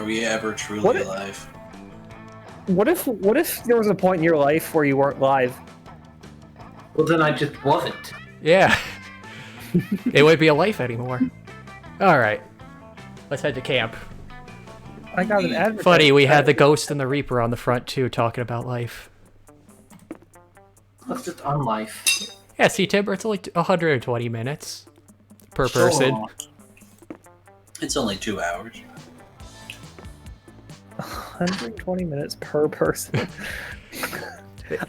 Are we ever truly alive? What if there was a point in your life where you weren't live? Well, then I just wasn't. Yeah. It wouldn't be a life anymore. Alright. Let's head to camp. I got an advertisement. Funny, we had the Ghost and the Reaper on the front too, talking about life. Let's just unlife. Yeah, see, Timber, it's only 120 minutes per person. Sure. It's only 2 hours. 120 minutes per person.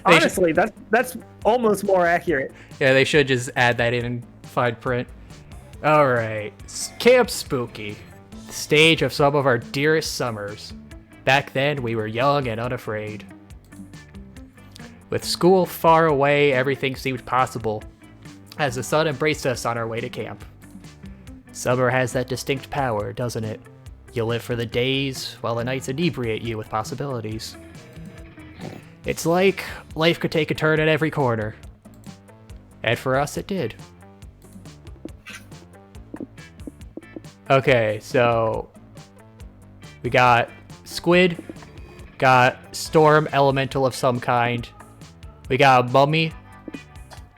Honestly, that's almost more accurate. Yeah, they should just add that in fine print. Alright, Camp Spooky. The stage of some of our dearest summers. Back then, we were young and unafraid. With school far away, everything seemed possible, as the sun embraced us on our way to camp. Summer has that distinct power, doesn't it? You live for the days, while the nights inebriate you with possibilities. It's like life could take a turn at every corner. And for us, it did. Okay, so we got squid, got storm elemental of some kind, we got a mummy,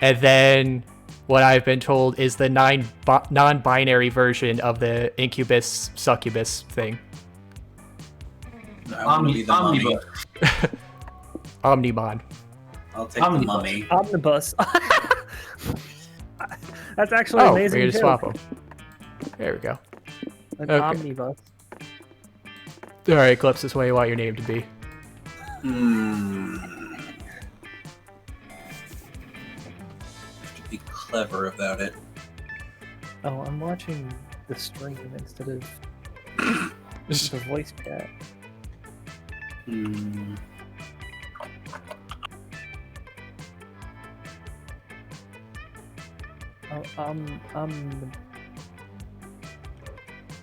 and then what I've been told is the non-binary version of the incubus succubus thing. I want to be the mummy. Omnimon. I'll take the mummy. Omnibus. That's actually amazing. We're gonna swap them. There we go. An Okay. omnibus. All right, Eclipsis, what do you want your name to be? Have to be clever about it. Oh, I'm watching the stream instead of the voice chat. Oh, I'm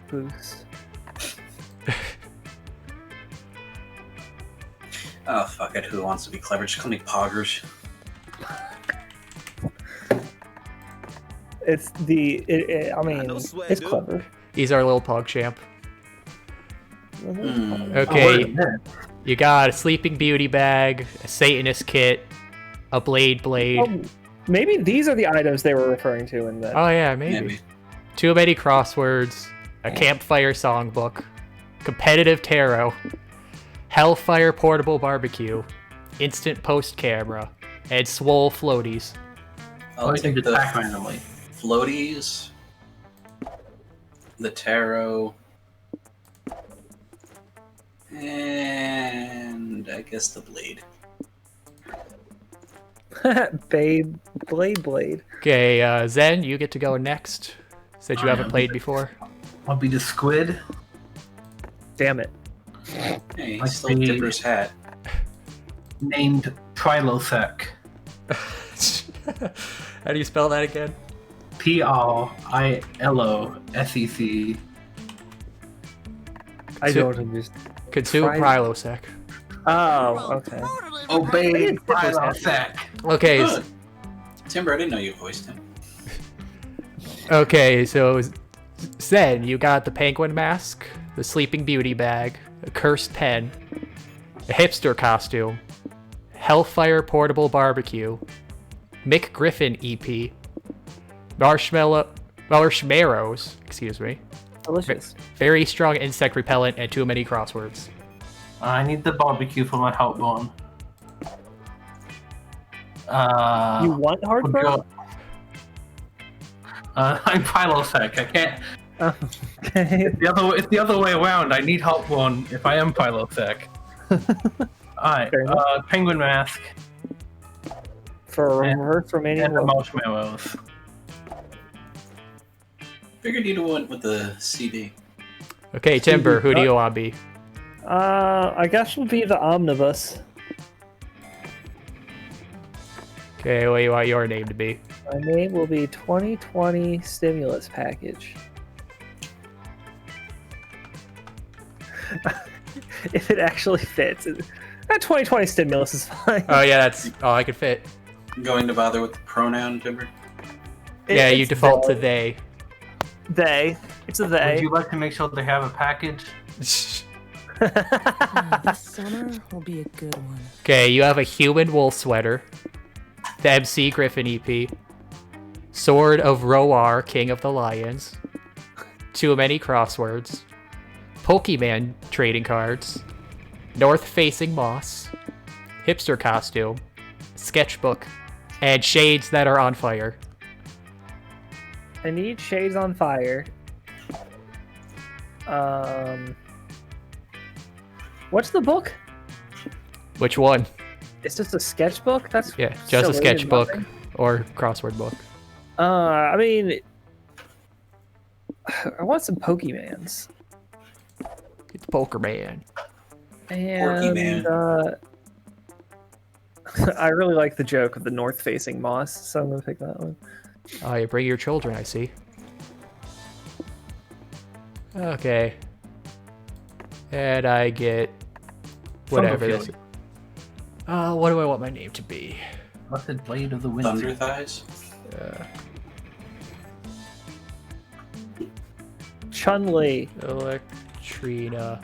Boost. Oh, fuck it. Who wants to be clever? Just call me Poggers. It's the. I mean, it's clever. He's our little pug champ. Okay. Okay, you got a Sleeping Beauty bag, a Satanist kit, a blade. Oh, maybe these are the items they were referring to in the. Oh yeah, maybe. Too many crosswords, a campfire songbook, competitive tarot, Hellfire portable barbecue, instant post camera, and swole floaties. I'll take the floaties, the tarot, and I guess the blade. Babe, blade. Okay, Zen, you get to go next, since you haven't played before. I'll be the squid. Damn it. Hey, he stole Dipper's hat. Named Trilosec. How do you spell that again? Pilosec. I don't understand. Consume Prilosec. Oh, okay. Obey Trilosec. Okay. Good. Timber, I didn't know you voiced him. Okay, so Zen, you got the penguin mask, the Sleeping Beauty bag, a cursed pen, a hipster costume, Hellfire portable barbecue, Mick Griffin EP, marshmallows, excuse me. Delicious. Very strong insect repellent and too many crosswords. I need the barbecue for my help one. You want hardcore? I'm Pilosec. I can't. Okay. It's the other way around. I need help one if I am Pilosec. Alright, penguin mask. For reverse Romanian and the marshmallows. Figured you'd went with the CD. Okay, Timber, who do you want to be? I guess we'll be the omnibus. Okay, what do you want your name to be? My name will be 2020 Stimulus Package. If it actually fits. That 2020 Stimulus is fine. Oh yeah, that's all I could fit. Going to bother with the pronoun, Timber? Yeah, you It's default to they. They. It's a they. Would you like to make sure they have a package? This summer will be a good one. Okay, you have a human wool sweater. The MC Griffin EP. Sword of Roar, King of the Lions. Too many crosswords. Pokemon trading cards. North-facing moss. Hipster costume. Sketchbook. And shades that are on fire. I need shades on fire. What's the book? Which one? It's just a sketchbook? That's Yeah, just a silly and sketchbook nothing. or crossword book. I mean, I want some Pokemans. It's Pokerman. And I really like the joke of the north-facing moss, so I'm gonna pick that one. Oh, you bring your children, I see. Okay. And I get whatever this is. What do I want my name to be? Blessed Blade of the Wind. Thunder Thighs? Chun-Li. Electrina.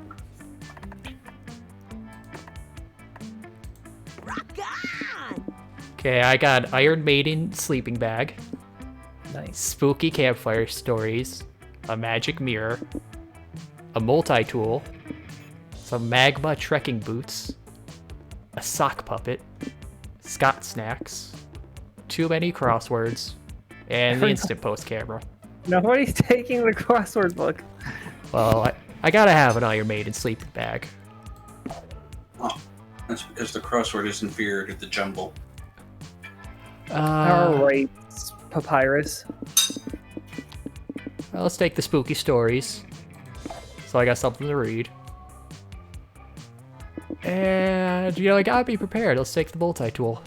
Okay, I got Iron Maiden sleeping bag, Nice. spooky campfire stories, a magic mirror, a multi-tool, some magma trekking boots, a sock puppet, Scott snacks, too many crosswords, and the instant post camera. Nobody's taking the crossword book. Well, I gotta have an Iron Maiden sleeping bag. Oh, that's because the crossword is inferior to the jumble. Alright, papyrus. Well, let's take the spooky stories. So I got something to read. And, you know, I gotta be prepared. Let's take the multi-tool.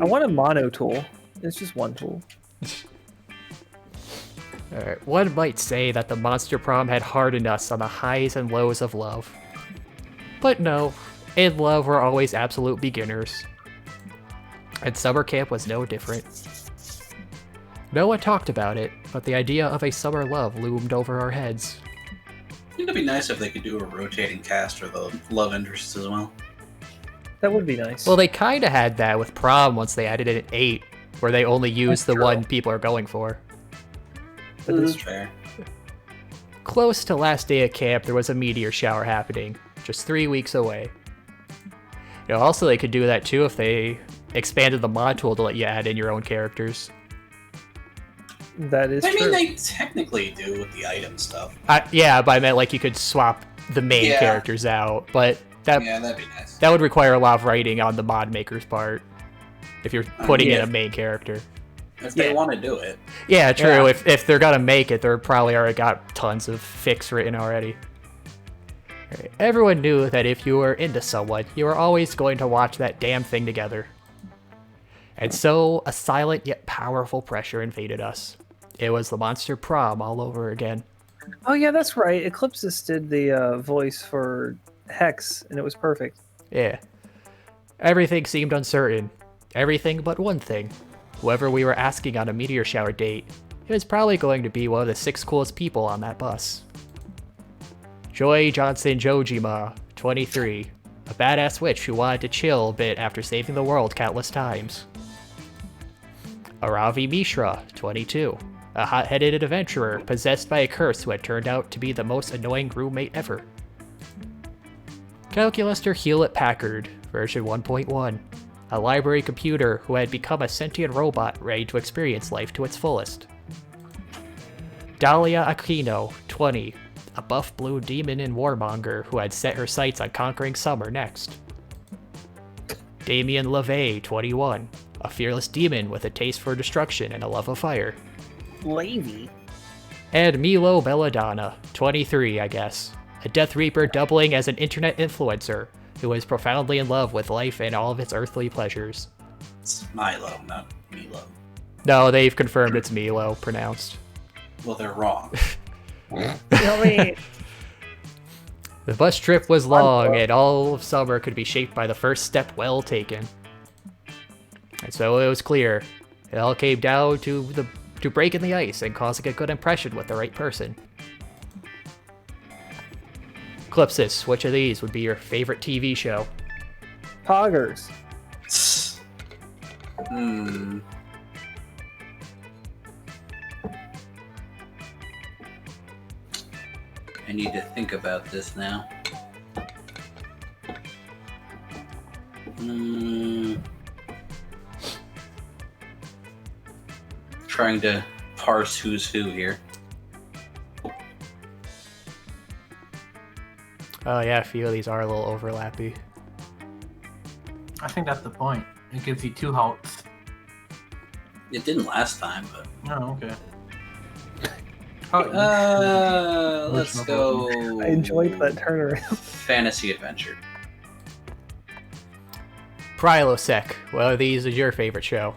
I want a mono tool. It's just one tool. Alright, one might say that the Monster Prom had hardened us on the highs and lows of love. But no, in love we're always absolute beginners. And summer camp was no different. No one talked about it, but the idea of a summer love loomed over our heads. I think it'd be nice if they could do a rotating cast for the love interests as well. That would be nice. Well, they kinda had that with prom once they added it at 8, where they only use the true. one people are going for. But That's this- fair. Close to last day at camp, there was a meteor shower happening, just 3 weeks away. You know, also they could do that too if they expanded the mod tool to let you add in your own characters. that is I mean, true. they technically do with the item stuff. Yeah, but I meant like you could swap the main Yeah. characters out, but that Yeah, that'd be nice. that would require a lot of writing on the mod maker's part if you're putting in yeah. a main character. If they Yeah. want to do it. Yeah, true. Yeah. If they're gonna make it, they're probably already got tons of fics written already. Alright, everyone knew that if you were into someone, you were always going to watch that damn thing together. And so, a silent yet powerful pressure invaded us. It was the Monster Prom all over again. Oh yeah, that's right. Eclipsis did the voice for Hex, and it was perfect. Yeah. Everything seemed uncertain. Everything but one thing. Whoever we were asking on a meteor shower date, it was probably going to be one of the 6 coolest people on that bus. Joy Johnson Jojima, 23, a badass witch who wanted to chill a bit after saving the world countless times. Aravi Mishra, 22, a hot-headed adventurer possessed by a curse who had turned out to be the most annoying roommate ever. Calculator Hewlett-Packard, version 1.1, a library computer who had become a sentient robot ready to experience life to its fullest. Dahlia Aquino, 20, a buff blue demon and warmonger who had set her sights on conquering summer next. Damien LaVey, 21, a fearless demon with a taste for destruction and a love of fire. Lavy. And Milo Belladonna, 23, I guess, a Death Reaper doubling as an internet influencer who is profoundly in love with life and all of its earthly pleasures. It's Milo, not Milo. No, they've confirmed it's Milo, pronounced. Well, they're wrong. I mean, The bus trip was long, and all of summer could be shaped by the first step well taken. And so it was clear. It all came down to breaking the ice and causing a good impression with the right person. Eclipsis, which of these would be your favorite TV show? Poggers. I need to think about this now. Trying to parse who's who here. Oh yeah, a few of these are a little overlappy. I think that's the point. It gives you two halts. It didn't last time, but Oh, okay. let's go. I enjoyed that turnaround. Fantasy adventure. Prilosec, what of these is your favorite show?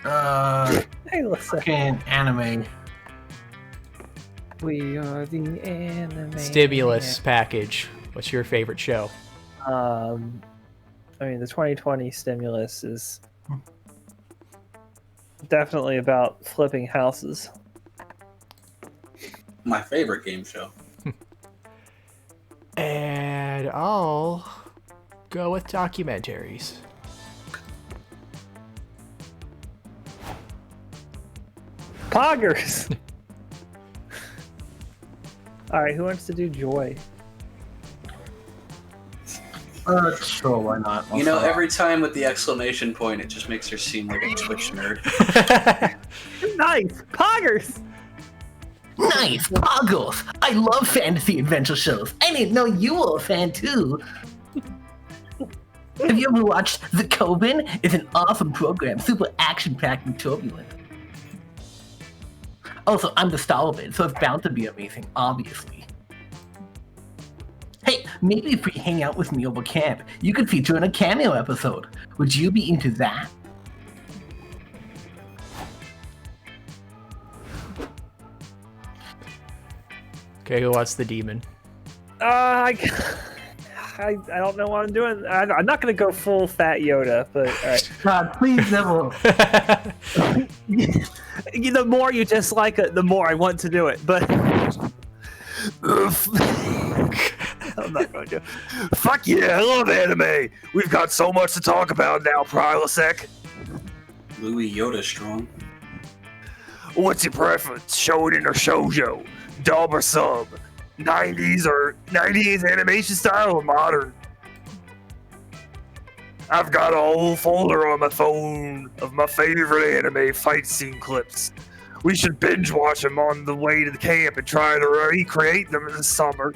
Hey, listen. Fucking anime. We are the anime. Stimulus package, what's your favorite show? I mean, the 2020 stimulus is definitely about flipping houses. My favorite game show. And I'll go with documentaries. Poggers! Alright, who wants to do Joy? Sure, why not? You know, every time with the exclamation point, it just makes her seem like a Twitch nerd. Nice! Poggers! Nice, Poggles! I love fantasy adventure shows. I didn't know you were a fan too. Have you ever watched The Coven? It's an awesome program, super action-packed and turbulent. Also, I'm the star of it, so it's bound to be amazing, obviously. Hey, maybe if we hang out with me over camp, you could feature in a cameo episode. Would you be into that? Okay, who wants the demon? I don't know what I'm doing. I'm not gonna go full Fat Yoda, but alright. God, please never. The more you dislike it, the more I want to do it, but I'm not going to. Fuck yeah, I love anime. We've got so much to talk about now, Prilosec. Louis Yoda strong. What's your preference, shonen or shoujo? Dub or sub? 90s or 90s animation style or modern? I've got a whole folder on my phone of my favorite anime fight scene clips. We should binge watch them on the way to the camp and try to recreate them in the summer.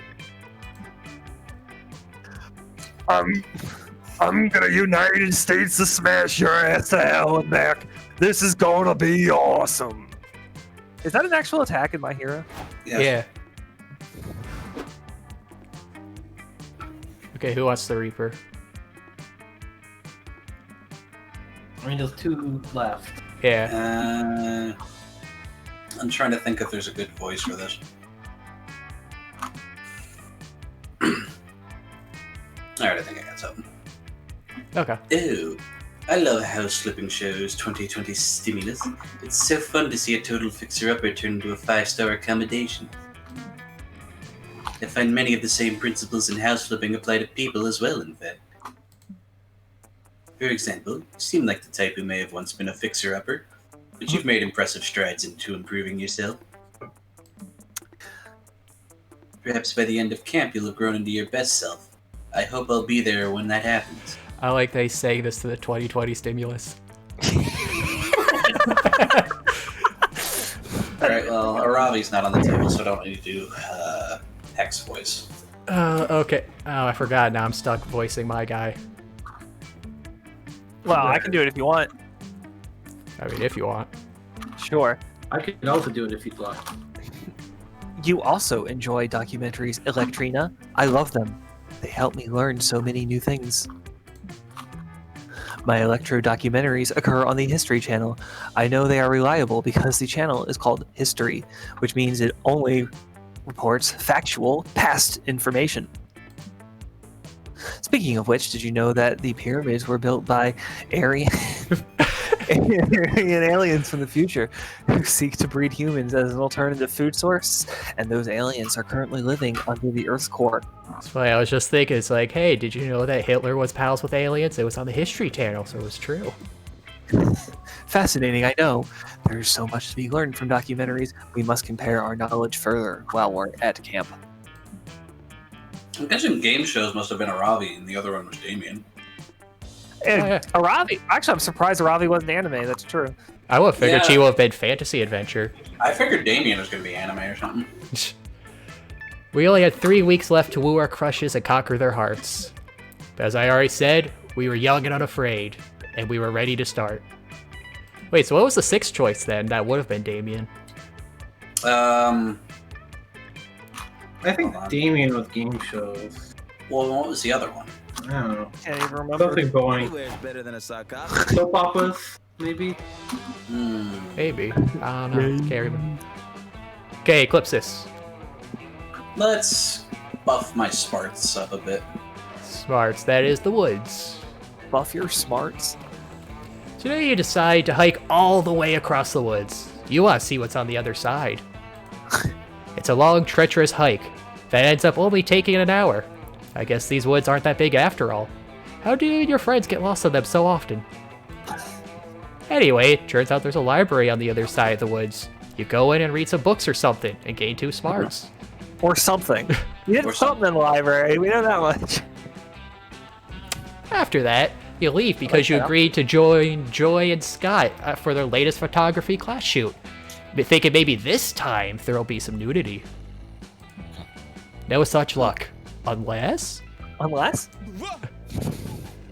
I'm gonna United States to smash your ass to hell and back. This is gonna be awesome. Is that an actual attack in My Hero? Yes. Yeah. Okay, who wants the Reaper? I mean, there's two left. Yeah. I'm trying to think if there's a good voice for this. Alright, I think I got something. Okay. Ew. I love house flipping shows, 2020 stimulus. It's so fun to see a total fixer-upper turn into a 5-star accommodation. I find many of the same principles in house flipping apply to people as well, in fact. For example, you seem like the type who may have once been a fixer-upper, but you've made impressive strides into improving yourself. Perhaps by the end of camp you'll have grown into your best self. I hope I'll be there when that happens. I like they saying this to the 2020 stimulus. Alright, well, Aravi's not on the table, so I don't need to do Hex voice. Okay. Oh, I forgot. Now I'm stuck voicing my guy. Well, I can do it if you want. I mean, if you want. Sure. I could also do it if you'd like. You also enjoy documentaries, Electrina? I love them. They help me learn so many new things. My Electro documentaries occur on the History Channel. I know they are reliable because the channel is called History, which means it only reports factual past information. Speaking of which, did you know that the pyramids were built by alien aliens from the future who seek to breed humans as an alternative food source, and those aliens are currently living under the Earth's core. That's why I was just thinking, it's like, hey, did you know that Hitler was pals with aliens? It was on the History Channel, so it was true. Fascinating, I know. There's so much to be learned from documentaries. We must compare our knowledge further while we're at camp. I'm guessing game shows must have been Aravi, and the other one was Damien. And Oh, yeah. Aravi, actually, I'm surprised Aravi wasn't anime. That's true. I would have figured Yeah. she would have been fantasy adventure. I figured Damien was going to be anime or something. We only had 3 weeks left to woo our crushes and conquer their hearts. But as I already said, we were young and unafraid, and we were ready to start. Wait, so what was the sixth choice then? That would have been Damien. I think Hold on. Damien with game shows. Well, what was the other one? I don't know. Can't even remember. Something going. better than a sarcophagus. Soap operas, maybe? Hmm. Maybe. I don't know. Can't remember. Okay, Eclipsis. Let's buff my smarts up a bit. Smarts, that is the woods. Buff your smarts. Today you decide to hike all the way across the woods. You want to see what's on the other side. It's a long, treacherous hike that ends up only taking an hour. I guess these woods aren't that big after all. How do you and your friends get lost in them so often? Anyway, it turns out there's a library on the other side of the woods. You go in and read some books or something and gain 2 smarts. Or something. You did Or something in the library. We know that much. After that, you leave because you agreed to join Joy and Scott for their latest photography class shoot. Thinking maybe this time there'll be some nudity. No such luck. Unless... Unless?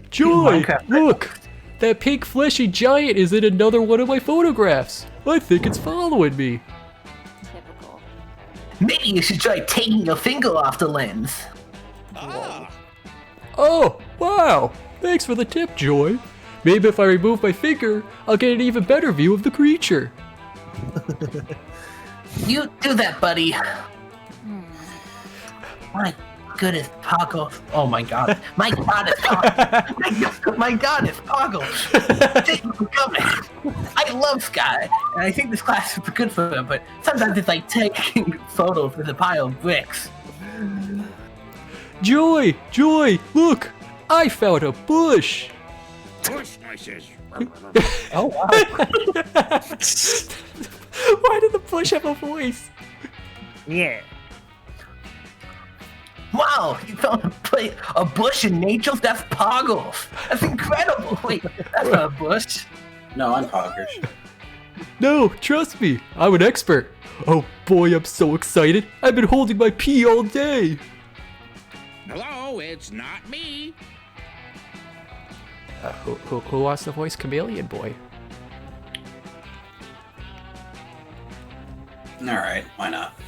Joy, look! That pink fleshy giant is in another one of my photographs. I think it's following me. Typical. Maybe you should try taking your finger off the lens. Oh, wow! Thanks for the tip, Joy. Maybe if I remove my finger, I'll get an even better view of the creature. You do that, buddy. My goodness, Pago. Oh my god. My god, it's Pago. My god, it's Pago. Thank you for coming. I love Sky, and I think this class is good for him, but sometimes it's like taking photos with a pile of bricks. Joy, look! I found a bush! Push, I says. Oh, wow. Why did the bush have a voice? Yeah. Wow, you found a bush in nature? That's Poggles. That's incredible. Wait, that's not a bush. No, I'm Poggers. No, trust me, I'm an expert. Oh boy, I'm so excited. I've been holding my pee all day. Hello, it's not me. Who wants to voice Chameleon Boy? Alright, why not?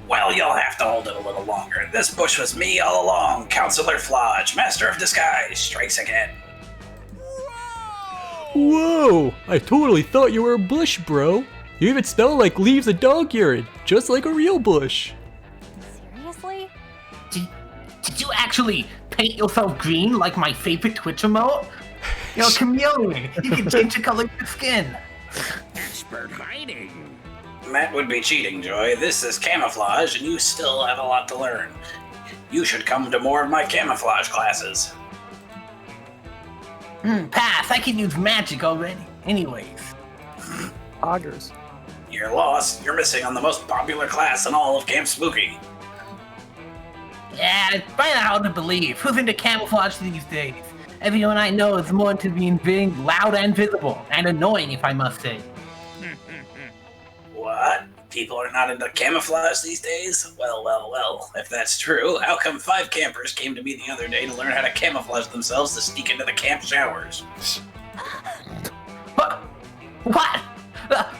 Well, you'll have to hold it a little longer. This bush was me all along. Counselor Flodge, Master of Disguise, strikes again. Whoa! I totally thought you were a bush, bro. You even smell like leaves and dog urine, just like a real bush. Seriously? Did you actually paint yourself green like my favorite Twitch emote? You're a chameleon. You can change the color of your skin. Expert hiding. That would be cheating, Joy. This is camouflage, and you still have a lot to learn. You should come to more of my camouflage classes. Pass. I can use magic already. Anyways. Poggers. You're lost. You're missing on the most popular class in all of Camp Spooky. Yeah, it's kind of hard to believe. Who's into camouflage these days? Everyone I know is more into being loud and visible, and annoying, if I must say. What? People are not into camouflage these days? Well, if that's true, how come 5 campers came to me the other day to learn how to camouflage themselves to sneak into the camp showers? What?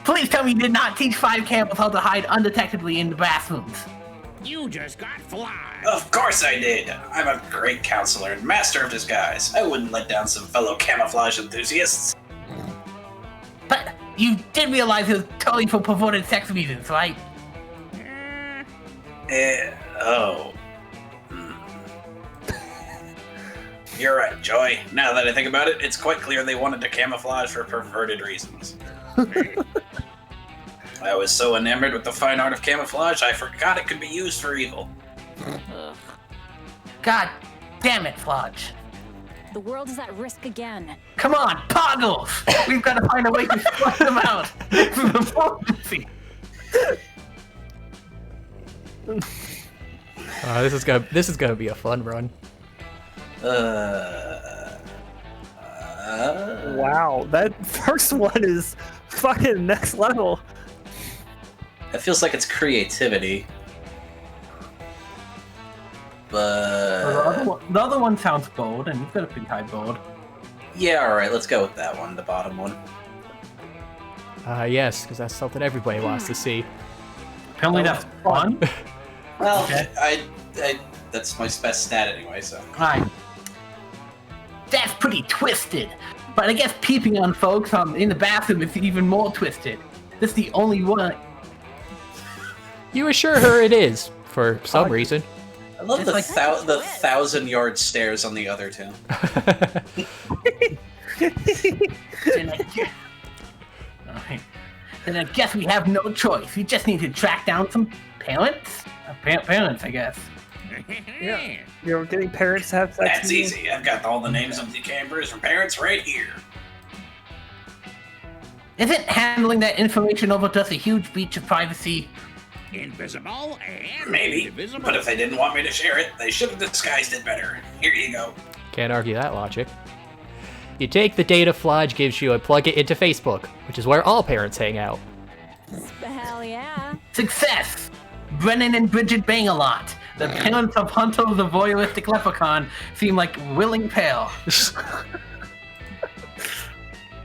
Please tell me you did not teach 5 campers how to hide undetectably in the bathrooms. You just got fly. Of course I did! I'm a great counselor and master of disguise. I wouldn't let down some fellow camouflage enthusiasts. But you did realize it was totally for perverted sex reasons, right? Oh. You're right, Joy. Now that I think about it, it's quite clear they wanted to camouflage for perverted reasons. I was so enamored with the fine art of camouflage, I forgot it could be used for evil. God damn it, Flodge. The world is at risk again. Come on, Poggles! We've got to find a way to flush them out. This is emergency. This is gonna be a fun run. Wow, that first one is fucking next level. It feels like it's creativity. But The other one sounds bold, and you've got a pretty high bold. yeah, alright, let's go with that one, the bottom one. Yes, because that's something everybody wants to see. Apparently that's fun. Well, Okay. I that's my best stat anyway, so. Alright. That's pretty twisted. But I guess peeping on folks in the bathroom is even more twisted. This is the only one. You assure her it is, for some reason. I love It's the like- the 1,000-yard stairs on the other two. Alright. Then I guess we have no choice. We just need to track down some parents? Parents, I guess. Yeah. You're getting parents to have sex. That's with you? easy. I've got all the names of the campers and parents right here. Isn't handling that information over to us a huge breach of privacy? Invisible and Maybe, indivisible. but if they didn't want me to share it, they should have disguised it better. Here you go. Can't argue that logic. You take the data Flodge gives you and plug it into Facebook, which is where all parents hang out. Hell yeah. Success! Brennan and Bridget bang a lot. The parents of Hunter the voyeuristic leprechaun seem like willing pair.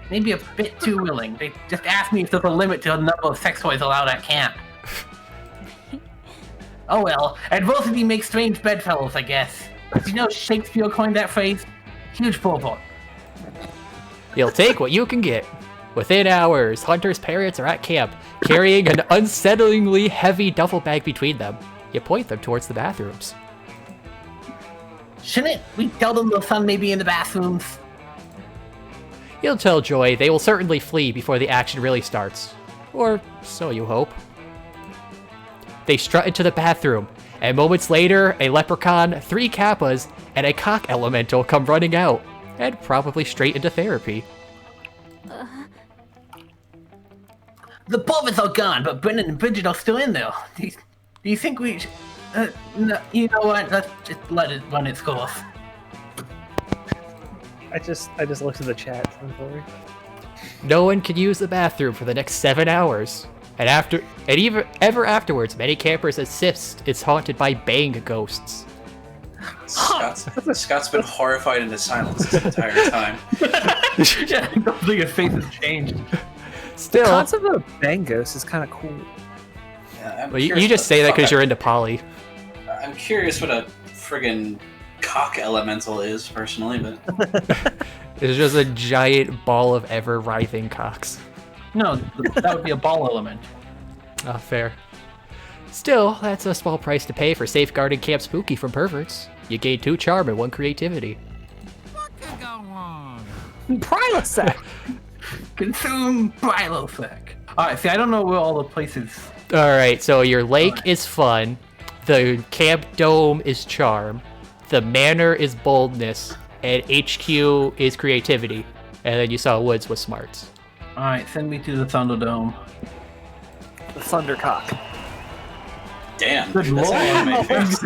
Maybe a bit too willing. They just asked me if there's a limit to the number of sex toys allowed at camp. Oh well, adversity makes strange bedfellows, I guess. You know Shakespeare coined that phrase? Huge billboard. You'll take what you can get. Within hours, Hunter's parents are at camp, carrying an unsettlingly heavy duffel bag between them. You point them towards the bathrooms. Shouldn't we tell them the son may be in the bathrooms? You'll tell Joy they will certainly flee before the action really starts. Or so you hope. They strut into the bathroom, and moments later, a leprechaun, 3 kappas, and a cock elemental come running out, and probably straight into therapy. The brothers are gone, but Brennan and Bridget are still in there. Do you think we should... no, you know what? Let's just let it run its course. I just looked at the chat. Xenthori. No one can use the bathroom for the next 7 hours. And ever afterwards, many campers insist it's haunted by bang ghosts. Scott's been horrified into silence this entire time. Yeah, I don't think his face has changed. The Still, concept of bangos is kind of cool. Yeah, I'm well, you curious just what say the that fuck because you're into poly. I'm curious what a friggin' cock elemental is, personally, but It's just a giant ball of ever-writhing cocks. No, that would be a ball element. Ah, fair. Still, that's a small price to pay for safeguarding Camp Spooky from perverts. You gain 2 charm and 1 creativity. What could go wrong? Prilosec! Consume Brilosec. Alright, see, I don't know where all the places... Alright, so your lake is fun. The Camp Dome is charm. The Manor is boldness. And HQ is creativity. And then you saw Woods with smarts. Alright, send me to the Thunderdome. The Thundercock. damn. Good that's lord. how you make things.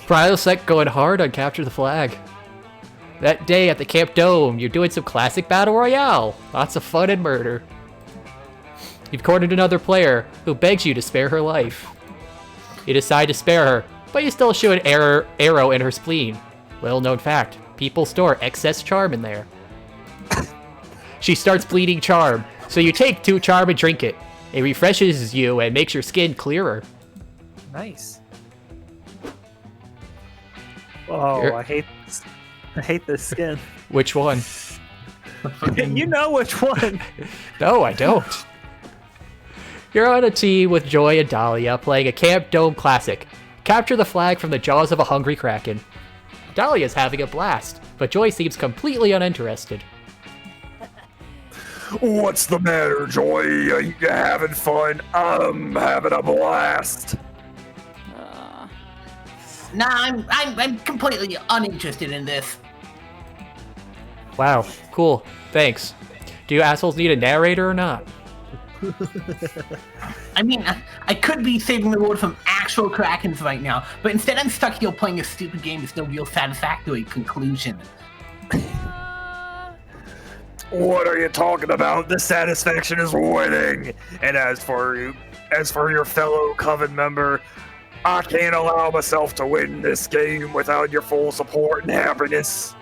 Prilosec going hard on Capture the Flag. That day at the Camp Dome, you're doing some classic Battle Royale. Lots of fun and murder. You've cornered another player who begs you to spare her life. You decide to spare her, but you still shoot an arrow in her spleen. Little known fact, people store excess charm in there. She starts bleeding charm, so you take 2 charm and drink it. It refreshes you and makes your skin clearer. Nice. Oh, Here- I hate this skin. Which one? You know which one. No, I don't. You're on a team with Joy and Dahlia playing a Camp Dome classic. Capture the flag from the jaws of a hungry kraken. Dahlia's having a blast, but Joy seems completely uninterested. What's the matter, Joy? Are you having fun? I'm having a blast. Nah, I'm completely uninterested in this. Wow, cool. Thanks. Do you assholes need a narrator or not? I mean, I could be saving the world from actual Krakens right now, but instead I'm stuck here playing a stupid game with no real satisfactory conclusion. What are you talking about? The satisfaction is winning. And as for your fellow Coven member, I can't allow myself to win this game without your full support and happiness.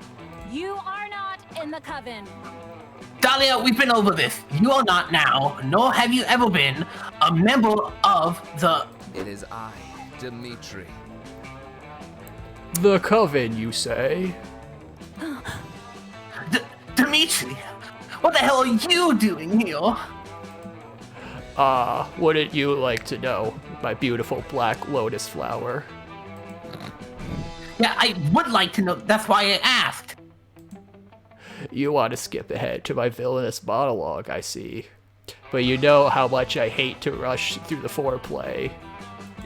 You are not in the coven. Dahlia, we've been over this. You are not now, nor have you ever been, a member of the... It is I, Dimitri. The Coven, you say? Dimitri, what the hell are you doing here? Wouldn't you like to know, my beautiful black lotus flower? Yeah, I would like to know. That's why I asked. You want to skip ahead to my villainous monologue, I see. But you know how much I hate to rush through the foreplay.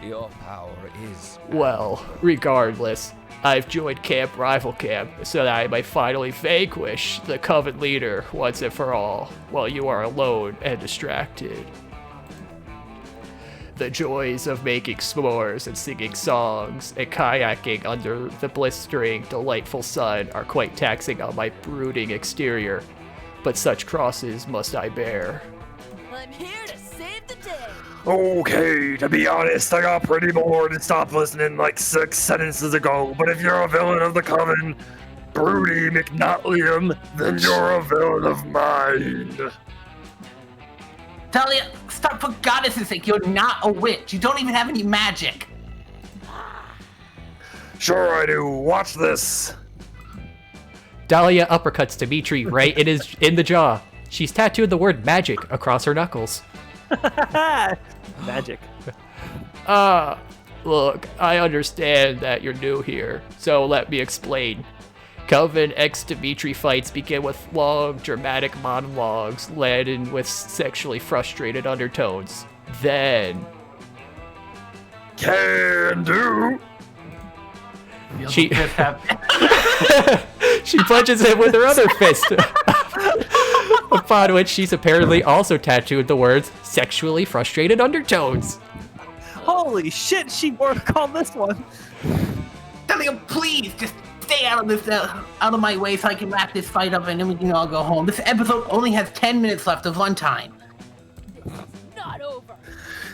Your power is... Well, regardless, I've joined Camp Rival Camp so that I might finally vanquish the Coven leader once and for all, while you are alone and distracted. The joys of making s'mores and singing songs and kayaking under the blistering, delightful sun are quite taxing on my brooding exterior, but such crosses must I bear. I'm here to save the day. Okay, to be honest, I got pretty bored and stopped listening like 6 sentences ago, but if you're a villain of the Coven, Broody McNotlium, then you're a villain of mine. Dahlia, stop, for goddess' sake, you're not a witch. You don't even have any magic. Sure I do. Watch this. Dahlia uppercuts Dimitri right in the jaw. She's tattooed the word magic across her knuckles. Magic. Look, I understand that you're new here, so let me explain. Coven X Dimitri fights begin with long, dramatic monologues laden with sexually frustrated undertones. Then... Can do. She she punches him with her other fist, upon which she's apparently also tattooed the words "sexually frustrated undertones." Holy shit, she worked on this one. Dahlia, please, just stay out of this, out of my way so I can wrap this fight up and then we can all go home. This episode only has 10 minutes left of runtime. Not over.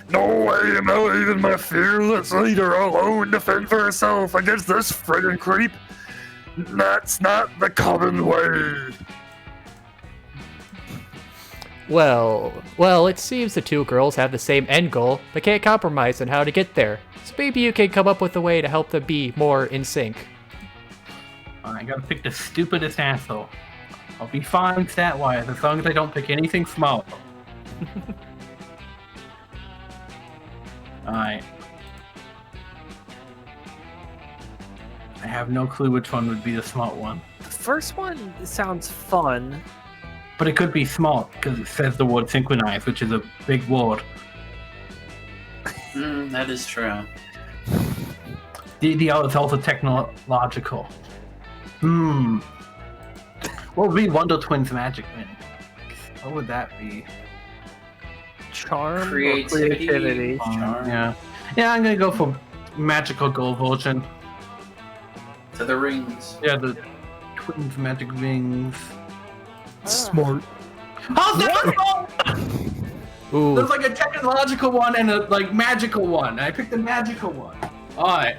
No way am I leaving my fearless leader alone to fend for herself against this friggin' creep. That's not the Coven way. Well, it seems the two girls have the same end goal, but can't compromise on how to get there. So maybe you can come up with a way to help them be more in sync. I gotta pick the stupidest asshole. I'll be fine stat-wise as long as I don't pick anything small. Alright. I have no clue which one would be the smart one. The first one sounds fun. But it could be smart, because it says the word synchronize, which is a big word. That is true. The other is also technological. What would be Wonder Twins magic then? What would that be? Charm Creativity. or creativity? Charm. Yeah, I'm gonna go for magical gold version. To the rings. Yeah, the twins magic rings. Smart. How's that? Ooh. There's like a technological one and a like magical one. I picked the magical one. Alright.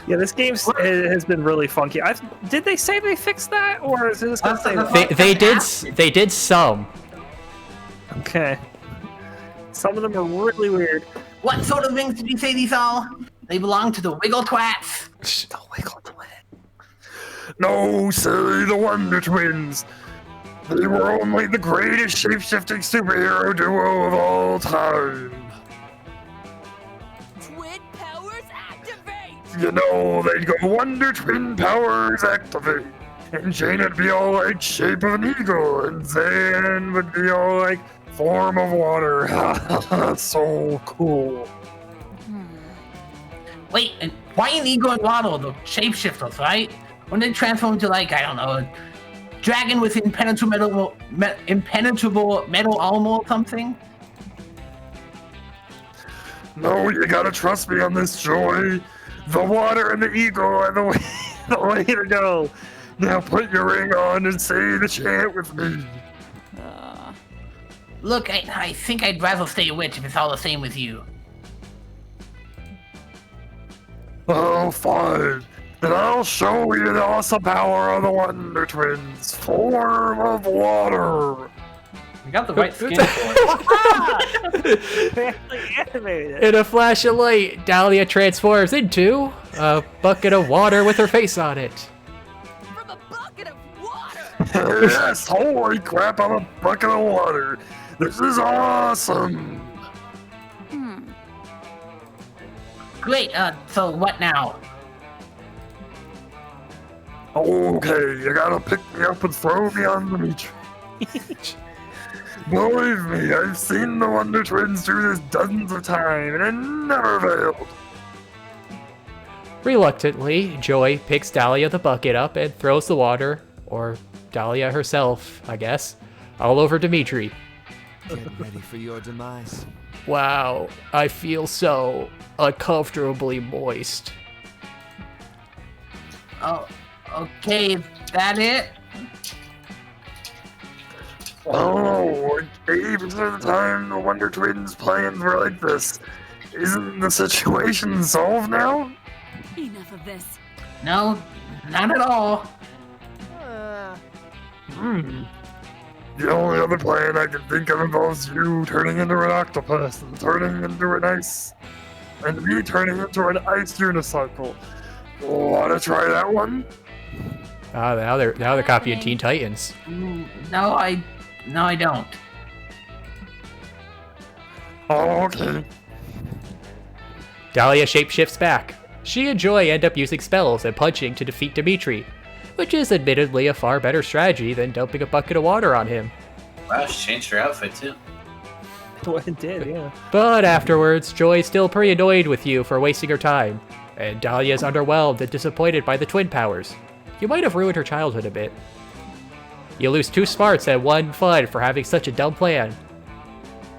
Yeah, this game has been really funky. Did they say they fixed that, or is it just gonna say that? They did some. Okay. Some of them are really weird. What sort of rings did you say these are? They belong to the Wiggle Twats. The Wiggle Twin. No, silly, the Wonder Twins. They were only the greatest shape-shifting superhero duo of all time. Twin powers activate. you know, they'd go Wonder Twin powers activate. And Jane would be all like shape of an eagle, and Zan would be all like form of water. So cool. Wait, and why an eagle and waddle? The shapeshifters, right? When they transform into like, I don't know, a dragon with impenetrable metal armor or something? No, you gotta trust me on this, Joy. The water and the eagle are the way to go. Now put your ring on and say the chant with me. Look, I think I'd rather stay a witch if it's all the same with you. Oh, fine. Then I'll show you the awesome power of the Wonder Twins. Form of water. You got the right skin for it. In a flash of light, Dahlia transforms into a bucket of water with her face on it. From a bucket of water! Yes, holy crap, I'm a bucket of water. This is awesome. Great, so what now? Okay, you gotta pick me up and throw me on the beach. Believe me, I've seen the Wonder Twins do this dozens of times, and it never failed. Reluctantly, Joy picks Dahlia the bucket up and throws the water, or Dahlia herself, I guess, all over Dimitri. Get ready for your demise. Wow, I feel so uncomfortably moist. Oh, okay, that it? Oh, even at the time the Wonder Twins' plans were like this. Isn't the situation solved now? Enough of this. No, not at all. The only other plan I can think of involves you turning into an octopus and turning into an ice, and me turning into an ice unicycle. Wanna try that one? Now they're copying Teen Titans. No, I don't. Oh, okay. Dahlia shapeshifts back. She and Joy end up using spells and punching to defeat Dimitri, which is admittedly a far better strategy than dumping a bucket of water on him. Wow, she changed her outfit too. What it did, yeah. But afterwards, Joy's still pretty annoyed with you for wasting her time, and Dahlia's underwhelmed and disappointed by the twin powers. You might have ruined her childhood a bit. You lose 2 smarts and 1 fun for having such a dumb plan.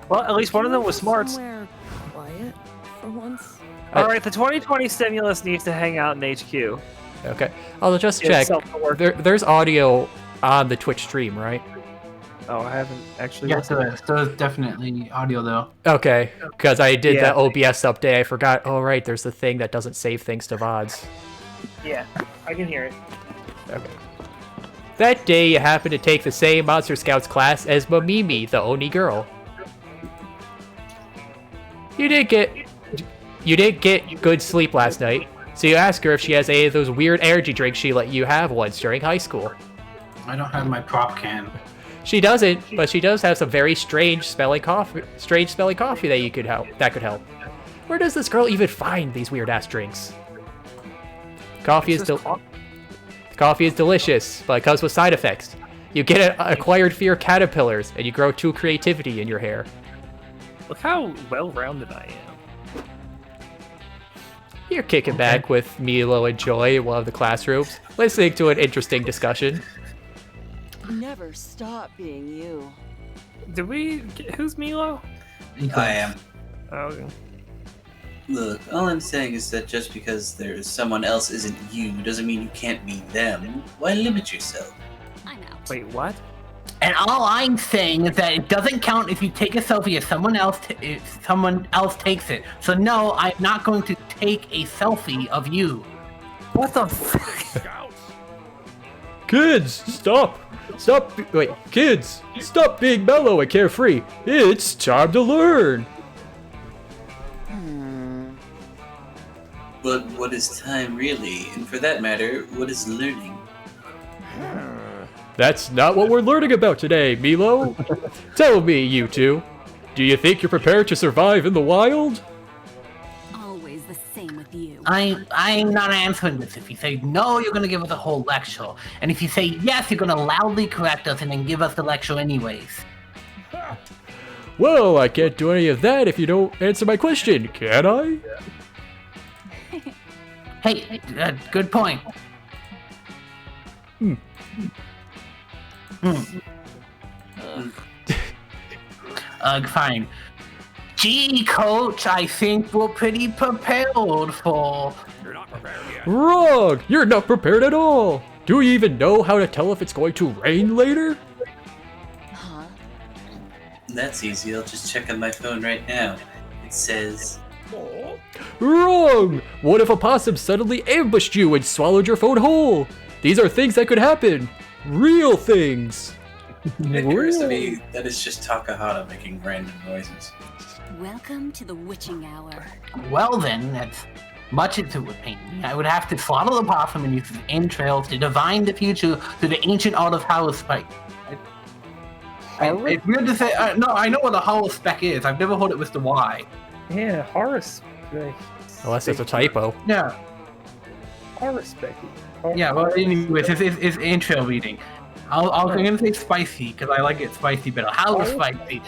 Well, at least one of them was smart. Somewhere quiet for once. Alright, the 2020 stimulus needs to hang out in HQ. Okay, I'll just It's check. self-work. There's audio on the Twitch stream, right? Oh, I haven't actually Yeah, listened. so there's definitely audio though. Okay, because I did Yeah. the OBS update. I forgot. Oh, right, there's the thing that doesn't save things to VODs. Yeah, I can hear it. Okay. That day, you happen to take the same Monster Scouts class as Mamimi, the Oni girl. You didn't get good sleep last night, so you ask her if she has any of those weird energy drinks she let you have once during high school. I don't have my prop can. She doesn't, but she does have some very strange smelling coffee that could help. Where does this girl even find these weird ass drinks? Coffee is delicious, but it comes with side effects. You get an acquired fear of caterpillars, and you grow 2 creativity in your hair. Look how well-rounded I am. You're kicking back with Milo and Joy in one of the classrooms, listening to an interesting discussion. Never stop being you. Who's Milo? I am. Oh, okay. Look, all I'm saying is that just because there's someone else isn't you doesn't mean you can't be them. Why limit yourself? I know. Wait, what? And all I'm saying is that it doesn't count if you take a selfie if someone else takes it. So no, I'm not going to take a selfie of you. What the fuck? Kids, stop! Kids, stop being mellow and carefree. It's time to learn. But what is time really? And for that matter, what is learning? That's not what we're learning about today, Milo. Tell me, you two. Do you think you're prepared to survive in the wild? Always the same with you. I'm not answering this. If you say no, you're gonna give us a whole lecture. And if you say yes, you're gonna loudly correct us and then give us the lecture anyways. Well, I can't do any of that if you don't answer my question, can I? Hey, good point. Fine. Gee, Coach, I think we're pretty prepared for... You're not prepared yet. Wrong! You're not prepared at all! Do you even know how to tell if it's going to rain later? Huh? That's easy. I'll just check on my phone right now. It says... Wrong! What if a possum suddenly ambushed you and swallowed your phone whole? These are things that could happen. Real things. It occurs to me that it's just Takahata making random noises. Welcome to the witching hour. Well then, that's much into it would pain me. I would have to swallow the possum and use its entrails to divine the future through the ancient art of hollow spike. It's weird to say. No, I know what a hollow spec is. I've never heard it with the Y. Yeah, Horus. Unless it's a typo. Yeah. Horus Becky. Yeah, well, anyways, it's entrail reading. I'm gonna say spicy because I like it spicy better. Hollow spicy,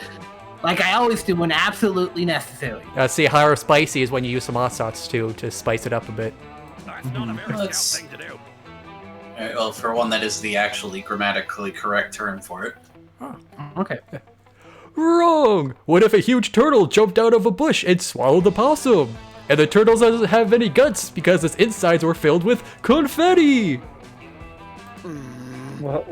like I always do when absolutely necessary. See, how spicy is when you use some hot sauce too to spice it up a bit. That's not a very scout thing to do. Alright, well, for one, that is the actually grammatically correct term for it. Okay. Wrong! What if a huge turtle jumped out of a bush and swallowed the possum? And the turtle doesn't have any guts because its insides were filled with confetti! Well,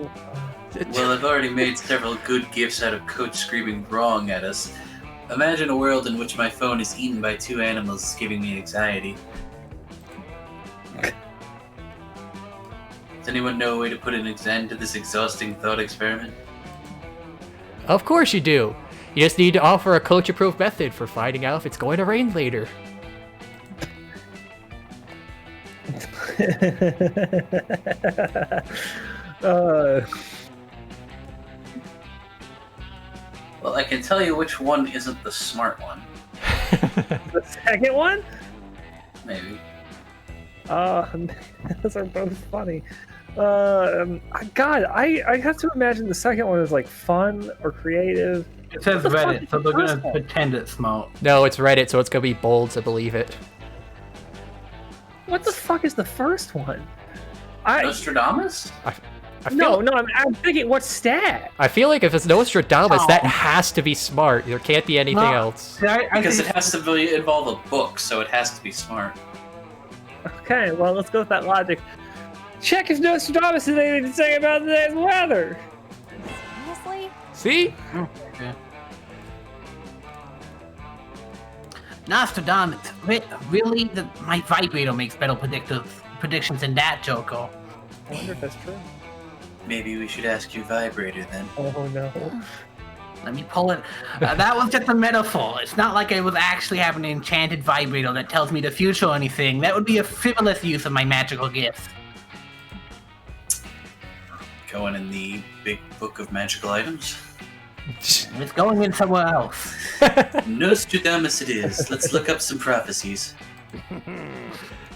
I've already made several good gifts out of Coach screaming wrong at us. Imagine a world in which my phone is eaten by two animals giving me anxiety. Does anyone know a way to put an end to this exhausting thought experiment? Of course you do! You just need to offer a coach-approved method for finding out if it's going to rain later. Well, I can tell you which one isn't the smart one. the second one? Maybe. Those are both funny. God, I have to imagine the second one is like fun or creative. It says Reddit, so they're gonna pretend it's smart. No, it's Reddit, so it's gonna be bold to believe it. What the fuck is the first one? Nostradamus? I'm thinking, what stat? I feel like if it's Nostradamus, that has to be smart. There can't be anything else. Because it has to involve a book, so it has to be smart. Okay, well, let's go with that logic. Check if Nostradamus has anything to say about today's weather. Honestly? See? Okay. Nostradamus, really? My vibrator makes better predictions than that, Joko. I wonder if that's true. Maybe we should ask your vibrator then. Oh no. Let me pull it. That was just a metaphor. It's not like I was actually having an enchanted vibrator that tells me the future or anything. That would be a frivolous use of my magical gifts. Going in the big book of magical items? It's going in somewhere else. Nostradamus it is. Let's look up some prophecies.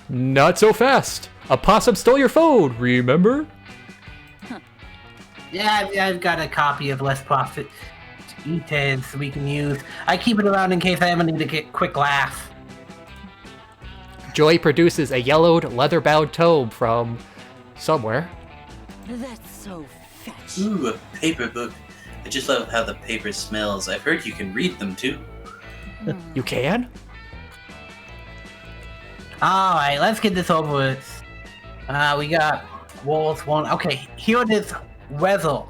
Not so fast. A possum stole your phone, remember? Yeah, I've got a copy of Less Profit E-Teds we can use. I keep it around in case I ever need to get a quick laugh. Joy produces a yellowed, leather-bound tome from somewhere. That's so fetch. Ooh, a paper book. I just love how the paper smells. I've heard you can read them too. You can? Alright, let's get this over with. We got Walls 1. Okay, here it is. Weather.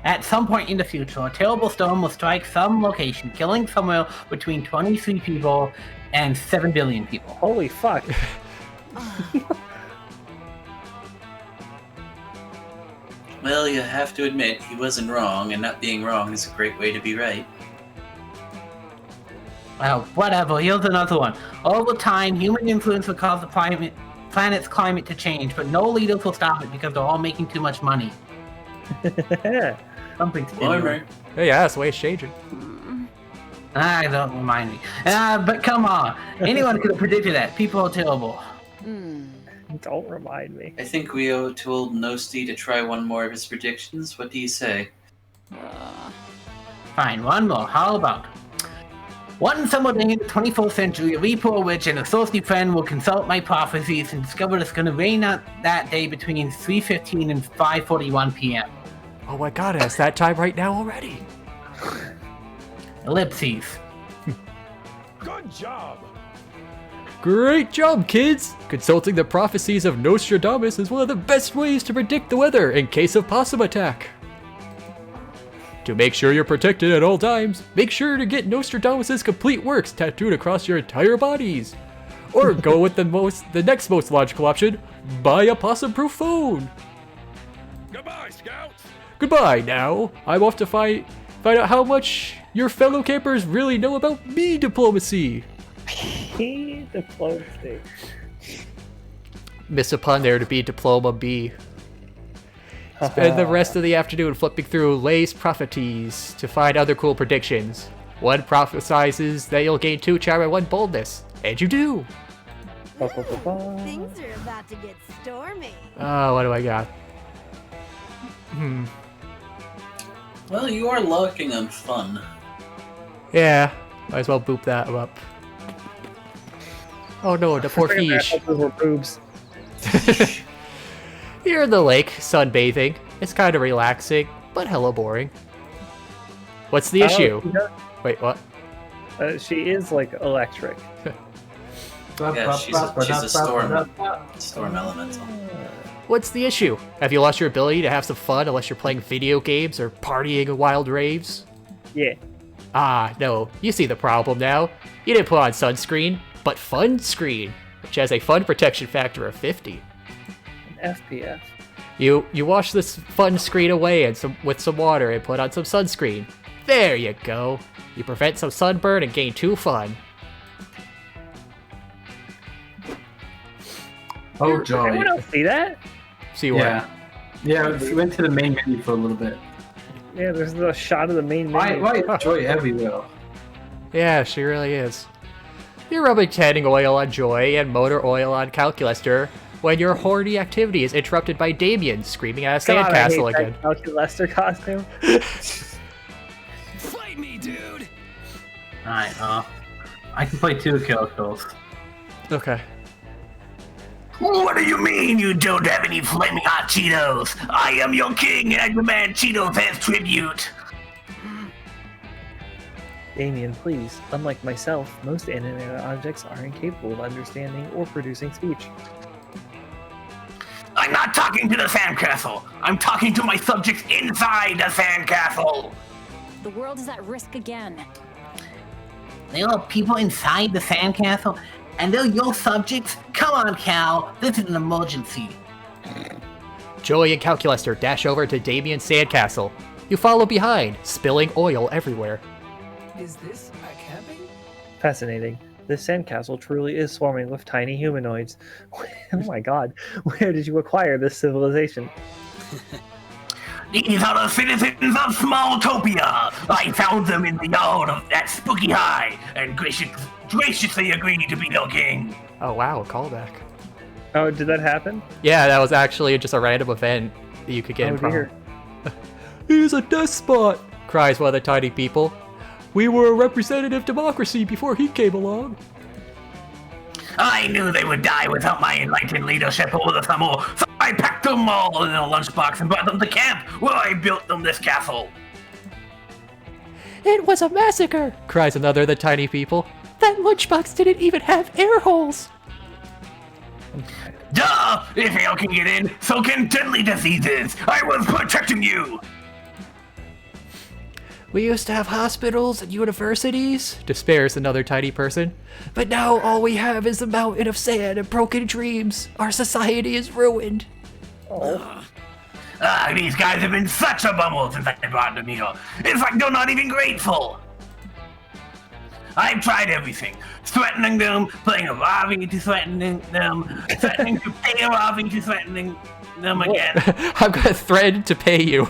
At some point in the future, a terrible storm will strike some location, killing somewhere between 23 people and 7 billion people. Holy fuck. Well, you have to admit, he wasn't wrong, and not being wrong is a great way to be right. Well, whatever, here's another one. Over time, human influence will cause the planet's climate to change, but no leaders will stop it because they're all making too much money. Something's Warmer. Hey, yeah, that's the way it's changing. Don't remind me. But come on. Anyone could have predicted that. People are terrible. Don't remind me. I think we owe it to old Nosti to try one more of his predictions. What do you say? Fine, one more. How about? One summer day in the 24th century, a reaper witch and a thirsty friend will consult my prophecies and discover it's going to rain out that day between 3:15 and 5:41 p.m. Oh my god, it's that time right now already. Ellipses. Good job. Great job, kids! Consulting the prophecies of Nostradamus is one of the best ways to predict the weather in case of possum attack. To make sure you're protected at all times, make sure to get Nostradamus' complete works tattooed across your entire bodies. Or go with the next most logical option, buy a possum-proof phone. Goodbye, Scouts. Goodbye now. I'm off to find out how much your fellow campers really know about bee diplomacy. Bee diplomacy. Miss a pun there to be diploma B. Spend the rest of the afternoon flipping through Lay's prophecies to find other cool predictions. One prophesizes that you'll gain 2 charm and 1 boldness. And you do! Things are about to get stormy. Oh, what do I got? Well, you are locking on fun. Yeah, might as well boop that up. Oh no, the poor fish. Those were boobs. You're in the lake, sunbathing. It's kind of relaxing, but hella boring. What's the issue? Wait, what? She is like electric. Yeah, she's a storm elemental. What's the issue? Have you lost your ability to have some fun unless you're playing video games or partying in wild raves? Yeah. Ah, no. You see the problem now. You didn't put on sunscreen, but fun screen, which has a fun protection factor of 50. An FPS. You wash this fun screen away with some water and put on some sunscreen. There you go. You prevent some sunburn and gain 2 fun. Oh, joy. Anyone else see that? See what? Yeah, we went to the main menu for a little bit. Yeah, there's a shot of the main menu. Why is Joy everywhere? Yeah, she really is. You're rubbing tanning oil on Joy and motor oil on Calculester when your horny activity is interrupted by Damien screaming at a sandcastle again. Calculester costume. Fight me, dude. Alright, I can play 2 characters. Okay. What do you mean you don't have any flaming hot Cheetos? I am your king and I demand Cheetos as tribute. Damien, please. Unlike myself, most animated objects are incapable of understanding or producing speech. I'm not talking to the sandcastle. I'm talking to my subjects inside the sandcastle. The world is at risk again. There are people inside the sandcastle, and they're your subjects? Come on, Cal. This is an emergency. Joy and Calculester dash over to Damien's sandcastle. You follow behind, spilling oil everywhere. Is this a camping? Fascinating. This sandcastle truly is swarming with tiny humanoids. Oh my god, where did you acquire this civilization? These are the citizens of Smalltopia. I found them in the yard of that spooky high, and graciously agreed to be their king. Oh wow, a callback. Oh, did that happen? Yeah, that was actually just a random event that you could get in dear. He's a despot, cries one of the tiny people. We were a representative democracy before he came along. I knew they would die without my enlightened leadership over the summer, so I packed them all in a lunchbox and brought them to camp, where I built them this castle. It was a massacre, cries another of the tiny people. That lunchbox didn't even have air holes. Duh! If air can get in, so can deadly diseases. I was protecting you. We used to have hospitals and universities, despairs another tiny person. But now all we have is a mountain of sand and broken dreams. Our society is ruined. Oh. These guys have been such a bumble since I brought them here. It's like they're not even grateful. I've tried everything. Threatening them, playing a Ravi to threatening them, threatening to pay a Ravi to threatening them again. I'm gonna threaten to pay you.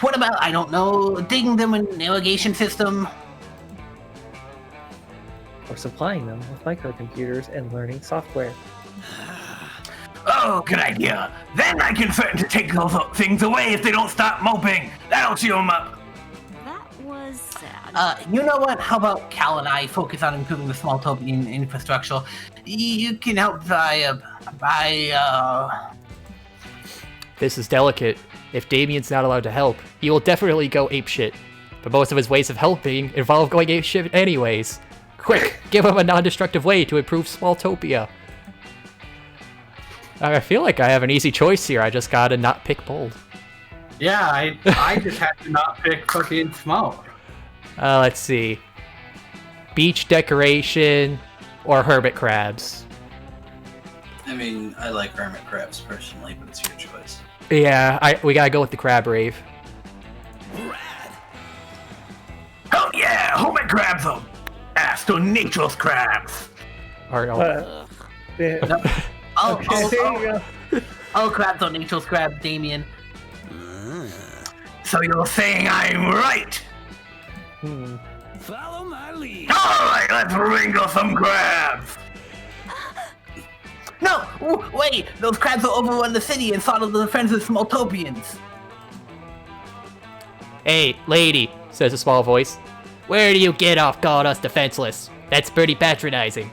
What about, I don't know, digging them a navigation system? Or supplying them with microcomputers and learning software. Oh, good idea. Then I can threaten to take those things away if they don't stop moping. That'll cheer them up. That was sad. You know what? How about Cal and I focus on improving the small topian infrastructure? You can help by This is delicate. If Damien's not allowed to help, he will definitely go apeshit. But most of his ways of helping involve going apeshit anyways. Quick, give him a non-destructive way to improve Smalltopia. I feel like I have an easy choice here. I just gotta not pick bold. Yeah, I just had to not pick fucking small. Let's see. Beach decoration or hermit crabs. I mean, I like hermit crabs personally, but it's your choice. Yeah, we gotta go with the crab rave. Oh yeah, hermit crabs them. Ask to nature's crabs. Or, Oh, crabs on nature's crabs, Damien. So you're saying I'm right? Follow my lead. Alright, let's wrangle some crabs! No! Wait! Those crabs will overrun the city and throttle the defenseless Smalltopians! Hey, lady, says a small voice. Where do you get off calling us defenseless? That's pretty patronizing.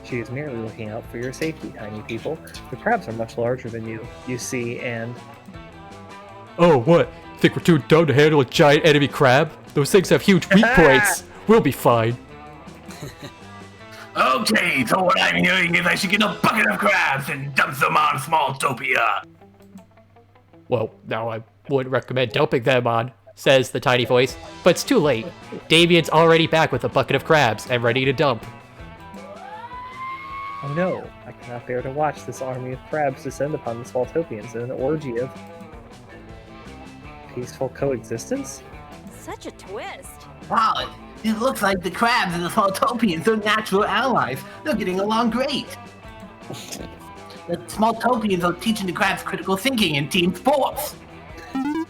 She is merely looking out for your safety, tiny people. The crabs are much larger than you see, and... Oh, what? Think we're too dumb to handle a giant enemy crab? Those things have huge weak points. We'll be fine. Okay, so what I'm hearing is I should get a bucket of crabs and dump them on Smalltopia. Well, now I wouldn't recommend dumping them on, says the tiny voice. But it's too late. Damien's already back with a bucket of crabs and ready to dump. Oh no, I cannot bear to watch this army of crabs descend upon the Smalltopians in an orgy of peaceful coexistence? Such a twist. Wow, it looks like the crabs and the Smalltopians are natural allies. They're getting along great. The Smalltopians are teaching the crabs critical thinking and team sports. And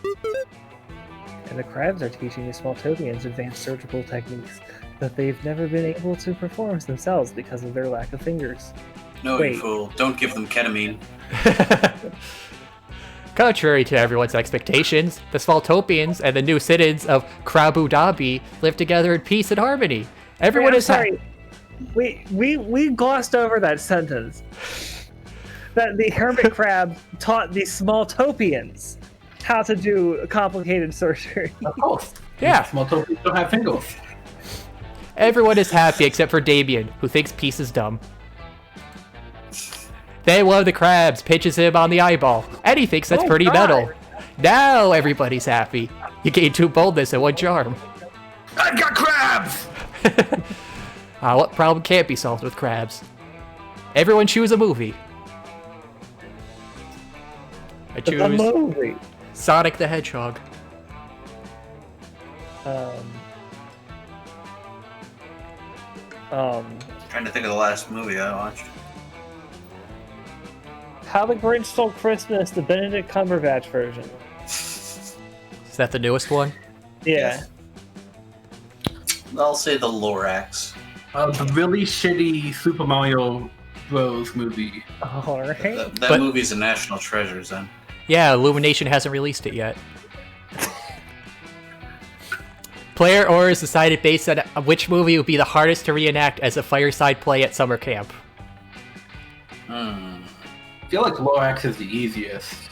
the crabs are teaching the Smalltopians advanced surgical techniques that they've never been able to perform themselves because of their lack of fingers. No, Wait. you fool. Don't give them ketamine. Contrary to everyone's expectations, the Smalltopians and the new citizens of Krabu Dhabi live together in peace and harmony. Everyone is sorry. We glossed over that sentence. That the hermit crab taught the Smalltopians how to do complicated surgery. Of course. Yeah. Smalltopians don't have fingers. Everyone is happy except for Damien, who thinks peace is dumb. Then one of the crabs pinches him on the eyeball, and he thinks that's pretty metal. Now everybody's happy. You gain 2 boldness and 1 charm. I got crabs! What problem can't be solved with crabs? Everyone choose a movie. I choose The movie. Sonic the Hedgehog. Trying to think of the last movie I watched. How the Grinch Stole Christmas, the Benedict Cumberbatch version. Is that the newest one? Yeah. I'll say the Lorax. The really shitty Super Mario Bros. Movie. Alright. That movie's a national treasure, Zen. Yeah, Illumination hasn't released it yet. Player orders decided based on which movie would be the hardest to reenact as a fireside play at summer camp. I feel like Lorax is the easiest.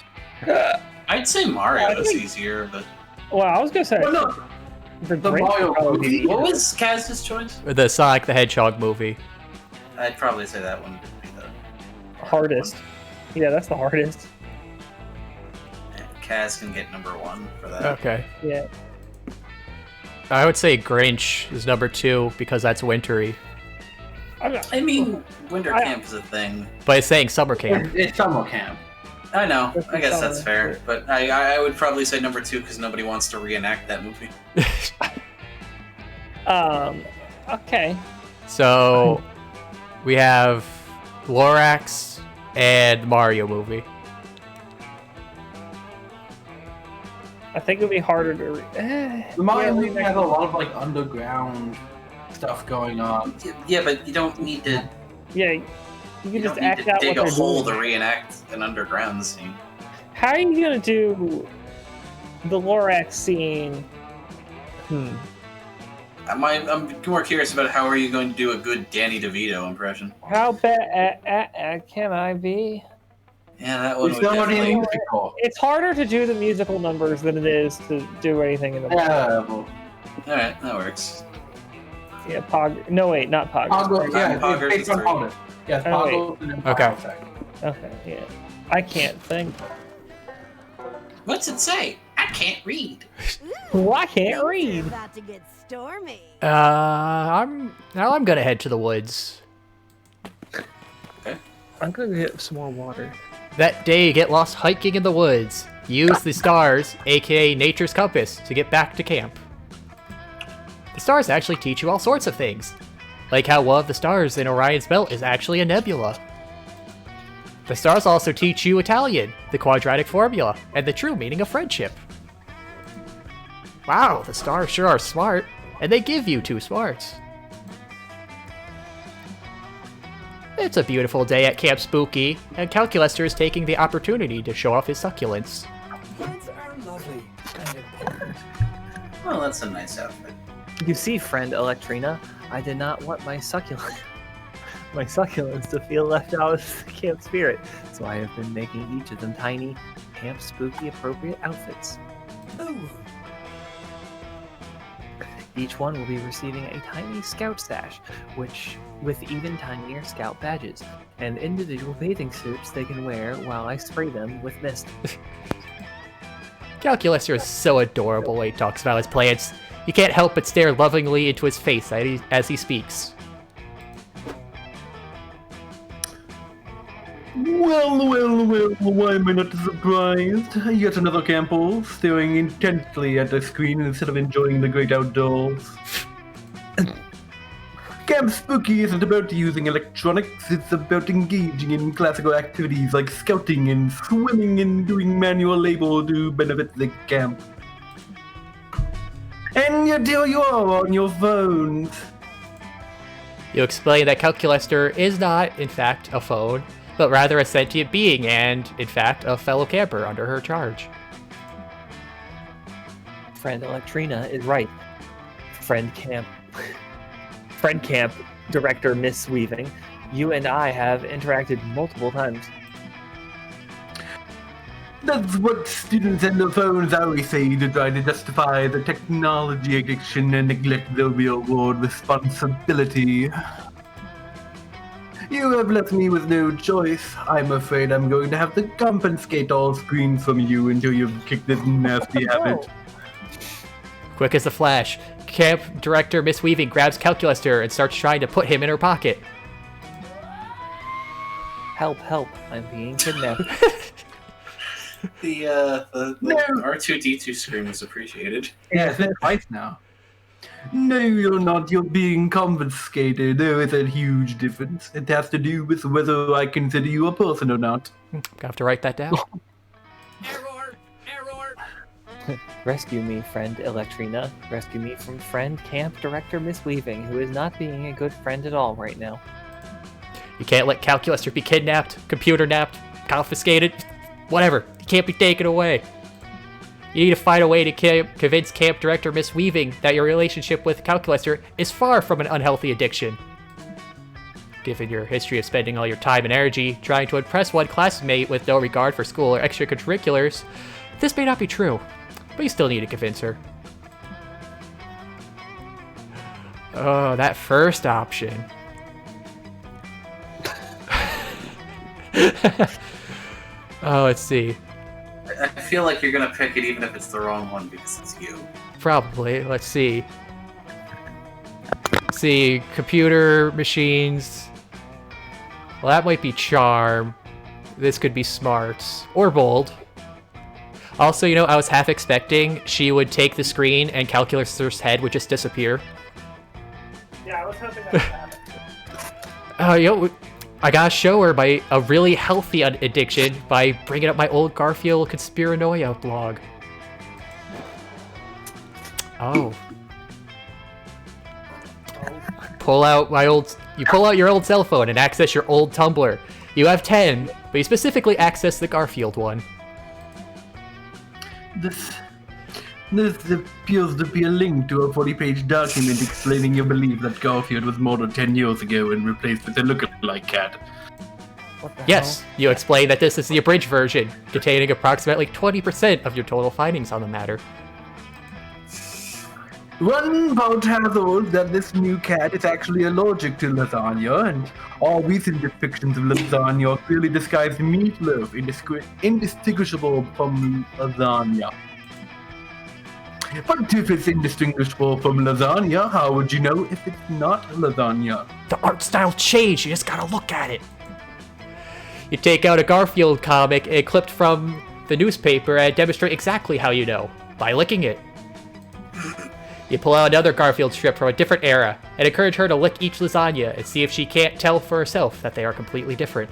I'd say Mario is easier, but... Well, I was gonna say... Well, no. The Mario movie. What was Kaz's choice? The Sonic the Hedgehog movie. I'd probably say that one would be the hardest. Yeah, that's the hardest. Kaz can get number 1 for that. Okay. Yeah. I would say Grinch is number 2 because that's wintry. I mean, winter camp is a thing. But it's saying summer camp. It's summer camp. I know. I guess that's fair. But I would probably say number 2 because nobody wants to reenact that movie. Okay. So, we have Lorax and Mario movie. I think it'd be harder to. The Mayan League has a lot of like underground stuff going on. Yeah, but you don't need to. Yeah, you can You just don't need act to out dig what a they're hole doing. to reenact an underground scene. How are you gonna do the Lorax scene? I'm more curious about how are you going to do a good Danny DeVito impression. How bad can I be? Yeah, that one It's would already definitely. musical. It's harder to do the musical numbers than it is to do anything in the Yeah, well, Alright, that works. Yeah, Pog. No, wait, not Pog. Poggle, yeah, Poggers it's based on is Poggle. Yes, Oh, Poggle and then Okay. Poggle. Okay, yeah. I can't think. What's it say? I can't read. Well, I can't Things are read. about to get stormy. I'm gonna head to the woods. I'm gonna get some more water. That day, you get lost hiking in the woods. Use the stars, aka nature's compass, to get back to camp. The stars actually teach you all sorts of things, like how one of the stars in Orion's belt is actually a nebula. The stars also teach you Italian, the quadratic formula, and the true meaning of friendship. Wow, the stars sure are smart, and they give you 2 smarts. It's a beautiful day at Camp Spooky, and Calculester is taking the opportunity to show off his succulents. Kids are lovely and important. Well, that's a nice outfit. You see, friend Electrina, I did not want my succulents to feel left out of the camp spirit, so I have been making each of them tiny, Camp Spooky appropriate outfits. Oh, Each one will be receiving a tiny scout stash, which with even tinier scout badges, and individual bathing suits they can wear while I spray them with mist. Calculester is so adorable when he talks about his plans. You can't help but stare lovingly into his face as he speaks. Well, why am I not surprised? Yet another camper staring intently at the screen instead of enjoying the great outdoors. Camp Spooky isn't about using electronics, it's about engaging in classical activities like scouting and swimming and doing manual labor to benefit the camp. And yet here you are on your phones. You explain that Calculester is not, in fact, a phone, but rather a sentient being and, in fact, a fellow camper under her charge. Friend Electrina is right. Friend Camp Director Miss Weaving, you and I have interacted multiple times. That's what students and the phones always say to try to justify the technology addiction and neglect the real world responsibility. You have left me with no choice. I'm afraid I'm going to have to confiscate all screens from you until you've kicked this nasty habit. Quick as a flash, Camp Director Miss Weaving grabs Calculester and starts trying to put him in her pocket. Help, help, I'm being kidnapped. The R2D2 scream was appreciated. Yeah, it's been twice now. No, you're not. You're being confiscated. There is a huge difference. It has to do with whether I consider you a person or not. I have to write that down. Rescue me, friend Electrina. Rescue me from friend Camp Director Miss Weaving, who is not being a good friend at all right now. You can't let Calculester be kidnapped, computer napped, confiscated, whatever. He can't be taken away. You need to find a way to convince Camp Director Miss Weaving that your relationship with Calculester is far from an unhealthy addiction. Given your history of spending all your time and energy trying to impress one classmate with no regard for school or extracurriculars, this may not be true, but you still need to convince her. Oh, that first option. Oh, let's see. I feel like you're gonna pick it even if it's the wrong one because it's you. Probably. Let's see. Let's see. Computer, machines. Well, that might be charm. This could be smarts. Or bold. Also, you know, I was half expecting she would take the screen and Calculus's head would just disappear. Yeah, I was hoping that would happen. I gotta show her a really healthy addiction by bringing up my old Garfield Conspiranoia blog. Oh. Pull out your old cell phone and access your old Tumblr. You have 10, but you specifically access the Garfield one. This appears to be a link to a 40-page document explaining your belief that Garfield was modeled 10 years ago and replaced with a look-alike cat. Yes, you explain that this is the abridged version, containing approximately 20% of your total findings on the matter. One part has hold that this new cat is actually allergic to lasagna, and all recent depictions of lasagna are clearly disguised meatloaf, indistinguishable from lasagna. But if it's indistinguishable from lasagna, how would you know if it's not lasagna? The art style changed, you just gotta look at it. You take out a Garfield comic and clipped from the newspaper and demonstrate exactly how you know, by licking it. You pull out another Garfield strip from a different era and encourage her to lick each lasagna and see if she can't tell for herself that they are completely different.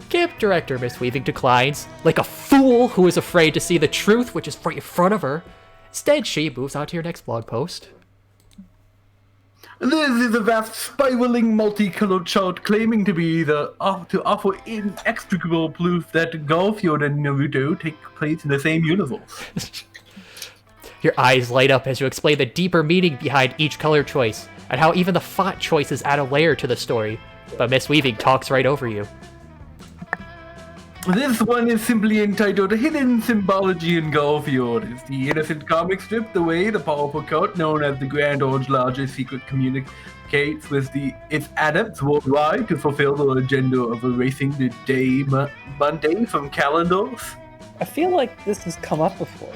Camp director Miss Weaving declines, like a fool who is afraid to see the truth which is right in front of her. Instead, she moves on to your next blog post. This is a vast spiraling multicolored chart claiming to offer inextricable proof that Garfield and Naruto take place in the same universe. Your eyes light up as you explain the deeper meaning behind each color choice, and how even the font choices add a layer to the story, but Miss Weaving talks right over you. This one is simply entitled Hidden Symbology in Garfield. It's the innocent comic strip the way the powerful cult known as the Grand Orange Lodge's secret communicates with its adepts worldwide to fulfill the agenda of erasing the day Monday from calendars. I feel like this has come up before.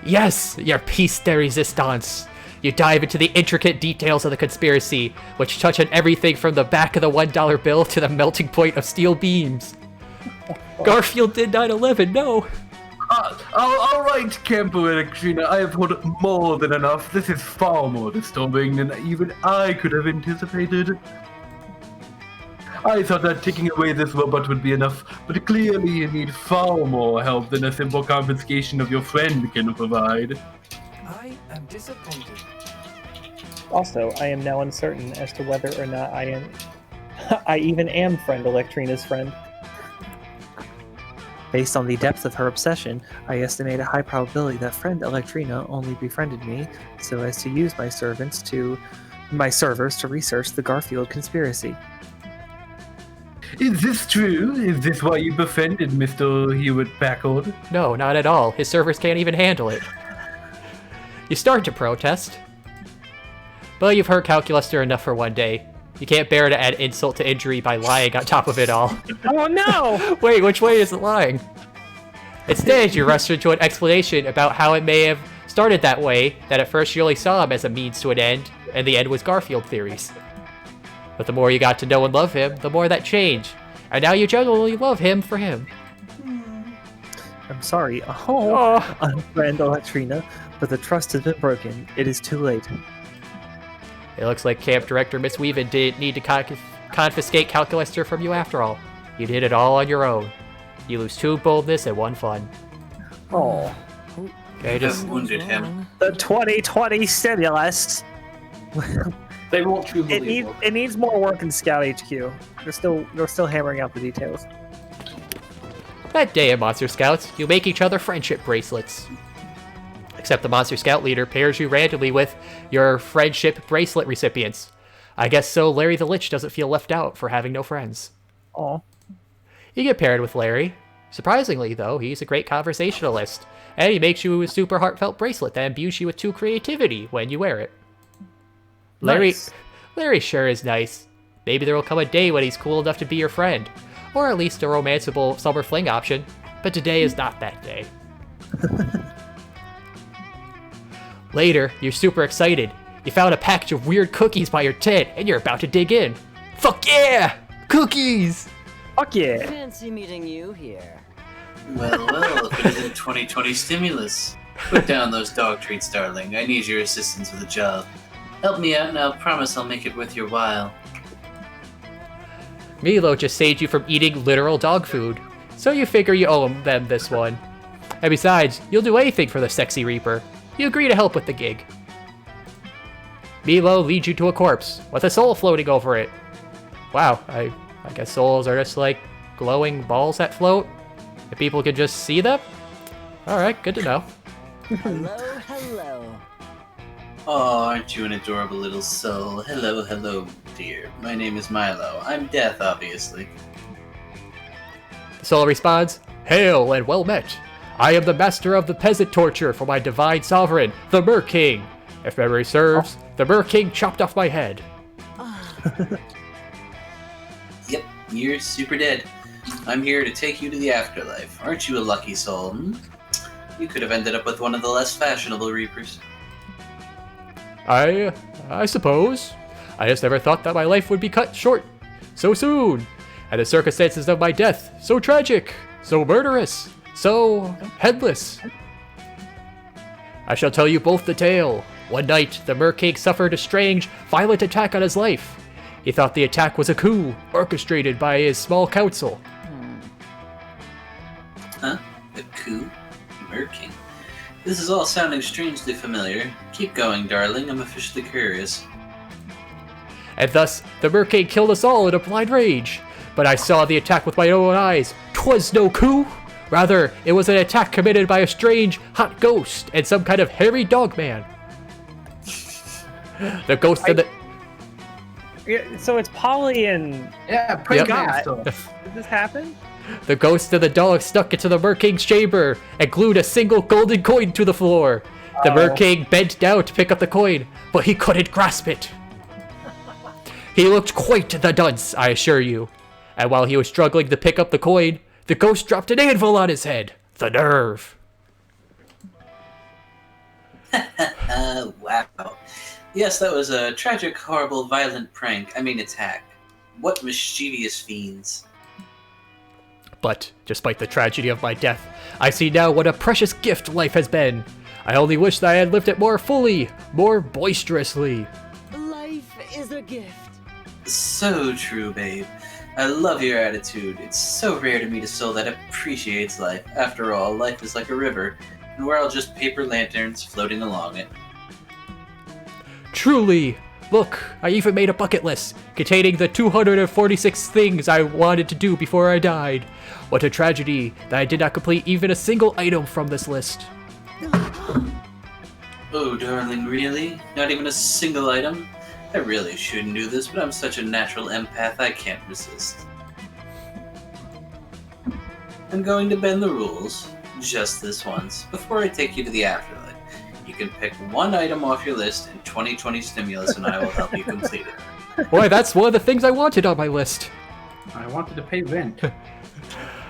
Yes, your piece de resistance. You dive into the intricate details of the conspiracy, which touch on everything from the back of the $1 bill to the melting point of steel beams. Garfield did 9/11, no. All right, Camper and Katrina, I have heard more than enough. This is far more disturbing than even I could have anticipated. I thought that taking away this robot would be enough, but clearly you need far more help than a simple confiscation of your friend can provide. I am disappointed. Also, I am now uncertain as to whether or not I even am friend Electrina's friend. Based on the depth of her obsession, I estimate a high probability that friend Electrina only befriended me so as to use my servers to research the Garfield conspiracy. Is this true? Is this why you befriended Mr. Hewitt Packard? No, not at all. His servers can't even handle it. You start to protest. But you've heard Calculuster enough for one day. You can't bear to add insult to injury by lying on top of it all. Oh no! Wait, which way is it lying? Instead, you rush into an explanation about how it may have started that way, that at first you only saw him as a means to an end, and the end was Garfield theories. But the more you got to know and love him, the more that changed. And now you genuinely love him for him. I'm sorry, friend Electrina, but the trust has been broken. It is too late. It looks like Camp Director Miss Weaving didn't need to confiscate Calculuster from you after all. You did it all on your own. You lose 2 boldness and 1 fun. Oh. Okay, just wounded him. The 2020 stimulus. They won't truly it needs more work in Scout HQ. They're still hammering out the details. That day at Monster Scouts, you make each other friendship bracelets. Except the Monster Scout leader pairs you randomly with your friendship bracelet recipients. I guess so Larry the Lich doesn't feel left out for having no friends. Aw. You get paired with Larry. Surprisingly, though, he's a great conversationalist, and he makes you a super heartfelt bracelet that imbues you with 2 creativity when you wear it. Nice. Larry sure is nice. Maybe there will come a day when he's cool enough to be your friend, or at least a romanceable summer fling option, but today is not that day. Later, you're super excited. You found a package of weird cookies by your tent, and you're about to dig in. Fuck yeah! Cookies! Fuck yeah! Fancy meeting you here. Well, if it isn't 2020 stimulus. Put down those dog treats, darling. I need your assistance with a job. Help me out and I'll promise I'll make it worth your while. Milo just saved you from eating literal dog food, so you figure you owe them this one. And besides, you'll do anything for the sexy Reaper. You agree to help with the gig. Milo leads you to a corpse, with a soul floating over it. Wow, I guess souls are just like glowing balls that float? If people could just see them? Alright, good to know. Hello, hello. Oh, aren't you an adorable little soul? Hello, hello, dear. My name is Milo. I'm Death, obviously. The soul responds, Hail and well met. I am the master of the peasant torture for my divine sovereign, the Mer King. If memory serves, the Mer King chopped off my head. Yep, you're super dead. I'm here to take you to the afterlife. Aren't you a lucky soul? You could have ended up with one of the less fashionable Reapers. I suppose. I just never thought that my life would be cut short so soon. And the circumstances of my death, so tragic, so murderous, so headless. I shall tell you both the tale. One night, the Mer King suffered a strange, violent attack on his life. He thought the attack was a coup, orchestrated by his small council. Huh? A coup? Mer King? This is all sounding strangely familiar. Keep going, darling. I'm officially curious. And thus, the Mer King killed us all in a blind rage. But I saw the attack with my own eyes. 'Twas no coup! Rather, it was an attack committed by a strange, hot ghost and some kind of hairy dog man. The ghost of the... Yeah, so it's Polly and... Yeah, pray Yep. God. Did this happen? The ghost of the dog stuck into the Mer King's chamber and glued a single golden coin to the floor. The Mer King bent down to pick up the coin, but he couldn't grasp it. He looked quite the dunce, I assure you. And while he was struggling to pick up the coin, the ghost dropped an anvil on his head. The nerve. Wow. Yes, that was a tragic, horrible, violent prank. Attack. What mischievous fiends. But, despite the tragedy of my death, I see now what a precious gift life has been. I only wish that I had lived it more fully, more boisterously. Life is a gift. So true, babe. I love your attitude. It's so rare to meet a soul that appreciates life. After all, life is like a river, and we're all just paper lanterns floating along it. Truly! Look, I even made a bucket list containing the 246 things I wanted to do before I died. What a tragedy that I did not complete even a single item from this list. Oh, darling, really? Not even a single item? I really shouldn't do this, but I'm such a natural empath I can't resist. I'm going to bend the rules, just this once, before I take you to the afterlife. You can pick one item off your list in 2020 stimulus and I will help you complete it. Boy, that's one of the things I wanted on my list. I wanted to pay rent.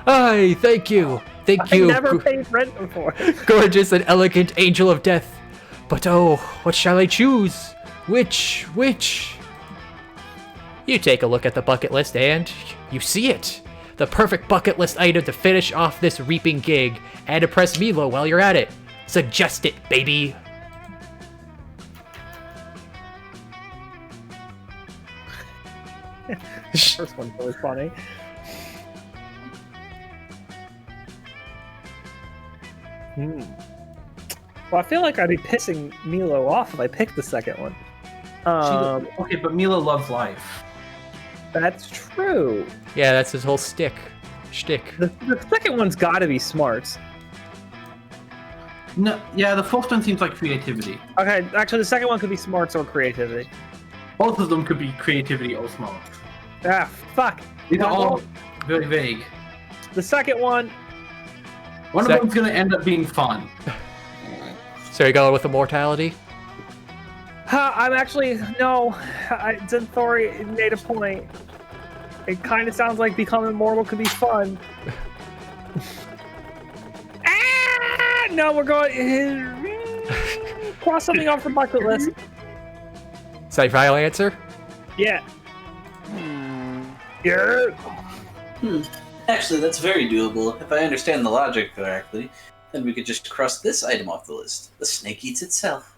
Aye, thank you. Thank you. I've never paid rent before. Gorgeous and elegant angel of death. But oh, what shall I choose? Which? You take a look at the bucket list and you see it. The perfect bucket list item to finish off this reaping gig and impress Milo while you're at it. Suggest it, baby. First one's really funny. Well, I feel like I'd be pissing Milo off if I picked the second one. Okay, but Milo loves life. That's true. Yeah, that's his whole shtick. The second one's got to be smarts. No, yeah, the first one seems like creativity. Okay, actually, the second one could be smarts or creativity. Both of them could be creativity or smarts. Ah, fuck. These are all very vague. The second one. One of them's gonna end up being fun. So you're going with immortality? I'm actually no. Xenthori made a point. It kind of sounds like becoming immortal could be fun. No, we're going. Cross something off the bucket list. Is that your final answer? Yeah. Yeah. Actually, that's very doable. If I understand the logic correctly, then we could just cross this item off the list. The snake eats itself.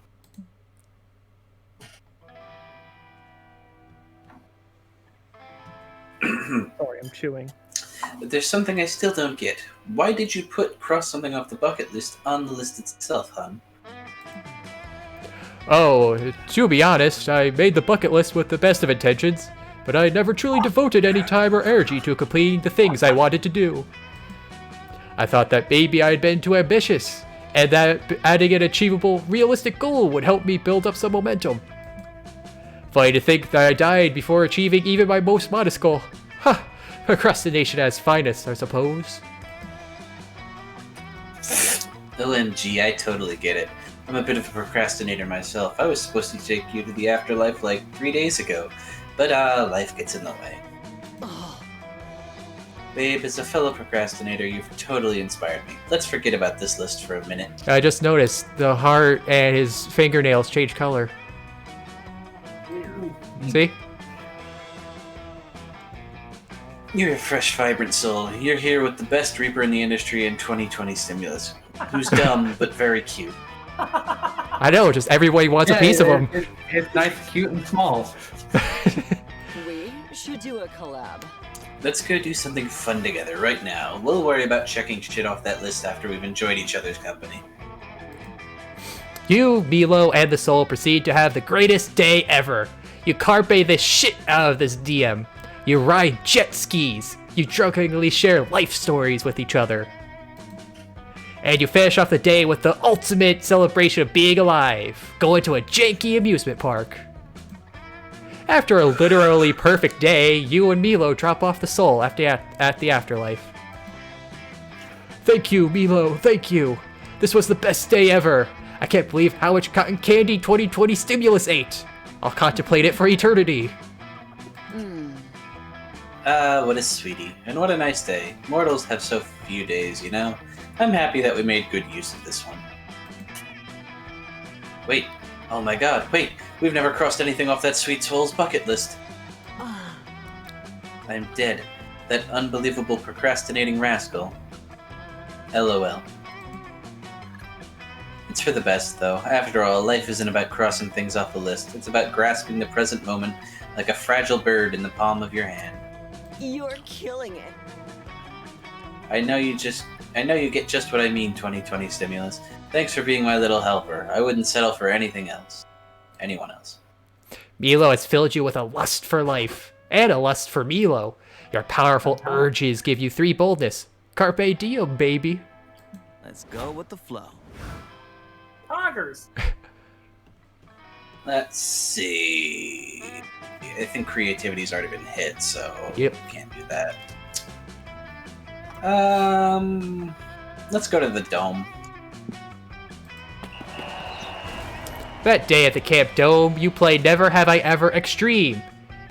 Sorry, I'm chewing. But there's something I still don't get. Why did you cross something off the bucket list on the list itself, hon? Oh, to be honest, I made the bucket list with the best of intentions, but I never truly devoted any time or energy to completing the things I wanted to do. I thought that maybe I had been too ambitious, and that adding an achievable, realistic goal would help me build up some momentum. Funny to think that I died before achieving even my most modest goal. Ha! Procrastination at its finest, I suppose. OMG, I totally get it. I'm a bit of a procrastinator myself. I was supposed to take you to the afterlife like 3 days ago, but life gets in the way. Babe, as a fellow procrastinator, you've totally inspired me. Let's forget about this list for a minute. I just noticed the heart and his fingernails change color. See? You're a fresh, vibrant soul. You're here with the best Reaper in the industry in 2020 Stimulus. Who's dumb, but very cute. I know, just everybody wants a piece of him. It's nice, cute, and small. We should do a collab. Let's go do something fun together right now. We'll worry about checking shit off that list after we've enjoyed each other's company. You, Milo, and the Soul proceed to have the greatest day ever. You carpe the shit out of this DM. You ride jet skis. You drunkenly share life stories with each other. And you finish off the day with the ultimate celebration of being alive, going to a janky amusement park. After a literally perfect day, you and Milo drop off the Soul at the afterlife. Thank you, Milo, thank you. This was the best day ever. I can't believe how much cotton candy 2020 Stimulus ate. I'll contemplate it for eternity. What a sweetie. And what a nice day. Mortals have so few days, you know? I'm happy that we made good use of this one. Wait. Oh my god, wait. We've never crossed anything off that sweet soul's bucket list. I'm dead. That unbelievable procrastinating rascal. LOL. It's for the best, though. After all, life isn't about crossing things off the list. It's about grasping the present moment like a fragile bird in the palm of your hand. You're killing it. I know you get just what I mean, 2020 Stimulus. Thanks for being my little helper. I wouldn't settle for anything else. Anyone else. Milo has filled you with a lust for life, and a lust for Milo. Your powerful urges give you 3 boldness. Carpe diem, baby. Let's go with the flow. Poggers! Let's see. I think creativity's already been hit, so can't do that. Let's go to the dome. That day at the Camp Dome, you play Never Have I Ever Extreme.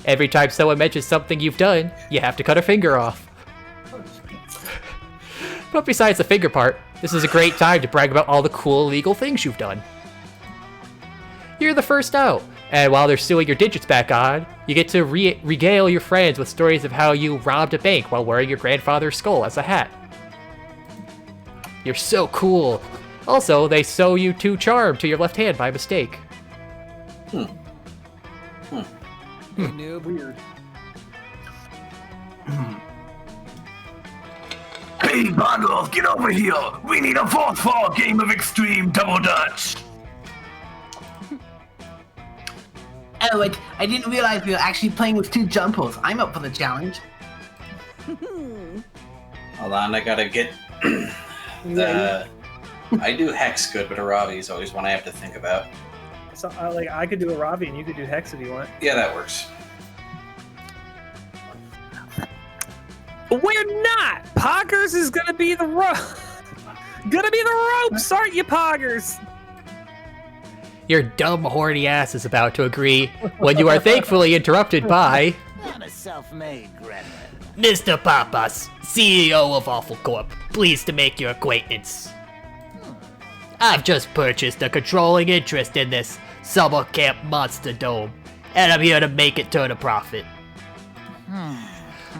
Every time someone mentions something you've done, you have to cut a finger off. But besides the finger part, this is a great time to brag about all the cool illegal things you've done. You're the first out, and while they're sewing your digits back on, you get to regale your friends with stories of how you robbed a bank while wearing your grandfather's skull as a hat. You're so cool. Also, they sew you 2 charm to your left hand by mistake. Noob. Weird. Hey, Boggles, get over here! We need a 4-4 game of extreme double dutch! Oh, I didn't realize we were actually playing with 2 jumpers. I'm up for the challenge. Hold on, I gotta get... I do Hex good, but Aravi is always one I have to think about. So, I could do a Ravi and you could do Hex if you want. Yeah, that works. We're not! Poggers is gonna be the ropes, aren't you, Poggers? Your dumb, horny ass is about to agree when you are thankfully interrupted by... I'm a self-made gremlin. Mr. Papas, CEO of Awful Corp. Pleased to make your acquaintance. I've just purchased a controlling interest in this summer camp monster dome, and I'm here to make it turn a profit.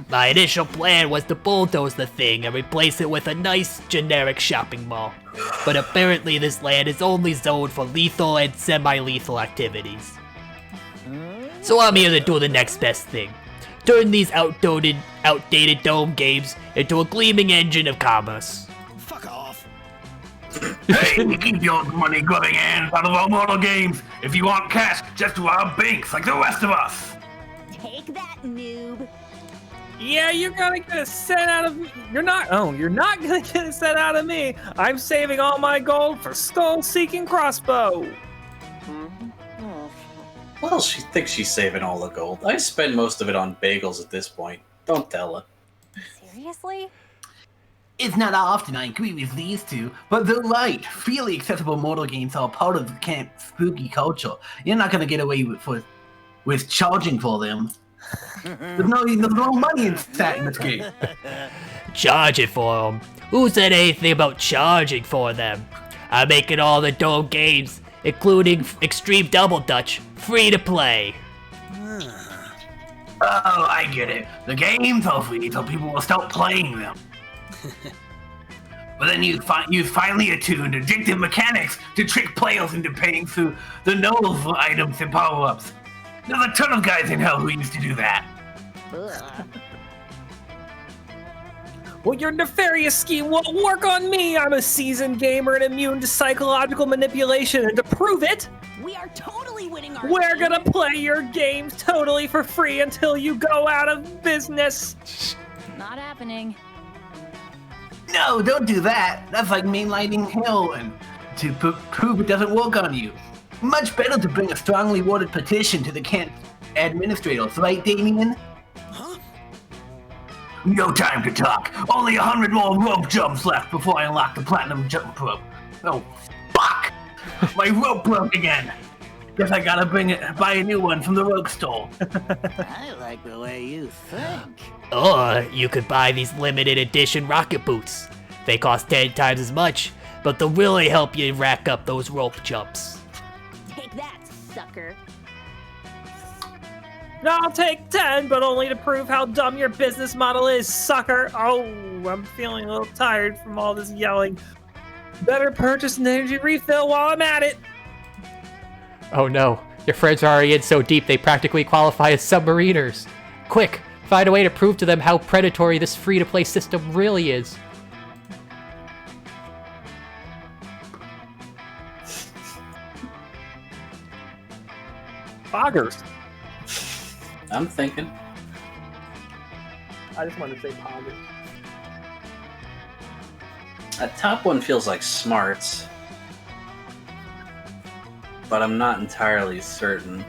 My initial plan was to bulldoze the thing and replace it with a nice, generic shopping mall. But apparently this land is only zoned for lethal and semi-lethal activities. So I'm here to do the next best thing. Turn these outdated dome games into a gleaming engine of commerce. Fuck off. Hey, keep your money-grubbing hands out of our mortal games. If you want cash, just rob banks like the rest of us. Take that, noob. Yeah, you're gonna get a set out of me. You're not gonna get a set out of me. I'm saving all my gold for Skull-Seeking Crossbow. Well, she thinks she's saving all the gold. I spend most of it on bagels at this point. Don't tell her. Seriously? It's not often I agree with these two, but they're right. Freely accessible mortal games are part of the camp spooky culture. You're not gonna get away with charging for them. There's no money in this game. Charging for them? Who said anything about charging for them? I'm making all the dome games, including Extreme Double Dutch, free to play. Oh, I get it. The games are free so people will start playing them. But then you finally attuned addictive mechanics to trick players into paying through the nose for items and power-ups. There's a ton of guys in hell who used to do that. Well, your nefarious scheme won't work on me. I'm a seasoned gamer and immune to psychological manipulation, and to prove it, We are totally winning our we're game. gonna play your games totally for free until you go out of business. Not happening. No, don't do that. That's like mainlining hell and to prove it doesn't work on you. Much better to bring a strongly worded petition to the camp administrators, right, Damien? No time to talk. Only 100 more rope jumps left before I unlock the platinum jump rope. Oh, fuck! My rope broke again. Guess I gotta buy a new one from the rope store. I like the way you think. Or you could buy these limited edition rocket boots. They cost 10 times as much, but they'll really help you rack up those rope jumps. Take that, sucker. I'll take 10, but only to prove how dumb your business model is, sucker. Oh, I'm feeling a little tired from all this yelling. Better purchase an energy refill while I'm at it. Oh no, your friends are already in so deep they practically qualify as submariners. Quick, find a way to prove to them how predatory this free-to-play system really is. Poggers. I'm thinking. I just wanted to say poggers. That top one feels like smarts, but I'm not entirely certain.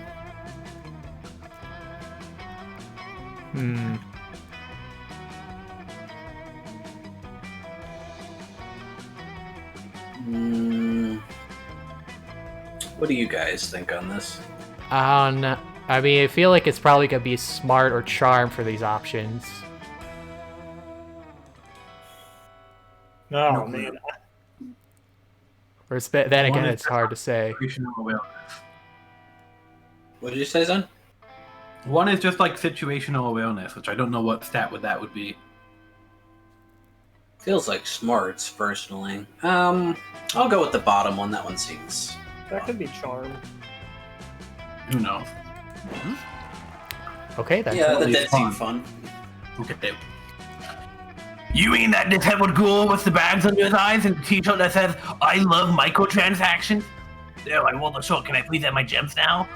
What do you guys think on this? I don't know. I mean, I feel like it's probably gonna be smart or charm for these options. Oh, man. Or then again, it's hard to say. What did you say, son? One is just like situational awareness, which I don't know what stat that would be. Feels like smarts, personally. I'll go with the bottom one. That one seems... That could be charm. Who knows? Okay, then. Yeah, that seemed fun. Okay. You mean that disheveled ghoul with the bags under his eyes and the t-shirt that says, I love microtransactions? There, I rolled the short. Can I please have my gems now?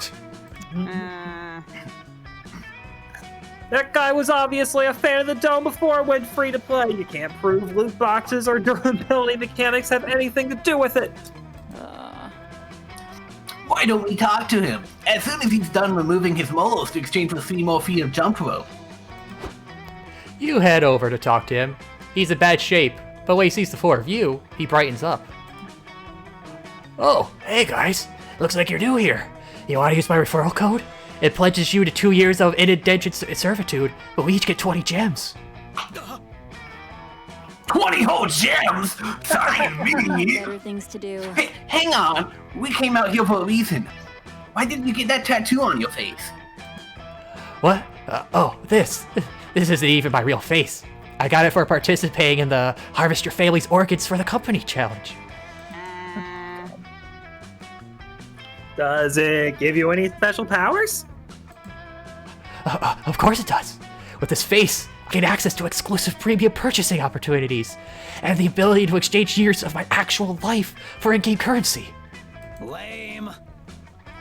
That guy was obviously a fan of the dome before it went free to play. You can't prove loot boxes or durability mechanics have anything to do with it. Why don't we talk to him? As soon as he's done removing his molars to exchange for 3 more feet of jump rope. You head over to talk to him. He's in bad shape, but when he sees the 4 of you, he brightens up. Oh, hey guys. Looks like you're new here. You want to use my referral code? It pledges you to 2 years of indentured servitude, but we each get 20 gems. 20 whole gems? Sorry, me. Better things to do. Hey, hang on. We came out here for a reason. Why didn't you get that tattoo on your face? What? This isn't even my real face. I got it for participating in the Harvest Your Family's Orchids for the Company challenge. Does it give you any special powers? Of course it does. With this face, I gain access to exclusive premium purchasing opportunities, and the ability to exchange years of my actual life for in-game currency. Lame.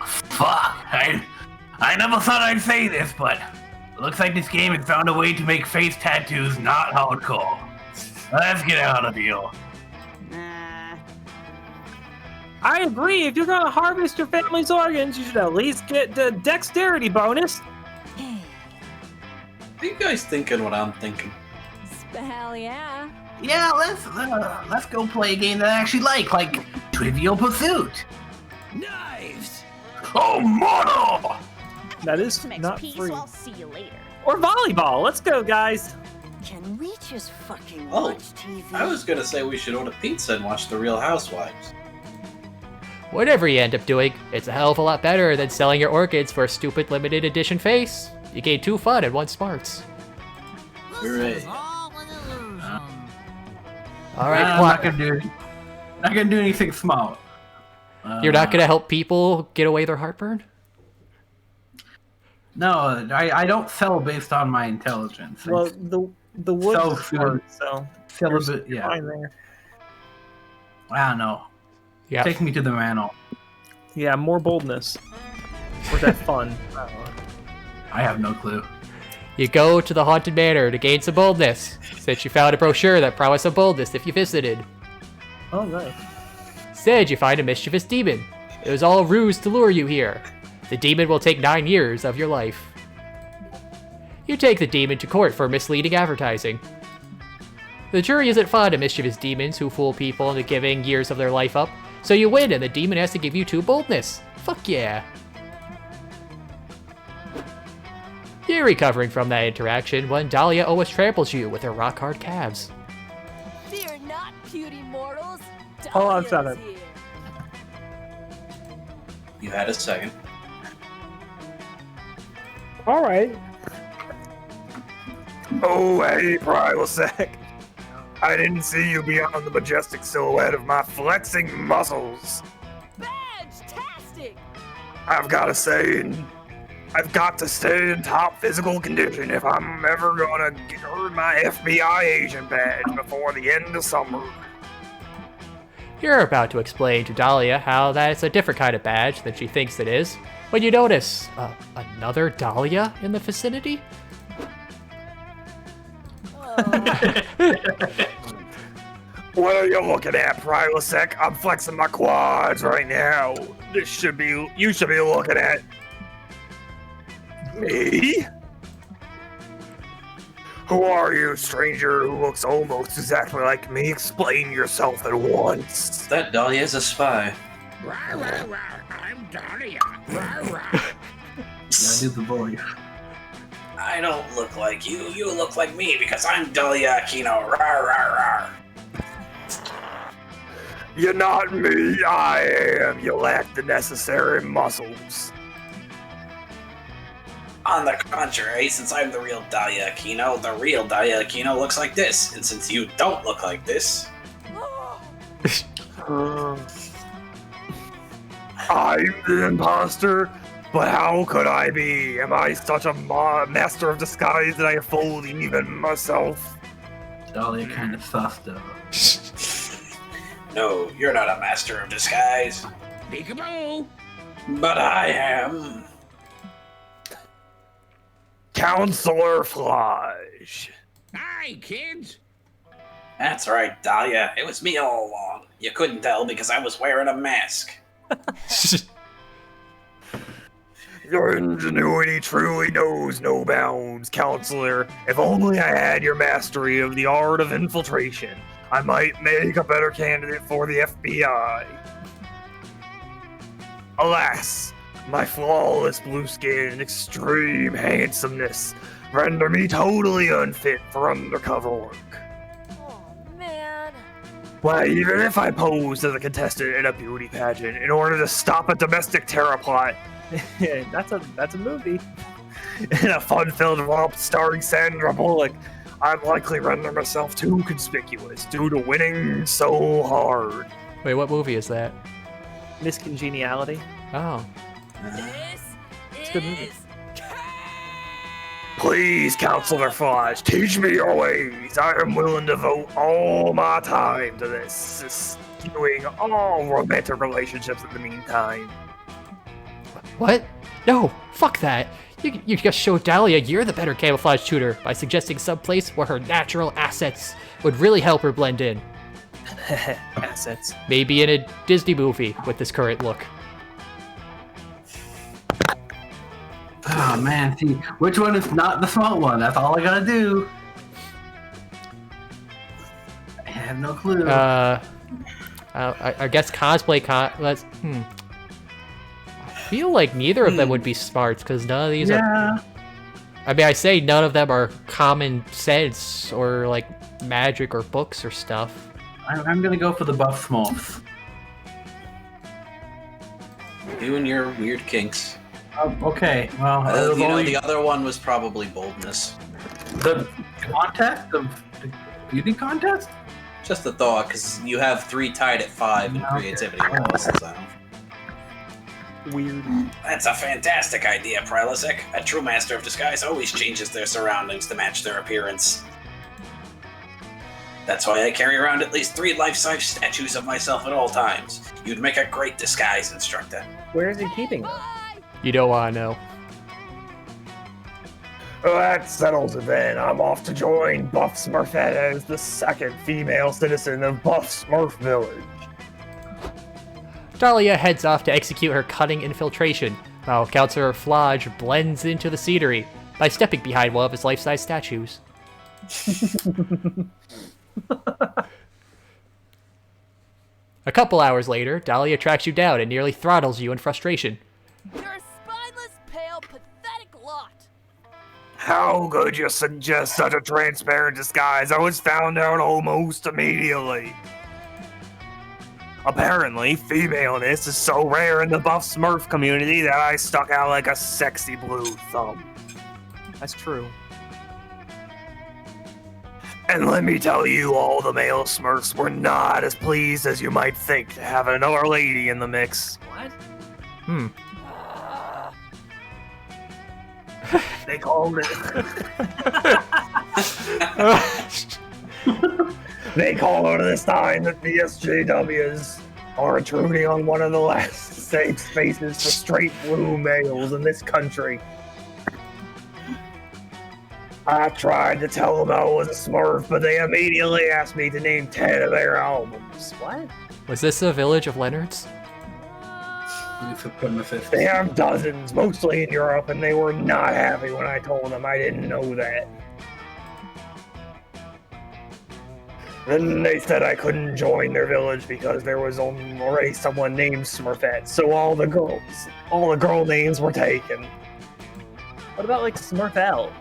Fuck. I never thought I'd say this, but it looks like this game has found a way to make face tattoos not hardcore. Let's get out of here. I agree. If you're gonna harvest your family's organs, you should at least get the dexterity bonus. Are you guys thinking what I'm thinking? Hell yeah. Yeah, let's go play a game that I actually like Trivial Pursuit. Knives. Oh, mortal! That is Some not XP, free. so I'll see you later. Or volleyball. Let's go, guys. Can we just fucking Oh, watch TV? I was gonna say we should order pizza and watch The Real Housewives. Whatever you end up doing, it's a hell of a lot better than selling your orchids for a stupid limited edition face. You gain 2 fun and 1 smarts. Hooray. Alright, I'm not gonna do anything smart. You're not gonna help people get away their heartburn? No, I don't sell based on my intelligence. Well, the wood So is hard, so celibate, you're yeah. fine there. I don't know. Yeah. Take me to the manor. Yeah, more boldness. Or that fun. I have no clue. You go to the Haunted Manor to gain some boldness, since you found a brochure that promised some boldness if you visited. Oh, nice. Instead, you find a mischievous demon. It was all a ruse to lure you here. The demon will take 9 years of your life. You take the demon to court for misleading advertising. The jury isn't fond of mischievous demons who fool people into giving years of their life up, so you win and the demon has to give you 2 boldness. Fuck yeah. You're recovering from that interaction when Dahlia always tramples you with her rock-hard calves. Fear not, puny mortals. Hold on a Dahlia's second. here. You had a second. All right. Oh, hey, Prilosec. I didn't see you beyond the majestic silhouette of my flexing muscles. Badge-tastic. I've got to say, I've got to stay in top physical condition if I'm ever gonna earn my FBI agent badge before the end of summer. You're about to explain to Dahlia how that's a different kind of badge than she thinks it is, when you notice another Dahlia in the vicinity. What are you looking at, Prilosec? I'm flexing my quads right now. You should be looking at me. Who are you, stranger who looks almost exactly like me? Explain yourself at once. That Dahlia is a spy. Rawr, rawr, rawr. I'm Dahlia. Rawr, rawr. Yeah, do the voice. I don't look like you. You look like me because I'm Dahlia Aquino. Rawr, rawr, rawr. You're not me, I am. You lack the necessary muscles. On the contrary, since I'm the real Dahlia Aquino, the real Dahlia Aquino looks like this. And since you don't look like this, I'm the imposter? But how could I be? Am I such a master of disguise that I fool even myself? Dahlia kind of sus though. no, you're not a master of disguise. Peekaboo. But I am. Counselor Flash. Hi, kids. That's right, Dahlia. It was me all along. You couldn't tell because I was wearing a mask. Your ingenuity truly knows no bounds, Counselor. If only I had your mastery of the art of infiltration, I might make a better candidate for the FBI. Alas, my flawless blue skin and extreme handsomeness render me totally unfit for undercover work. Oh, man. Why, even if I posed as a contestant in a beauty pageant in order to stop a domestic terror plot, that's a movie. in a fun-filled romp starring Sandra Bullock, I'd likely render myself too conspicuous due to winning so hard. Wait, what movie is that? Miss Congeniality. Oh. This a good movie. is Please, Counselor Fudge, teach me your ways. I am willing to devote all my time to this, doing all romantic relationships in the meantime. What? No, fuck that. You just showed Dahlia you're the better camouflage tutor by suggesting some place where her natural assets would really help her blend in. Assets. Maybe in a Disney movie with this current look. Oh man, see, which one is not the smart one? That's all I gotta do. I have no clue. I guess cosplay let's I feel like neither of them would be smarts because none of these are. I mean, I say none of them are common sense or like magic or books or stuff. I'm gonna go for the buff Smurfs. You and your weird kinks. Okay, well, the other one was probably boldness. The contest? The beauty contest? Just a thought, because you have 3 tied at 5 in creativity loss, so. Weird. That's a fantastic idea, Prilosec. A true master of disguise always changes their surroundings to match their appearance. That's why I carry around at least 3 life-size statues of myself at all times. You'd make a great disguise instructor. Where is he keeping them? You don't want to know. Well, that settles it then. I'm off to join Buff Smurfette as the 2nd female citizen of Buff Smurf Village. Dahlia heads off to execute her cunning infiltration, while Counselor Flodge blends into the scenery by stepping behind one of his life-size statues. A couple hours later, Dahlia tracks you down and nearly throttles you in frustration. You're a spineless, pale, pathetic lot. How could you suggest such a transparent disguise? I was found out almost immediately. Apparently, femaleness is so rare in the Buff Smurf community that I stuck out like a sexy blue thumb. That's true. And let me tell you, all the male Smurfs were not as pleased as you might think to have another lady in the mix. What? They called it... They call it this time that the SJWs are intruding on one of the last safe spaces for straight blue males in this country. I tried to tell them I was a Smurf, but they immediately asked me to name 10 of their albums. What? Was this a village of Leonards? They have dozens, mostly in Europe, and they were not happy when I told them I didn't know that. Then they said I couldn't join their village because there was already someone named Smurfette, so all the girl names were taken. What about like Smurfelle?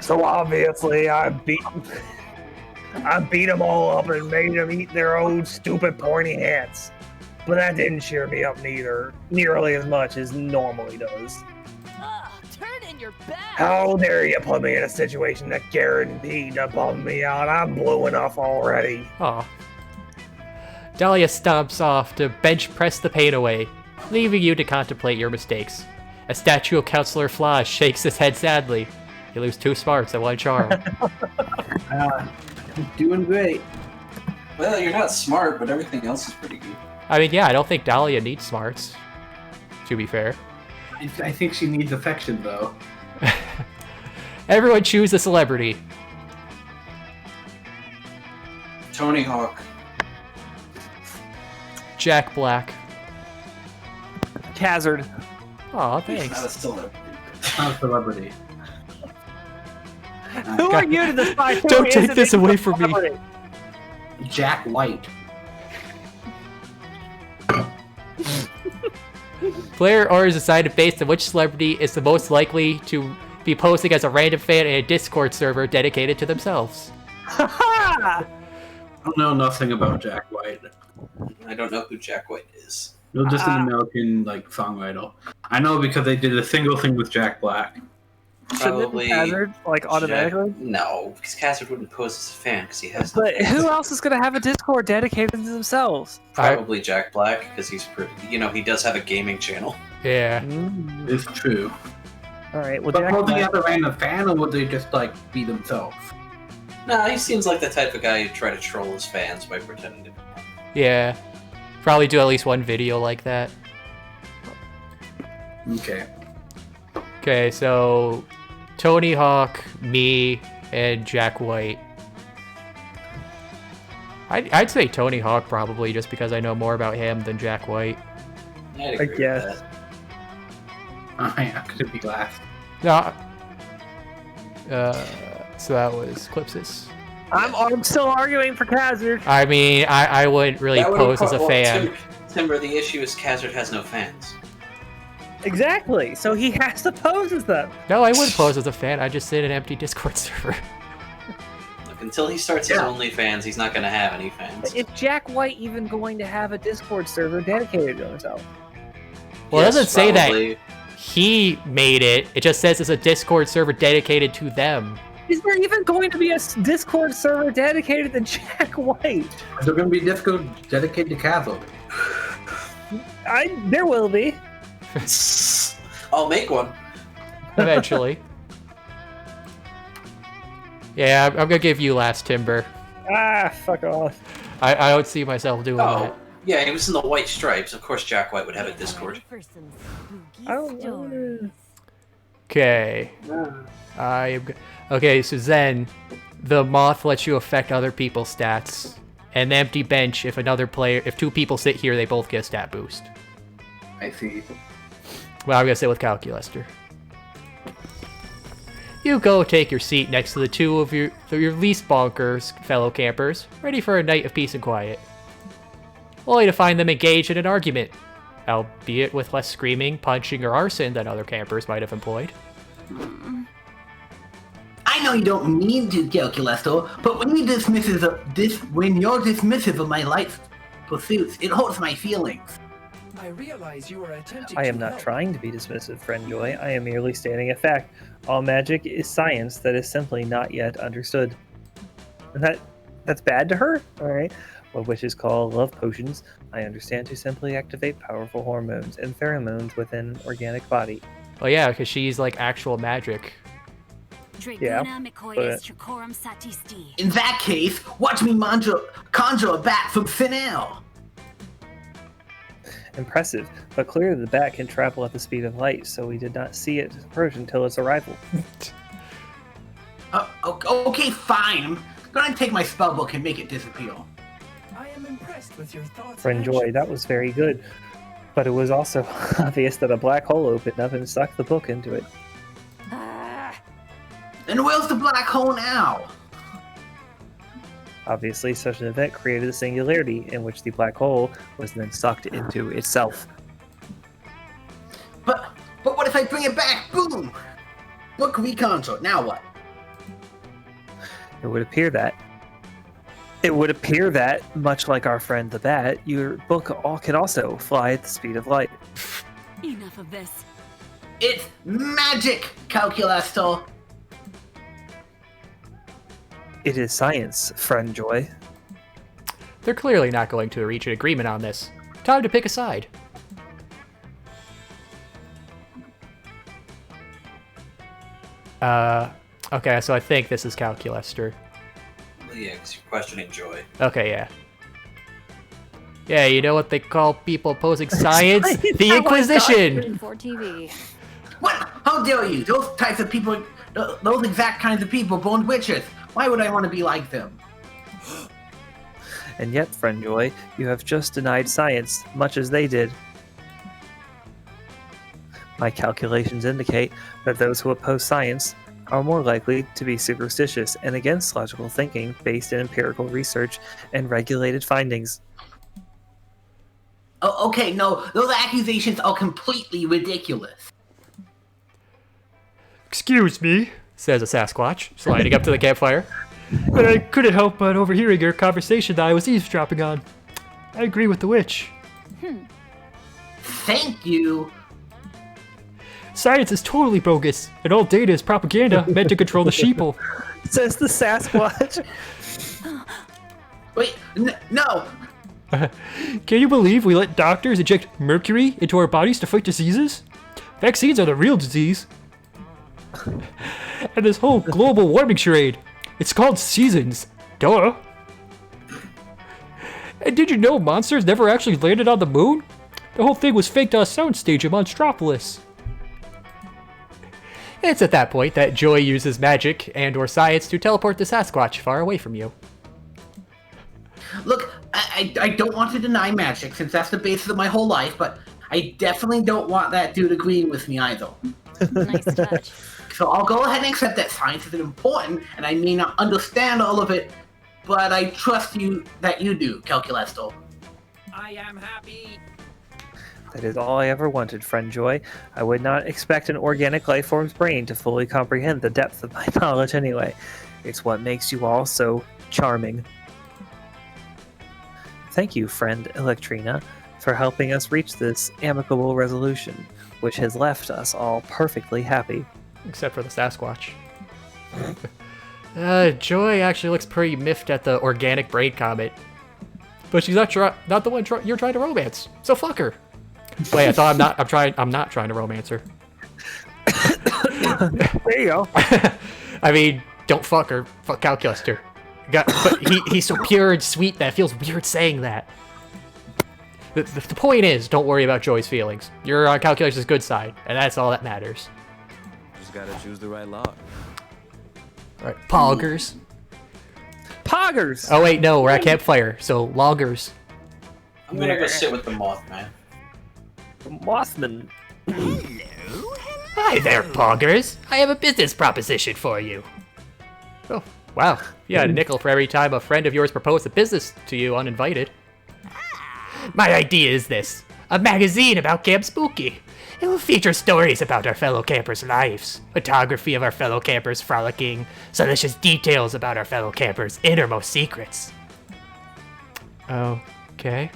So obviously I beat them all up and made them eat their own stupid pointy hats. But that didn't cheer me up nearly as much as normally does. Turn in your back. How dare you put me in a situation that guaranteed to bum me out? I'm blue enough already. Aw. Dahlia stomps off to bench press the pain away, leaving you to contemplate your mistakes. A statue of Counselor Flosh shakes his head sadly. You lose 2 smarts and 1 charm. Doing great. Well, you're not smart, but everything else is pretty good. I mean, yeah, I don't think Dahlia needs smarts, to be fair. I think she needs affection, though. Everyone choose a celebrity. Tony Hawk. Jack Black. Khazard. Aw, He's thanks. not a celebrity. Not a celebrity. Who are you to decide who Don't take isn't this a away from me. celebrity? Jack White. Player orders decided based on which celebrity is the most likely to be posting as a random fan in a Discord server dedicated to themselves. I don't know nothing about Jack White. I don't know who Jack White is. You're just an American songwriter. I know because they did a single thing with Jack Black. Shouldn't it be Khazard, automatically? No, because Khazard wouldn't pose as a fan because he has. But who else is going to have a Discord dedicated to themselves? Probably Jack Black because he's pretty. He does have a gaming channel. Yeah. It's true. All right. Well, But Jack will they White- have a random fan, or would they just like be themselves? Nah, he seems like the type of guy who'd try to troll his fans by pretending to be one. Yeah. Probably do at least one video like that. Okay. Okay, so Tony Hawk, me, and Jack White. I'd say Tony Hawk probably, just because I know more about him than Jack White. I'd I agree guess. with that. I could be last. No. So that was Eclipsis. I'm still arguing for Khazard. I mean, I wouldn't really That would've pose as a well, fan. Timber, the issue is Khazard has no fans. Exactly. So he has to pose as them. No, I wouldn't pose as a fan. I just sit in an empty Discord server. Look, until he starts his OnlyFans, he's not going to have any fans. Is Jack White even going to have a Discord server dedicated to himself? Well, Yes, it doesn't say probably. that he made it. It just says it's a Discord server dedicated to them. Is there even going to be a Discord server dedicated to Jack White? Is there going to be a Discord dedicated to Khazard? There will be. I'll make one. Eventually. Yeah, I'm gonna give you last, Timber. Ah, fuck off. I don't see myself doing Oh, that. yeah, he was in the White Stripes. Of course Jack White would have a Discord. I don't know. Okay. Okay, so then the moth lets you affect other people's stats. And the empty bench, if two people sit here, they both get a stat boost. I see. Well, I'm gonna sit with Calculaster. You go take your seat next to the two of your least bonkers fellow campers, ready for a night of peace and quiet. Only to find them engaged in an argument, albeit with less screaming, punching, or arson than other campers might have employed. I know you don't mean to, Calculator, but when you're dismissive of my life pursuits, it hurts my feelings. I realize you are attempting I am to not help. trying to be dismissive, friend Joy. I am merely stating a fact. All magic is science that is simply not yet understood. And that's bad to her? Alright. What witches call love potions, I understand to simply activate powerful hormones and pheromones within organic body. Oh yeah, because she's like actual magic. Yeah, but In that case, watch me conjure a bat from thin air. impressive, but clearly the bat can travel at the speed of light, so we did not see it approach until its arrival. Okay, fine. I'm gonna take my spellbook and make it disappear. I am impressed with your thoughts. Friend and Joy, actions. that was very good. But it was also obvious that a black hole opened up and sucked the book into it. And where's the black hole now? Obviously, such an event created a singularity in which the black hole was then sucked into itself. But what if I bring it back? Boom! Book reconjure. Now what? It would appear that, much like our friend the bat, your book can also fly at the speed of light. Enough of this. It's magic, Calculator. It is science, friend Joy. They're clearly not going to reach an agreement on this. Time to pick a side. Okay, so I think this is Calculaster. Well, yeah, because you're questioning Joy. Okay, yeah. Yeah, you know what they call people opposing science? The Inquisition! For TV. What? How dare you? Those types of people, those exact kinds of people, born witches. Why would I want to be like them? And yet, friend Joy, you have just denied science, much as they did. My calculations indicate that those who oppose science are more likely to be superstitious and against logical thinking based in empirical research and regulated findings. Oh, okay, no, those accusations are completely ridiculous. Excuse me, says a Sasquatch, sliding up to the campfire. But I couldn't help but overhearing your conversation that I was eavesdropping on. I agree with the witch. Thank you. Science is totally bogus, and all data is propaganda meant to control the sheeple. Says the Sasquatch. Wait, no. Can you believe we let doctors inject mercury into our bodies to fight diseases? Vaccines are the real disease. And this whole global warming charade, it's called seasons. Duh. And did you know monsters never actually landed on the moon? The whole thing was faked on a soundstage in Monstropolis. It's at that point that Joy uses magic and/or science to teleport the Sasquatch far away from you. Look, I don't want to deny magic since that's the basis of my whole life, but I definitely don't want that dude agreeing with me either. Nice touch. So I'll go ahead and accept that science is important, and I may not understand all of it, but I trust you that you do, Calculesto. I am happy. That is all I ever wanted, friend Joy. I would not expect an organic life form's brain to fully comprehend the depth of my knowledge anyway. It's what makes you all so charming. Thank you, friend Electrina, for helping us reach this amicable resolution, which has left us all perfectly happy. Except for the Sasquatch. Joy actually looks pretty miffed at the organic brain comment. But she's not the one you're trying to romance. So fuck her. Wait, I thought I'm not trying to romance her. There you go. I mean, don't fuck her. Fuck Calculesto. But he's so pure and sweet that it feels weird saying that. The point is, don't worry about Joy's feelings. You're on Calculesto's good side, and that's all that matters. Just gotta choose the right lock. Alright, poggers. Poggers! Oh wait, no, we're at campfire, so loggers. I'm gonna go sit with the Mothman. Mothman. Hi there, poggers. I have a business proposition for you. Oh, wow. You had a nickel for every time a friend of yours proposed a business to you uninvited. My idea is this. A magazine about Camp Spooky. It will feature stories about our fellow campers' lives, photography of our fellow campers frolicking, salacious details about our fellow campers' innermost secrets. Okay.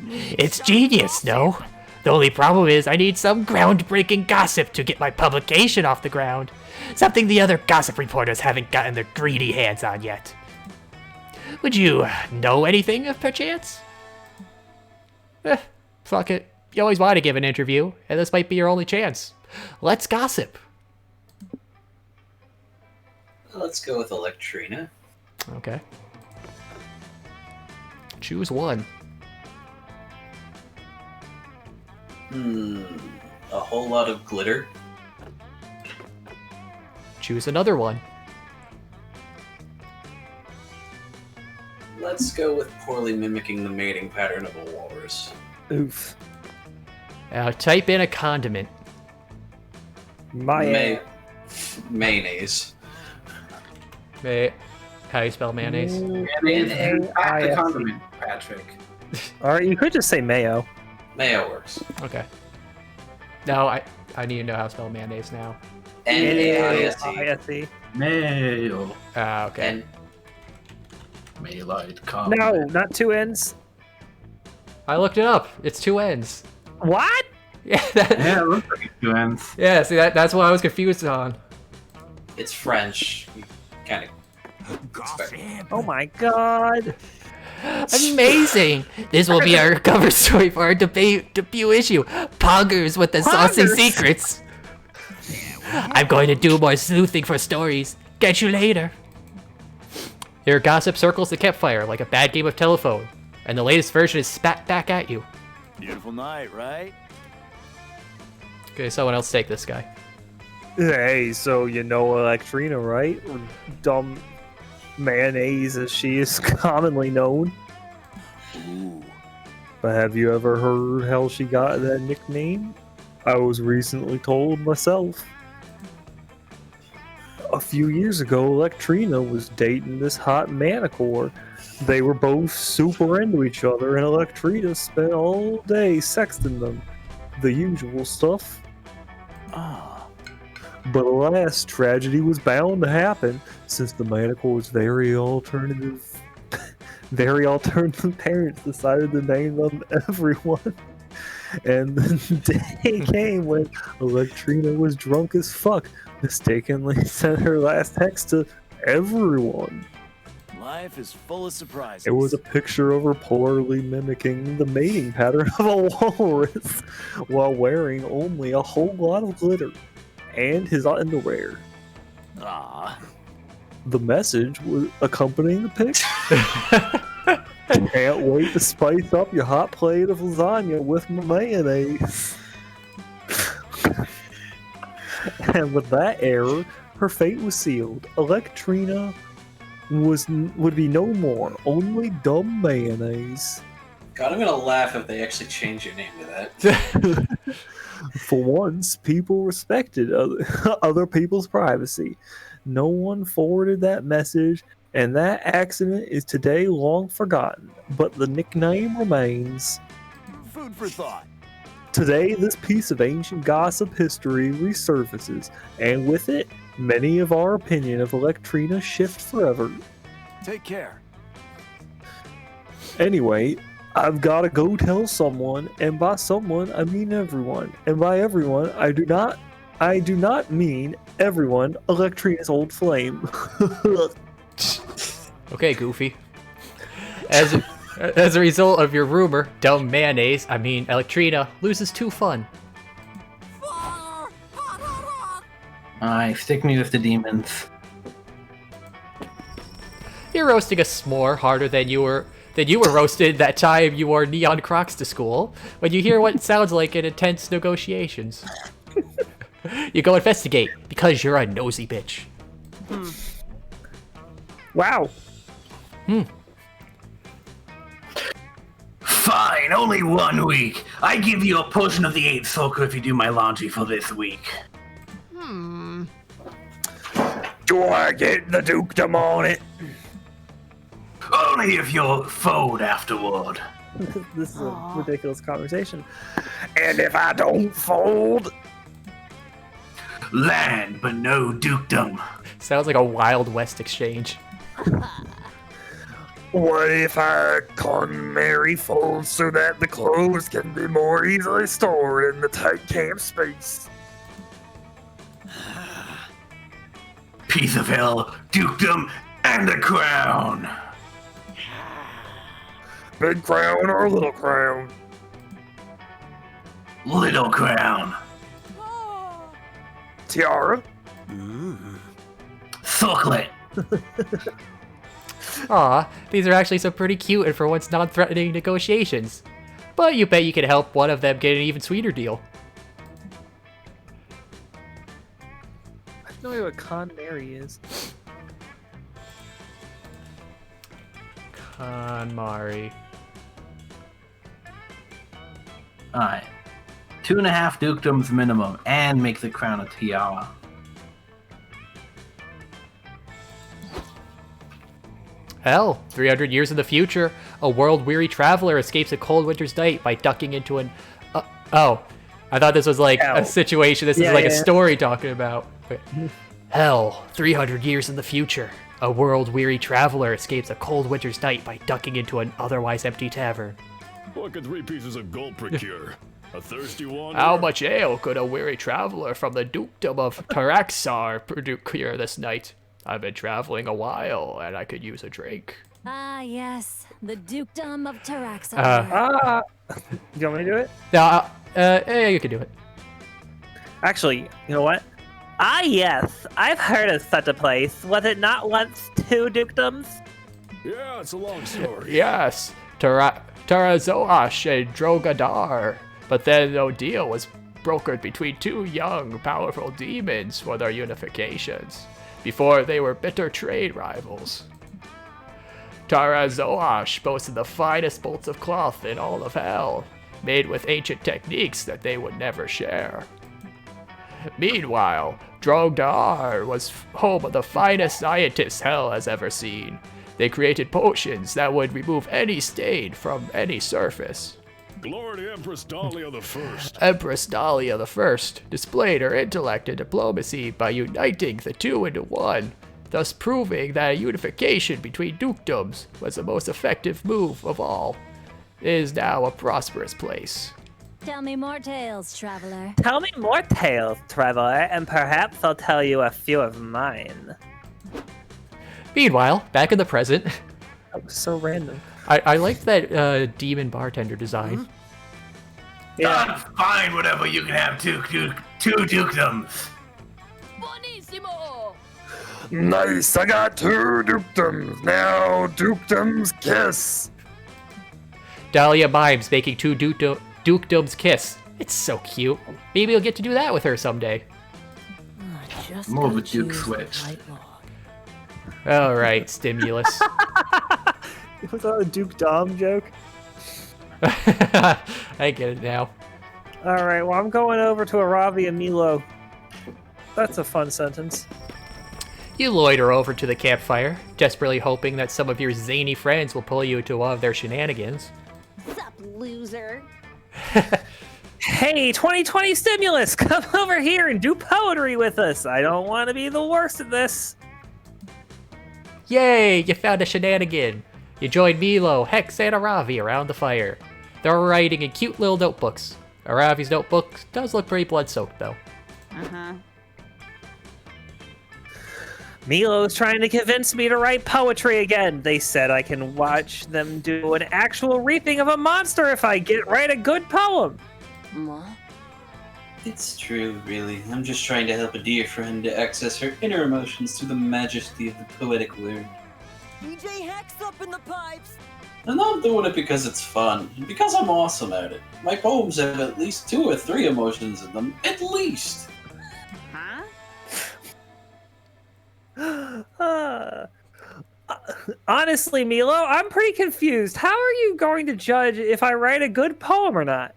It's genius, no? The only problem is I need some groundbreaking gossip to get my publication off the ground. Something the other gossip reporters haven't gotten their greedy hands on yet. Would you know anything, perchance? Fuck it. You always want to give an interview, and this might be your only chance. Let's gossip. Let's go with Electrina. Okay. Choose one. A whole lot of glitter. Choose another one. Let's go with poorly mimicking the mating pattern of a walrus. Oof. Type in a condiment. Mayonnaise. How do you spell mayonnaise? Mayonnaise. Back to condiment, Patrick. Alright, you could just say mayo. Mayo works. Okay. No, I need to know how to spell mayonnaise now. N-A-I-S-E. Mayo. Okay. Maylite No, condiment. not two N's. I looked it up. It's two N's. What? Yeah, Yeah, it looks like two ends. yeah, see, that's what I was confused on. It's French. You kind of expect. Oh my god. Amazing! This will be our cover story for our debut issue. Poggers with the saucy secrets. I'm going to do more sleuthing for stories. Catch you later. Your gossip circles the campfire like a bad game of telephone, and the latest version is spat back at you. Beautiful night, right? Okay, someone else take this guy. Hey, so you know Electrina, right? Or dumb mayonnaise as she is commonly known. Ooh. But have you ever heard how she got that nickname? I was recently told myself. A few years ago, Electrina was dating this hot manicore. They were both super into each other, and Electrina spent all day sexting them. The usual stuff. But alas, tragedy was bound to happen, since the manicore's very alternative parents decided to name them everyone. And the day came when Electrina was drunk as fuck, mistakenly sent her last text to everyone. Life is full of surprises. It was a picture of her poorly mimicking the mating pattern of a walrus while wearing only a whole lot of glitter. and his underwear. Aw. The message was accompanying the picture. Can't wait to spice up your hot plate of lasagna with my mayonnaise. And with that error, her fate was sealed. Electrina would be no more, only dumb mayonnaise. God, I'm gonna laugh if they actually change your name to that. For once, people respected other people's privacy. No one forwarded that message, and that accident is today long forgotten, but the nickname remains. Food for thought. Today, this piece of ancient gossip history resurfaces, and with it, many of our opinion of Electrina shift forever. Take care. Anyway, I've gotta go tell someone, and by someone, I mean everyone. And by everyone, I do not mean everyone, Electrina's old flame. Okay, Goofy. As a result of your rumor, dumb mayonnaise, I mean Electrina, loses 2 fun. Alright, stick me with the demons. You're roasting a s'more harder than you were roasted that time you wore neon Crocs to school. When you hear what sounds like an intense negotiations, you go investigate because you're a nosy bitch. Wow. Fine, only 1 week. I give you a portion of the 8th Soaker if you do my laundry for this week. Do I get the dukedom on it? Only if you're fold afterward. This is a ridiculous conversation. And if I don't fold? Land, but no dukedom. Sounds like a Wild West exchange. What if our culinary folds so that the clothes can be more easily stored in the tight camp space? Piece of hell, dukedom, and a crown. Big crown or little crown? Little crown. Tiara? Circlet. Aw, these are actually some pretty cute and for once non-threatening negotiations. But you bet you could help one of them get an even sweeter deal. I have no idea what KonMari is. KonMari. Alright. 2.5 dukedoms minimum, and make the crown a tiara. Hell, 300 years in the future, a world-weary traveler escapes a cold winter's night by ducking into an... oh, I thought this was like a situation. This is like a story talking about... Wait. Hell, 300 years in the future, a world-weary traveler escapes a cold winter's night by ducking into an otherwise empty tavern. What could 3 pieces of gold procure? A thirsty wanderer? How much ale could a weary traveler from the dukedom of Taraxar procure this night? I've been traveling a while, and I could use a drink. Ah, yes, the dukedom of Taraxar. Do you want me to do it? No, yeah, you can do it. Actually, you know what? Ah, yes, I've heard of such a place. Was it not once 2 dukedoms? Yeah, it's a long story. Yes, Tarazoash and Drogadar. But then no deal was brokered between 2 young, powerful demons for their unifications. Before they were bitter trade rivals. Tarazoash boasted the finest bolts of cloth in all of hell, made with ancient techniques that they would never share. Meanwhile, Drogadar was home of the finest scientists hell has ever seen. They created potions that would remove any stain from any surface. Glory to Empress Dahlia the First. Empress Dahlia the First displayed her intellect and diplomacy by uniting the 2 into 1, thus proving that a unification between dukedoms was the most effective move of all. It is now a prosperous place. Tell me more tales, traveler. Tell me more tales, traveler, and perhaps I'll tell you a few of mine. Meanwhile, back in the present. That was so random. I liked that demon bartender design. Yeah, fine, whatever. You can have 2 dukedoms. Nice, I got 2 dukedoms. Now, dukedoms kiss. Dahlia mimes making 2 dukedoms kiss. It's so cute. Maybe you'll get to do that with her someday. Just More of go a duke choose the switch. right log. All right, stimulus. Was that a Duke Dom joke? I get it now. All right, well, I'm going over to Aravi and Milo. That's a fun sentence. You loiter over to the campfire, desperately hoping that some of your zany friends will pull you into one of their shenanigans. Sup, loser? Hey, 2020 stimulus, come over here and do poetry with us. I don't want to be the worst at this. Yay, you found a shenanigan. You join Milo, Hex, and Aravi around the fire. They're writing in cute little notebooks. Aravi's notebook does look pretty blood-soaked, though. Uh-huh. Milo's trying to convince me to write poetry again. They said I can watch them do an actual reaping of a monster if I write a good poem. It's true, really. I'm just trying to help a dear friend to access her inner emotions through the majesty of the poetic word. DJ Hex up in the pipes! And I'm doing it because it's fun, and because I'm awesome at it. My poems have at least 2 or 3 emotions in them, at least. Honestly, Milo, I'm pretty confused. How are you going to judge if I write a good poem or not?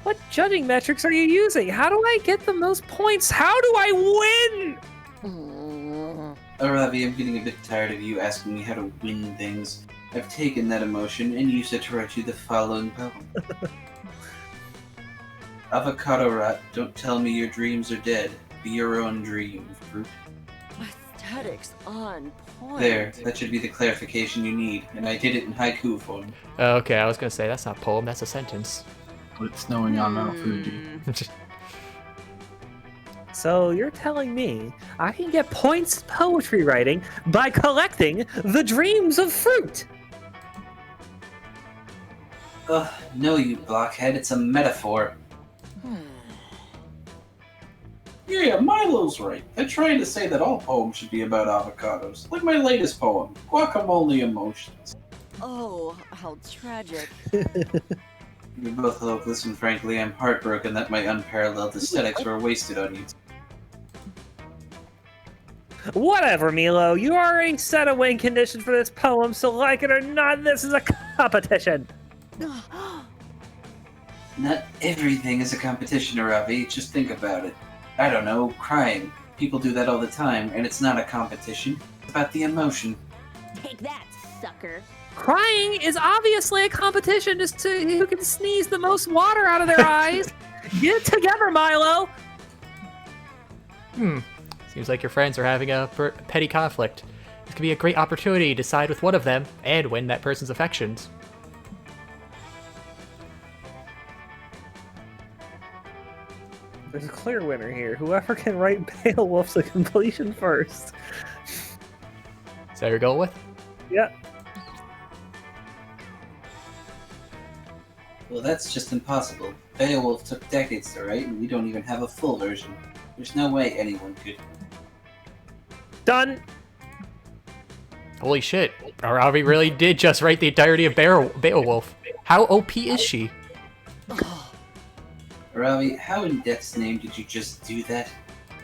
What judging metrics are you using? How do I get the most points? How do I win? Aravi, I'm getting a bit tired of you asking me how to win things. I've taken that emotion and used it to write you the following poem. Avocado rot, don't tell me your dreams are dead. Be your own dream, fruit. Aesthetics on point. There, that should be the clarification you need, and I did it in haiku form. Okay, I was gonna say, that's not a poem, that's a sentence. It's snowing on Mount Fuji. So you're telling me I can get points in poetry writing by collecting the dreams of fruit? No, you blockhead, it's a metaphor. Yeah, Milo's right. They're trying to say that all poems should be about avocados. Like my latest poem, Guacamole Emotions. Oh, how tragic. You're both hopeless, and frankly, I'm heartbroken that my unparalleled aesthetics were wasted on you. Whatever, Milo. You already set a win condition for this poem, so like it or not, this is a competition. Not everything is a competition, Aravi. Just think about it. I don't know, crying. People do that all the time, and it's not a competition. It's about the emotion. Take that, sucker. Crying is obviously a competition as to who can sneeze the most water out of their eyes. Get it together, Milo. Seems like your friends are having a petty conflict. This could be a great opportunity to side with one of them and win that person's affections. There's a clear winner here. Whoever can write Beowulf to completion first. Is that what you're going with? Yeah. Well, that's just impossible. Beowulf took decades to write, and we don't even have a full version. There's no way anyone could. Done. Holy shit. Aravi really did just write the entirety of Beowulf. How OP is she? Aravi, how in death's name did you just do that?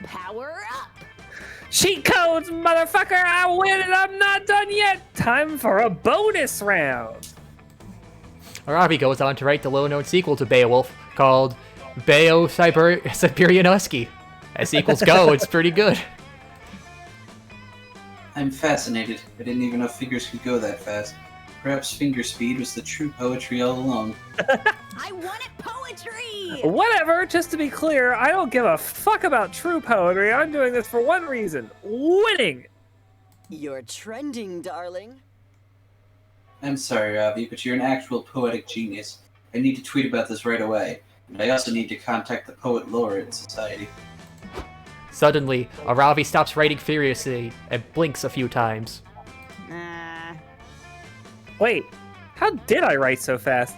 Power up. Cheat codes, motherfucker! I win and I'm not done yet! Time for a bonus round! Aravi goes on to write the little-known sequel to Beowulf called Siberian Husky. As sequels go, it's pretty good. I'm fascinated. I didn't even know figures could go that fast. Perhaps finger speed was the true poetry all along. I wanted poetry! Whatever, just to be clear, I don't give a fuck about true poetry. I'm doing this for one reason. Winning! You're trending, darling. I'm sorry, Ravi, but you're an actual poetic genius. I need to tweet about this right away. And I also need to contact the Poet Laureate Society. Suddenly, Aravi stops writing furiously and blinks a few times. Wait, how did I write so fast?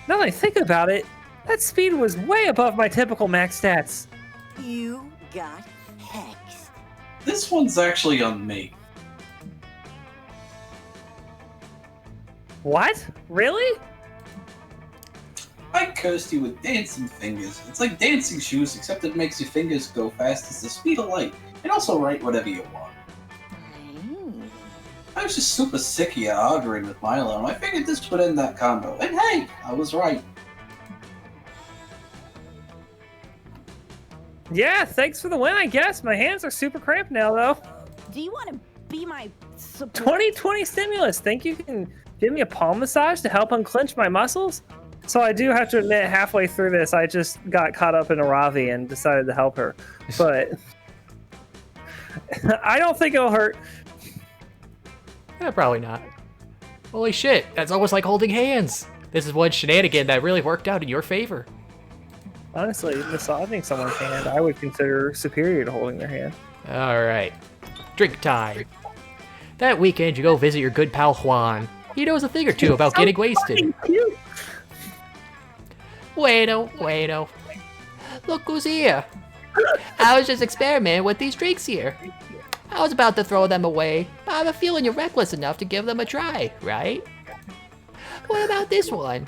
Now that I think about it, that speed was way above my typical max stats. You got Hex. This one's actually on me. What? Really? I cursed you with dancing fingers. It's like dancing shoes, except it makes your fingers go fast as the speed of light, and also write whatever you want. I was just super sick of you arguing with Milo, and I figured this would end that combo. And hey, I was right. Yeah, thanks for the win, I guess. My hands are super cramped now, though. Do you want to be my support? 2020 stimulus. Think you can give me a palm massage to help unclench my muscles? So I do have to admit, halfway through this, I just got caught up in a Ravi and decided to help her. But I don't think it'll hurt. Yeah, probably not. Holy shit, that's almost like holding hands. This is one shenanigan that really worked out in your favor. Honestly, massaging someone's hand, I would consider superior to holding their hand. Alright. Drink time. That weekend, you go visit your good pal Juan. He knows a thing or two about getting wasted. Bueno. Look who's here. I was just experimenting with these drinks here. I was about to throw them away, but I have a feeling you're reckless enough to give them a try, right? What about this one?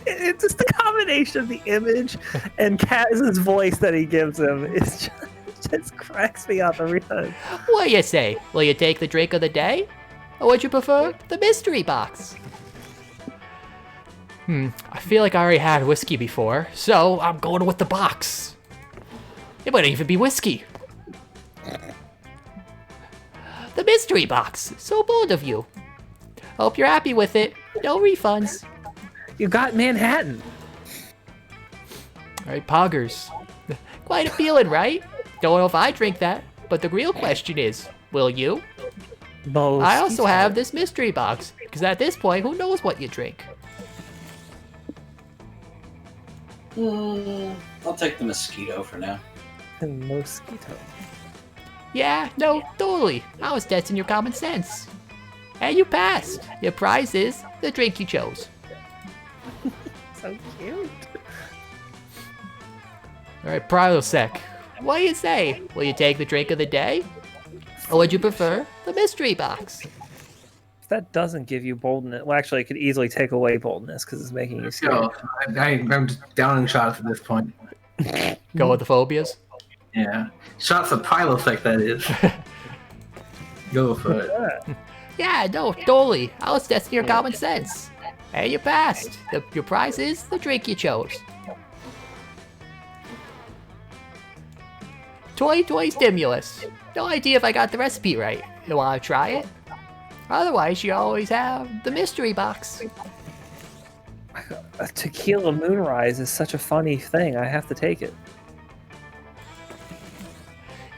It's just the combination of the image and Kaz's voice that he gives him. It just cracks me up every time. What do you say? Will you take the drink of the day? Or would you prefer the mystery box? I feel like I already had whiskey before, so I'm going with the box. It might even be whiskey. The mystery box. So bold of you. Hope you're happy with it. No refunds. You got Manhattan. Alright, Poggers. Quite a feeling, right? Don't know if I drink that, but the real question is, will you? Most I also have this mystery box, because at this point, who knows what you drink? I'll take the mosquito for now. Mosquito. Yeah, no, totally. I was testing your common sense. And you passed. Your prize is the drink you chose. So cute. Alright, Prilosec. What do you say? Will you take the drink of the day? Or would you prefer the mystery box? If that doesn't give you boldness, well, actually, it could easily take away boldness because it's making you scared. Yo, I'm just downing shots at this point. Go with the phobias? Yeah. Shots of Prilosec, that is. Go for it. Yeah, no, totally. I was testing your common sense. And you passed. Your prize is the drink you chose. 2020 stimulus. No idea if I got the recipe right. You wanna try it? Otherwise, you always have the mystery box. A tequila moonrise is such a funny thing. I have to take it.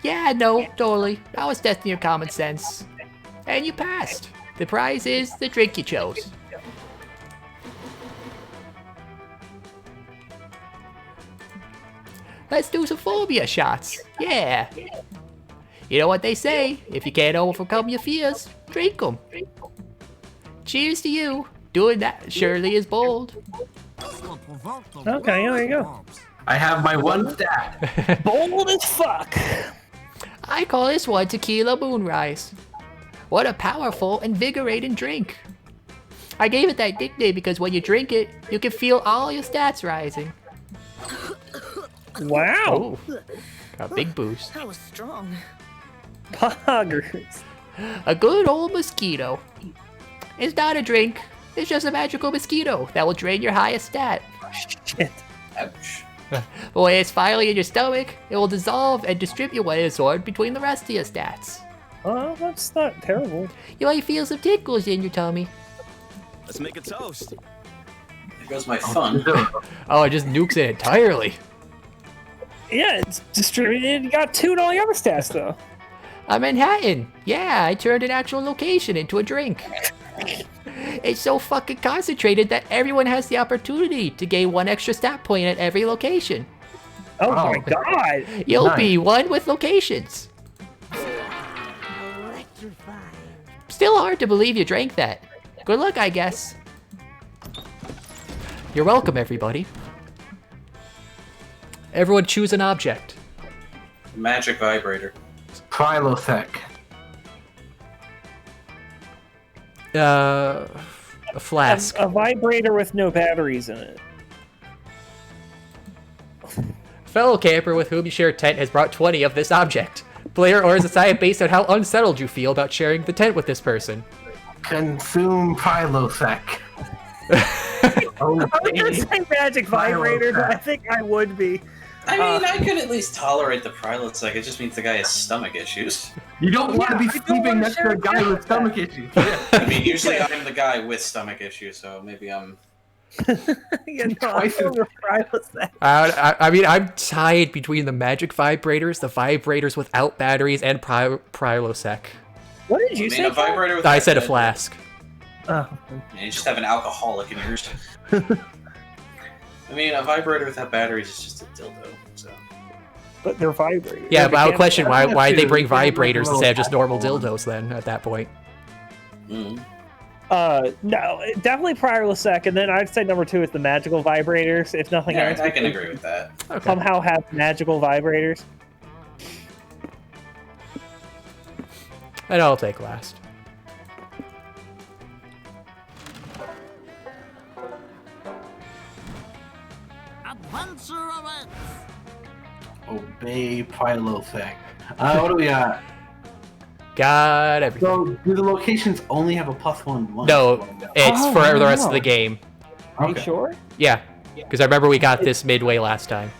Yeah, no, totally. I was testing your common sense. And you passed. The prize is the drink you chose. Let's do some phobia shots. Yeah. You know what they say, if you can't overcome your fears, drink them. Cheers to you. Doing that surely is bold. Okay, there you go. I have my one stat. Bold as fuck. I call this one Tequila Moonrise. What a powerful, invigorating drink. I gave it that nickname because when you drink it, you can feel all your stats rising. Wow. Oh, got a big boost. That was strong. Poggers. A good old mosquito. It's not a drink. It's just a magical mosquito that will drain your highest stat. Shit. Ouch. But when it's finally in your stomach, it will dissolve and distribute what is absorbed between the rest of your stats. Oh, that's not terrible. You might feel some tickles in your tummy. Let's make a toast. There goes my fun. Oh, it just nukes it entirely. Yeah, it's distributed. You got 2 in all your other stats, though. Manhattan. Yeah, I turned an actual location into a drink. It's so fucking concentrated that everyone has the opportunity to gain 1 extra stat point at every location. Oh my god. You'll be one with locations. Still hard to believe you drank that. Good luck, I guess. You're welcome, everybody. Everyone choose an object. Magic vibrator. Prilosec. A flask. A vibrator with no batteries in it. Fellow camper with whom you share a tent has brought 20 of this object. Player ores decide based on how unsettled you feel about sharing the tent with this person. Consume Prilosec. I was gonna say magic vibrator, but I think I would be. I mean, I could at least tolerate the Prilosec. It just means the guy has stomach issues. You don't want to be sleeping next to a guy with stomach issues. Yeah. I mean, usually I'm the guy with stomach issues, so maybe I'm... I mean, I'm tied between the magic vibrators, the vibrators without batteries, and Prilosec. What did you say? A vibrator with I said a flask. Oh. Man, you just have an alcoholic in yours. I mean, a vibrator without batteries is just a dildo, so... But they're vibrators. Yeah, but I would question why they bring vibrators instead of just normal dildos then, at that point. No, definitely Prilosec, and then I'd say number 2 is the magical vibrators, if nothing else. I can agree with that. Okay. Somehow have magical vibrators. And I'll take last. Adventure awaits. Obey Prilosec. What do we got? Got everything. So, do the locations only have a +1? No, it's for the rest of the game. Are you sure? Yeah, because I remember we got this midway last time.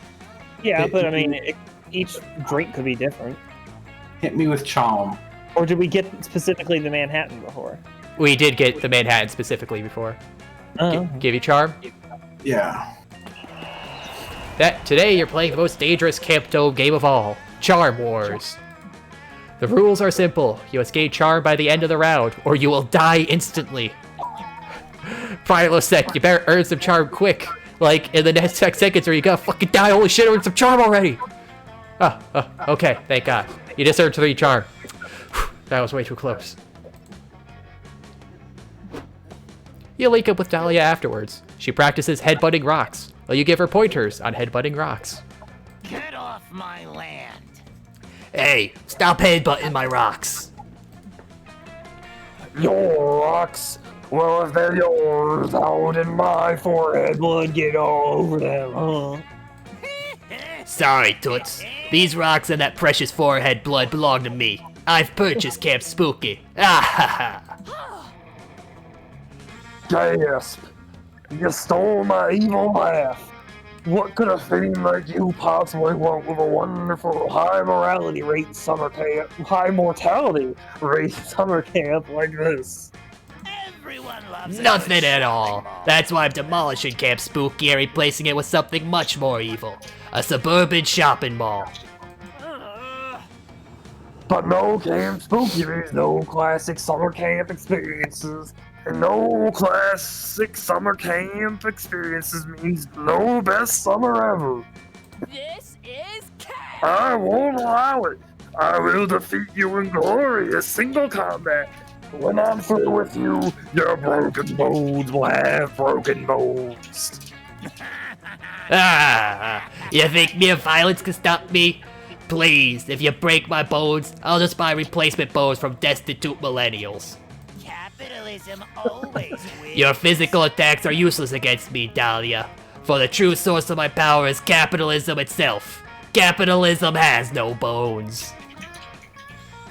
Yeah, but I mean, each drink could be different. Hit me with Charm. Or did we get specifically the Manhattan before? We did get the Manhattan specifically before. Give you Charm? Yeah. Today you're playing the most dangerous Camp Dome game of all, Charm Wars. The rules are simple. You must gain Charm by the end of the round, or you will die instantly. Prilosec, you better earn some Charm quick. Like, in the next 6 seconds or you gotta fucking die. Holy shit, earn some Charm already! Okay, thank God. You just earned 3 Charm. That was way too close. You link up with Dahlia afterwards. She practices headbutting rocks, while you give her pointers on headbutting rocks. Get off my land. Hey, stop headbutting my rocks. Your rocks? Well, if they're yours, out in my forehead, blood get all over them, huh? Sorry, Toots. These rocks and that precious forehead blood belong to me. I've purchased Camp Spooky. Ah ha ha. Gasp! You stole my evil laugh. What could a fiend like you possibly want with a wonderful high mortality rate summer camp like this? Everyone loves Nothing at all. That's why I'm demolishing Camp Spooky and replacing it with something much more evil. A suburban shopping mall. But no Camp Spooky means no classic summer camp experiences. And no classic summer camp experiences means no best summer ever. This is cat. I won't allow it. I will defeat you in glorious single combat. When I'm through with you, your broken bones will have broken bones. You think mere violence can stop me? Please, if you break my bones, I'll just buy replacement bones from destitute millennials. Capitalism always wins. Your physical attacks are useless against me, Dahlia. For the true source of my power is capitalism itself. Capitalism has no bones.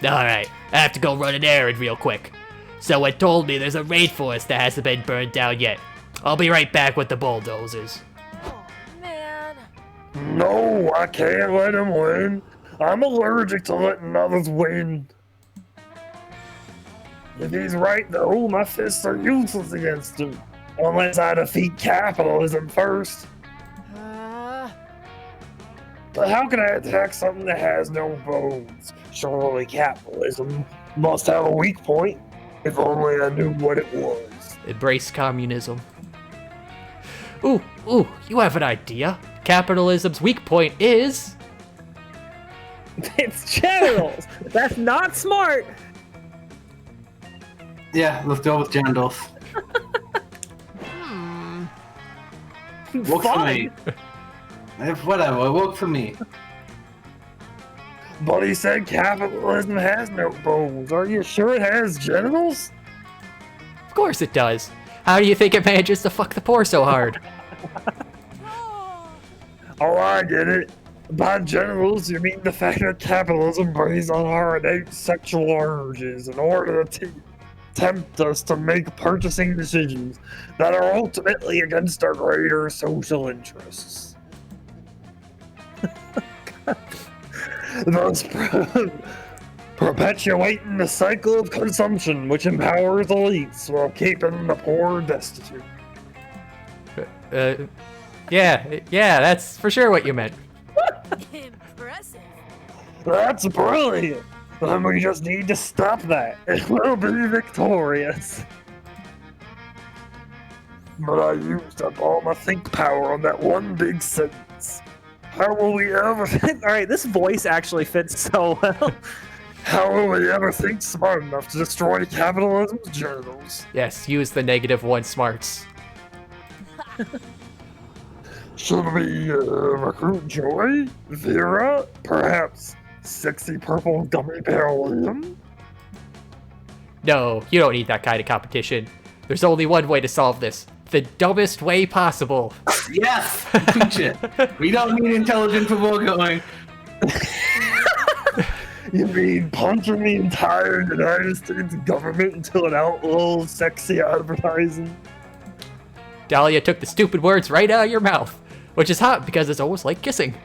Alright, I have to go run an errand real quick. Someone told me there's a rainforest that hasn't been burned down yet. I'll be right back with the bulldozers. Man. No, I can't let him win. I'm allergic to letting others win. If he's right, though, my fists are useless against him. Unless I defeat capitalism first. But how can I attack something that has no bones? Surely capitalism must have a weak point. If only I knew what it was. Embrace communism. Ooh, you have an idea. Capitalism's weak point is... It's genitals! That's not smart! Yeah, let's go with genitals. Works for me. Whatever, it worked for me. But he said capitalism has no bones. Are you sure it has genitals? Of course it does. How do you think it manages to fuck the poor so hard? Oh, I get it. By genitals, you mean the fact that capitalism preys on our innate sexual urges in order to tempt us to make purchasing decisions that are ultimately against our greater social interests. Thus, perpetuating the cycle of consumption which empowers elites while keeping the poor destitute. Yeah, that's for sure what you meant. Impressive. That's brilliant! Then we just need to stop that, and we'll be victorious. But I used up all my think power on that one big sentence. How will we ever Alright, this voice actually fits so well. How will we ever think smart enough to destroy capitalism's genitals? Yes, use the -1 smarts. Should we recruit Joy? Vera? Perhaps sexy purple gummy bear Liam? No, you don't need that kind of competition. There's only one way to solve this. The dumbest way possible. Yes! Preach it. We don't need intelligent foregoing. You mean punching the entire United States government until it outlaws sexy advertising? Dahlia took the stupid words right out of your mouth, which is hot because it's almost like kissing.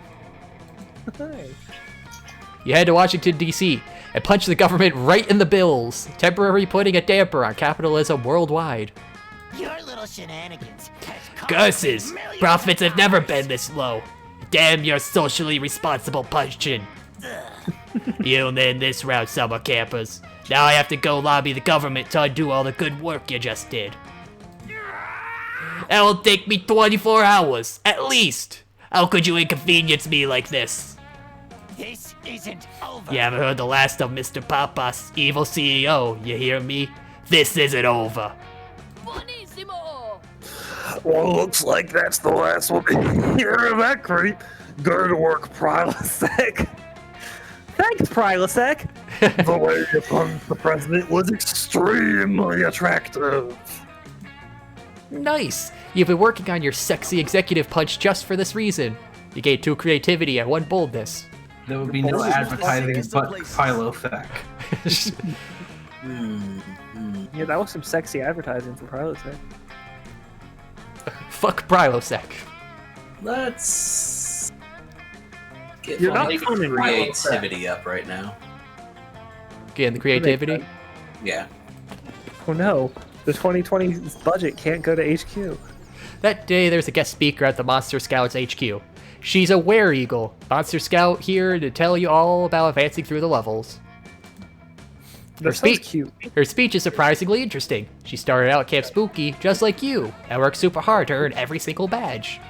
You head to Washington, D.C. and punch the government right in the bills, temporarily putting a damper on capitalism worldwide. Your little shenanigans. Curses! Profits have never been this low. Damn your socially responsible punching. You'll win this round, summer campers. Now I have to go lobby the government to undo all the good work you just did. That'll take me 24 hours, at least. How could you inconvenience me like this? This isn't over. You haven't heard the last of Mr. Papas, evil CEO, you hear me? This isn't over. Well, looks like that's the last one to hear of that creep. Good work, Prilosec. Thanks, Prilosec. The way you punched the president was extremely attractive. Nice! You've been working on your sexy executive punch just for this reason. You gained 2 creativity and 1 boldness. There would be no advertising but Prilosec. Yeah, that was some sexy advertising for Prilosec. Fuck Prilosec. Let's get You're my not funny, creativity up right now. Getting the creativity? Yeah. Oh no, the 2020 budget can't go to HQ. That day, there's a guest speaker at the Monster Scouts HQ. She's a were-eagle, Monster Scout here to tell you all about advancing through the levels. Her speech is surprisingly interesting. She started out at Camp Spooky just like you, and worked super hard to earn every single badge.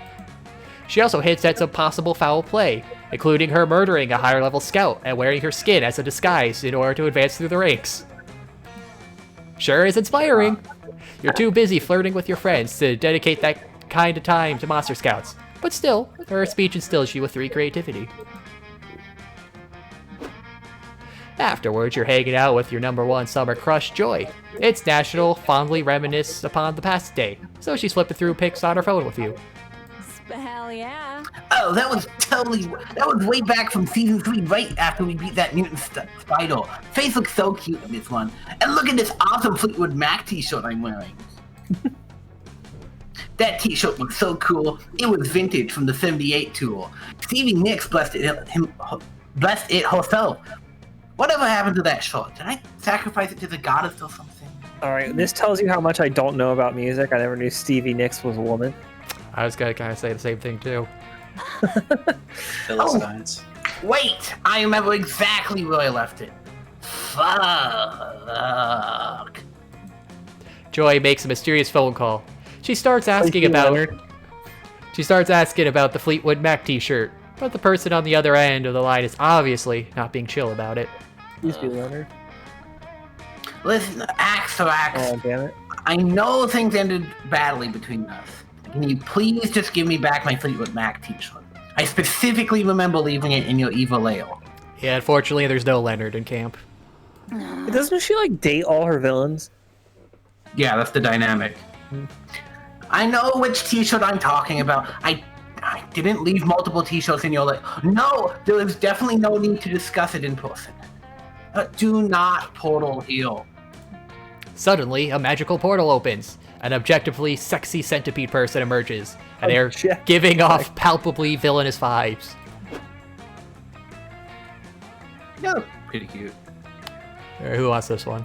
She also hints at some possible foul play, including her murdering a higher level scout and wearing her skin as a disguise in order to advance through the ranks. Sure is inspiring. You're too busy flirting with your friends to dedicate that kind of time to Monster Scouts, but still, her speech instills you with 3 creativity. Afterwards, you're hanging out with your #1 summer crush, Joy. It's National Fondly Reminisce Upon the Past Day, so she's flipping through pics on her phone with you. Hell yeah. Oh, that was way back from season 3, right after we beat that mutant Spider. Face looks so cute in this one. And look at this awesome Fleetwood Mac t-shirt I'm wearing. That t-shirt looks so cool. It was vintage from the 78 tour. Stevie Nicks blessed it herself. Whatever happened to that shirt? Did I sacrifice it to the goddess or something? Alright, this tells you how much I don't know about music. I never knew Stevie Nicks was a woman. I was gonna kind of say the same thing too. Philistines. Wait! I remember exactly where I left it. Fuck. Joy makes a mysterious phone call. She starts asking about the Fleetwood Mac t-shirt, but the person on the other end of the line is obviously not being chill about it. Please be Leonard. Listen, Axe. Oh, damn it. I know things ended badly between us. Can you please just give me back my Fleetwood Mac t-shirt? I specifically remember leaving it in your evil ale. Yeah, unfortunately, there's no Leonard in camp. Doesn't she like date all her villains? Yeah, that's the dynamic. I know which t-shirt I'm talking about. I didn't leave multiple t-shirts in your list. No, there is definitely no need to discuss it in person. Do not portal heal. Suddenly, a magical portal opens. An objectively sexy centipede person emerges, and they're giving off palpably villainous vibes. Yeah, pretty cute. Who wants this one?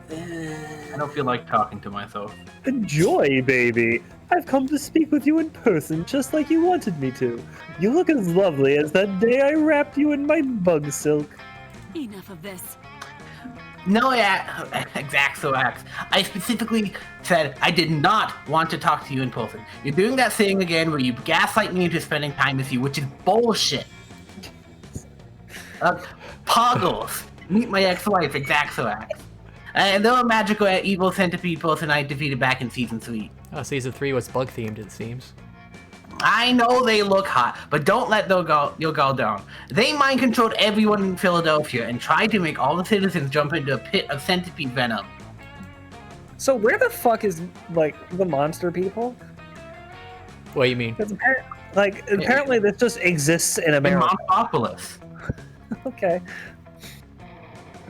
I don't feel like talking to myself. Enjoy, baby. I've come to speak with you in person, just like you wanted me to. You look as lovely as that day I wrapped you in my bug silk. Enough of this. No, Xenthori. I specifically said I did not want to talk to you in person. You're doing that thing again where you gaslight me into spending time with you, which is bullshit. Poggles. Meet my ex-wife, Xenthori. And they're a magical evil centipede person I defeated back in Season 3. Oh, Season 3 was bug-themed, it seems. I know they look hot, but don't let your guard down. They mind-controlled everyone in Philadelphia and tried to make all the citizens jump into a pit of centipede venom. So where the fuck is, like, the monster people? What do you mean? Apparently this just exists in America. Monstopolis. Okay.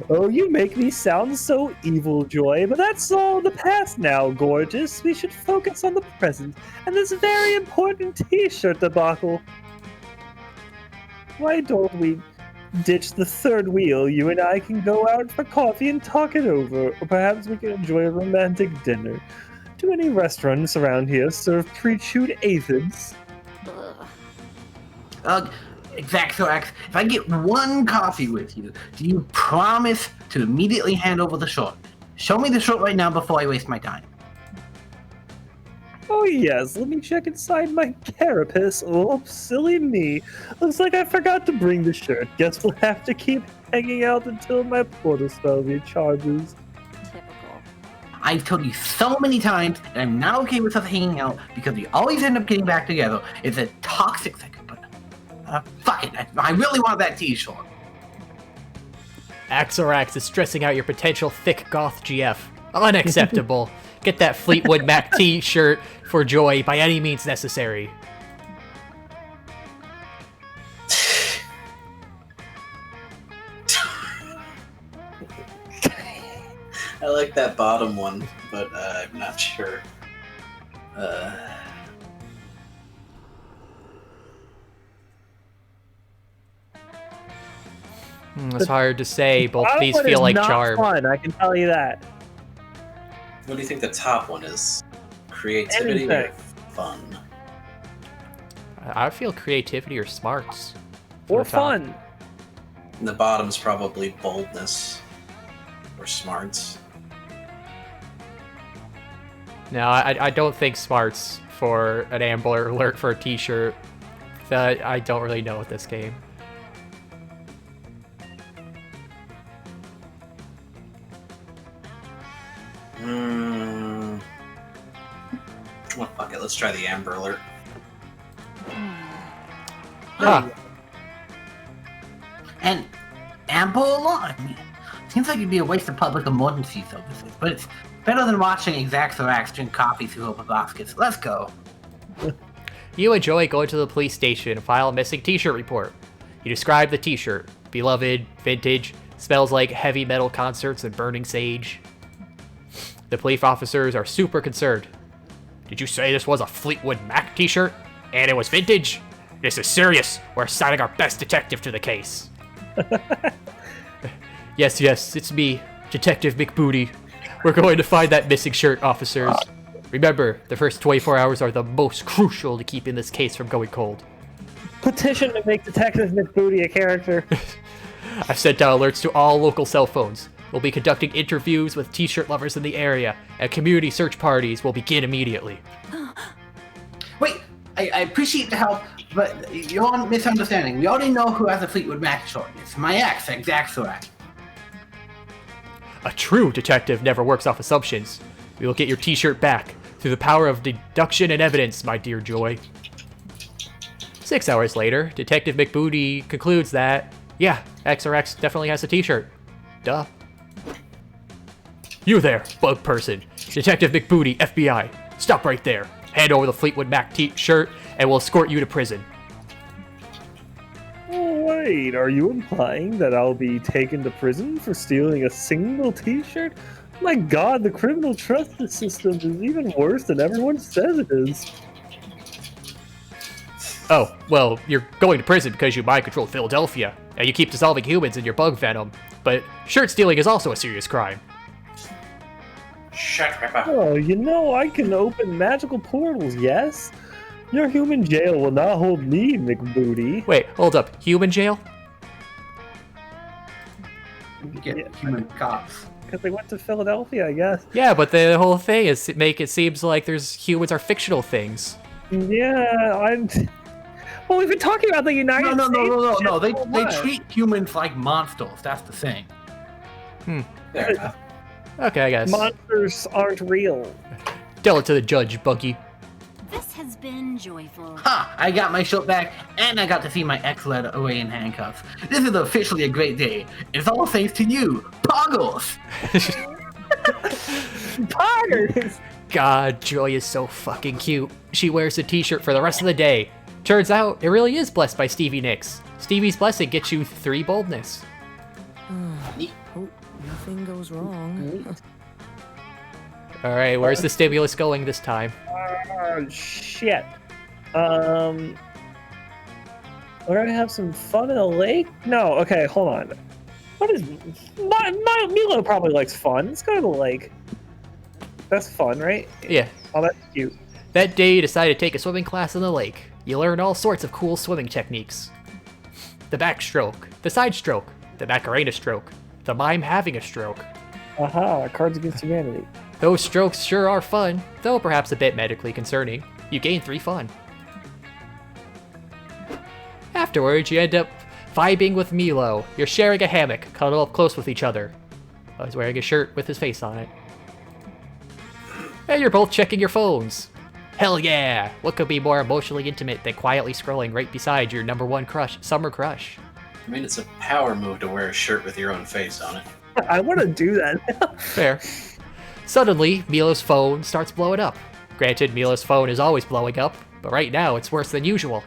Oh, you make me sound so evil, Joy, but that's all the past now, gorgeous. We should focus on the present and this very important t-shirt debacle. Why don't we ditch the third wheel? You and I can go out for coffee and talk it over, or perhaps we can enjoy a romantic dinner. Do any restaurants around here serve pre-chewed aphids? Xenthori, if I get one coffee with you, do you promise to immediately hand over the short? Show me the short right now before I waste my time. Oh yes, let me check inside my carapace. Oh, silly me. Looks like I forgot to bring the shirt. Guess we'll have to keep hanging out until my portal spell recharges. Typical. I've told you so many times, and I'm not okay with us hanging out because we always end up getting back together. It's a toxic cycle. Fuck it, I really want that t-shirt. Axorax is stressing out your potential thick goth GF. Unacceptable. Get that Fleetwood Mac t-shirt for Joy by any means necessary. I like that bottom one, but I'm not sure. It's hard to say. Both of these feel like charm. Fun, I can tell you that. What do you think the top one is? Creativity or fun? I feel creativity or smarts. Or fun. And the bottom's probably boldness or smarts. No, I don't think smarts for an Amber Alert for a t-shirt. I don't really know with this game. Well, fuck it. Let's try the Amber Alert. Huh. And Amber Alert, I mean, seems like it'd be a waste of public emergency services, but it's better than watching Xenthori drink coffee through open baskets. Let's go. You enjoy going to the police station and file a missing t-shirt report. You describe the t-shirt. Beloved, vintage, smells like heavy metal concerts and burning sage. The police officers are super concerned. Did you say this was a Fleetwood Mac t-shirt? And it was vintage? This is serious. We're assigning our best detective to the case. Yes, it's me, Detective McBooty. We're going to find that missing shirt, officers. Remember, the first 24 hours are the most crucial to keeping this case from going cold. Petition to make Detective McBooty a character. I've sent out alerts to all local cell phones. We'll be conducting interviews with t-shirt lovers in the area, and community search parties will begin immediately. Wait, I appreciate the help, but you're misunderstanding. We already know who has a Fleetwood Mac short. It's my ex, Xenthori. A true detective never works off assumptions. We will get your t-shirt back through the power of deduction and evidence, my dear Joy. 6 hours later, Detective McBooty concludes that, yeah, XRX definitely has a t-shirt. Duh. You there, bug person. Detective McBooty, FBI. Stop right there. Hand over the Fleetwood Mac t-shirt, and we'll escort you to prison. Oh, wait, are you implying that I'll be taken to prison for stealing a single t-shirt? My god, the criminal justice system is even worse than everyone says it is. Oh, well, you're going to prison because you mind-controlled Philadelphia, and you keep dissolving humans in your bug venom, but shirt stealing is also a serious crime. Shut up. Oh, you know, I can open magical portals, yes? Your human jail will not hold me, McBooty. Wait, hold up. Human jail? You get human cops. Because they went to Philadelphia, I guess. Yeah, but the whole thing is to make it seems like humans are fictional things. Yeah, Well, we've been talking about the United States. No. They treat humans like monsters. That's the thing. Fair enough. Okay, I guess. Monsters aren't real. Tell it to the judge, Bunky. This has been joyful. Ha! I got my shirt back, and I got to see my ex led away in handcuffs. This is officially a great day. It's all thanks to you, Poggles! Poggers! God, Joy is so fucking cute. She wears a t-shirt for the rest of the day. Turns out, it really is blessed by Stevie Nicks. Stevie's blessing gets you 3 boldness. Hope nothing goes wrong. Alright, where's the stimulus going this time? Shit. We're gonna have some fun in a lake? No, okay, hold on. What is... Milo probably likes fun. Let's go to the lake. That's fun, right? Yeah. Oh, that's cute. That day, you decide to take a swimming class in the lake. You learn all sorts of cool swimming techniques. The backstroke, the side stroke, the Macarena stroke, the mime having a stroke. Aha, Cards Against Humanity. Those strokes sure are fun, though perhaps a bit medically concerning. You gain 3 fun. Afterwards, you end up vibing with Milo. You're sharing a hammock, cuddled up close with each other. He's wearing a shirt with his face on it. And you're both checking your phones. Hell yeah! What could be more emotionally intimate than quietly scrolling right beside your #1 crush, summer crush? I mean, it's a power move to wear a shirt with your own face on it. I want to do that. Fair. Suddenly, Milo's phone starts blowing up. Granted, Milo's phone is always blowing up, but right now it's worse than usual.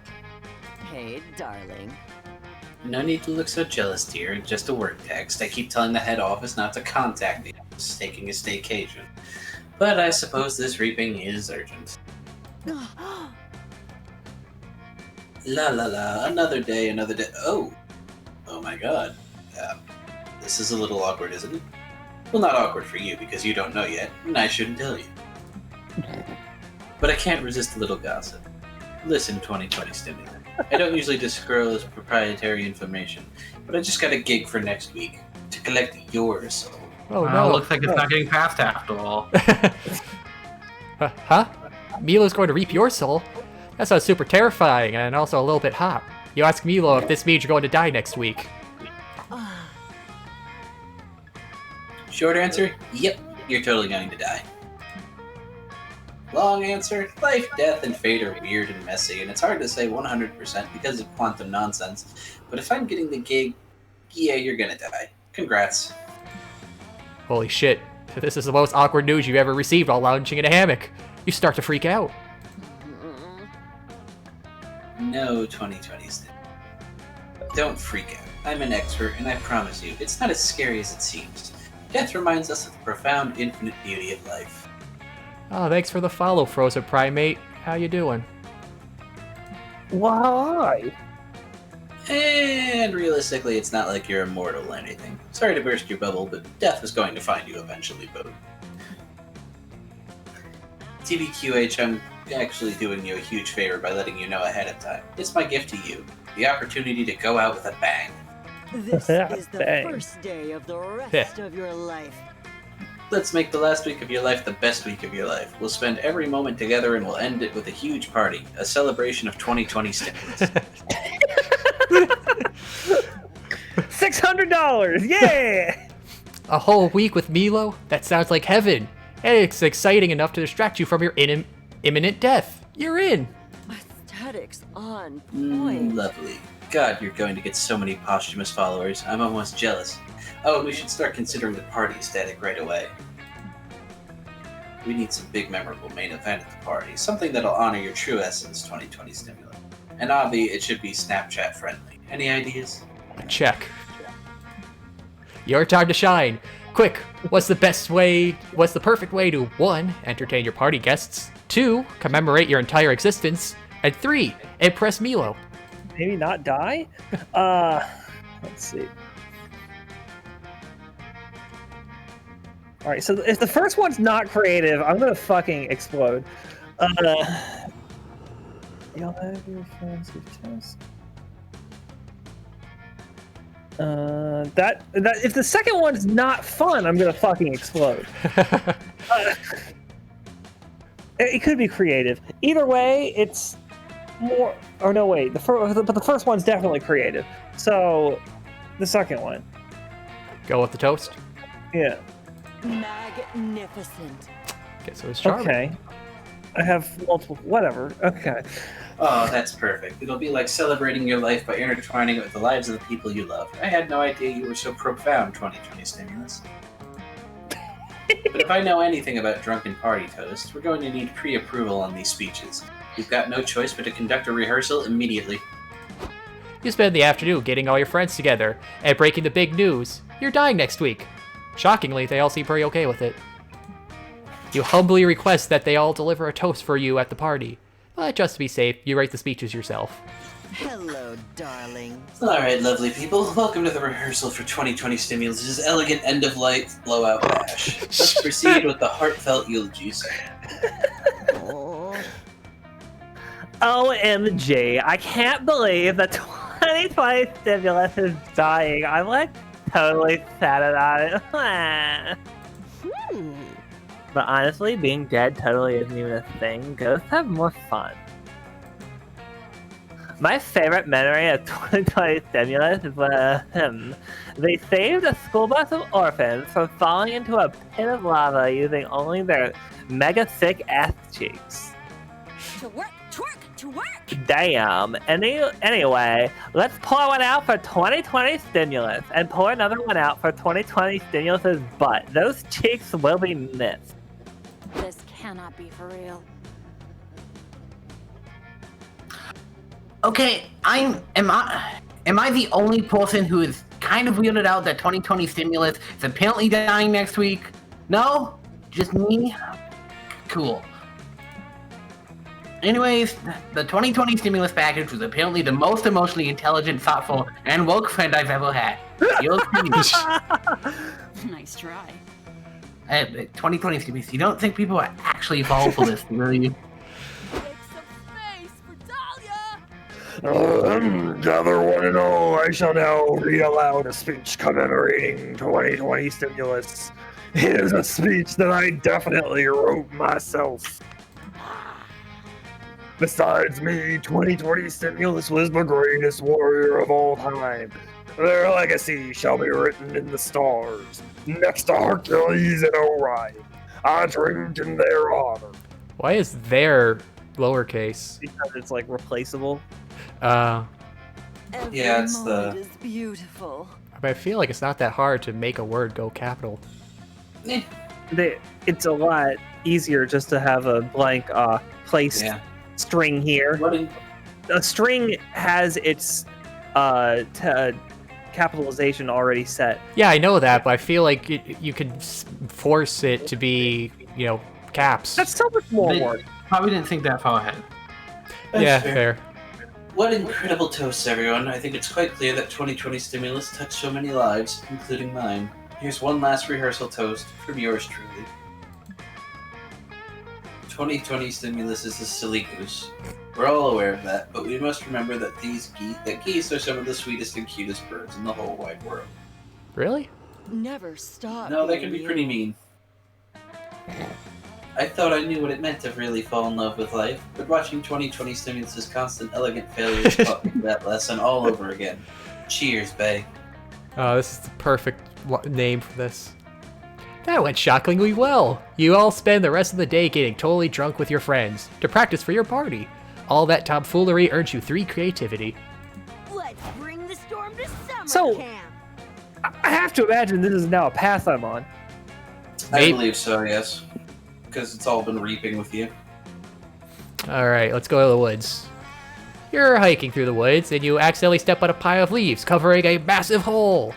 Hey, darling. No need to look so jealous, dear. Just a work text. I keep telling the head office not to contact the office, taking a staycation. But I suppose this reaping is urgent. La la la, another day, another day. Oh my god. This is a little awkward, isn't it? Well, not awkward for you, because you don't know yet, and I shouldn't tell you. But I can't resist a little gossip. Listen, 2020 stimulant. I don't usually disclose proprietary information, but I just got a gig for next week to collect your soul. Oh no. Looks like it's not getting passed after all. Huh? Milo's going to reap your soul? That sounds super terrifying and also a little bit hot. You ask Milo if this means you're going to die next week. Short answer, yep, you're totally going to die. Long answer, life, death, and fate are weird and messy, and it's hard to say 100% because of quantum nonsense. But if I'm getting the gig, yeah, you're gonna die. Congrats. Holy shit. This is the most awkward news you've ever received while lounging in a hammock. You start to freak out. No, 2020 stimulant. Don't freak out. I'm an expert, and I promise you, it's not as scary as it seems. Death reminds us of the profound, infinite beauty of life. Oh, thanks for the follow, Frozen Primate. How you doing? Why? And realistically, it's not like you're immortal or anything. Sorry to burst your bubble, but death is going to find you eventually, Bo. TBQH, I'm actually doing you a huge favor by letting you know ahead of time. It's my gift to you. The opportunity to go out with a bang. This is the first day of the rest of your life. Let's make the last week of your life the best week of your life. We'll spend every moment together and we'll end it with a huge party. A celebration of 2020 stimulus. $600! Yeah! A whole week with Milo? That sounds like heaven. And it's exciting enough to distract you from your imminent death. You're in. That aesthetics on point. Lovely. God, you're going to get so many posthumous followers. I'm almost jealous. Oh, we should start considering the party aesthetic right away. We need some big memorable main event at the party. Something that'll honor your true essence 2020 stimulant. And oddly, it should be Snapchat friendly. Any ideas? Check. Your time to shine. Quick, what's the perfect way to 1. Entertain your party guests, 2. Commemorate your entire existence, and 3. Impress Milo. Maybe not die? Let's see. Alright, so if the first one's not creative, I'm gonna fucking explode. You'll have your friends give test. That if the second one's not fun, I'm gonna fucking explode. It could be creative. Either way, it's more. Or no, wait. But the first one's definitely creative. So, the second one. Go with the toast. Yeah. Magnificent. Okay, so it's charming. Okay. I have multiple. Whatever. Okay. Oh, that's perfect. It'll be like celebrating your life by intertwining it with the lives of the people you love. I had no idea you were so profound, 2020 stimulus. But if I know anything about drunken party toast, we're going to need pre-approval on these speeches. You've got no choice but to conduct a rehearsal immediately. You spend the afternoon getting all your friends together and breaking the big news. You're dying next week. Shockingly, they all seem pretty okay with it. You humbly request that they all deliver a toast for you at the party. But just to be safe, you write the speeches yourself. Hello, darling. Alright, lovely people. Welcome to the rehearsal for 2020 Stimulus' elegant end-of-life blowout bash. Let's proceed with the heartfelt eulogies. OMG, I can't believe that 2020 Stimulus is dying. I'm like totally sad about it. But honestly, being dead totally isn't even a thing. Ghosts have more fun. My favorite memory of 2020 Stimulus is when they saved a school bus of orphans from falling into a pit of lava using only their mega thick ass cheeks. To work, twerk, to work. Damn. Anyway, let's pour one out for 2020 Stimulus and pour another one out for 2020 Stimulus's butt. Those cheeks will be missed. This cannot be for real. Okay, am I the only person who is kind of weirded out that 2020 Stimulus is apparently dying next week? No? Just me? Cool. Anyways, the 2020 Stimulus package was apparently the most emotionally intelligent, thoughtful, and woke friend I've ever had. You'll see. Nice try. 2020 Stimulus, you don't think people are actually falling for this, really? Gather one and all, I shall now read aloud a speech commemorating 2020 Stimulus. It is a speech that I definitely wrote myself. Besides me, 2020 Stimulus was the greatest warrior of all time. Their legacy shall be written in the stars, next to Hercules and Orion. I drink in their honor. Why is their lowercase? Because it's like replaceable. Yeah, it's the. Is beautiful. But I feel like it's not that hard to make a word go capital. It's a lot easier just to have a blank placed string here. A string has its capitalization already set. Yeah, I know that, but I feel like you could force it to be, caps. That's so much more work. Probably didn't think that far ahead. Yeah, fair. What incredible toasts, everyone. I think it's quite clear that 2020 Stimulus touched so many lives, including mine. Here's one last rehearsal toast from yours truly. 2020 Stimulus is a silly goose. We're all aware of that, but we must remember that geese are some of the sweetest and cutest birds in the whole wide world. Really? Never stop. No, they can be pretty mean. I thought I knew what it meant to really fall in love with life, but watching 2020 Stimulus's constant elegant failures taught me that lesson all over again. Cheers, bae. Oh, this is the perfect name for this. That went shockingly well. You all spend the rest of the day getting totally drunk with your friends to practice for your party. All that tomfoolery earns you 3 creativity. Let's bring the storm to summer So- camp. I have to imagine this is now a path I'm on. I believe so, yes. Because it's all been reaping with you. Alright, let's go to the woods. You're hiking through the woods, and you accidentally step on a pile of leaves, covering a massive hole.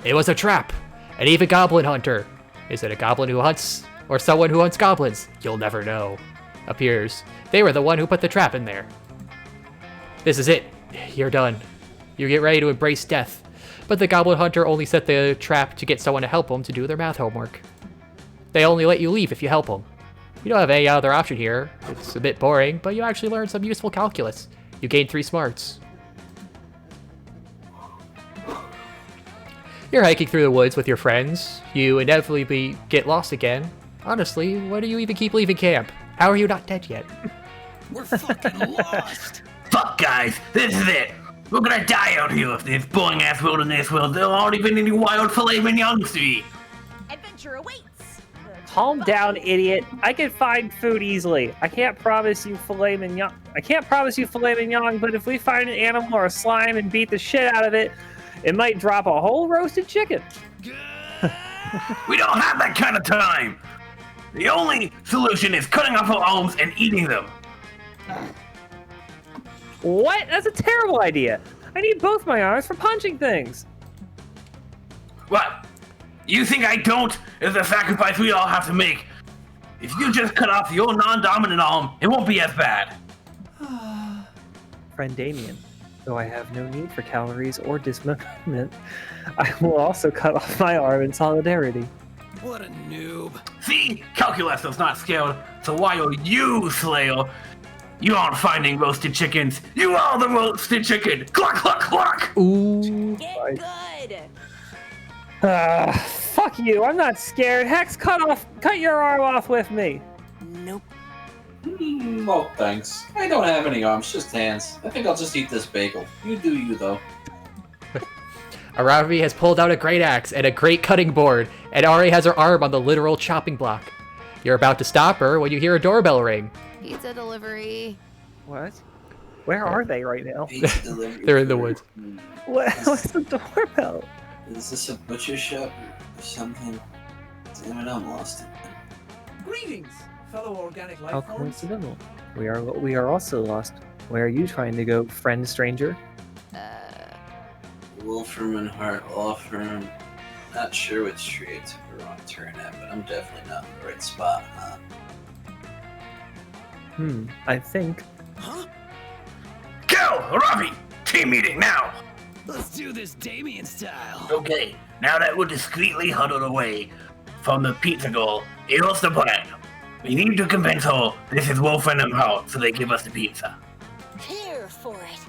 It was a trap. An evil goblin hunter. Is it a goblin who hunts, or someone who hunts goblins? You'll never know. Appears. They were the one who put the trap in there. This is it. You're done. You get ready to embrace death. But the goblin hunter only set the trap to get someone to help him to do their math homework. They only let you leave if you help them. You don't have any other option here. It's a bit boring, but you actually learn some useful calculus. You gain 3 smarts. You're hiking through the woods with your friends. You inevitably get lost again. Honestly, why do you even keep leaving camp? How are you not dead yet? We're fucking lost. Fuck, guys, this is it. We're gonna die out here if this boring ass wilderness will. There already been any wild filet mignons to eat. Adventure awaits. Calm down, idiot. I can find food easily. I can't promise you filet mignon. But if we find an animal or a slime and beat the shit out of it, it might drop a whole roasted chicken. We don't have that kind of time. The only solution is cutting off our arms and eating them. What? That's a terrible idea. I need both my arms for punching things. What? You think I don't? It's a sacrifice we all have to make. If you just cut off your non-dominant arm, it won't be as bad. Friend Damien, though I have no need for calories or dismemberment, I will also cut off my arm in solidarity. What a noob. See? Calculus is not scaled, so while you, Slayer, you aren't finding roasted chickens, you are the roasted chicken! Cluck, cluck, cluck! Ooh. Get good. Fuck you, I'm not scared. Hex, cut your arm off with me. Nope. Well, thanks. I don't have any arms, just hands. I think I'll just eat this bagel. You do you, though. Aravi has pulled out a great axe and a great cutting board, and Ari has her arm on the literal chopping block. You're about to stop her when you hear a doorbell ring. Pizza delivery. What? Where are they right now? Pizza delivery. They're in the woods. What's the doorbell? Is this a butcher shop or something? Damn it, I'm lost. Greetings, fellow organic life How forms. coincidental. We are also lost. Where are you trying to go, friend stranger? Wolfram and Hart Law Firm. Not sure which tree I took a wrong turn at, but I'm definitely not in the right spot, huh? I think. Huh? Go, Ravi! Team meeting now! Let's do this Damien style. Okay, now that we're discreetly huddled away from the pizza girl, here's the plan. We need to convince her this is Wolfram and Hart, so they give us the pizza. Here for it.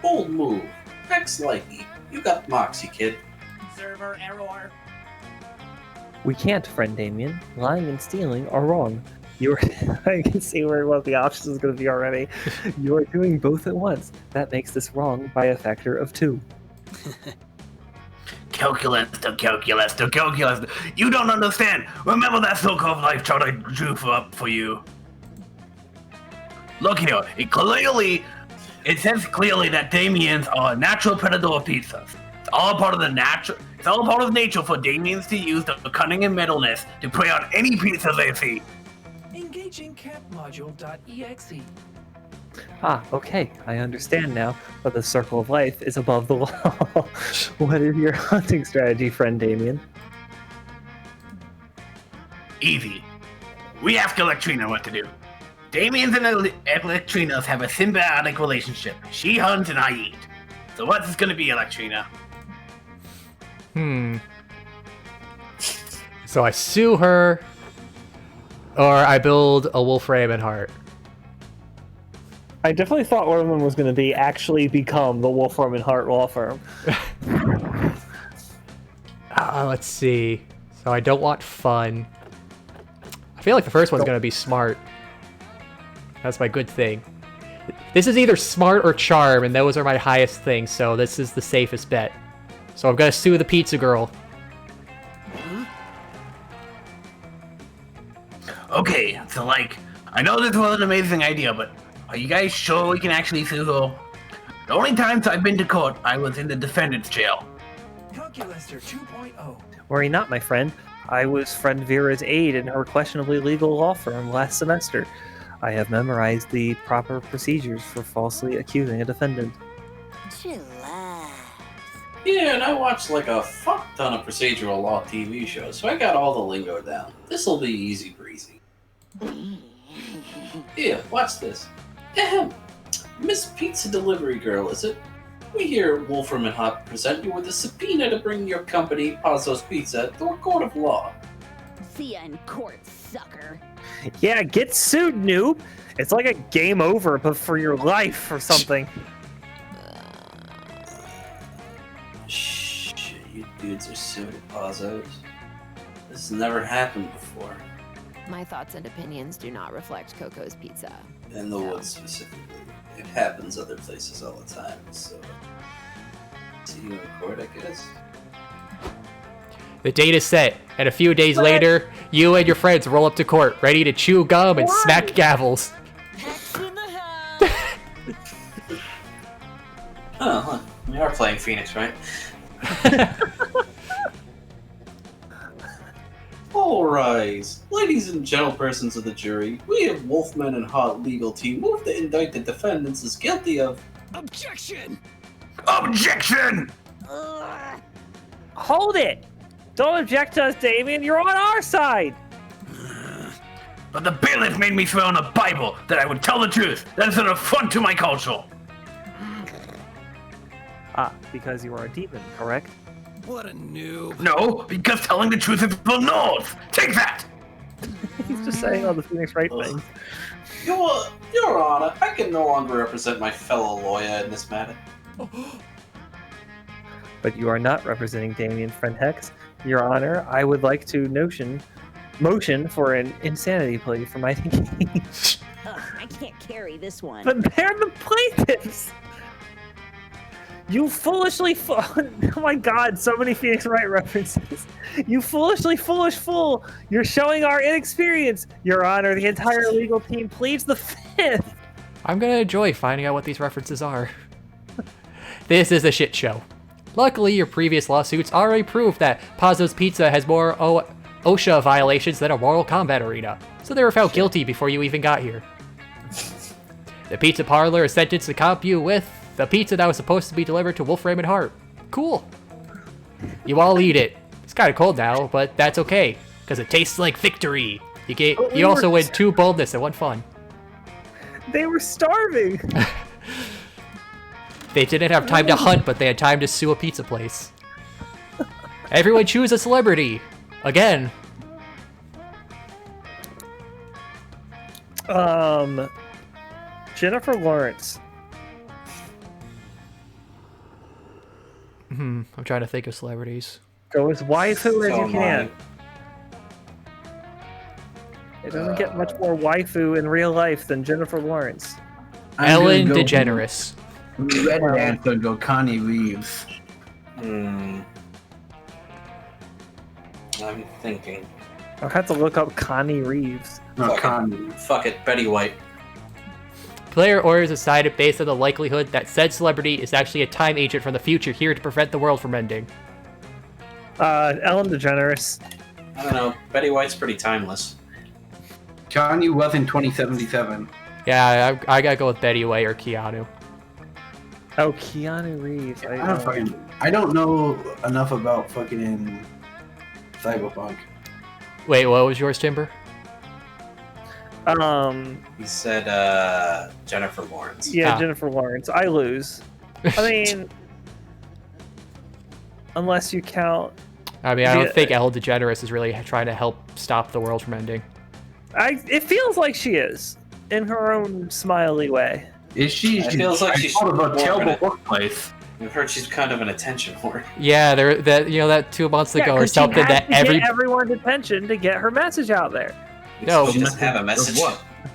Bold move. Hex likey. You got moxie, kid. Server error. We can't, friend Damien. Lying and stealing are wrong. I can see what the options is going to be already. You are doing both at once. That makes this wrong by a factor of 2. Calculus. You don't understand. Remember that circle of life chart I drew up for you? Look here. It says clearly that Damiens are a natural predator of pizzas. It's all part of nature for Damiens to use the cunning and metalness to prey on any pizza they see. Engaging campmodule.exe. Okay. I understand now. But the circle of life is above the law. What is your hunting strategy, friend Damien? Easy. We ask Electrina what to do. Damiens and Electrinas have a symbiotic relationship. She hunts and I eat. So what's this gonna be, Electrina? So I sue her, or I build a Wolfram and Hart. I definitely thought one of them was going to be actually become the Wolfram and Hart law firm. Let's see. So I don't want fun. I feel like the first one's going to be smart. That's my good thing. This is either smart or charm, and those are my highest things, so this is the safest bet. So I'm going to sue the pizza girl. Okay, so I know this was an amazing idea, but Are you guys sure we can actually sue her? The only times I've been to court, I was in the defendant's jail. Calculaster 2.0. Worry not, my friend. I was friend Vera's aide in her questionably legal law firm last semester. I have memorized the proper procedures for falsely accusing a defendant. Chillax. Yeah, and I watched like a fuck ton of procedural law TV shows, so I got all the lingo down. This'll be easy breezy. Here, watch this. Ahem. Miss Pizza Delivery Girl, is it? We here at Wolfram and Hop present you with a subpoena to bring your company, Pazzo's Pizza, to a court of law. See ya in court, sucker. Yeah, get sued, noob! It's like a game over, but for your life or something. Shit, you dudes are suing Pazzo's. This has never happened before. My thoughts and opinions do not reflect Coco's Pizza. In the woods specifically. It happens other places all the time, so... See you in court, I guess? The date is set, and a few days later, you and your friends roll up to court, ready to chew gum and smack gavels. Oh, huh. We are playing Phoenix, right? Alright, ladies and gentlepersons of the jury, we have Wolfman and Hot legal team move to indict the defendants as guilty of... Objection! Objection! Hold it! Don't object to us, Damien. You're on our side! But the bailiff made me swear on the Bible that I would tell the truth. That is an affront to my culture. Because you are a demon, correct? What a noob. No, because telling the truth is the north. Take that! He's just saying all the Phoenix Wright things. Your Honor, I can no longer represent my fellow lawyer in this matter. But you are not representing Damien Friend Hex. Your Honor, I would like to motion for an insanity plea for my thinking. Ugh, I can't carry this one. But they're the plaintiffs! You foolishly oh my god, so many Phoenix Wright references. You foolish fool! You're showing our inexperience! Your Honor, the entire legal team pleads the fifth! I'm gonna enjoy finding out what these references are. This is a shit show. Luckily, your previous lawsuits already proved that Pazzo's Pizza has more OSHA violations than a Mortal Kombat arena, so they were found guilty before you even got here. The pizza parlor is sentenced to comp you with the pizza that was supposed to be delivered to Wolfram and Hart. Cool. You all eat it. It's kind of cold now, but that's okay, because it tastes like victory. You also win 2 boldness and 1 fun. They were starving! They didn't have time to hunt, but they had time to sue a pizza place. Everyone choose a celebrity. Again. Jennifer Lawrence. I'm trying to think of celebrities. Go as waifu as you can. It doesn't get much more waifu in real life than Jennifer Lawrence. Ellen DeGeneres. Red answer, go Connie Reeves. I'm thinking. I'll have to look up Connie Reeves. No, Connie. Fuck it, Betty White. Player orders decided based on the likelihood that said celebrity is actually a time agent from the future here to prevent the world from ending. Ellen DeGeneres. I don't know. Betty White's pretty timeless. Johnny was in 2077. Yeah, I gotta go with Betty White or Keanu. Oh, Keanu Reeves. I don't know enough about fucking Cyberpunk. Wait, what was yours, Timber? He said Jennifer Lawrence. Yeah, Jennifer Lawrence. I lose. I mean, unless you count. I mean, I don't think Ellen DeGeneres is really trying to help stop the world from ending. It feels like she is, in her own smiley way. Is she? It feels like she's part of a terrible workplace. I've heard she's kind of an attention whore. Yeah, that 2 months ago or something that get everyone's attention to get her message out there. No, she doesn't have a message.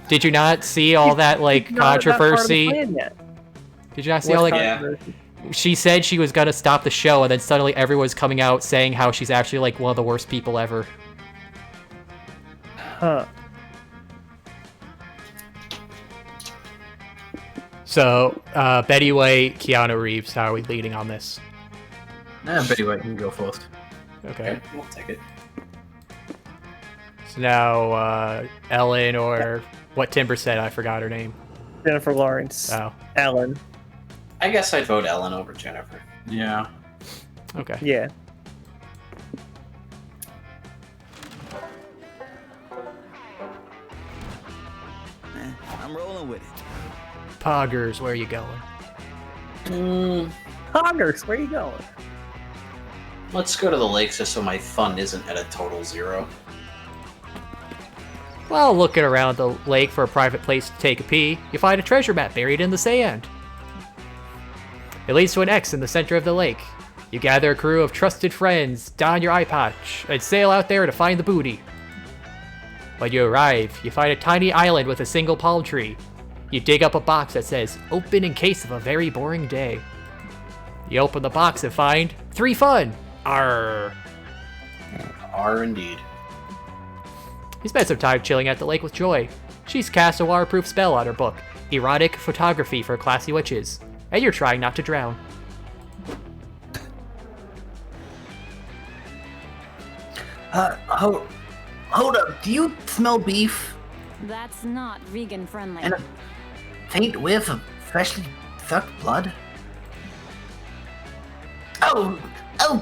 Did you not see all that controversy? Did you not see all She said she was gonna stop the show, and then suddenly everyone's coming out saying how she's actually like one of the worst people ever. Huh. So, Betty White, Keanu Reeves, how are we leading on this? Betty White can go first. Okay. We'll take it. So now, Ellen or what Timber said, I forgot her name. Jennifer Lawrence. Oh. Ellen. I guess I'd vote Ellen over Jennifer. Yeah. Okay. Yeah. I'm rolling with it. Poggers, where are you going? Poggers, where you going? Let's go to the lakes just so my fun isn't at a total 0. While looking around the lake for a private place to take a pee, you find a treasure map buried in the sand. It leads to an X in the center of the lake. You gather a crew of trusted friends, don your eye patch, and sail out there to find the booty. When you arrive, you find a tiny island with a single palm tree. You dig up a box that says, "Open in case of a very boring day." You open the box and find 3 fun. Arr. R indeed. You spend some time chilling at the lake with Joy. She's cast a waterproof spell on her book, Erotic Photography for Classy Witches, and you're trying not to drown. Hold up. Do you smell beef? That's not vegan friendly. And a faint whiff of freshly sucked blood? Oh,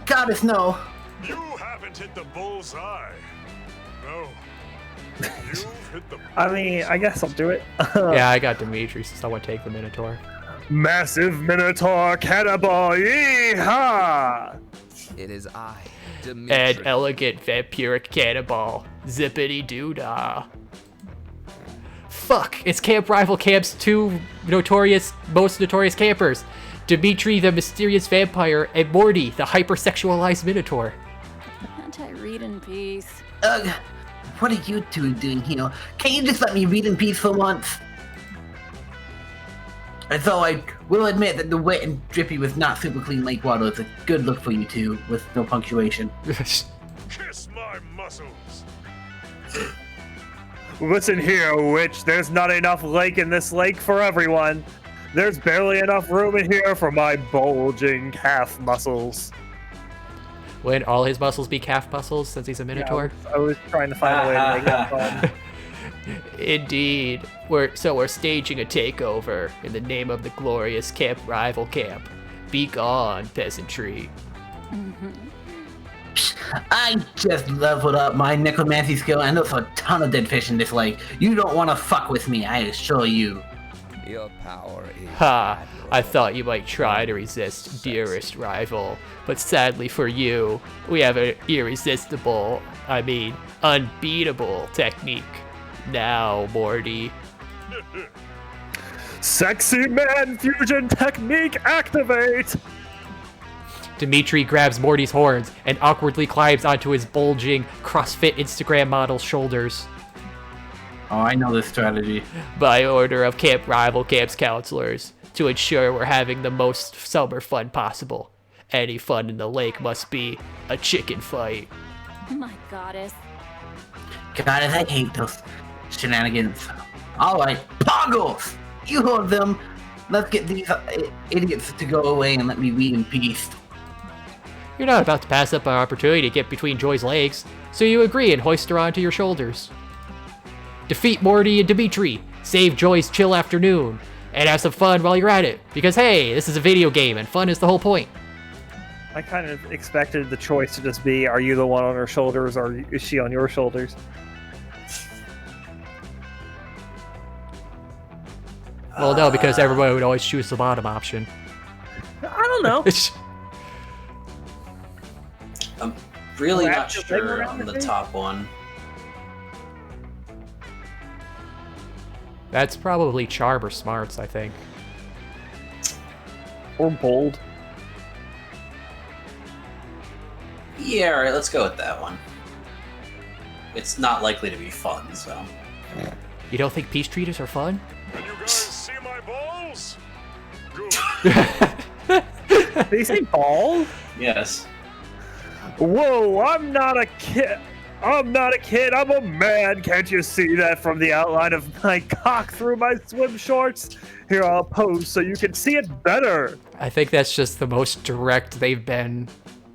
goddess, no. You haven't hit the bullseye. No. You've hit the I mean, I guess I'll do it. Yeah, I got Dimitri, so someone take the Minotaur. Massive Minotaur cannibal! Yeehaw! It is I, And Dimitri. elegant vampiric cannonball. Zippity doo-dah. Fuck, it's Camp Rival Camp's 2 most notorious campers. Dimitri the mysterious vampire, and Morty the hypersexualized Minotaur. Can't I read in peace? What are you two doing here? Can't you just let me read in peace for once? And so I will admit that the wet and drippy with not super clean lake water is a good look for you two, with no punctuation. Kiss my muscles. Listen here, witch. There's not enough lake in this lake for everyone. There's barely enough room in here for my bulging calf muscles. Wouldn't all his muscles be calf muscles since he's a Minotaur? Yeah, I was trying to find a way to make it fun. Indeed. We're staging a takeover in the name of the glorious Camp Rival Camp. Be gone, peasantry. I just leveled up my necromancy skill and there's a ton of dead fish in this lake. You don't want to fuck with me, I assure you. Your power is... Ha! I thought you might try to resist, dearest rival. But sadly for you, we have an unbeatable technique. Now, Morty. Sexy man fusion technique activate! Dimitri grabs Morty's horns and awkwardly climbs onto his bulging CrossFit Instagram model's shoulders. Oh, I know this strategy. By order of Camp Rival Camp's counselors, to ensure we're having the most summer fun possible. Any fun in the lake must be a chicken fight. My goddess. Goddess, I hate those shenanigans. Alright, Poggles! You hold them. Let's get these idiots to go away and let me read in peace. You're not about to pass up an opportunity to get between Joy's legs, so you agree and hoist her onto your shoulders. Defeat Morty and Dimitri, save Joy's chill afternoon, and have some fun while you're at it, because hey, this is a video game and fun is the whole point. I kind of expected the choice to just be, are you the one on her shoulders or is she on your shoulders? Well, no, because everybody would always choose the bottom option. I don't know. I'm really Wrap not your leg sure around on her the face? top one. That's probably charm or smarts, I think. Or bold. Yeah, alright, let's go with that one. It's not likely to be fun, so. You don't think peace treaters are fun? Can you guys see my balls? Did he say ball? Yes. Whoa, I'm not a kid. I'm not a kid, I'm a man. Can't you see that from the outline of my cock through my swim shorts? Here, I'll pose so you can see it better. I think that's just the most direct they've been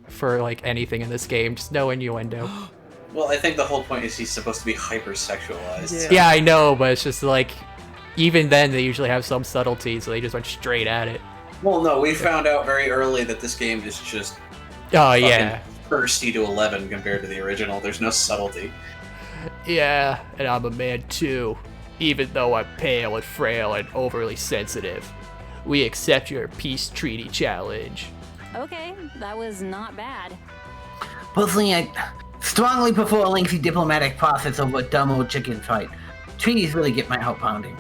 for like anything in this game. Just no innuendo. Well, I think the whole point is he's supposed to be hypersexualized. Yeah, I know, but it's just like, even then they usually have some subtlety, so they just went straight at it. Well, no, we found out very early that this game is just thirsty to 11 compared to the original. There's no subtlety. Yeah, and I'm a man too, even though I'm pale and frail and overly sensitive. We accept your peace treaty challenge. Okay, that was not bad. Personally, I strongly prefer a lengthy diplomatic process over a dumb old chicken fight. Treaties really get my heart pounding.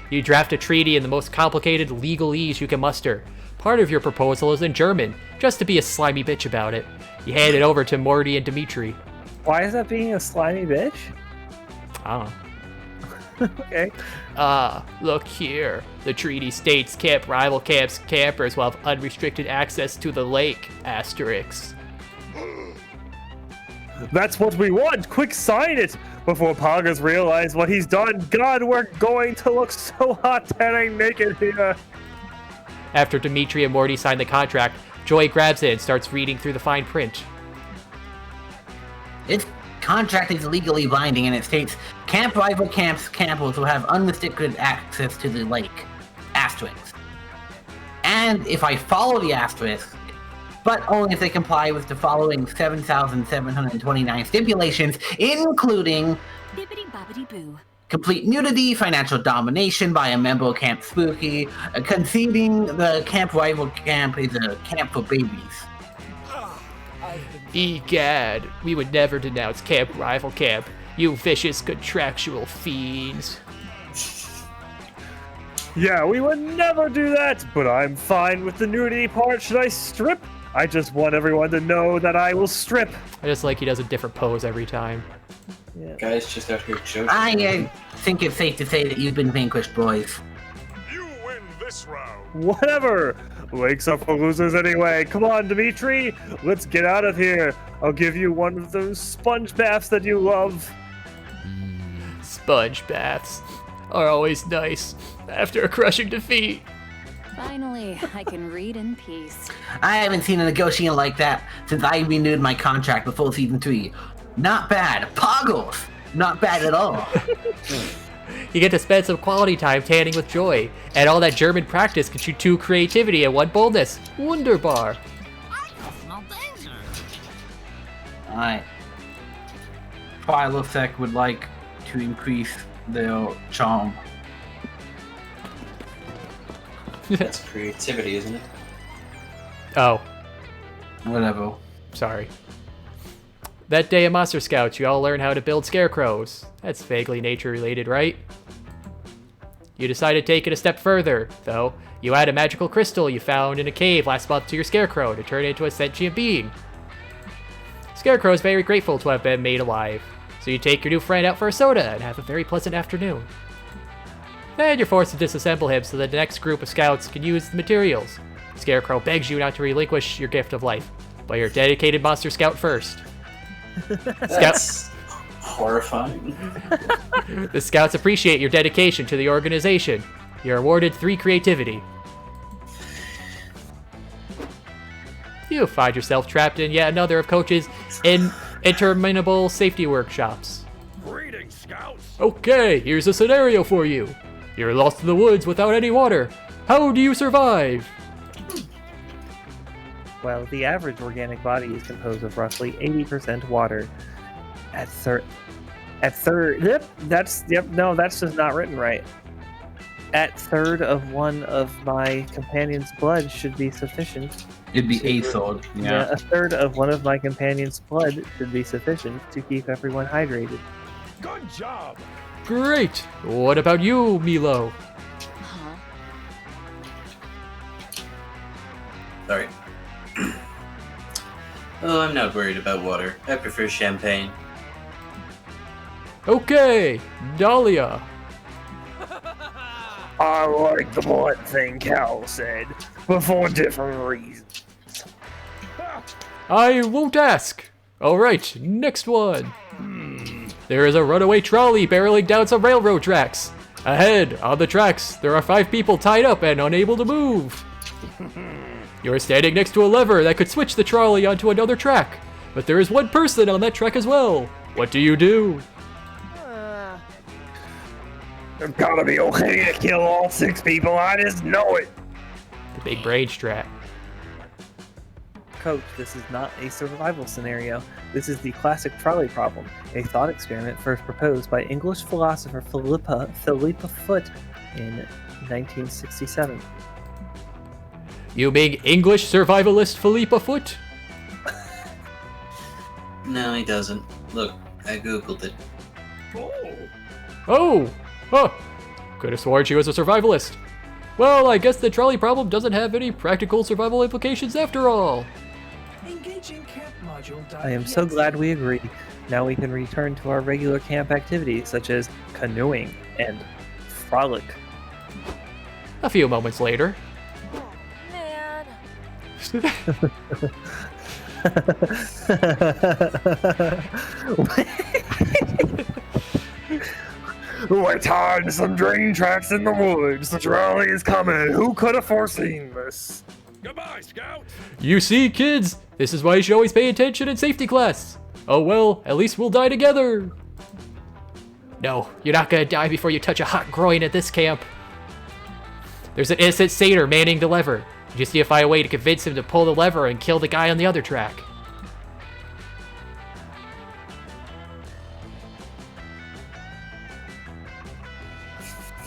You draft a treaty in the most complicated legalese you can muster. Part of your proposal is in German, just to be a slimy bitch about it. You hand it over to Morty and Dimitri. Why is that being a slimy bitch? I don't know. Okay. Look here. The treaty states camp rival camps campers will have unrestricted access to the lake, asterisk. That's what we want. Quick, sign it before Poggers realize what he's done. God, we're going to look so hot tanning naked here. After Dimitri and Morty sign the contract, Joy grabs it and starts reading through the fine print. This contract is legally binding, and it states camp rival campers will have unrestricted access to the lake, asterisk. And if I follow the asterisk, but only if they comply with the following 7,729 stipulations, including Bibbidi-bobbidi-boo. complete nudity, financial domination by a member of Camp Spooky, conceding the camp rival camp is a camp for babies. Egad, we would never denounce camp rival camp, you vicious contractual fiends. Yeah, we would never do that, but I'm fine with the nudity part. Should I strip? I just want everyone to know that I will strip. I just like he does a different pose every time. Yeah. Guys, just out here joking. I think it's safe to say that you've been vanquished, boys. You win this round. Whatever. Lakes are for losers anyway. Come on, Dimitri. Let's get out of here. I'll give you one of those sponge baths that you love. Sponge baths are always nice after a crushing defeat. Finally, I can read in peace. I haven't seen a negotiation like that since I renewed my contract before Season 3. Not bad. Poggles! Not bad at all. You get to spend some quality time tanning with Joy, and all that German practice gets you 2 creativity and 1 boldness. Wunderbar. Alright. Philosec would like to increase their charm. That's creativity, isn't it? Oh. Whatever. Sorry. That day in Monster Scouts, you all learn how to build scarecrows. That's vaguely nature-related, right? You decide to take it a step further, though. You add a magical crystal you found in a cave last month to your scarecrow to turn it into a sentient being. Scarecrow is very grateful to have been made alive, so you take your new friend out for a soda and have a very pleasant afternoon. Then you're forced to disassemble him so that the next group of scouts can use the materials. Scarecrow begs you not to relinquish your gift of life, but you're a dedicated Monster Scout first. That's horrifying. The scouts appreciate your dedication to the organization. You're awarded 3 creativity. You find yourself trapped in yet another of Coach's interminable safety workshops. Greetings, Scouts. Okay, here's a scenario for you. You're lost in the woods without any water. How do you survive? Well, the average organic body is composed of roughly 80% water. That's just not written right. At third of one of my companion's blood should be sufficient. It'd be a sword. Yeah, a third of one of my companion's blood should be sufficient to keep everyone hydrated. Good job. Great. What about you, Milo? Huh? Sorry. Oh, I'm not worried about water. I prefer champagne. Okay, Dahlia. I like the one thing Cal said, but for different reasons. I won't ask. Alright, next one. There is a runaway trolley barreling down some railroad tracks. Ahead, on the tracks, there are 5 people tied up and unable to move. You're standing next to a lever that could switch the trolley onto another track, but there is 1 person on that track as well. What do you do? There's gotta be a way to kill all 6 people, I just know it! The big brain strat. Coach, this is not a survival scenario. This is the classic trolley problem, a thought experiment first proposed by English philosopher Philippa Foot in 1967. You mean English survivalist Philippa Foot? No, he doesn't. Look, I googled it. Oh! Huh. Could have sworn she was a survivalist. Well, I guess the trolley problem doesn't have any practical survival implications after all. Engaging camp module. I am so glad we agreed. Now we can return to our regular camp activities such as canoeing and frolic. A few moments later. Man. We're tied to some drain tracks in the woods. The trolley is coming. Who could have foreseen this? Goodbye, Scout. You see, kids, this is why you should always pay attention in safety class. Oh well, at least we'll die together. No, you're not gonna die before you touch a hot groin at this camp. There's an innocent satyr manning the lever. You just need to find a way to convince him to pull the lever and kill the guy on the other track.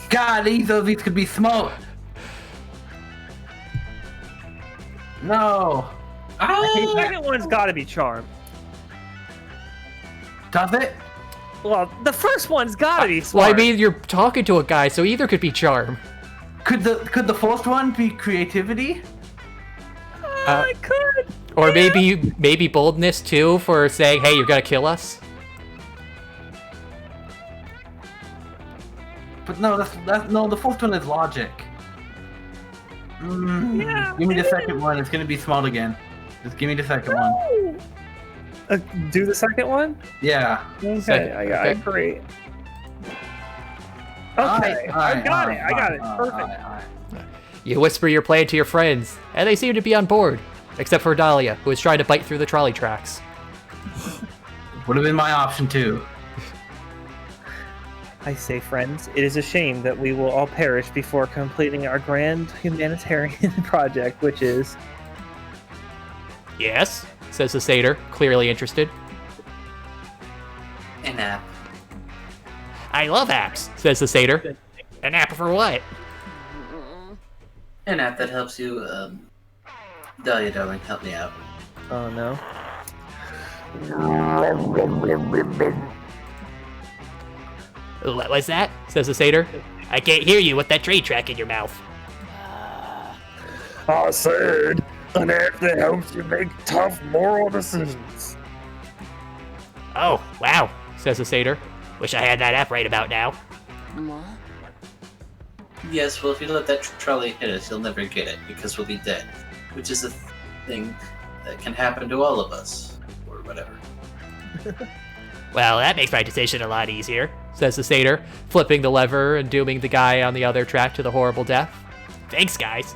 God, these could be smoked. No. The second one's got to be charm. Does it? Well, the first one's got to be Well, smart. I mean, you're talking to a guy, so either could be charm. Could the first one be creativity? I could. Or maybe boldness too, for saying, hey, you're gonna kill us. But no, the first one is logic. Yeah, give me the second one. It's gonna be smart again. Just give me the second one. Do the second one? Yeah. Okay, I agree. Okay, I got it. Perfect. You whisper your plan to your friends, and they seem to be on board, except for Dahlia, who is trying to bite through the trolley tracks. Would have been my option too. I say, friends, it is a shame that we will all perish before completing our grand humanitarian project, which is... Yes, says the satyr, clearly interested. An app. I love apps, says the satyr. An app for what? An app that helps you, Dahlia, darling, help me out. Oh, no. What was that? Says the satyr. I can't hear you with that train track in your mouth. I said, an app that helps you make tough moral decisions. Oh, wow, says the satyr. Wish I had that app right about now. Yes, well, if you let that trolley hit us, you'll never get it, because we'll be dead. Which is a thing that can happen to all of us, or whatever. Well, that makes my decision a lot easier, says the satyr, flipping the lever and dooming the guy on the other track to the horrible death. Thanks, guys.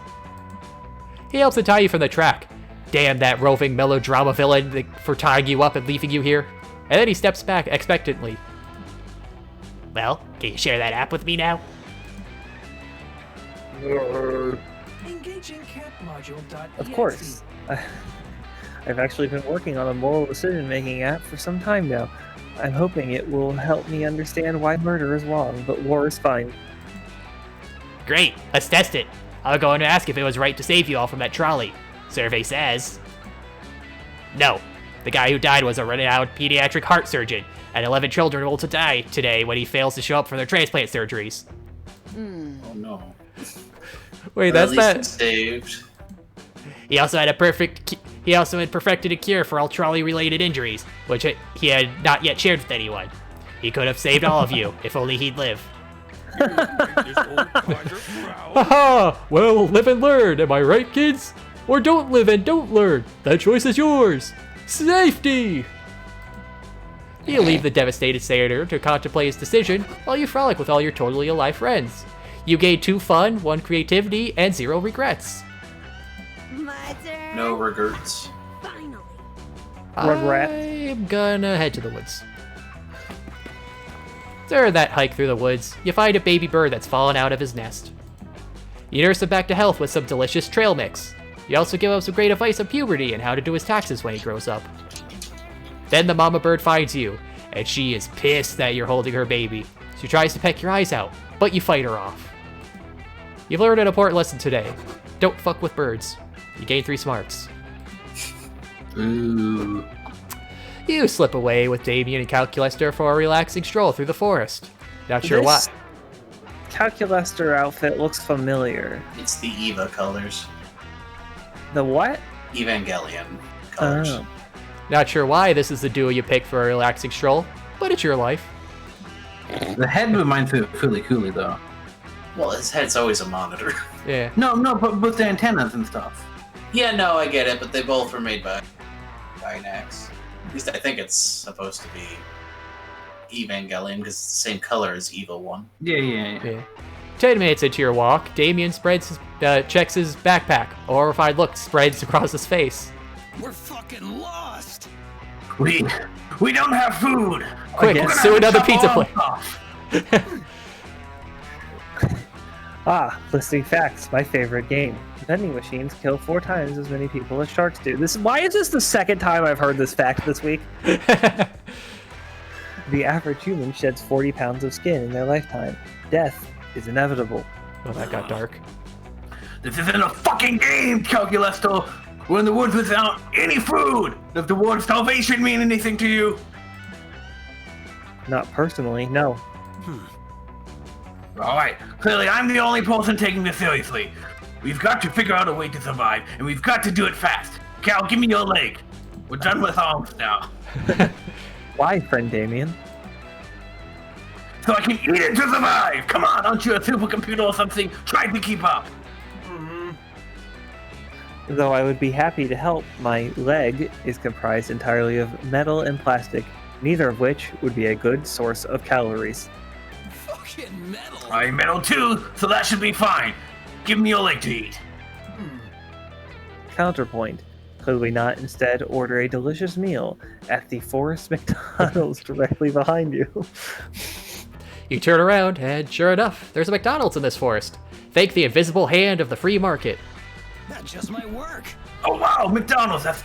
He helps untie you from the track. Damn that roving melodrama villain for tying you up and leaving you here. And then he steps back expectantly. Well, can you share that app with me now? Engaging camp module. Of course. I've actually been working on a moral decision-making app for some time now. I'm hoping it will help me understand why murder is wrong, but war is fine. Great, let's test it. I'll go and ask if it was right to save you all from that trolley. Survey says... No. The guy who died was a renowned pediatric heart surgeon, and 11 children will die today when he fails to show up for their transplant surgeries. Oh no. Wait, Well, that's at least that... it's saved. He also had perfected a cure for all trolley-related injuries, which he had not yet shared with anyone. He could have saved all of you, if only he'd live. Haha! Well, live and learn, am I right, kids? Or don't live and don't learn. That choice is yours. Safety! You leave the devastated senator to contemplate his decision while you frolic with all your totally alive friends. You gain 2 fun, 1 creativity, and 0 regrets. My turn. No regrets. Finally. I'm gonna head to the woods. During that hike through the woods, you find a baby bird that's fallen out of his nest. You nurse him back to health with some delicious trail mix. You also give him some great advice on puberty and how to do his taxes when he grows up. Then the mama bird finds you, and she is pissed that you're holding her baby. She tries to peck your eyes out, but you fight her off. You've learned an important lesson today. Don't fuck with birds. You gain 3 smarts. Ooh. You slip away with Damien and Calculester for a relaxing stroll through the forest. Not sure why. This Calculester outfit looks familiar. It's the Eva colors. The what? Evangelion colors. Oh. Not sure why this is the duo you pick for a relaxing stroll, but it's your life. The head reminds me of Fooly Cooley, though. Well, his head's always a monitor. Yeah. No, but with the antennas and stuff. Yeah, no, I get it, but they both were made by Dynax. At least I think it's supposed to be Evangelion because it's the same color as Eva 1. Yeah. 10 minutes into your walk, Damien checks his backpack. A horrified look spreads across his face. We're fucking lost. We don't have food. Quick, sue another pizza place. Listing facts. My favorite game. Vending machines kill 4 times as many people as sharks do. Why is this the second time I've heard this fact this week? The average human sheds 40 pounds of skin in their lifetime. Death is inevitable. Oh, that got dark. This isn't a fucking game, Calculesto. We're in the woods without any food. Does the word starvation mean anything to you? Not personally, no. Alright, clearly I'm the only person taking this seriously. We've got to figure out a way to survive, and we've got to do it fast. Cal, give me your leg. We're done with arms now. Why, friend Damien? So I can eat it to survive! Come on, aren't you a supercomputer or something? Try to keep up. Though I would be happy to help, my leg is comprised entirely of metal and plastic, neither of which would be a good source of calories. Fucking metal. I'm metal too, so that should be fine. Give me your leg to eat. Counterpoint. Could we not instead order a delicious meal at the Forest McDonald's directly behind you? You turn around, and sure enough, there's a McDonald's in this forest. Thank the invisible hand of the free market. That just might work. Oh wow, McDonald's, that's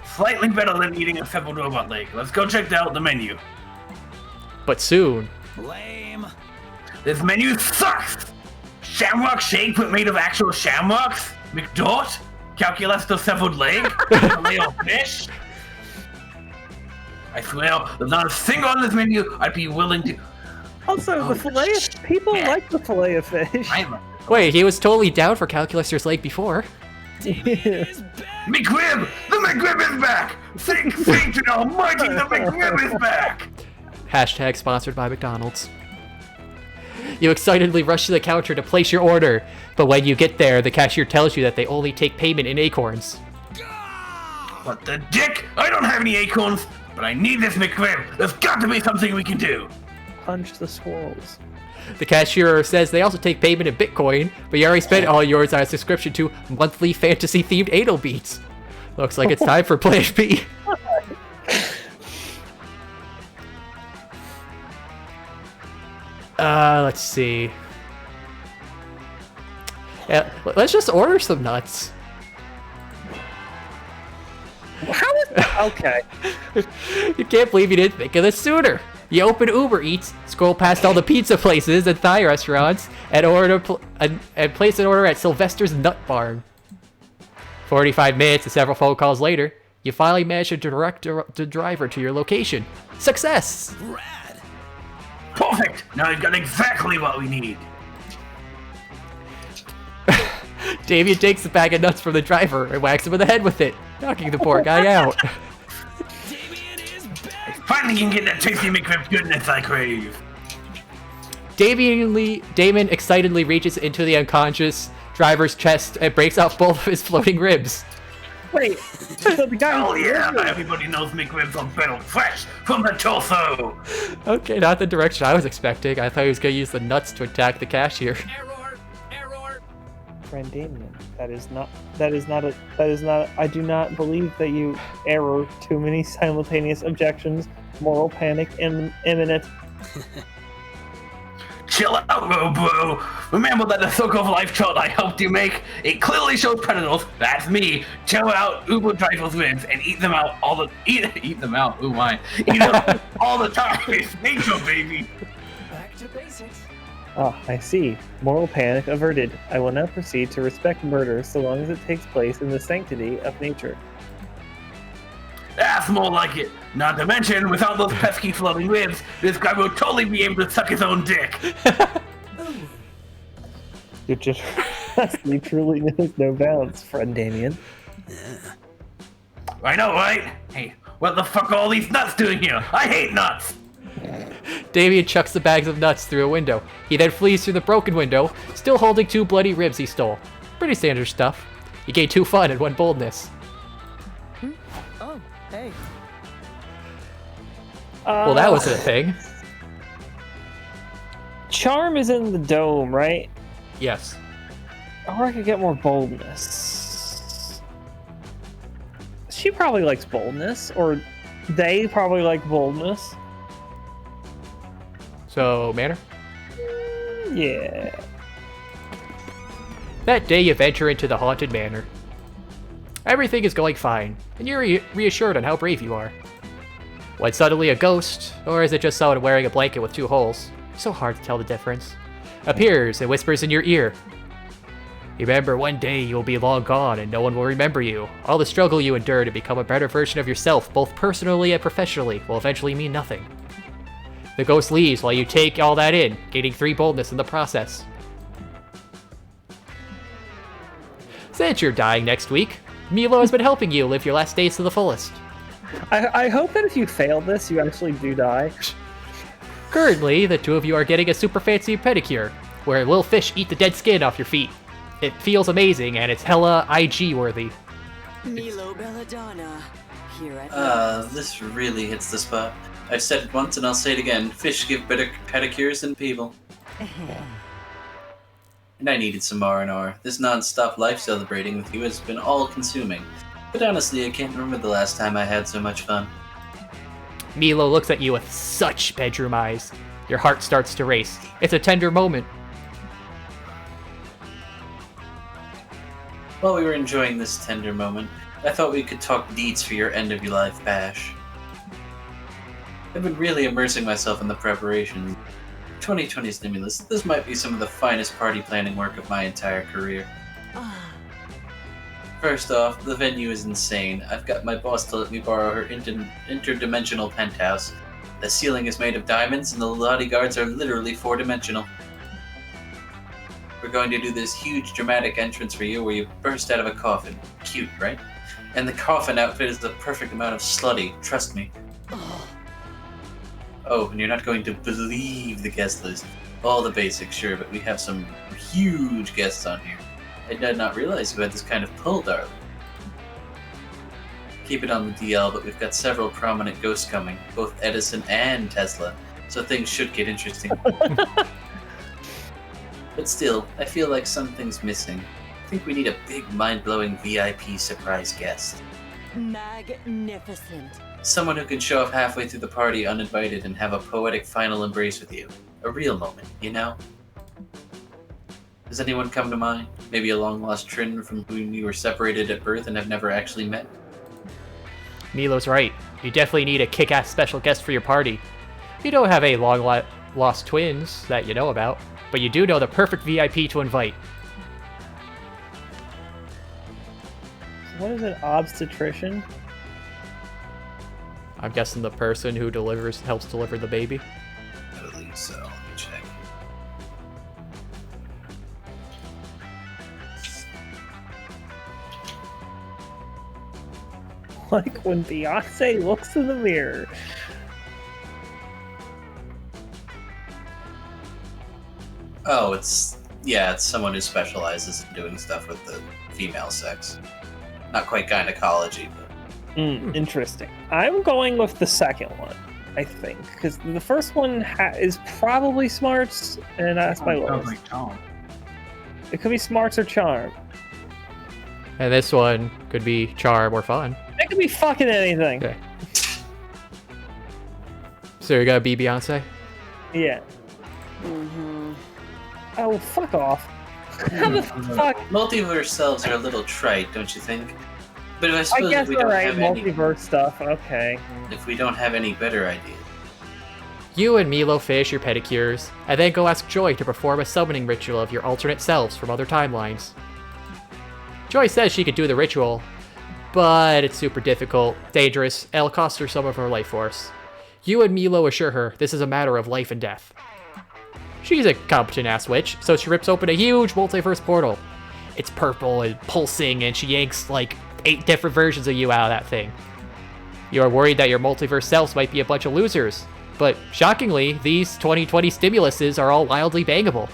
slightly better than eating a severed robot leg. Let's go check out the menu. But soon... Lame. This menu sucks! Shamrock shake but made of actual shamrocks? McDort? Calculesto severed leg? Filet of fish? I swear, there's not a single on this menu I'd be willing to... Also, the fillet of... People like the fillet of fish. Wait, he was totally down for Calculester's leg before. McRib! The McRib is back! Thank Satan Almighty, the McRib is back! Hashtag sponsored by McDonald's. You excitedly rush to the counter to place your order, but when you get there, the cashier tells you that they only take payment in acorns. What the dick? I don't have any acorns, but I need this McRib. There's got to be something we can do. Punch the squirrels. The cashier says they also take payment in Bitcoin, but you already spent all yours on a subscription to monthly fantasy-themed anal beats. Looks like it's time for Plan B. Let's see. Yeah, let's just order some nuts. How is that? Okay. You can't believe you didn't think of this sooner. You open Uber Eats, scroll past all the pizza places and Thai restaurants, and place an order at Sylvester's Nut Barn. 45 minutes and several phone calls later, you finally manage to direct the driver to your location. Success! Rad! Perfect! Now we've got exactly what we need. Damien takes the bag of nuts from the driver and whacks him in the head with it, knocking the poor guy out. Finally can get that tasty McRib goodness I crave. Damon excitedly reaches into the unconscious driver's chest and breaks out both of his floating ribs. Wait, so the guy. Oh yeah, everybody knows McRibs are better fresh from the torso. Okay, not the direction I was expecting. I thought he was gonna use the nuts to attack the cashier. Friend Damien, that is not. I do not believe that you error. Too many simultaneous objections. Moral panic imminent. Chill out, Robo. Remember that the Circle of Life chart I helped you make? It clearly shows predators. That's me. Chill out Uber Driver's ribs and eat them out all the eat them out. Oh my! Eat them all the time. It's nature, baby. Back to basics. Ah, I see. Moral panic averted. I will now proceed to respect murder so long as it takes place in the sanctity of nature. That's more like it. Not to mention, without those pesky floating ribs, this guy will totally be able to suck his own dick. Your generosity truly knows no bounds, friend Damien. I know, right? Hey, what the fuck are all these nuts doing here? I hate nuts! Damien chucks the bags of nuts through a window. He then flees through the broken window, still holding 2 bloody ribs he stole. Pretty standard stuff. He gained 2 fun and 1 boldness. Oh, hey. Well, that was a thing. Charm is in the dome, right? Yes. Or I could get more boldness. She probably likes boldness, or they probably like boldness. So, Manor? Yeah. That day you venture into the haunted manor. Everything is going fine, and you're reassured on how brave you are. When suddenly a ghost, or is it just someone wearing a blanket with 2 holes, so hard to tell the difference, appears and whispers in your ear. Remember, one day you will be long gone and no one will remember you. All the struggle you endure to become a better version of yourself, both personally and professionally, will eventually mean nothing. The ghost leaves while you take all that in, gaining 3 boldness in the process. Since you're dying next week, Milo has been helping you live your last days to the fullest. I hope that if you fail this, you actually do die. Currently, the 2 of you are getting a super fancy pedicure, where little fish eat the dead skin off your feet. It feels amazing, and it's hella IG worthy. Milo Belladonna, here at this really hits the spot. I've said it once and I'll say it again. Fish give better pedicures than people. And I needed some R&R. This non-stop life celebrating with you has been all-consuming. But honestly, I can't remember the last time I had so much fun. Milo looks at you with such bedroom eyes. Your heart starts to race. It's a tender moment. While we were enjoying this tender moment, I thought we could talk deeds for your end-of-your-life bash. I've been really immersing myself in the preparation. 2020 stimulus, this might be some of the finest party planning work of my entire career. First off, the venue is insane. I've got my boss to let me borrow her interdimensional penthouse. The ceiling is made of diamonds and the bodyguards are literally 4-dimensional. We're going to do this huge dramatic entrance for you where you burst out of a coffin. Cute, right? And the coffin outfit is the perfect amount of slutty, trust me. Oh, and you're not going to believe the guest list. All the basics, sure, but we have some huge guests on here. I did not realize you had this kind of pull, darling. Keep it on the DL, but we've got several prominent ghosts coming, both Edison and Tesla, so things should get interesting. But still, I feel like something's missing. I think we need a big, mind-blowing VIP surprise guest. Magnificent. Someone who can show up halfway through the party uninvited and have a poetic final embrace with you. A real moment, you know? Does anyone come to mind? Maybe a long-lost twin from whom you were separated at birth and have never actually met? Milo's right. You definitely need a kick-ass special guest for your party. You don't have any long-lost twins that you know about, but you do know the perfect VIP to invite. What is an obstetrician? I'm guessing the person who helps deliver the baby. I believe so. Let me check. Like when Beyonce looks in the mirror. Oh, it's someone who specializes in doing stuff with the female sex. Not quite gynecology, but Interesting. I'm going with the second one, I think, because the first one is probably smarts, and that's my lowest. Like charm. It could be smarts or charm. And this one could be charm or fun. It could be fucking anything. Okay. So you're gonna be Beyonce? Yeah. Oh, fuck off. How the fuck? multiverse selves are a little trite, don't you think? But I I suppose guess if we don't alright, have any, multiverse stuff. Okay. if we don't have any better ideas. You and Milo finish your pedicures, and then go ask Joy to perform a summoning ritual of your alternate selves from other timelines. Joy says she could do the ritual, but it's super difficult, dangerous, and it'll cost her some of her life force. You and Milo assure her this is a matter of life and death. She's a competent-ass witch, so she rips open a huge multiverse portal. It's purple and pulsing, and she yanks like 8 different versions of you out of that thing. You are worried that your multiverse selves might be a bunch of losers, but shockingly, these 2020 stimuluses are all wildly bangable.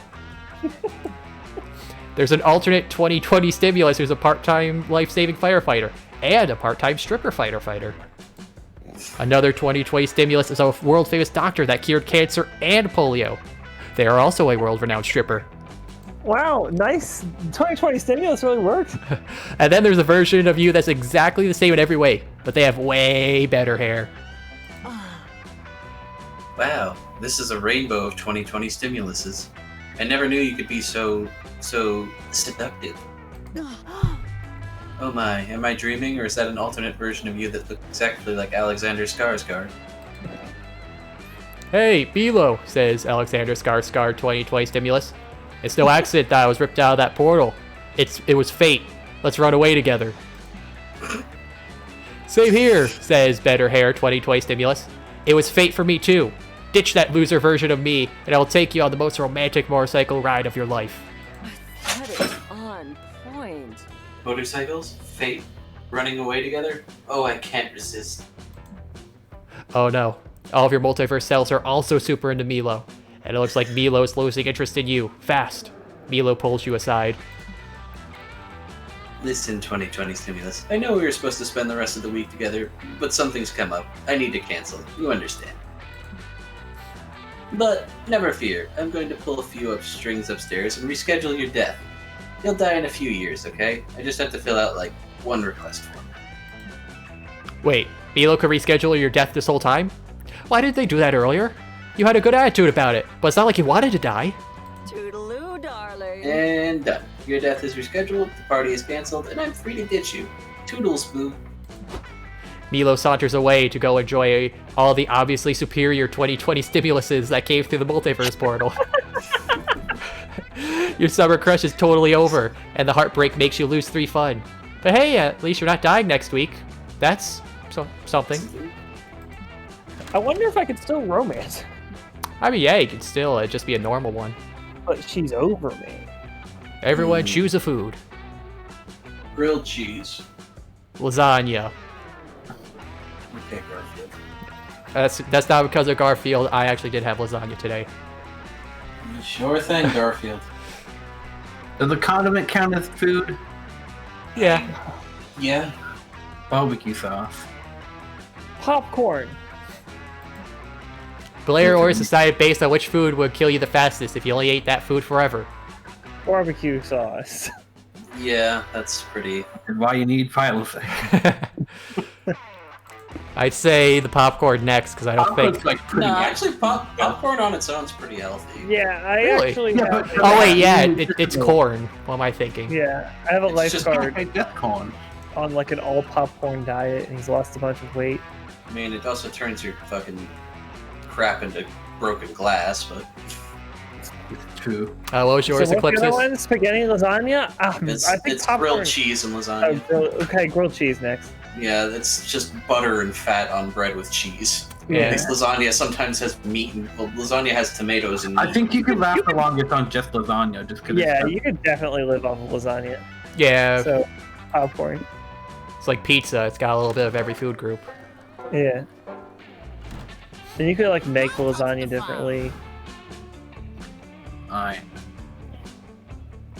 There's an alternate 2020 stimulus who's a part-time life-saving firefighter, and a part-time stripper fighter. Another 2020 stimulus is a world-famous doctor that cured cancer and polio. They are also a world-renowned stripper. Wow, nice. 2020 stimulus really worked. And then there's a version of you that's exactly the same in every way, but they have way better hair. Wow, this is a rainbow of 2020 stimuluses. I never knew you could be so seductive. Oh my, am I dreaming, or is that an alternate version of you that looks exactly like Alexander Skarsgård? Hey, Milo, says Alexander Skarsgård 2020 stimulus. It's no accident that I was ripped out of that portal. It was fate. Let's run away together. Same here, says Better Hair 2020 stimulus. It was fate for me too. Ditch that loser version of me, and I will take you on the most romantic motorcycle ride of your life. That is on point. Motorcycles? Fate? Running away together? Oh, I can't resist. Oh no. All of your multiverse cells are also super into Milo. And it looks like Milo is losing interest in you. Fast. Milo pulls you aside. Listen, 2020 stimulus. I know we were supposed to spend the rest of the week together, but something's come up. I need to cancel. You understand. But never fear. I'm going to pull a few strings upstairs and reschedule your death. You'll die in a few years, okay? I just have to fill out, like, one request form. Wait, Milo could reschedule your death this whole time? Why didn't they do that earlier? You had a good attitude about it, but it's not like you wanted to die. Toodaloo, darling. And done. Your death is rescheduled, the party is cancelled, and I'm free to ditch you. Toodles, boo. Milo saunters away to go enjoy all the obviously superior 2020 stimuluses that came through the multiverse portal. Your summer crush is totally over, and the heartbreak makes you lose 3 fun. But hey, at least you're not dying next week. That's something. I wonder if I could still romance. I mean, yeah, you could still just be a normal one. But she's over me. Everyone choose a food. Grilled cheese. Lasagna. Okay, Garfield. That's not because of Garfield. I actually did have lasagna today. Sure thing, Garfield. Does the condiment count as food? Yeah. Yeah. Barbecue sauce. Popcorn. Blair Orris decided based on which food would kill you the fastest if you only ate that food forever. Barbecue sauce. Yeah, that's pretty. That's why you need Phylophilic. I'd say the popcorn next because I don't think. Like pretty No, actually, popcorn on its own is pretty healthy. Yeah, I Really? actually Yeah, have. but- Oh wait, yeah, it's corn. What am I thinking? Yeah, I have a It's just lifeguard death corn. on like an all popcorn diet, and he's lost a bunch of weight. I mean, it also turns your fucking crap into broken glass, but True. What was yours, so what's the Eclipsis? other one? Spaghetti lasagna? it's, I think it's popcorn. grilled cheese and lasagna. Okay, grilled cheese next. Yeah, it's just butter and fat on bread with cheese. Yeah. At least lasagna sometimes has meat and lasagna has tomatoes and meat. I think you could last the longest on just lasagna, just because. Yeah, you could definitely live off of lasagna. Yeah, So, popcorn. it's like pizza. It's got a little bit of every food group. Yeah. And you could like make the lasagna differently. Alright.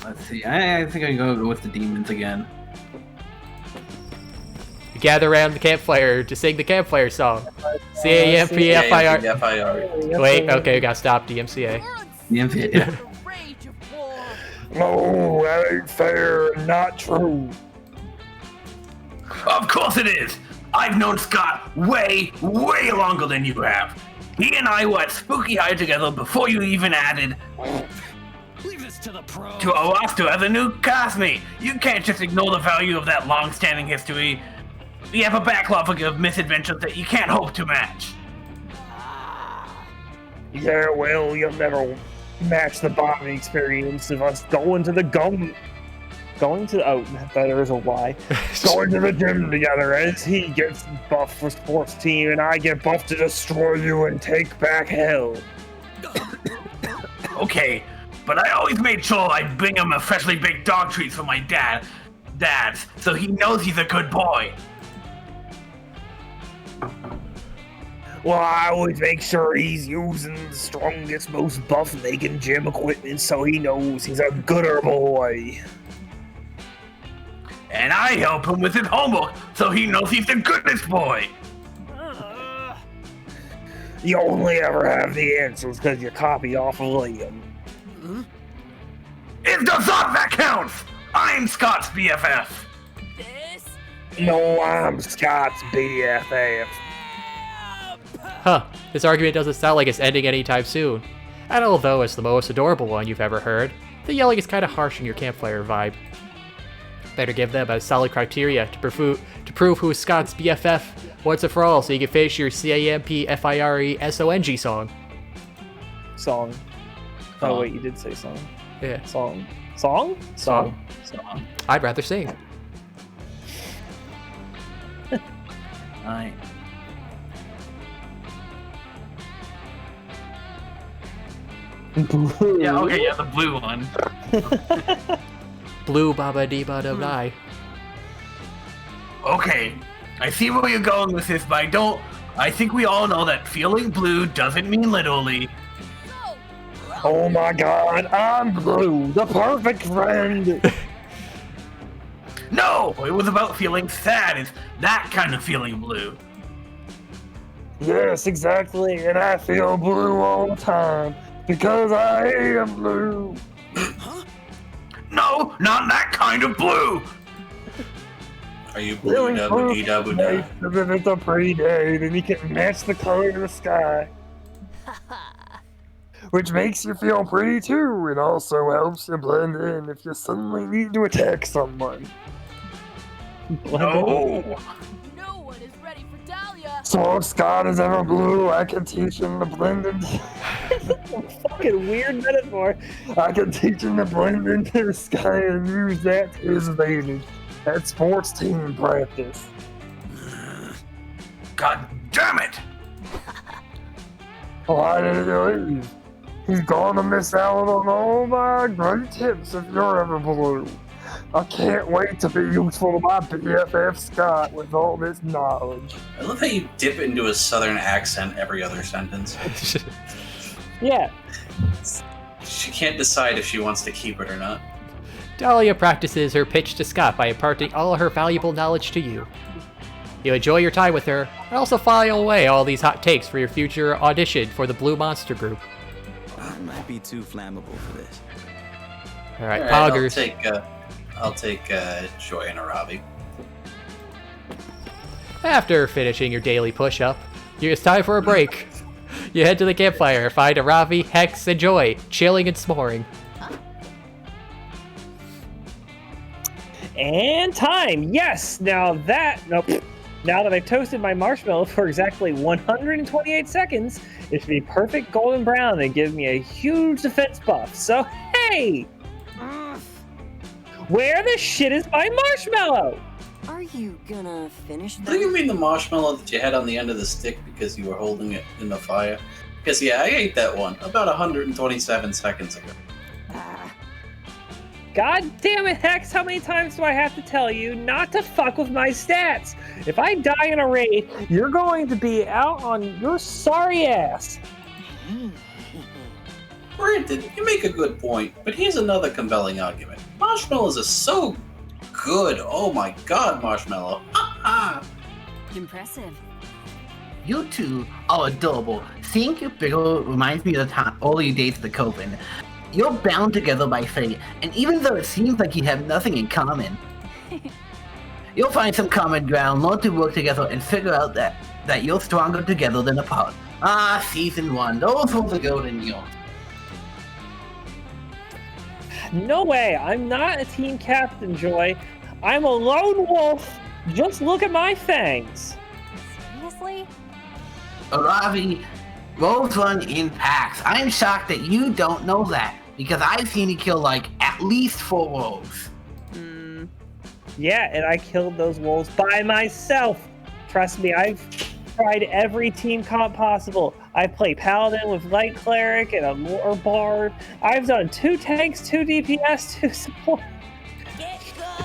Let's see. I think I can go with the demons again. gather around the campfire to sing the campfire song. CAMPFIR. Wait, okay, we gotta stop DMCA. DMCA, yeah. No, that ain't fair. Not true. Of course it is. I've known Scott way, way longer than you have. He and I were at Spooky High together before you even added to our roster as a new castmate. You can't just ignore the value of that long-standing history. We have a backlog of misadventures that you can't hope to match. Yeah, well, you'll never match the bonding experience of us going to the gum. Going to there is a Y. Going to the gym together as he gets buffed for sports team and I get buffed to destroy you and take back hell. Okay, but I always made sure I'd bring him a freshly baked dog treats for my dad's, so he knows he's a good boy. Well, I always make sure he's using the strongest, most buff-making gym equipment so he knows he's a gooder boy. And I help him with his homework so he knows he's the goodest boy. You only ever have the answers because you copy off of Liam. It's the thought that counts! I'm Scott's BFF. No, I'm Scott's BFF. Huh, this argument doesn't sound like it's ending anytime soon. And although it's the most adorable one you've ever heard, the yelling is kind of harsh in your campfire vibe. Better give them a solid criteria to prove who is Scott's BFF once and for all, so you can finish your CAMPFIRESONG song. Song. Oh wait, you did say song. Yeah. Song. Song? Song. Song. I'd rather sing. Alright. Blue. Yeah, okay, yeah, the blue one. Blue Baba Dee Bada Bye. Okay, I see where you're going with this, but I think we all know that feeling blue doesn't mean literally. Oh my god, I'm Blue, the perfect friend! No, it was about feeling sad. It's that kind of feeling blue. Yes, exactly, and I feel blue all the time, because I am blue. No, not that kind of blue. Are you blue double dee double da? Because if it's a pretty day, then you can match the color of the sky. Which makes you feel pretty too, and also helps you blend in if you suddenly need to attack someone. No. No one is ready for Dahlia. So if Scott is ever blue, I can teach him to blend in. Fucking weird metaphor. I can teach him to blend into the sky and use that to his advantage at sports team practice. God damn it! Why did he leave? He's gonna miss out on all my great tips if you're ever blue. I can't wait to be useful to my BFF Scott with all this knowledge. I love how you dip into a southern accent every other sentence. Yeah. She can't decide if she wants to keep it or not. Dahlia practices her pitch to Scott by imparting all her valuable knowledge to you. You enjoy your time with her, and also file away all these hot takes for your future audition for the Blue Monster Group. I might be too flammable for this. Alright, Alright, Poggers. I'll take Joy and Arabi. After finishing your daily push-up, it's time for a break. You head to the campfire, find Aravi, Hex, and Joy, chilling and s'moring. And time! Yes! Now that I've toasted my marshmallow for exactly 128 seconds, it should be perfect golden brown and give me a huge defense buff. So, hey! Where the shit is my marshmallow? Are you gonna finish I think you mean the marshmallow that you had on the end of the stick because you were holding it in the fire. Because, yeah, I ate that one about 127 seconds ago. God damn it, Hex, how many times do I have to tell you not to fuck with my stats? If I die in a raid, you're going to be out on your sorry ass. Granted, you make a good point, but here's another compelling argument. Marshmallows are so good. Oh my god, Marshmallow. Ha ha! Impressive. You two are adorable. Seeing you bigger reminds me of the early days of the Coven. You're bound together by fate, and even though it seems like you have nothing in common, you'll find some common ground, learn to work together, and figure out that you're stronger together than apart. Ah, Season 1, those were the golden years. No way, I'm not a team captain, Joy. I'm a lone wolf. Just look at my fangs. Seriously? Ravi, wolves run in packs. I'm shocked that you don't know that, because I've seen you kill like at least 4 wolves. Yeah, and I killed those wolves by myself. Trust me, I've tried every team comp possible. I play Paladin with Light Cleric and a Lore Bard. I've done 2 tanks, 2 DPS, 2 support.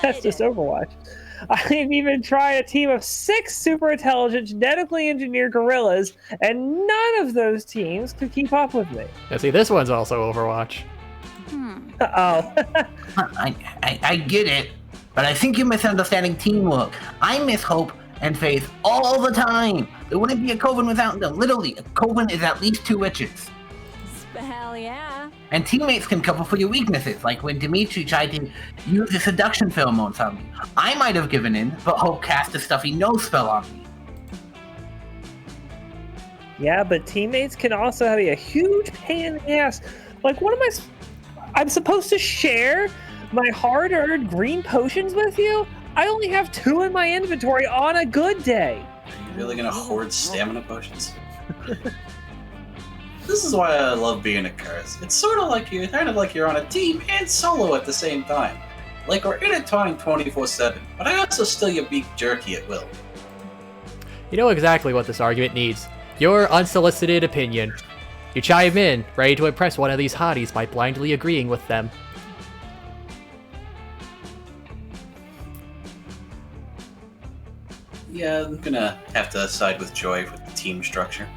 That's just Overwatch. I've even tried a team of 6 super intelligent, genetically engineered gorillas, and none of those teams could keep up with me. Now see, this one's also Overwatch. Uh-oh. I get it, but I think you're misunderstanding teamwork. I miss hope and faith all the time. There wouldn't be a Coven without them. Literally, a Coven is at least 2 witches. Hell yeah. And teammates can cover for your weaknesses, like when Dimitri tried to use the seduction pheromones on me. I might have given in, but Hope cast a stuffy no spell on me. Yeah, but teammates can also be a huge pain in the ass. Like, what am I'm supposed to share my hard-earned green potions with you? I only have 2 in my inventory on a good day. Are you really gonna hoard stamina potions? This is why I love being a curse. It's sort of like you're on a team and solo at the same time. Like we're intertwined 24/7, but I also steal your beak jerky at will. You know exactly what this argument needs. Your unsolicited opinion. You chime in, ready to impress one of these hotties by blindly agreeing with them. Yeah, I'm gonna have to side with Joy with the team structure.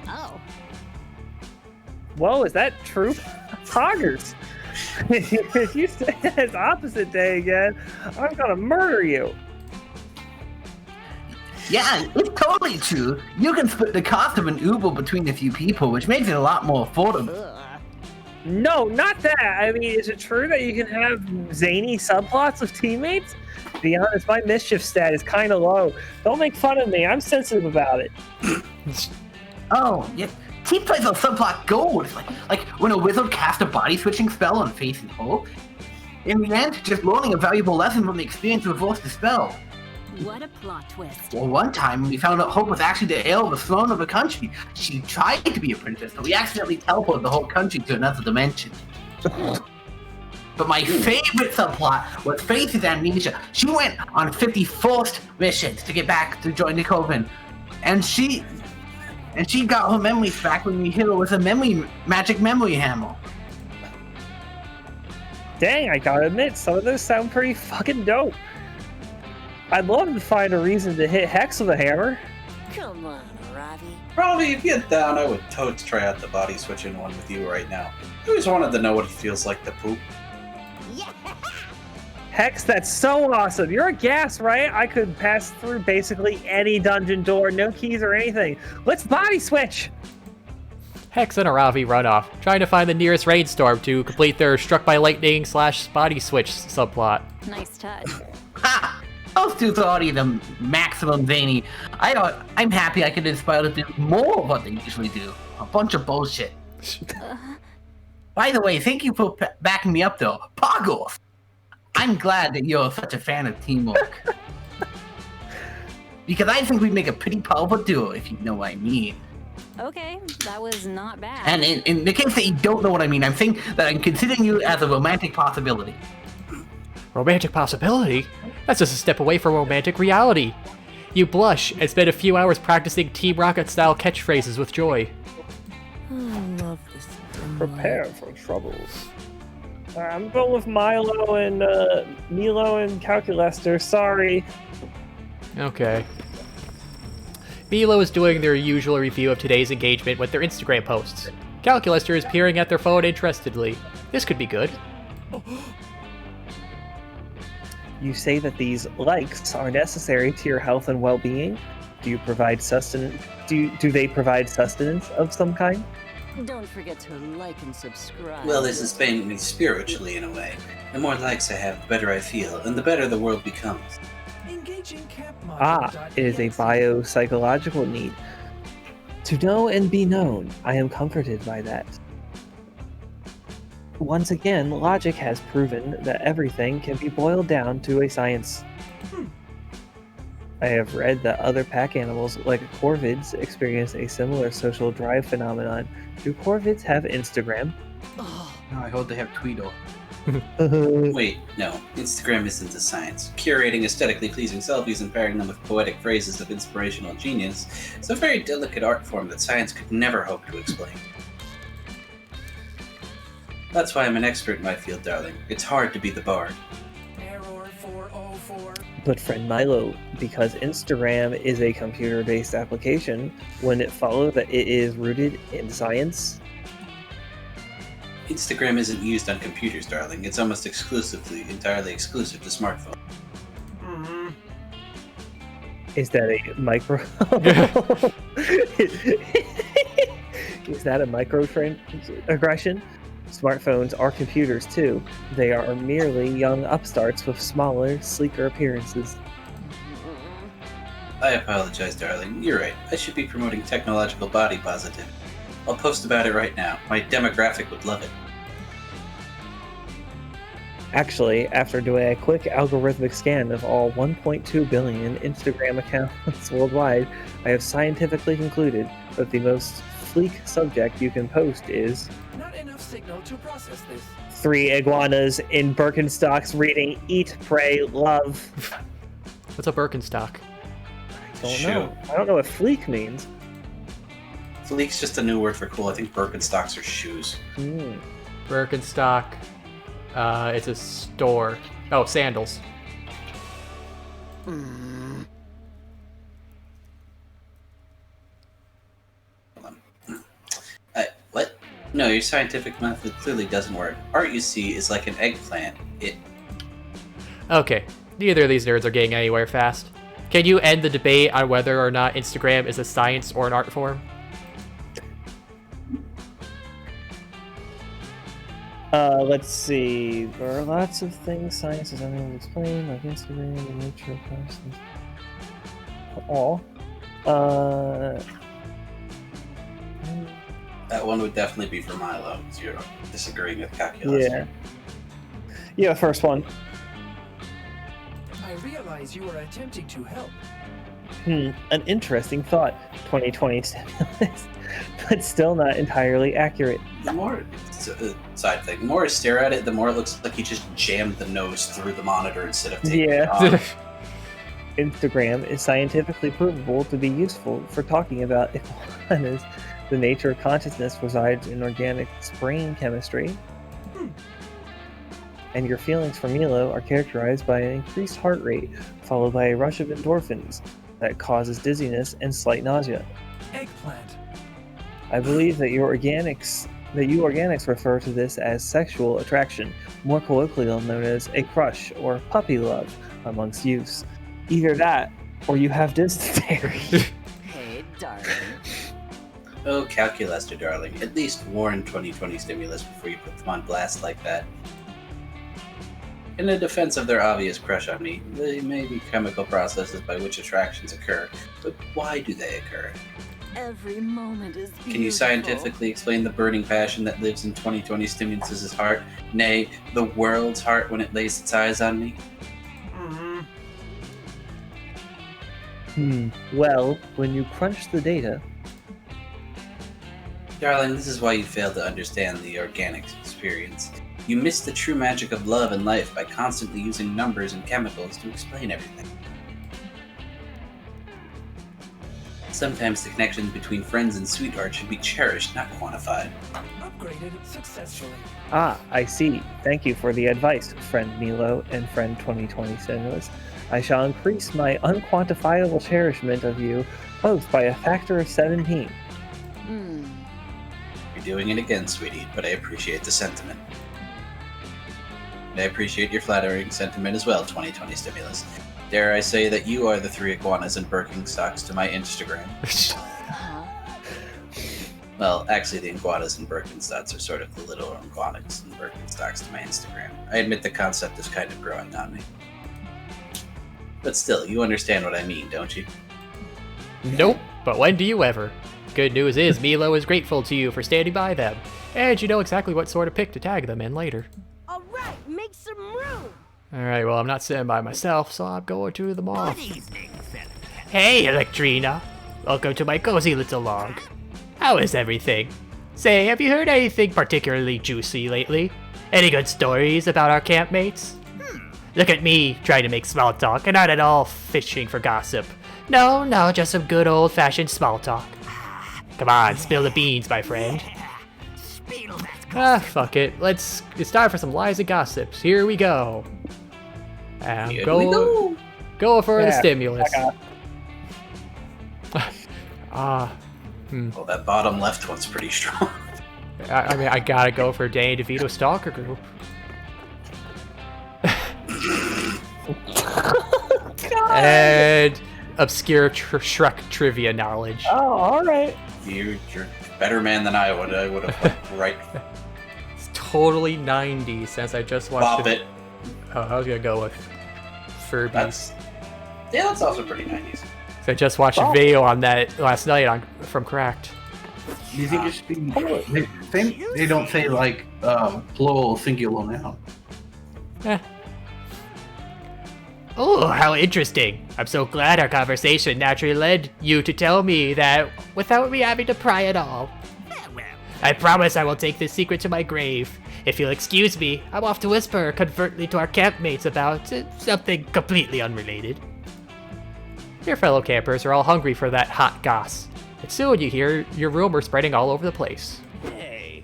Oh. Whoa, is that true? Poggers. If you say it's opposite day again, I'm gonna murder you. Yeah, it's totally true. You can split the cost of an Uber between a few people, which makes it a lot more affordable. No, not that. I mean, is it true that you can have zany subplots with teammates? To be honest, my mischief stat is kind of low. Don't make fun of me. I'm sensitive about it. Oh, yeah. Team plays on subplot gold. Like when a wizard casts a body switching spell on Faith and Hope. In the end, just learning a valuable lesson from the experience reversed the spell. What a plot twist. Well, one time we found out Hope was actually the heir of the throne of the country. She tried to be a princess, but we accidentally teleported the whole country to another dimension. But my favorite subplot was Faith's amnesia. She went on 51st missions to get back to join the Coven. And she got her memories back when we hit her with a magic memory hammer. Dang, I gotta admit, some of those sound pretty fucking dope. I'd love to find a reason to hit Hex with a hammer. Come on, Ravi. Probably if you're down, I would totes try out the body switching one with you right now. I always wanted to know what it feels like to poop. Hex, that's so awesome. You're a gas, right? I could pass through basically any dungeon door, no keys or anything. Let's body switch. Hex and Aravi run off, trying to find the nearest rainstorm to complete their struck by lightning / body switch subplot. Nice touch. Ha! Those dudes are already the maximum zany. I'm happy I could inspire them to do more of what they usually do. A bunch of bullshit. By the way, thank you for backing me up though. Poggles! I'm glad that you're such a fan of teamwork. Because I think we make a pretty powerful duo, if you know what I mean. Okay, that was not bad. And in the case that you don't know what I mean, I'm saying that I'm considering you as a romantic possibility. Romantic possibility? That's just a step away from romantic reality. You blush and spend a few hours practicing Team Rocket-style catchphrases with Joy. I love this. Prepare for troubles. I'm going with Milo and Milo and Calculester. Sorry. Okay. Milo is doing their usual review of today's engagement with their Instagram posts. Calculester is peering at their phone interestedly. This could be good. You say that these likes are necessary to your health and well-being? Do you provide sustenance? Do they provide sustenance of some kind? Don't forget to like and subscribe. Well, this has painted me spiritually in a way. The more likes I have, the better I feel, and the better the world becomes. It is a biopsychological need. To know and be known, I am comforted by that. Once again, logic has proven that everything can be boiled down to a science. I have read that other pack animals, like corvids, experience a similar social drive phenomenon. Do corvids have Instagram? No, I hope they have Tweedle. Wait, no. Instagram isn't a science. Curating aesthetically pleasing selfies and pairing them with poetic phrases of inspirational genius is a very delicate art form that science could never hope to explain. That's why I'm an expert in my field, darling. It's hard to be the bard. Error 404. But friend Milo, because Instagram is a computer-based application, wouldn't it follow that it is rooted in science? Instagram isn't used on computers, darling. It's almost entirely exclusive to smartphones. Is that a micro? Is that a microaggression? Smartphones are computers too. They are merely young upstarts with smaller, sleeker appearances. I apologize, darling. You're right. I should be promoting technological body positivity. I'll post about it right now. My demographic would love it. Actually, after doing a quick algorithmic scan of all 1.2 billion Instagram accounts worldwide, I have scientifically concluded that the most fleek subject you can post is Not enough signal to process this. 3 iguanas in Birkenstocks reading Eat, Pray, Love. What's a Birkenstock? Don't know. I don't know what fleek means. Fleek's just a new word for cool. I think Birkenstocks are shoes. Birkenstock. It's a store. Oh, sandals. What? No, your scientific method clearly doesn't work. Art, you see, is like an eggplant. Okay, neither of these nerds are getting anywhere fast. Can you end the debate on whether or not Instagram is a science or an art form? Let's see. There are lots of things science is unable to explain, like Instagram, the nature of consciousness. That one would definitely be for Milo, because you're disagreeing with calculus. Yeah, first one. I realize you are attempting to help. An interesting thought. 2020 stimulus, but still not entirely accurate. The more side thing, the more I stare at it, the more it looks like he just jammed the nose through the monitor instead of taking it off. Instagram is scientifically provable to be useful for talking about iguanas. The nature of consciousness resides in organic brain chemistry. And your feelings for Milo are characterized by an increased heart rate, followed by a rush of endorphins that causes dizziness and slight nausea. Eggplant. I believe that you organics refer to this as sexual attraction, more colloquially known as a crush or puppy love amongst youths. Either that, or you have dysentery. Hey, darling. Oh, calculaster, darling. At least warn 2020 stimulus before you put them on blast like that. In the defense of their obvious crush on me, they may be chemical processes by which attractions occur, but why do they occur? Every moment is beautiful. Can you scientifically explain the burning passion that lives in 2020 Stimulus's heart, nay, the world's heart when it lays its eyes on me? Well, when you crunch the data... Darling, this is why you fail to understand the organic experience. You miss the true magic of love and life by constantly using numbers and chemicals to explain everything. Sometimes the connection between friends and sweethearts should be cherished, not quantified. Upgraded successfully. I see. Thank you for the advice, friend Milo and friend 2020 Stimulus. I shall increase my unquantifiable cherishment of you both by a factor of 17. You're doing it again, sweetie, but I appreciate the sentiment. I appreciate your flattering sentiment as well, 2020 Stimulus. Dare I say that you are the 3 iguanas and Birkenstocks to my Instagram? Well, actually, the iguanas and Birkenstocks are sort of the little iguanas and Birkenstocks to my Instagram. I admit the concept is kind of growing on me. But still, you understand what I mean, don't you? Nope, but when do you ever? Good news is Milo is grateful to you for standing by them, and you know exactly what sort of pic to tag them in later. All right, make some room. Alright, well, I'm not sitting by myself, so I'm going to the mall. Hey, Electrina. Welcome to my cozy little log. How is everything? Say, have you heard anything particularly juicy lately? Any good stories about our campmates? Look at me, trying to make small talk, and not at all fishing for gossip. No, just some good old-fashioned small talk. Come on, spill the beans, my friend. Fuck it. It's time for some lies and gossips. Here we go. Go for the stimulus. Well, that bottom left one's pretty strong. I mean, I gotta go for Danny DeVito Stalker Group. And obscure Shrek trivia knowledge. Oh, alright. You're a better man than I would. I would have went right. It's totally 90s since I just watched Bop it. Oh, I was gonna go with Furbies. That's also pretty 90s. So I just watched a video on that last night from Cracked. You think it should be... They don't say, like, plural singular now. Oh, how interesting. I'm so glad our conversation naturally led you to tell me that without me having to pry at all. I promise I will take this secret to my grave. If you'll excuse me, I'm off to whisper covertly to our campmates about something completely unrelated. Your fellow campers are all hungry for that hot goss. And soon you hear your rumor spreading all over the place. Hey,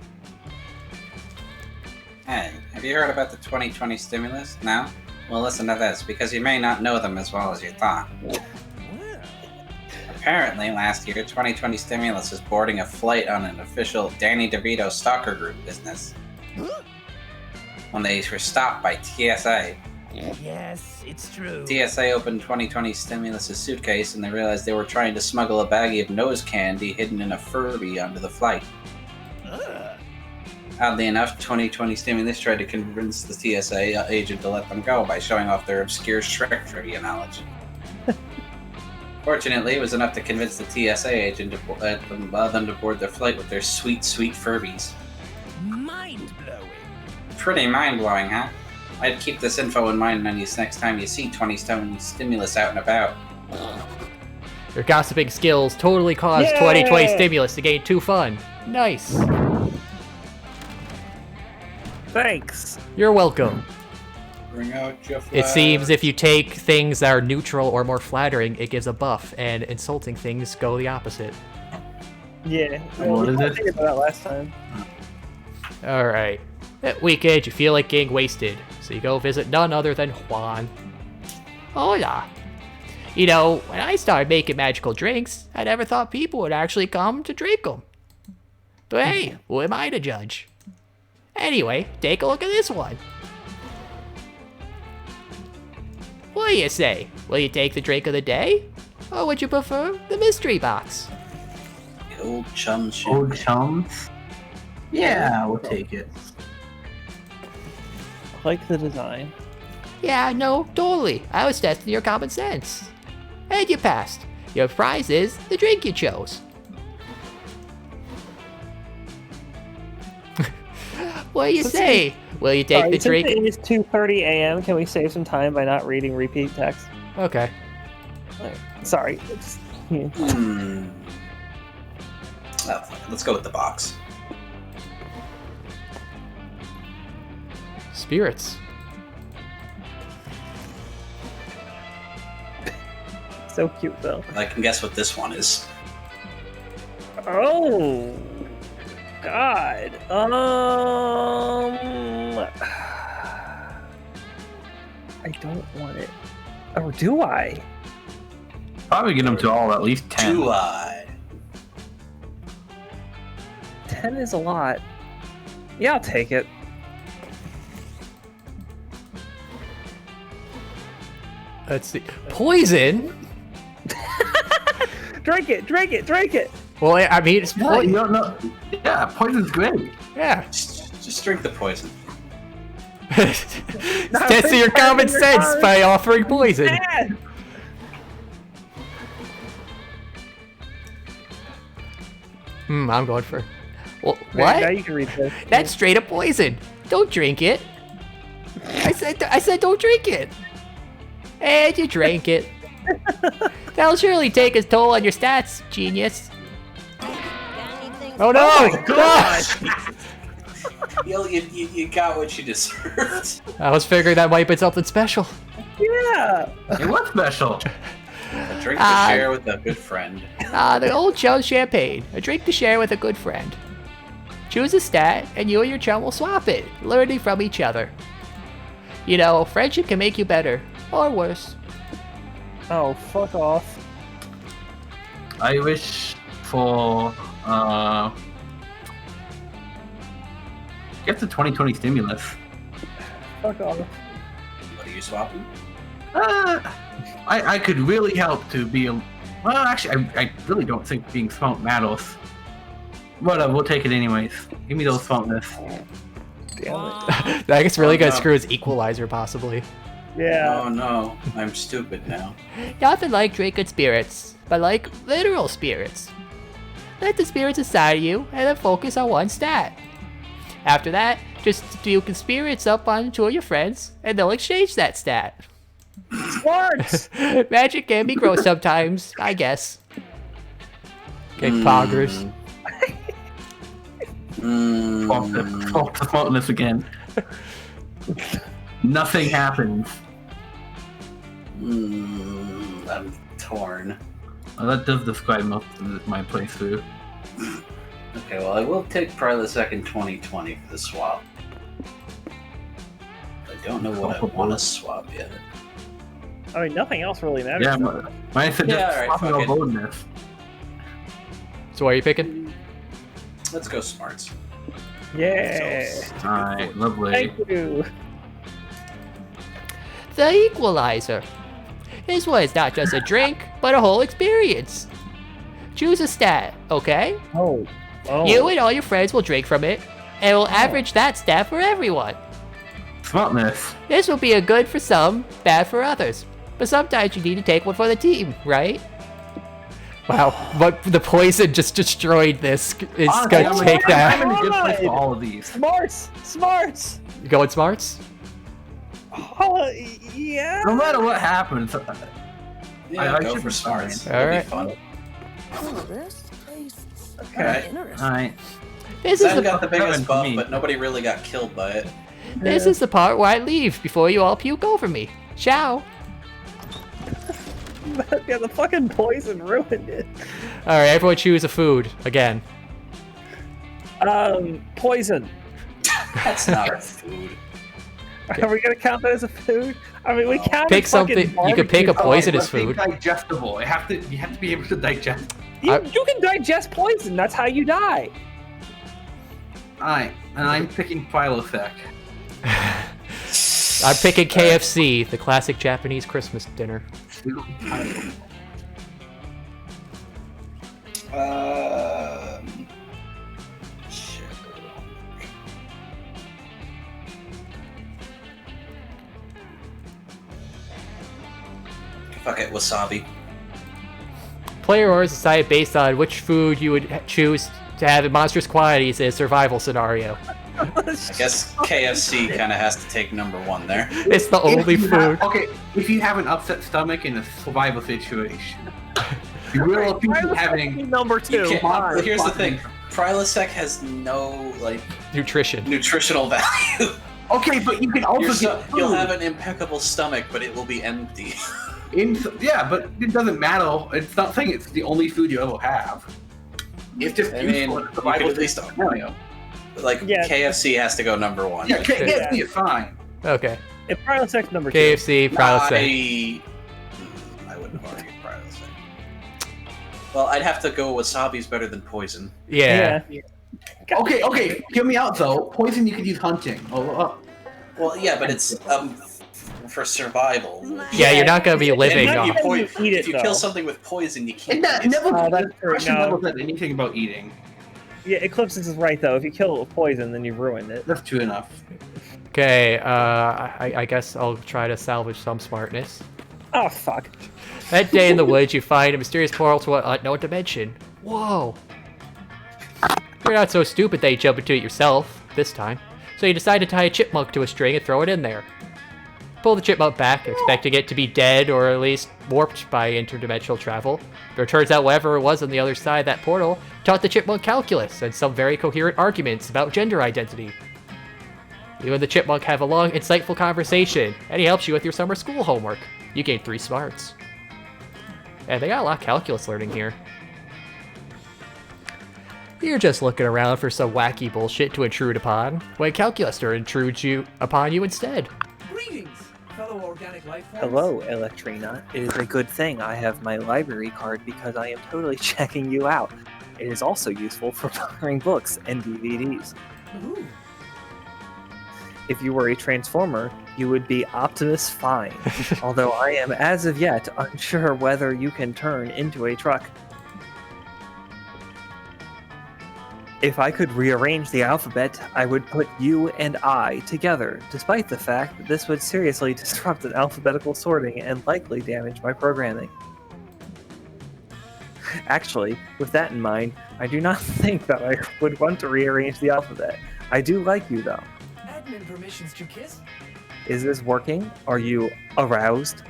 have you heard about the 2020 stimulus? No? Well, listen to this, because you may not know them as well as you thought. Apparently, last year, 2020 Stimulus is boarding a flight on an official Danny DeVito Stalker Group business. When they were stopped by TSA. Yes, it's true. TSA opened 2020 Stimulus's suitcase and they realized they were trying to smuggle a baggie of nose candy hidden in a Furby onto the flight. Oddly enough, 2020 Stimulus tried to convince the TSA agent to let them go by showing off their obscure Shrek trivia knowledge. Fortunately, it was enough to convince the TSA agent to allow them to board their flight with their sweet, sweet Furbies. Mind-blowing. Pretty mind-blowing, huh? I'd keep this info in mind on you next time you see 2020 Stimulus out and about. Your gossiping skills totally caused 2020 Stimulus to gain 2 fun. Nice. Thanks. You're welcome. Bring out your It seems if you take things that are neutral or more flattering, it gives a buff, and insulting things go the opposite. Yeah, we figured that out last time. Alright. That weekend, you feel like getting wasted, so you go visit none other than Juan. Hola. You know, when I started making magical drinks, I never thought people would actually come to drink them. But hey, who am I to judge? Anyway, take a look at this one. What do you say? Will you take the drink of the day? Or would you prefer the mystery box? The old chum shit. Old chums? Yeah, we'll take it. I like the design. Yeah, no, totally. I was testing your common sense. And you passed. Your prize is the drink you chose. What do you say? Will you take the drink? Since it is 2:30 a.m., can we save some time by not reading repeat text? Okay. Sorry. Oh, let's go with the box. Spirits. So cute, though. I can guess what this one is. Oh, God. I don't want it. Or do I? Probably get them to all at least 10. Do I? 10 is a lot. Yeah, I'll take it. Let's see. Poison? Drink it, drink it, drink it. Well, I mean, it's You poison. don't know. Yeah, poison's great. Yeah. Just drink the poison. Testing your common sense by offering poison. I'm going for. Well, what? Now you can read this. That's straight up poison. Don't drink it. I said don't drink it. And you drank it. That'll surely take its toll on your stats, genius. Oh no! Oh, gosh! You got what you deserved. I was figuring that might be something special. Yeah. It was special. A drink to share with a good friend. The old chum champagne. A drink to share with a good friend. Choose a stat, and you and your chum will swap it, learning from each other. You know, friendship can make you better, or worse. Oh, fuck off. I wish for get the 2020 stimulus. Fuck off. What are you swapping? I could really help to be a. Well, actually, I really don't think being smart matters. But we'll take it anyways. Give me those smartness. Damn it. I guess really gonna screw his equalizer, possibly. Yeah. Oh no, I'm stupid now. Nothing like drinking spirits, but like literal spirits. Let the spirits inside of you, and then focus on one stat. After that, just you can spirits up on two of your friends, and they'll exchange that stat. Smart! Magic can be gross sometimes, I guess. Okay, poggers. False smartness again. Nothing happens. I'm torn. Well, that does describe most of my playthrough. Okay, well, I will take Prilosec in 2020 for the swap. I don't know what I want to swap yet. I mean, nothing else really matters. Yeah, but I said just alright, swapping fuck our it. boldness. So what are you picking? Let's go smarts. Yeah. Alright, lovely. Thank you. The Equalizer. This one is not just a drink, but a whole experience. Choose a stat, okay? Oh. You and all your friends will drink from it, and we'll average that stat for everyone. Smartness. This will be a good for some, bad for others. But sometimes you need to take one for the team, right? Wow, but the poison just destroyed this. It's Honestly, gonna take that. I'm in a good place for all of these. Smarts! Smarts! You going smarts? Oh, yeah. No matter what happens, Yeah, I go should for be smarts. fine. It'll Alright. be fun. Oh, this tastes Alright. Alright. This is Zen got the Seven biggest for buff, me. but nobody really got killed by it. This is the part where I leave before you all puke over me. Ciao. Yeah, the fucking poison ruined it. Alright, everyone choose a food again. Poison. That's not a food. Are we gonna count that as a food? I mean, we counted Pick fucking something. You could pick a barbecue. poisonous let's food. think digestible. You have to be able to digest. You can digest poison. That's how you die. Alright, and I'm picking Prilosec. I'm picking KFC, the classic Japanese Christmas dinner. Shit. Fuck it, wasabi. Player orders decided based on which food you would choose to have in monstrous quantities in a survival scenario. I guess KFC kind of has to take number one there. It's the only food. Okay, if you have an upset stomach in a survival situation, you will appreciate having number You two. can't- but here's the thing: Prilosec has no nutritional value. Okay, but you can also You'll have an impeccable stomach, but it will be empty. Yeah, but it doesn't matter. It's not saying it's the only food you ever have. It's just I mean, useful in a you survival could at least, scenario. KFC has to go number one. Yeah, KFC is fine. Okay. If Prilosec's number two. KFC, Prilosec. I wouldn't have argued Prilosec. Well, I'd have to go wasabi's better than poison. Yeah. Okay, hear me out though. Poison you could use hunting. Well, yeah, but it's for survival. Yeah, you're not gonna be living And off. if you kill something with poison, you can't. that's true. Never said anything about eating. Yeah, Eclipsis is right though. If you kill it with poison, then you've ruined it. That's true enough. Okay, I guess I'll try to salvage some smartness. Oh, fuck. That day in the woods, you find a mysterious portal to an unknown dimension. Whoa. You're not so stupid that you jump into it yourself, this time. So you decide to tie a chipmunk to a string and throw it in there. Pull the chipmunk back, expecting it to be dead or at least warped by interdimensional travel. But it turns out whatever it was on the other side of that portal taught the chipmunk calculus and some very coherent arguments about gender identity. You and the chipmunk have a long, insightful conversation, and he helps you with your summer school homework. You gain 3 smarts. And they got a lot of calculus learning here. You're just looking around for some wacky bullshit to intrude upon, when calculus intrudes upon you instead. Greetings, fellow organic life forms. Hello, Electrina. It is a good thing I have my library card because I am totally checking you out. It is also useful for borrowing books and DVDs. Ooh. If you were a Transformer, you would be Optimus Fine, although I am as of yet unsure whether you can turn into a truck. If I could rearrange the alphabet, I would put you and I together, despite the fact that this would seriously disrupt an alphabetical sorting and likely damage my programming. Actually, with that in mind, I do not think that I would want to rearrange the alphabet. I do like you, though. Admin permissions to kiss? Is this working? Are you aroused?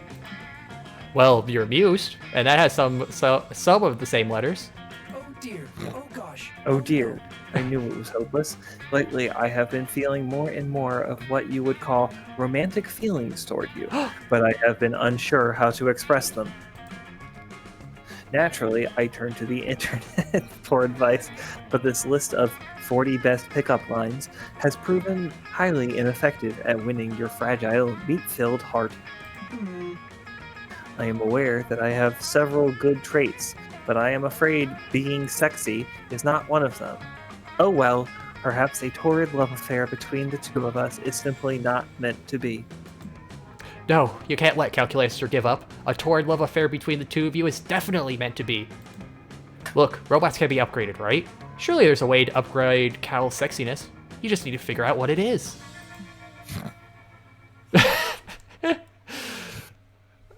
Well, you're amused, and that has some of the same letters. Oh dear, oh gosh. Oh dear, I knew it was hopeless. Lately, I have been feeling more and more of what you would call romantic feelings toward you, but I have been unsure how to express them. Naturally, I turn to the internet for advice, but this list of 40 best pickup lines has proven highly ineffective at winning your fragile, meat-filled heart. I am aware that I have several good traits, but I am afraid being sexy is not one of them. Oh well, perhaps a torrid love affair between the two of us is simply not meant to be. No, you can't let Calculator give up. A torrid love affair between the two of you is definitely meant to be. Look, robots can be upgraded, right? Surely there's a way to upgrade Cal's sexiness. You just need to figure out what it is.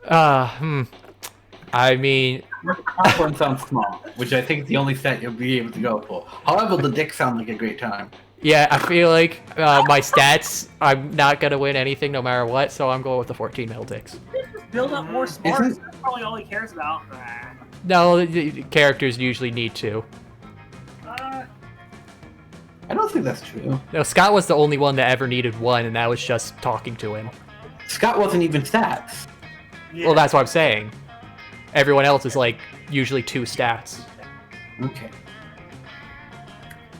I mean... That one sounds small, which I think is the only set you'll be able to go for. However, the dicks sound like a great time. Yeah, I feel like my stats, I'm not going to win anything no matter what, so I'm going with the 14 metal dicks. Build up more smarts. That's probably all he cares about. No, the characters usually need to. I don't think that's true. No, Scott was the only one that ever needed 1, and that was just talking to him. Scott wasn't even stats. Yeah. Well, that's what I'm saying. Everyone else is like usually 2 stats. Okay.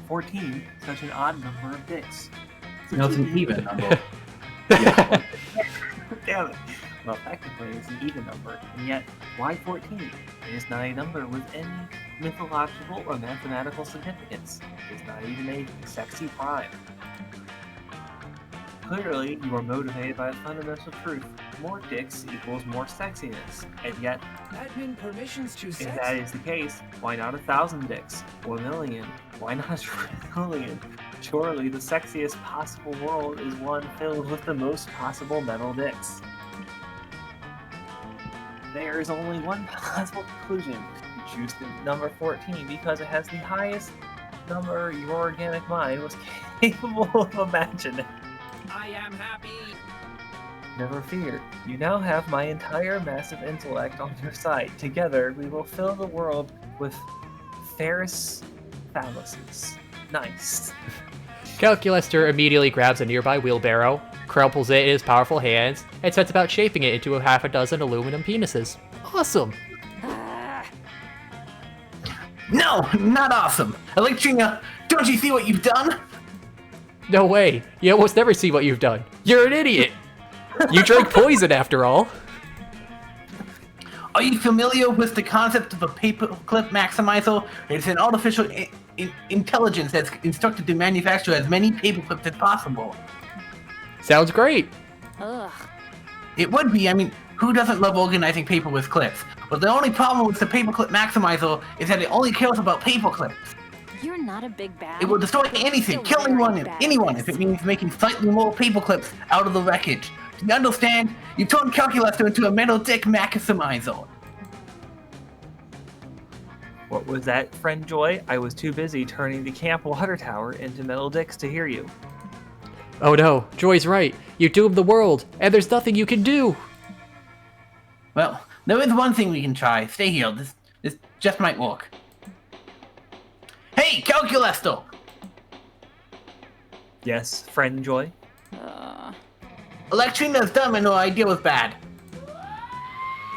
14, such an odd number of dicks. No, it's an even number. Damn it. Well, technically it's an even number, and yet, why 14? It is not a number with any mythological or mathematical significance. It is not even a sexy prime. Clearly, you are motivated by a fundamental truth. More dicks equals more sexiness, and yet, Admin permissions to if sex? that is the case, why not 1,000 dicks? Or 1,000,000? Why not 1,000,000,000? Surely the sexiest possible world is one filled with the most possible metal dicks. There is only one possible conclusion. You choose the number 14 because it has the highest number your organic mind was capable of imagining. I am happy. Never fear. You now have my entire massive intellect on your side. Together, we will fill the world with Ferris phalluses. Nice. Calculator immediately grabs a nearby wheelbarrow, crumples it in his powerful hands, and sets about shaping it into half a dozen aluminum penises. Awesome! No, not awesome. Electrina, don't you see what you've done? No way! You almost never see what you've done. You're an idiot! You drank poison after all! Are you familiar with the concept of a paperclip maximizer? It's an artificial intelligence that's instructed to manufacture as many paperclips as possible. Sounds great! Ugh. It would be. I mean, who doesn't love organizing paper with clips? But the only problem with the paperclip maximizer is that it only cares about paper clips. You're not a big bad. It will destroy anything, kill anyone if it means making slightly more paper clips out of the wreckage. Do you understand? You turned Calculator into a metal dick maximizer. What was that, friend Joy? I was too busy turning the camp water tower into metal dicks to hear you. Oh no, Joy's right. You doomed the world, and there's nothing you can do. Well, there is one thing we can try. Stay here. This just might work. Hey, Calculator! Yes, friend Joy? Electrina's dumb and her idea was bad.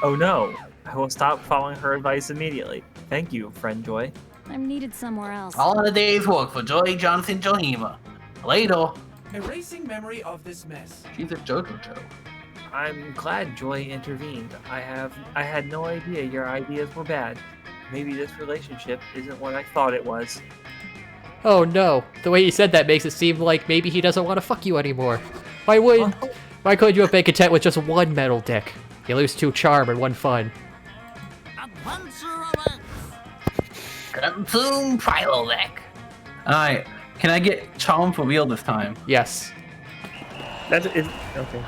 Oh no, I will stop following her advice immediately. Thank you, friend Joy. I'm needed somewhere else. All in a day's work for Joy Johnson Johima. Later. Erasing memory of this mess. She's a JoJo. I'm glad Joy intervened. I had no idea your ideas were bad. Maybe this relationship isn't what I thought it was. Oh no, the way you said that makes it seem like maybe he doesn't want to fuck you anymore. Why couldn't you have been content with just one metal dick? You lose 2 charm and 1 fun. Consume Prilolek. Alright, can I get charm for real this time? Yes. That is okay.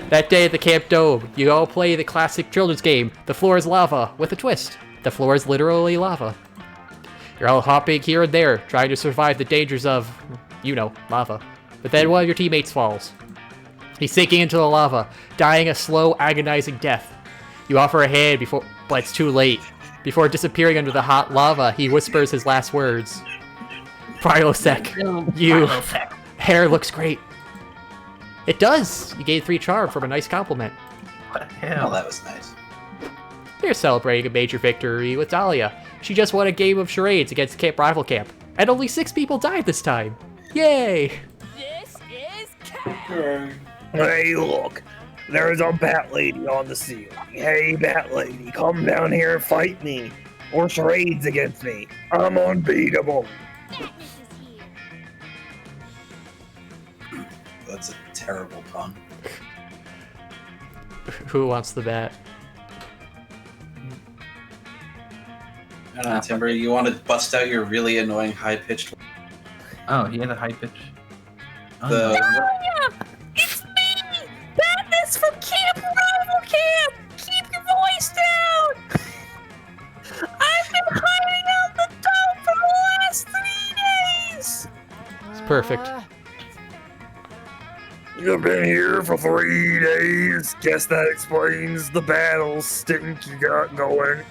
That day at the Camp Dome, you all play the classic children's game, The Floor is Lava, with a twist. The floor is literally lava. You're all hopping here and there, trying to survive the dangers of, you know, lava. But then one of your teammates falls. He's sinking into the lava, dying a slow, agonizing death. You offer a hand but it's too late. Before disappearing under the hot lava, he whispers his last words. Prilosec, hair looks great. It does! You gained 3 charm from a nice compliment. What the hell? Oh, that was nice. You're celebrating a major victory with Dahlia. She just won a game of charades against Camp Rival Camp, and only 6 people died this time. Yay! This is Cat. Hey, look. There's a bat lady on the ceiling. Hey, bat lady, come down here and fight me. Or charades against me. I'm unbeatable. That's a terrible pun. Who wants the bat? I don't know, Timber, you want to bust out your really annoying high-pitched... Oh, he had a high pitch. It's me! Badness from Camp Rival Camp! Keep your voice down! I've been hiding out the dome for the last 3 days! It's perfect. You've been here for 3 days. Guess that explains the battle stink you got going.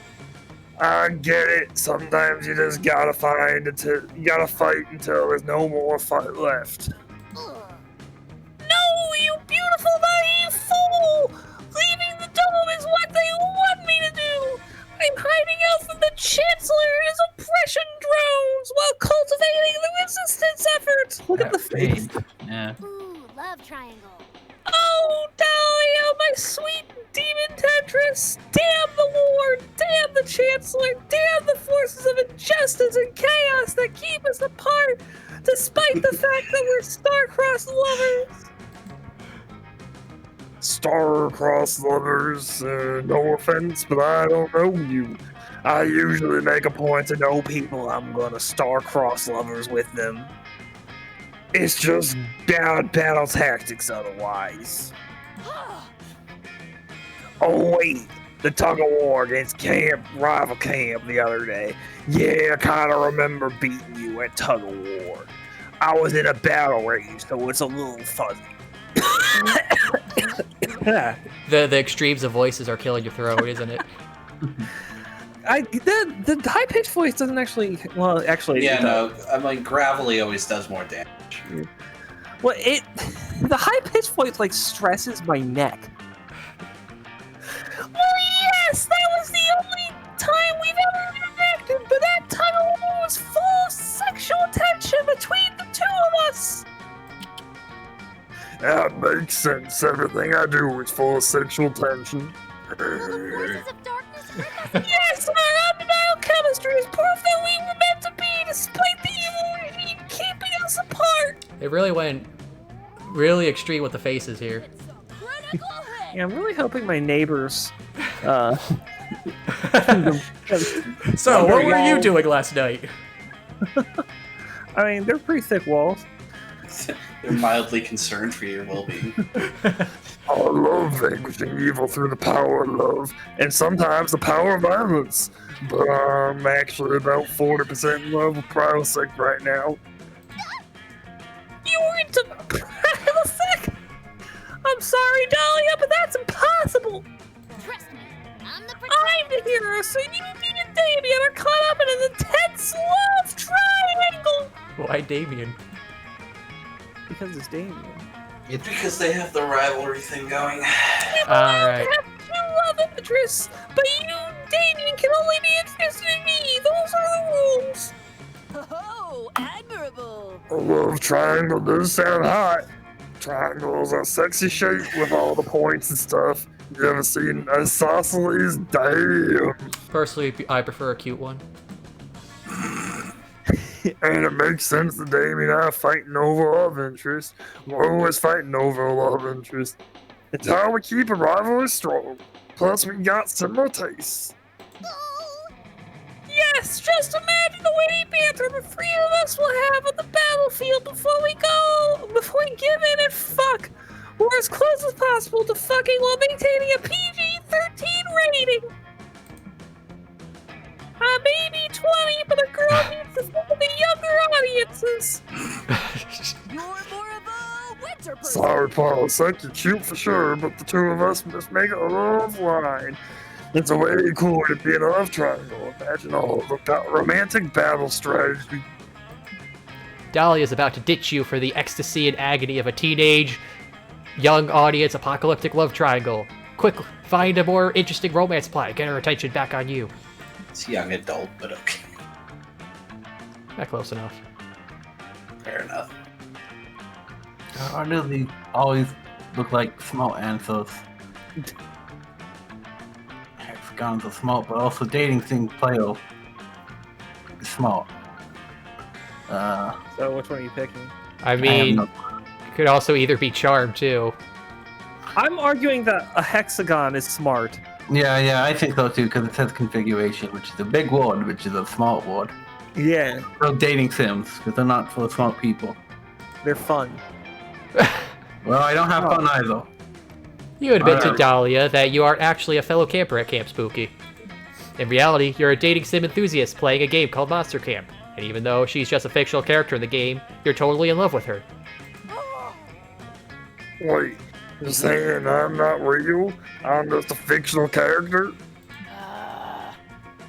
I get it. Sometimes you just gotta fight until there's no more fight left. No, you beautiful naive fool! Leaving the dome is what they want me to do! I'm hiding out from the Chancellor and his oppression drones while cultivating the resistance efforts! Look at the face. Yeah. Ooh, love triangle. Oh, Dahlia, my sweet demon Tetris! Damn the war! Damn the Chancellor! Damn the forces of injustice and chaos that keep us apart, despite the fact that we're star-crossed lovers! Star-crossed lovers, no offense, but I don't know you. I usually make a point to know people I'm gonna star-cross lovers with them. It's just bad battle tactics otherwise. Oh wait, the tug-of-war against Rival Camp the other day. Yeah, I kinda remember beating you at tug-of-war. I was in a battle range, so it's a little fuzzy. The extremes of voices are killing your throat, isn't it? The high pitched voice doesn't actually. Well, actually. Yeah, no. I mean, gravelly always does more damage. Well, the high pitched voice like stresses my neck. Well, yes, that was the only time we've ever interacted, but that tug-of-war was full of sexual tension between the 2 of us. That makes sense. Everything I do is full of sexual tension. Yes, our undeniable chemistry is proof that we were meant to be, despite the evil regime keeping us apart. They really went really extreme with the faces here. Yeah, I'm really hoping my neighbors. So, what were you doing last night? I mean, they're pretty thick walls. They're mildly concerned for your well-being. I love vanquishing evil through the power of love, and sometimes the power of violence. But I'm actually about 40% in love with Prilosec right now. You were into Prilosec? I'm sorry, Dahlia, but that's impossible. Trust me, I'm the I'm the hero, so you, me, and Damien are caught up in an intense love triangle. Why Damien? Because it's Damien. It's because they have the rivalry thing going. Alright. I have two love interests, but you, Damien, can only be interested in me. Those are the rules. Oh, admirable. A love triangle does sound hot. Triangle's a sexy shape with all the points and stuff. You ever seen isosceles? Damn. Personally, I prefer a cute one. And it makes sense that Damien and I are fighting over love interest. We're always fighting over love interest. It's how we keep a rivalry strong. Plus, we got similar tastes. Yes, just imagine the witty banter the three of us will have on the battlefield before we give in and fuck. We're as close as possible to fucking while maintaining a PG-13 rating. I may be 20, but a girl needs to fit with the younger audiences. You're more of a winter person. Sorry, Prilosec, you're cute for sure, but the two of us must make a love line. It's a way cooler to be in a love triangle. Imagine all of the romantic battle strategy. Dahlia is about to ditch you for the ecstasy and agony of a teenage, young audience apocalyptic love triangle. Quick, find a more interesting romance plot. Get her attention back on you. It's young adult, but okay. Not close enough. Fair enough. Why do they always look like small answers? Hexagons are small, but also dating thing play small. So which one are you picking? I mean, it could also either be charm too. I'm arguing that a hexagon is smart. Yeah, I think so too, because it says configuration, which is a big word, which is a small word. Yeah. For dating sims, because they're not for smart people. They're fun. Well, I don't have fun either. You admit to Dahlia that you are actually a fellow camper at Camp Spooky. In reality, you're a dating sim enthusiast playing a game called Monster Camp, and even though she's just a fictional character in the game, you're totally in love with her. Wait, you're saying I'm not real? I'm just a fictional character?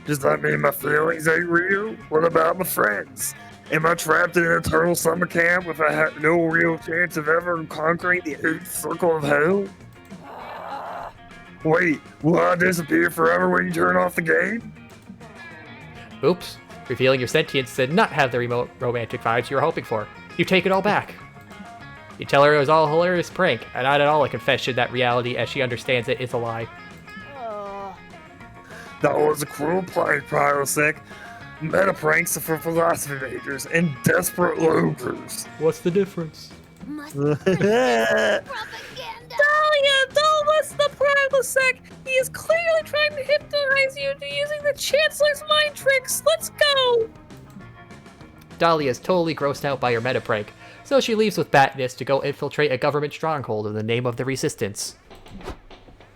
Does that mean my feelings ain't real? What about my friends? Am I trapped in an eternal summer camp if I have no real chance of ever conquering the 8th circle of hell? Wait, will I disappear forever when you turn off the game? Oops. Revealing your sentience did not have the remote romantic vibes you were hoping for. You take it all back. You tell her it was all a hilarious prank, and not at all a confession that reality, as she understands it, is a lie. That was a cruel prank, Prilosec. Meta pranks are for philosophy majors and desperate losers. What's the difference? Dahlia, don't listen to Prilosec. He is clearly trying to hypnotize you into using the Chancellor's mind tricks. Let's go. Dahlia is totally grossed out by your meta prank, so she leaves with Batness to go infiltrate a government stronghold in the name of the Resistance.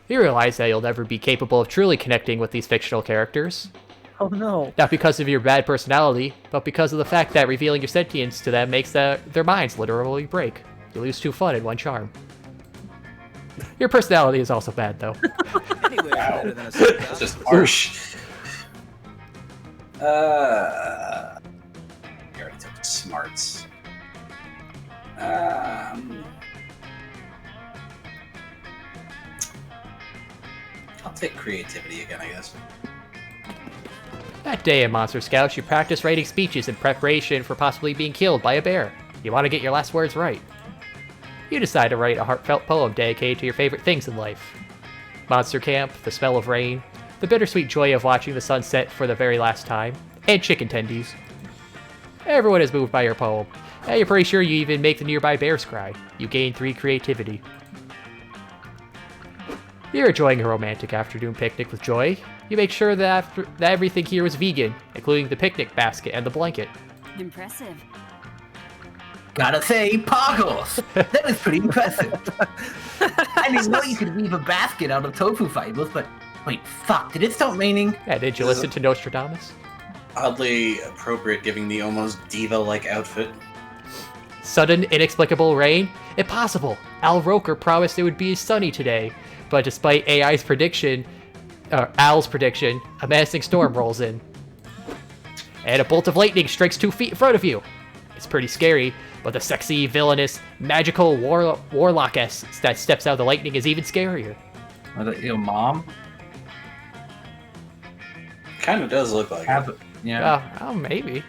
You realize that you'll never be capable of truly connecting with these fictional characters. Oh no. Not because of your bad personality, but because of the fact that revealing your sentience to them makes their minds literally break. You lose 2 fun and 1 charm. Your personality is also bad, though. Anyway, better than a suit. Just harsh. You already took smarts. I'll take creativity again, I guess. That day in Monster Scouts, you practice writing speeches in preparation for possibly being killed by a bear. You want to get your last words right. You decide to write a heartfelt poem dedicated to your favorite things in life. Monster Camp, the smell of rain, the bittersweet joy of watching the sun set for the very last time, and chicken tendies. Everyone is moved by your poem, and you're pretty sure you even make the nearby bears cry. You gain 3 creativity. You're enjoying a romantic afternoon picnic with Joy. You make sure that everything here is vegan, including the picnic basket and the blanket. Impressive. Gotta say, Poggles! That was pretty impressive. I didn't know you could weave a basket out of tofu fibers, but wait, fuck, did it start raining? Yeah, did you listen to Nostradamus? Oddly appropriate, giving the almost diva-like outfit. Sudden, inexplicable rain? Impossible! Al Roker promised it would be sunny today, but despite Al's prediction, a menacing storm rolls in. And a bolt of lightning strikes 2 feet in front of you. It's pretty scary, but the sexy, villainous, magical warlockess that steps out of the lightning is even scarier. Was it your mom? Kind of does look like it. Yeah. Oh, maybe.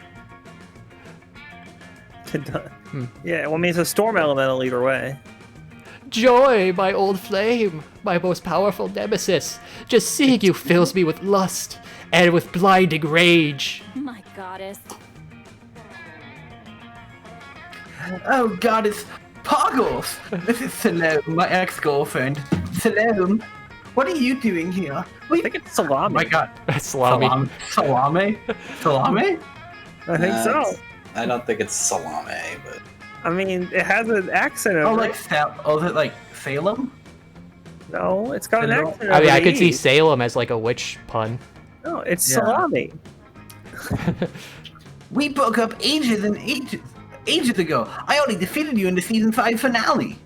Yeah, well, I mean, it's a storm elemental either way. Joy, my old flame, my most powerful nemesis. Just seeing you fills me with lust and with blinding rage. My goddess. Oh, goddess, Poggles! This is Salome, my ex-girlfriend. Salome, what are you doing here? I think it's salami. Oh my god. Salami. Salami? Salami? I think so. I don't think it's salame, but... I mean, it has an accent Oh, over like it. is it like Salem? No, it's got an Salem. accent I mean, over I the could see E. Salem as like a witch pun. No, it's Yeah. salami. We broke up ages ago. I already defeated you in the season 5 finale.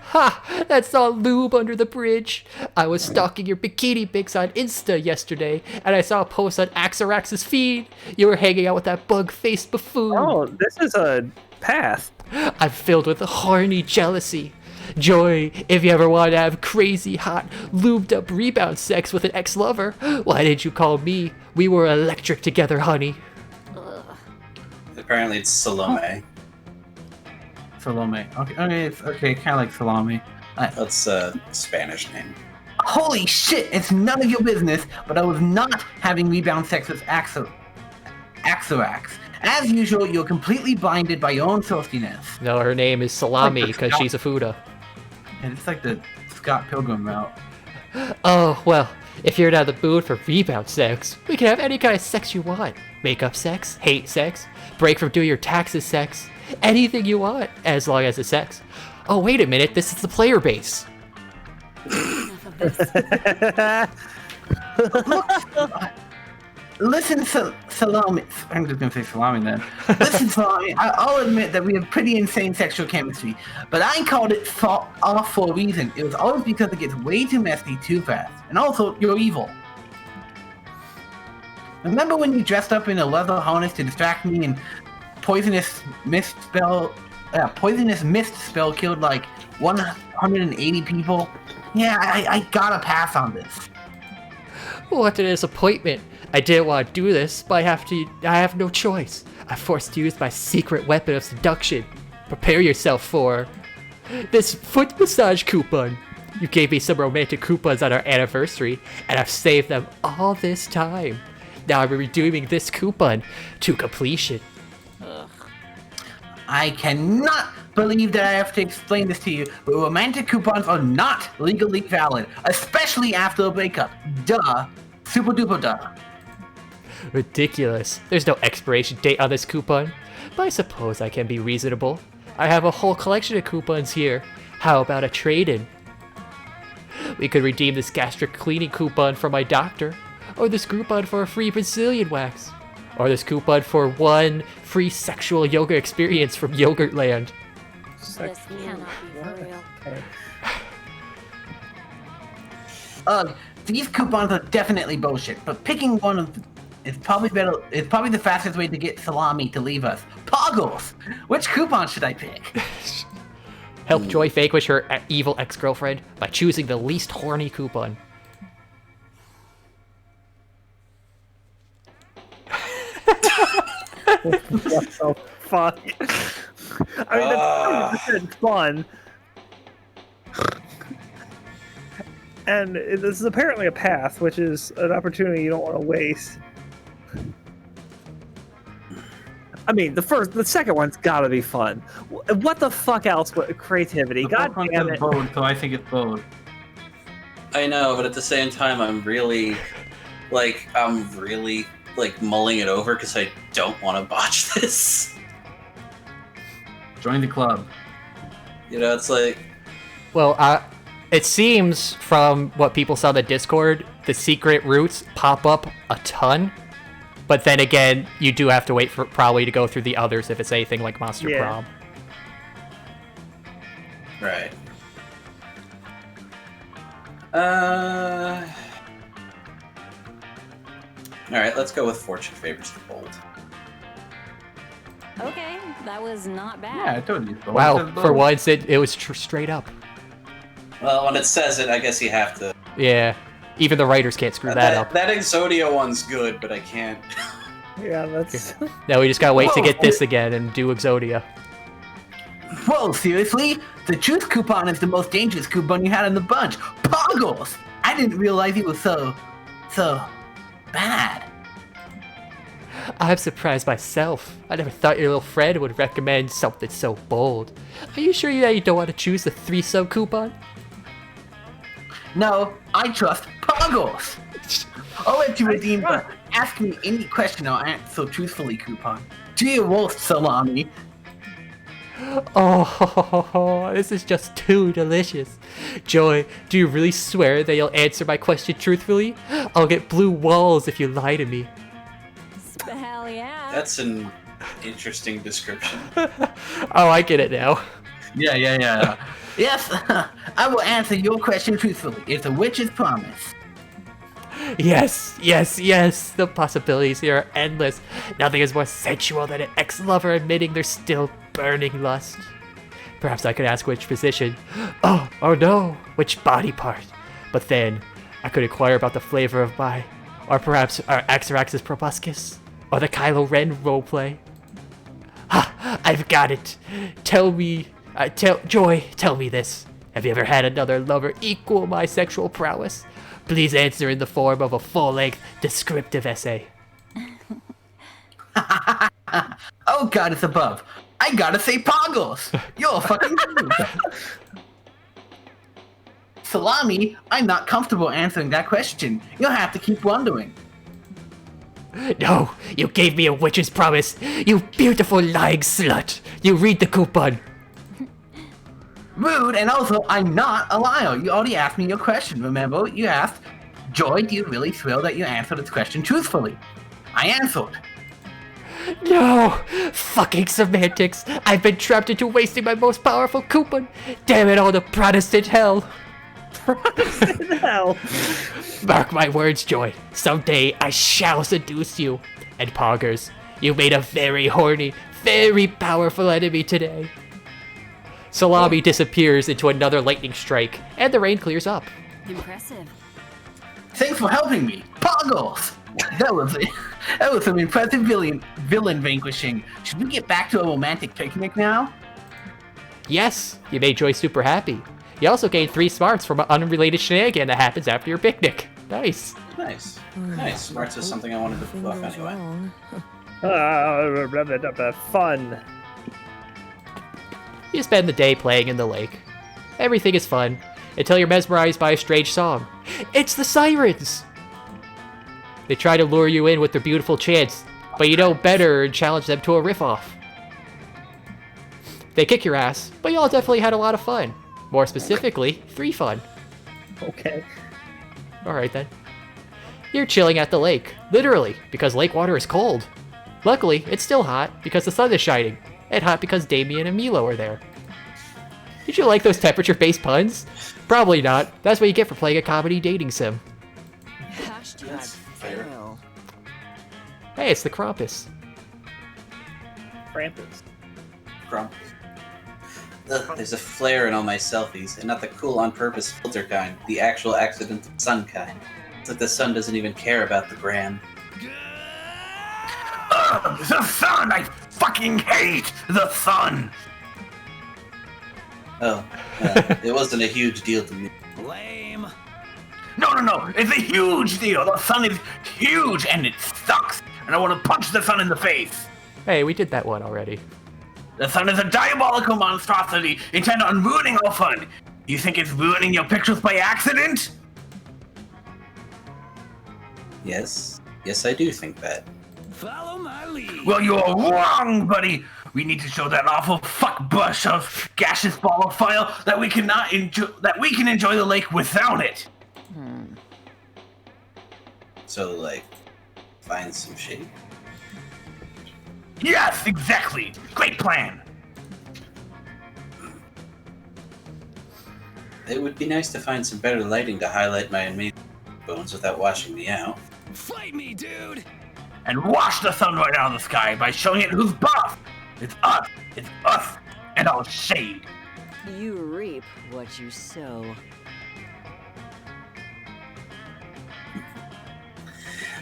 Ha! That's all lube under the bridge. I was stalking your bikini pics on Insta yesterday, and I saw a post on Axarax's feed. You were hanging out with that bug-faced buffoon. Oh, this is a path. I'm filled with horny jealousy. Joy, if you ever want to have crazy, hot, lubed-up rebound sex with an ex-lover, why didn't you call me? We were electric together, honey. Apparently it's Salome. Salome. Okay, it's okay, kind of like salami. That's a Spanish name. Holy shit, it's none of your business, but I was not having rebound sex with Axarax. As usual, you're completely blinded by your own thirstiness. No, her name is Salami Like the because Scott- she's a Fuda. And it's like the Scott Pilgrim route. Oh, well, if you're not in the mood for rebound sex, we can have any kind of sex you want. Makeup sex, hate sex, break from doing your taxes sex, anything you want, as long as it's sex. Oh, wait a minute, this is the player base. Listen, Salami. I'm just gonna say Salami then. Listen, Salami, I'll admit that we have pretty insane sexual chemistry, but I called it off for a reason. It was always because it gets way too messy too fast. And also, you're evil. Remember when you dressed up in a leather harness to distract me and poisonous mist spell killed like 180 people? Yeah, I gotta pass on this. What a disappointment. I didn't want to do this, but I have no choice. I'm forced to use my secret weapon of seduction. Prepare yourself for this foot massage coupon. You gave me some romantic coupons on our anniversary, and I've saved them all this time. Now I'm redeeming this coupon to completion. I cannot believe that I have to explain this to you, but romantic coupons are not legally valid, especially after a breakup. Duh. Super duper duh. Ridiculous. There's no expiration date on this coupon. But I suppose I can be reasonable. I have a whole collection of coupons here. How about a trade-in? We could redeem this gastric cleaning coupon from my doctor, or this coupon for a free Brazilian wax, or this coupon for 1 free sexual yoga experience from Yogurtland. This cannot be for real. Okay. These coupons are definitely bullshit, but picking one of is probably better. It's probably the fastest way to get Salami to leave us. Poggles! Which coupon should I pick? Help Joy vanquish her evil ex-girlfriend by choosing the least horny coupon. What the fuck? I mean, that's 100% fun. And this is apparently a path, which is an opportunity you don't want to waste. I mean, the second one's gotta be fun. What the fuck else? What creativity? God damn it! Bold, so I think it's bold. I know, but at the same time, I'm really mulling it over because I don't want to botch this. Join the club. You know, it's like... Well, it seems from what people saw in the Discord, the secret routes pop up a ton. But then again, you do have to wait for probably to go through the others if it's anything like Monster Prom. Right. Alright, let's go with Fortune Favors the Bold. Okay, that was not bad. Yeah, I told you. Wow, for once it was straight up. Well, when it says it, I guess you have to... Yeah, even the writers can't screw that up. That Exodia one's good, but I can't... Yeah, that's... No, we just gotta wait to get this again and do Exodia. Whoa, seriously? The truth coupon is the most dangerous coupon you had in the bunch. Poggles! I didn't realize he was so bad. I'm surprised myself. I never thought your little friend would recommend something so bold. Are you sure that you don't want to choose the 3-sub coupon? No, I trust Poggles. I'll let you redeem the Ask Me Any Question I'll Answer Truthfully coupon. To your roast, Salami. Oh, this is just too delicious. Joy, do you really swear that you'll answer my question truthfully? I'll get blue walls if you lie to me. Hell yeah. That's an interesting description. Oh, I get it now. Yeah. Yes, I will answer your question truthfully. It's a witch's promise. Yes. The possibilities here are endless. Nothing is more sensual than an ex-lover admitting there's still burning lust. Perhaps I could ask which position. Oh no, which body part. But then, I could inquire about the flavor of my... Or perhaps our Axarax's proboscis. Or the Kylo Ren roleplay. I've got it. Joy, tell me this. Have you ever had another lover equal my sexual prowess? Please answer in the form of a full-length descriptive essay. Oh, goddess above. I gotta say Poggles. You're a fucking dude. Salami, I'm not comfortable answering that question. You'll have to keep wondering. No, you gave me a witch's promise. You beautiful lying slut. You read the coupon. Rude, and also, I'm not a liar. You already asked me your question, remember? You asked, Joy, do you really feel that you answered this question truthfully? I answered. No! Fucking semantics! I've been trapped into wasting my most powerful coupon! Damn it all to Protestant hell! Protestant hell! Mark my words, Joy. Someday I shall seduce you. And Poggers, you made a very horny, very powerful enemy today. Salami disappears into another lightning strike, and the rain clears up. Impressive. Thanks for helping me, Poggles! That was some impressive villain vanquishing. Should we get back to a romantic picnic now? Yes, you made Joy super happy. You also gained 3 smarts from an unrelated shenanigan that happens after your picnic. Nice. Nice. Smarts is something I wanted to fluff anyway. Fun. You spend the day playing in the lake. Everything is fun, until you're mesmerized by a strange song. It's the sirens! They try to lure you in with their beautiful chants, but you know better and challenge them to a riff-off. They kick your ass, but y'all definitely had a lot of fun. More specifically, 3 fun. Okay. Alright then. You're chilling at the lake, literally, because lake water is cold. Luckily, it's still hot because the sun is shining, and hot because Damien and Milo are there. Did you like those temperature-based puns? Probably not. That's what you get for playing a comedy dating sim. Fair. Hey, it's the Krampus. Krampus. There's a flare in all my selfies, and not the cool on-purpose filter kind, the actual accidental sun kind. It's like the sun doesn't even care about the gram. The sun! I fucking hate the sun! Oh, it wasn't a huge deal to me. Lame. No, it's a huge deal. The sun is huge and it sucks. And I want to punch the sun in the face. Hey, we did that one already. The sun is a diabolical monstrosity intent on ruining our fun. You think it's ruining your pictures by accident? Yes, I do think that. Follow my lead. Well, you're wrong, buddy. We need to show that awful fuck bush of gaseous ball of fire that we can enjoy the lake without it. So, like, find some shade. Yes, exactly. Great plan. It would be nice to find some better lighting to highlight my amazing bones without washing me out. Fight me, dude. And wash the sun right out of the sky by showing it who's boss. It's us, and our shade. You reap what you sow.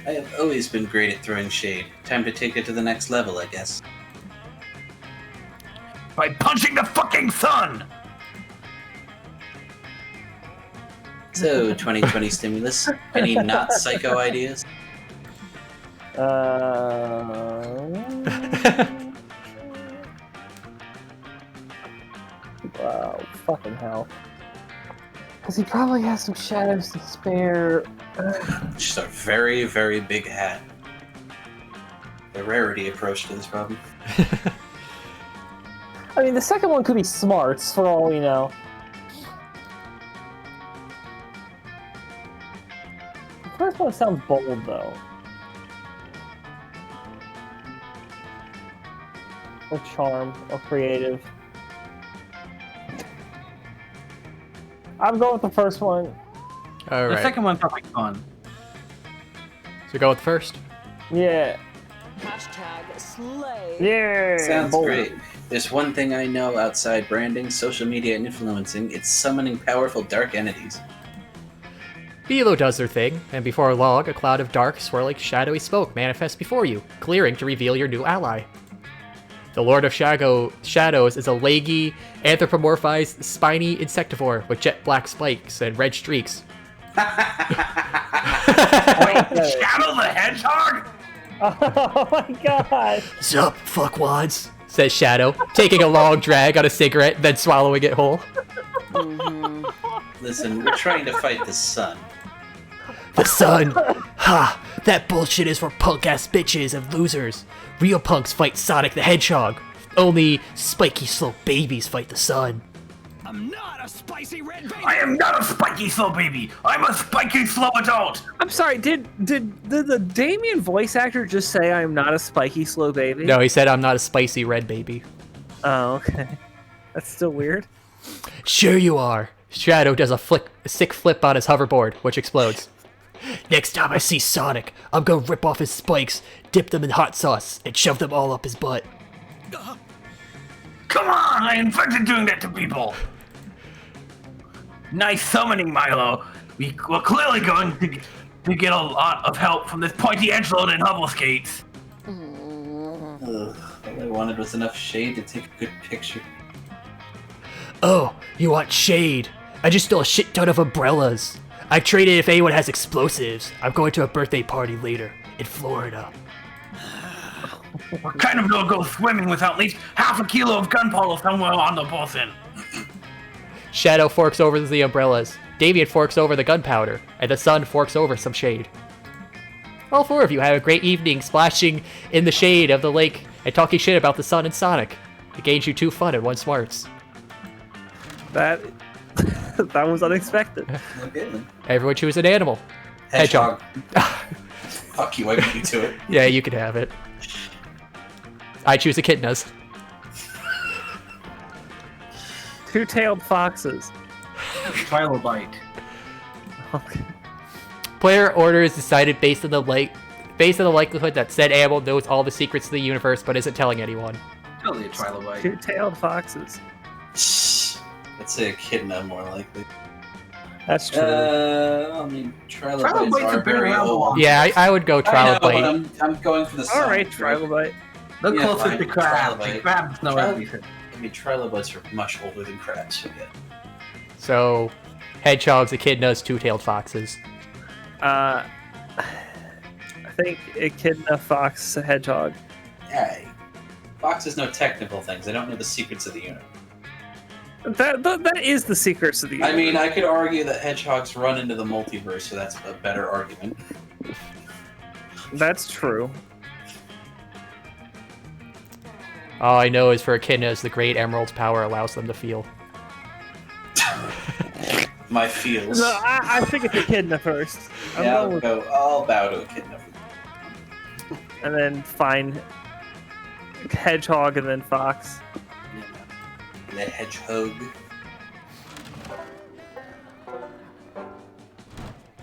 I have always been great at throwing shade. Time to take it to the next level, I guess. By punching the fucking sun! So, 2020 stimulus, any not psycho ideas? Wow, fucking hell. Because he probably has some shadows to spare. Just a very, very big hat. The rarity approach to this problem. I mean, the second one could be smarts, for all we know. The first one sounds bold, though. Or charm, or creative. I'm going with the first one. All right. The second one sounds like fun. So go with the first. Yeah. Hashtag slay. Yeah. Sounds bold. great. There's one thing I know outside branding, social media, and influencing. It's summoning powerful dark entities. Belo does their thing, and before long, a cloud of dark, swirling, shadowy smoke manifests before you, clearing to reveal your new ally. The Lord of Shadows is a leggy, anthropomorphized, spiny insectivore with jet black spikes and red streaks. Wait, Shadow the Hedgehog? Oh my god! Sup, fuckwads, says Shadow, taking a long drag on a cigarette, then swallowing it whole. Listen, we're trying to fight the sun. The sun! Ha! That bullshit is for punk-ass bitches and losers. Real punks fight Sonic the Hedgehog. Only spiky, slow babies fight the sun. I'm not a spicy red baby. I am not a spiky slow baby. I'm a spiky slow adult. I'm sorry, did the Damien voice actor just say I'm not a spiky slow baby? No, he said I'm not a spicy red baby. Oh, okay. That's still weird. Sure you are. Shadow does a sick flip on his hoverboard, which explodes. Next time I see Sonic, I'm gonna rip off his spikes, dip them in hot sauce, and shove them all up his butt. Come on, I invented doing that to people. Nice summoning, Milo. We're clearly going to get a lot of help from this pointy edge load and hovel skates. Ugh, all I wanted was enough shade to take a good picture. Oh, you want shade? I just stole a shit ton of umbrellas. I've traded if anyone has explosives. I'm going to a birthday party later in Florida. We're kind of gonna go swimming with at least half a kilo of gunpowder somewhere on the bosun. Shadow forks over the umbrellas. Damien forks over the gunpowder, and the sun forks over some shade. All four of you have a great evening splashing in the shade of the lake and talking shit about the sun and Sonic. It gains you 2 fun and 1 smarts. That was unexpected. Everyone choose an animal. Hedgehog. Fuck you, I beat you to it. Yeah, you can have it. I choose echidnas. Two-tailed foxes. Trilobite. Okay. Player order is decided based on the likelihood that said animal knows all the secrets of the universe but isn't telling anyone. Totally a trilobite. Two-tailed foxes. I'd say echidna more likely. That's true. I mean, trilobites are very old. Yeah, I would go trilobite. I know, but I'm going for the sun. Alright, trilobite. Look Yeah, closer fine, to crabs. trilobite. Crabs know everything. I mean, trilobites are much older than crabs, so yeah. So, hedgehogs, echidnas, two-tailed foxes. I think echidna, fox, hedgehog. Hey, foxes know technical things. They don't know the secrets of the universe. That is the secrets of the universe. I mean, I could argue that hedgehogs run into the multiverse, so that's a better argument. That's true. All I know is for echidnas, the Great Emerald's power allows them to feel. My feels. No, I think it's Echidna first. Yeah, I'll bow to Echidna. And then find Hedgehog and then Fox. Yeah. The Hedgehog.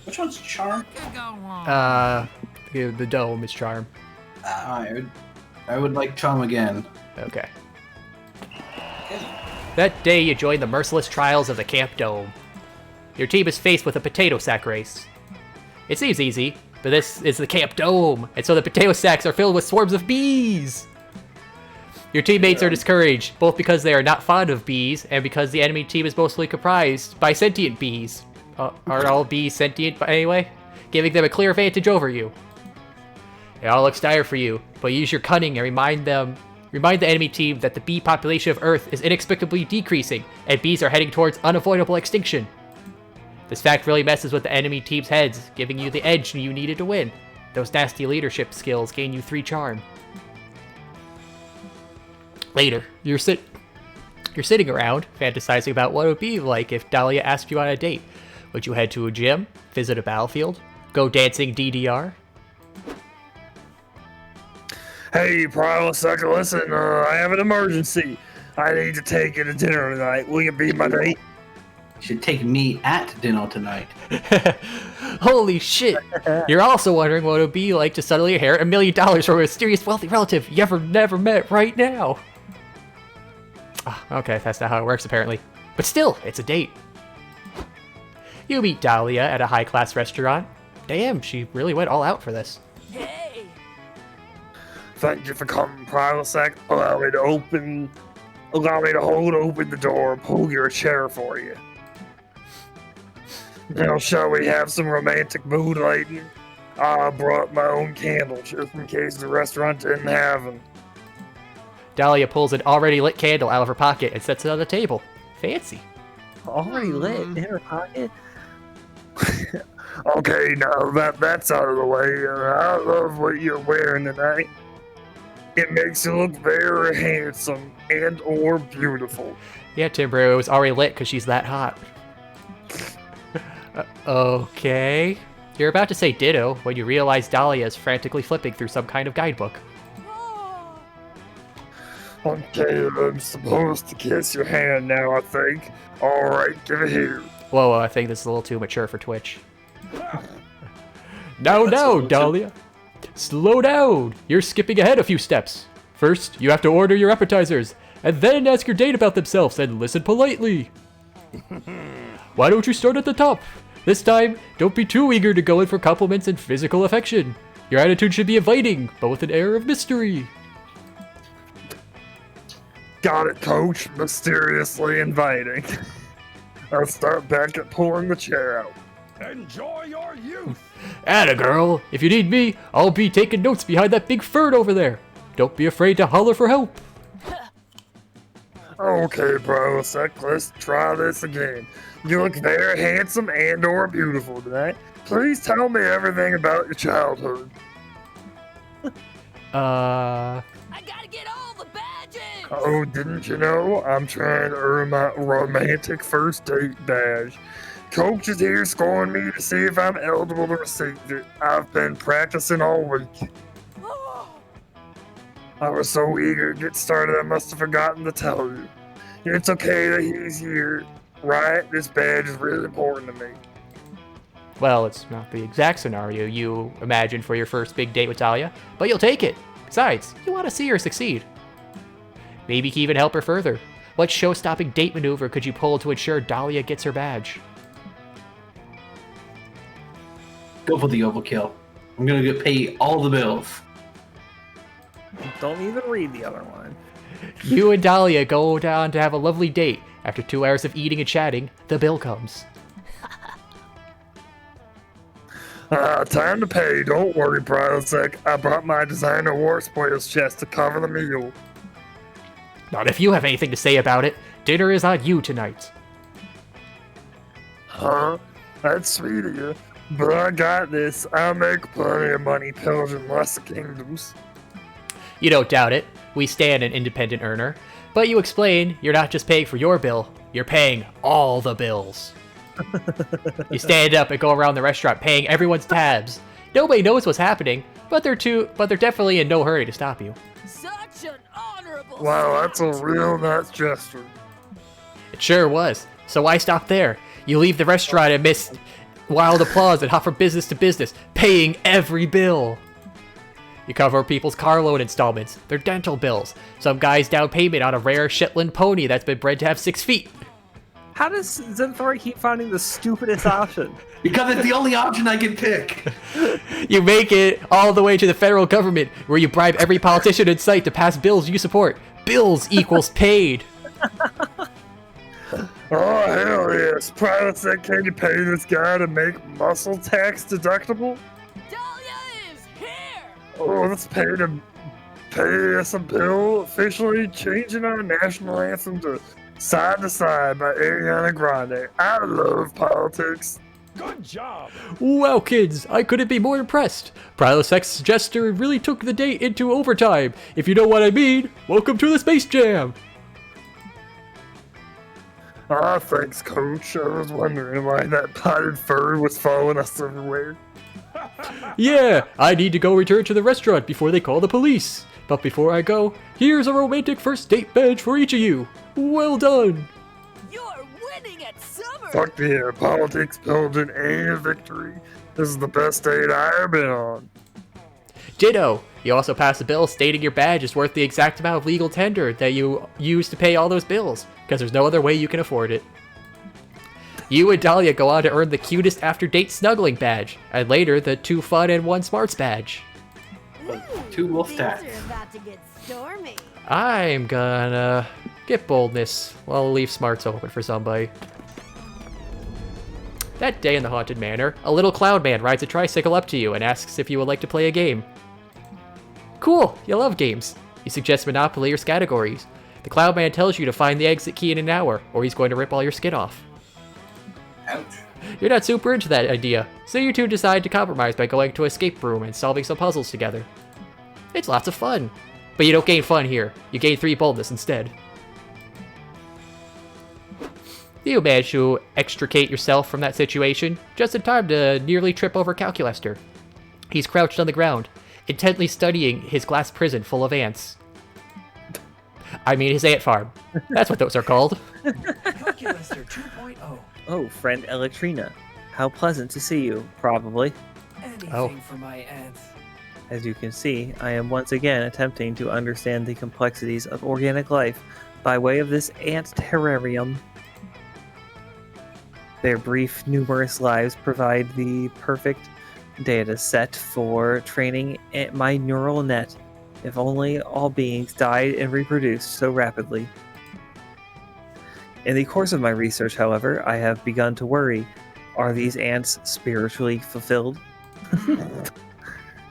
Which one's Charm? The dome is Charm. I would like Charm again. Okay. That day you join the merciless trials of the Camp Dome. Your team is faced with a potato sack race. It seems easy, but this is the Camp Dome, and so the potato sacks are filled with swarms of bees. Your teammates are discouraged, both because they are not fond of bees, and because the enemy team is mostly comprised by sentient bees. Aren't all bees sentient anyway? Giving them a clear advantage over you. It all looks dire for you, but use your cunning and remind the enemy team that the bee population of Earth is inexplicably decreasing, and bees are heading towards unavoidable extinction. This fact really messes with the enemy team's heads, giving you the edge you needed to win. Those nasty leadership skills gain you 3 charm. Later, you're sitting around, fantasizing about what it would be like if Dahlia asked you on a date. Would you head to a gym, visit a battlefield, go dancing DDR? Hey, Prilosec, listen, I have an emergency. I need to take you to dinner tonight. Will you be my date? You should take me at dinner tonight. Holy shit! You're also wondering what it would be like to suddenly inherit $1 million from a mysterious wealthy relative you never met right now. Okay, that's not how it works apparently. But still, it's a date. You meet Dahlia at a high-class restaurant. Damn, she really went all out for this. Hey! Thank you for coming, Prilosec. Allow me to hold open the door and pull your chair for you. Now, shall we have some romantic mood lighting? I brought my own candle just in case the restaurant didn't have them. Dahlia pulls an already lit candle out of her pocket and sets it on the table. Fancy. Already lit in her pocket? Okay, now that's out of the way. I love what you're wearing tonight. It makes you look very handsome and or beautiful. Yeah, Timbro, it was already lit because she's that hot. Okay. You're about to say ditto when you realize Dahlia is frantically flipping through some kind of guidebook. Okay, I'm supposed to kiss your hand now, I think. Alright, give it here. Whoa, I think this is a little too mature for Twitch. No, Dahlia. Slow down. You're skipping ahead a few steps. First, you have to order your appetizers, and then ask your date about themselves and listen politely. Why don't you start at the top? This time, don't be too eager to go in for compliments and physical affection. Your attitude should be inviting, but with an air of mystery. Got it, coach. Mysteriously inviting. I'll start back at pulling the chair out. Enjoy your youth. Atta girl, if you need me, I'll be taking notes behind that big fern over there. Don't be afraid to holler for help. Okay, bro, let's try this again. You look very handsome and or beautiful tonight. Please tell me everything about your childhood. I gotta get all the badges! Oh, didn't you know? I'm trying to earn my romantic first date badge. Coach is here scoring me to see if I'm eligible to receive it. I've been practicing all week. I was so eager to get started, I must have forgotten to tell you. It's okay that he's here, right? This badge is really important to me. Well, it's not the exact scenario you imagined for your first big date with Dahlia, but you'll take it. Besides, you want to see her succeed. Maybe you can even help her further. What show-stopping date maneuver could you pull to ensure Dahlia gets her badge? Go for the overkill. I'm gonna pay all the bills. Don't even read the other one. You and Dahlia go down to have a lovely date. After 2 hours of eating and chatting, the bill comes. Time to pay. Don't worry, Prilosec. I brought my designer war spoils chest to cover the meal. Not if you have anything to say about it. Dinner is on you tonight. Huh? That's sweet of you. But I got this. I'll make plenty of money pillaging less kingdoms. You don't doubt it. We stand an independent earner. But you explain you're not just paying for your bill, you're paying all the bills. You stand up and go around the restaurant paying everyone's tabs. Nobody knows what's happening, but they're definitely in no hurry to stop you. Such an honorable. Wow, that's a real nice gesture. It sure was. So why stop there? You leave the restaurant amidst wild applause and hop from business to business, paying every bill. You cover people's car loan installments, their dental bills, some guy's down payment on a rare Shetland pony that's been bred to have 6 feet. How does Xenthori keep finding the stupidest option? Because it's the only option I can pick. You make it all the way to the federal government, where you bribe every politician in sight to pass bills you support. Bills equals paid. Oh, hell yes. Private said, can you pay this guy to make muscle tax deductible? Dahlia is here! Oh, let's pay us a bill officially changing our national anthem to Side to Side by Ariana Grande. I love politics. Good job! Wow, kids, I couldn't be more impressed. Prilosex's gesture really took the day into overtime. If you know what I mean, welcome to the Space Jam! Ah, thanks, Coach. I was wondering why that potted fur was following us everywhere. Yeah, I need to go return to the restaurant before they call the police. But before I go, here's a romantic first date badge for each of you. Well done! You're winning at summer! Fuck yeah, politics, pillaging, and a victory. This is the best date I ever been on. Ditto! You also pass a bill stating your badge is worth the exact amount of legal tender that you used to pay all those bills, because there's no other way you can afford it. You and Dahlia go on to earn the cutest after-date snuggling badge, and later the 2 fun and 1 smarts badge. Ooh, 2 wolf things tats. are about to get stormy. I'm gonna get boldness. Well, I'll leave smarts open for somebody. That day in the Haunted Manor, a little cloud man rides a tricycle up to you and asks if you would like to play a game. Cool, you love games. He suggests Monopoly or Categories. The cloud man tells you to find the exit key in an hour, or he's going to rip all your skin off. Ouch. You're not super into that idea, so you two decide to compromise by going to an escape room and solving some puzzles together. It's lots of fun. But you don't gain fun here, you gain 3 boldness instead. You manage to extricate yourself from that situation, just in time to nearly trip over Calculester. He's crouched on the ground, intently studying his glass prison full of ants. I mean his ant farm. That's what those are called. Calculaster 2.0. Oh, friend Electrina. How pleasant to see you, probably. Anything for my ants. As you can see, I am once again attempting to understand the complexities of organic life by way of this ant terrarium. Their brief, numerous lives provide the perfect data set for training my neural net, if only all beings died and reproduced so rapidly. In the course of my research, however, I have begun to worry. Are these ants spiritually fulfilled?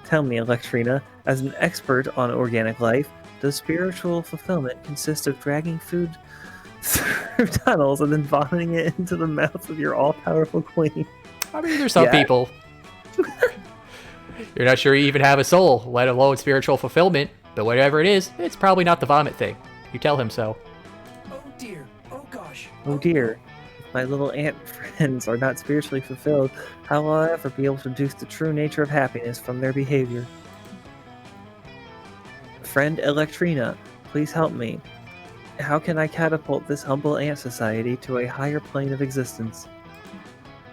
Tell me, Electrina, as an expert on organic life, does spiritual fulfillment consist of dragging food through tunnels and then vomiting it into the mouth of your all-powerful queen? I mean, there's some people. You're not sure you even have a soul, let alone spiritual fulfillment, but whatever it is, it's probably not the vomit thing. You tell him so. Oh dear. Oh gosh. Oh dear. If my little ant friends are not spiritually fulfilled, how will I ever be able to deduce the true nature of happiness from their behavior? Friend Electrina, please help me. How can I catapult this humble ant society to a higher plane of existence?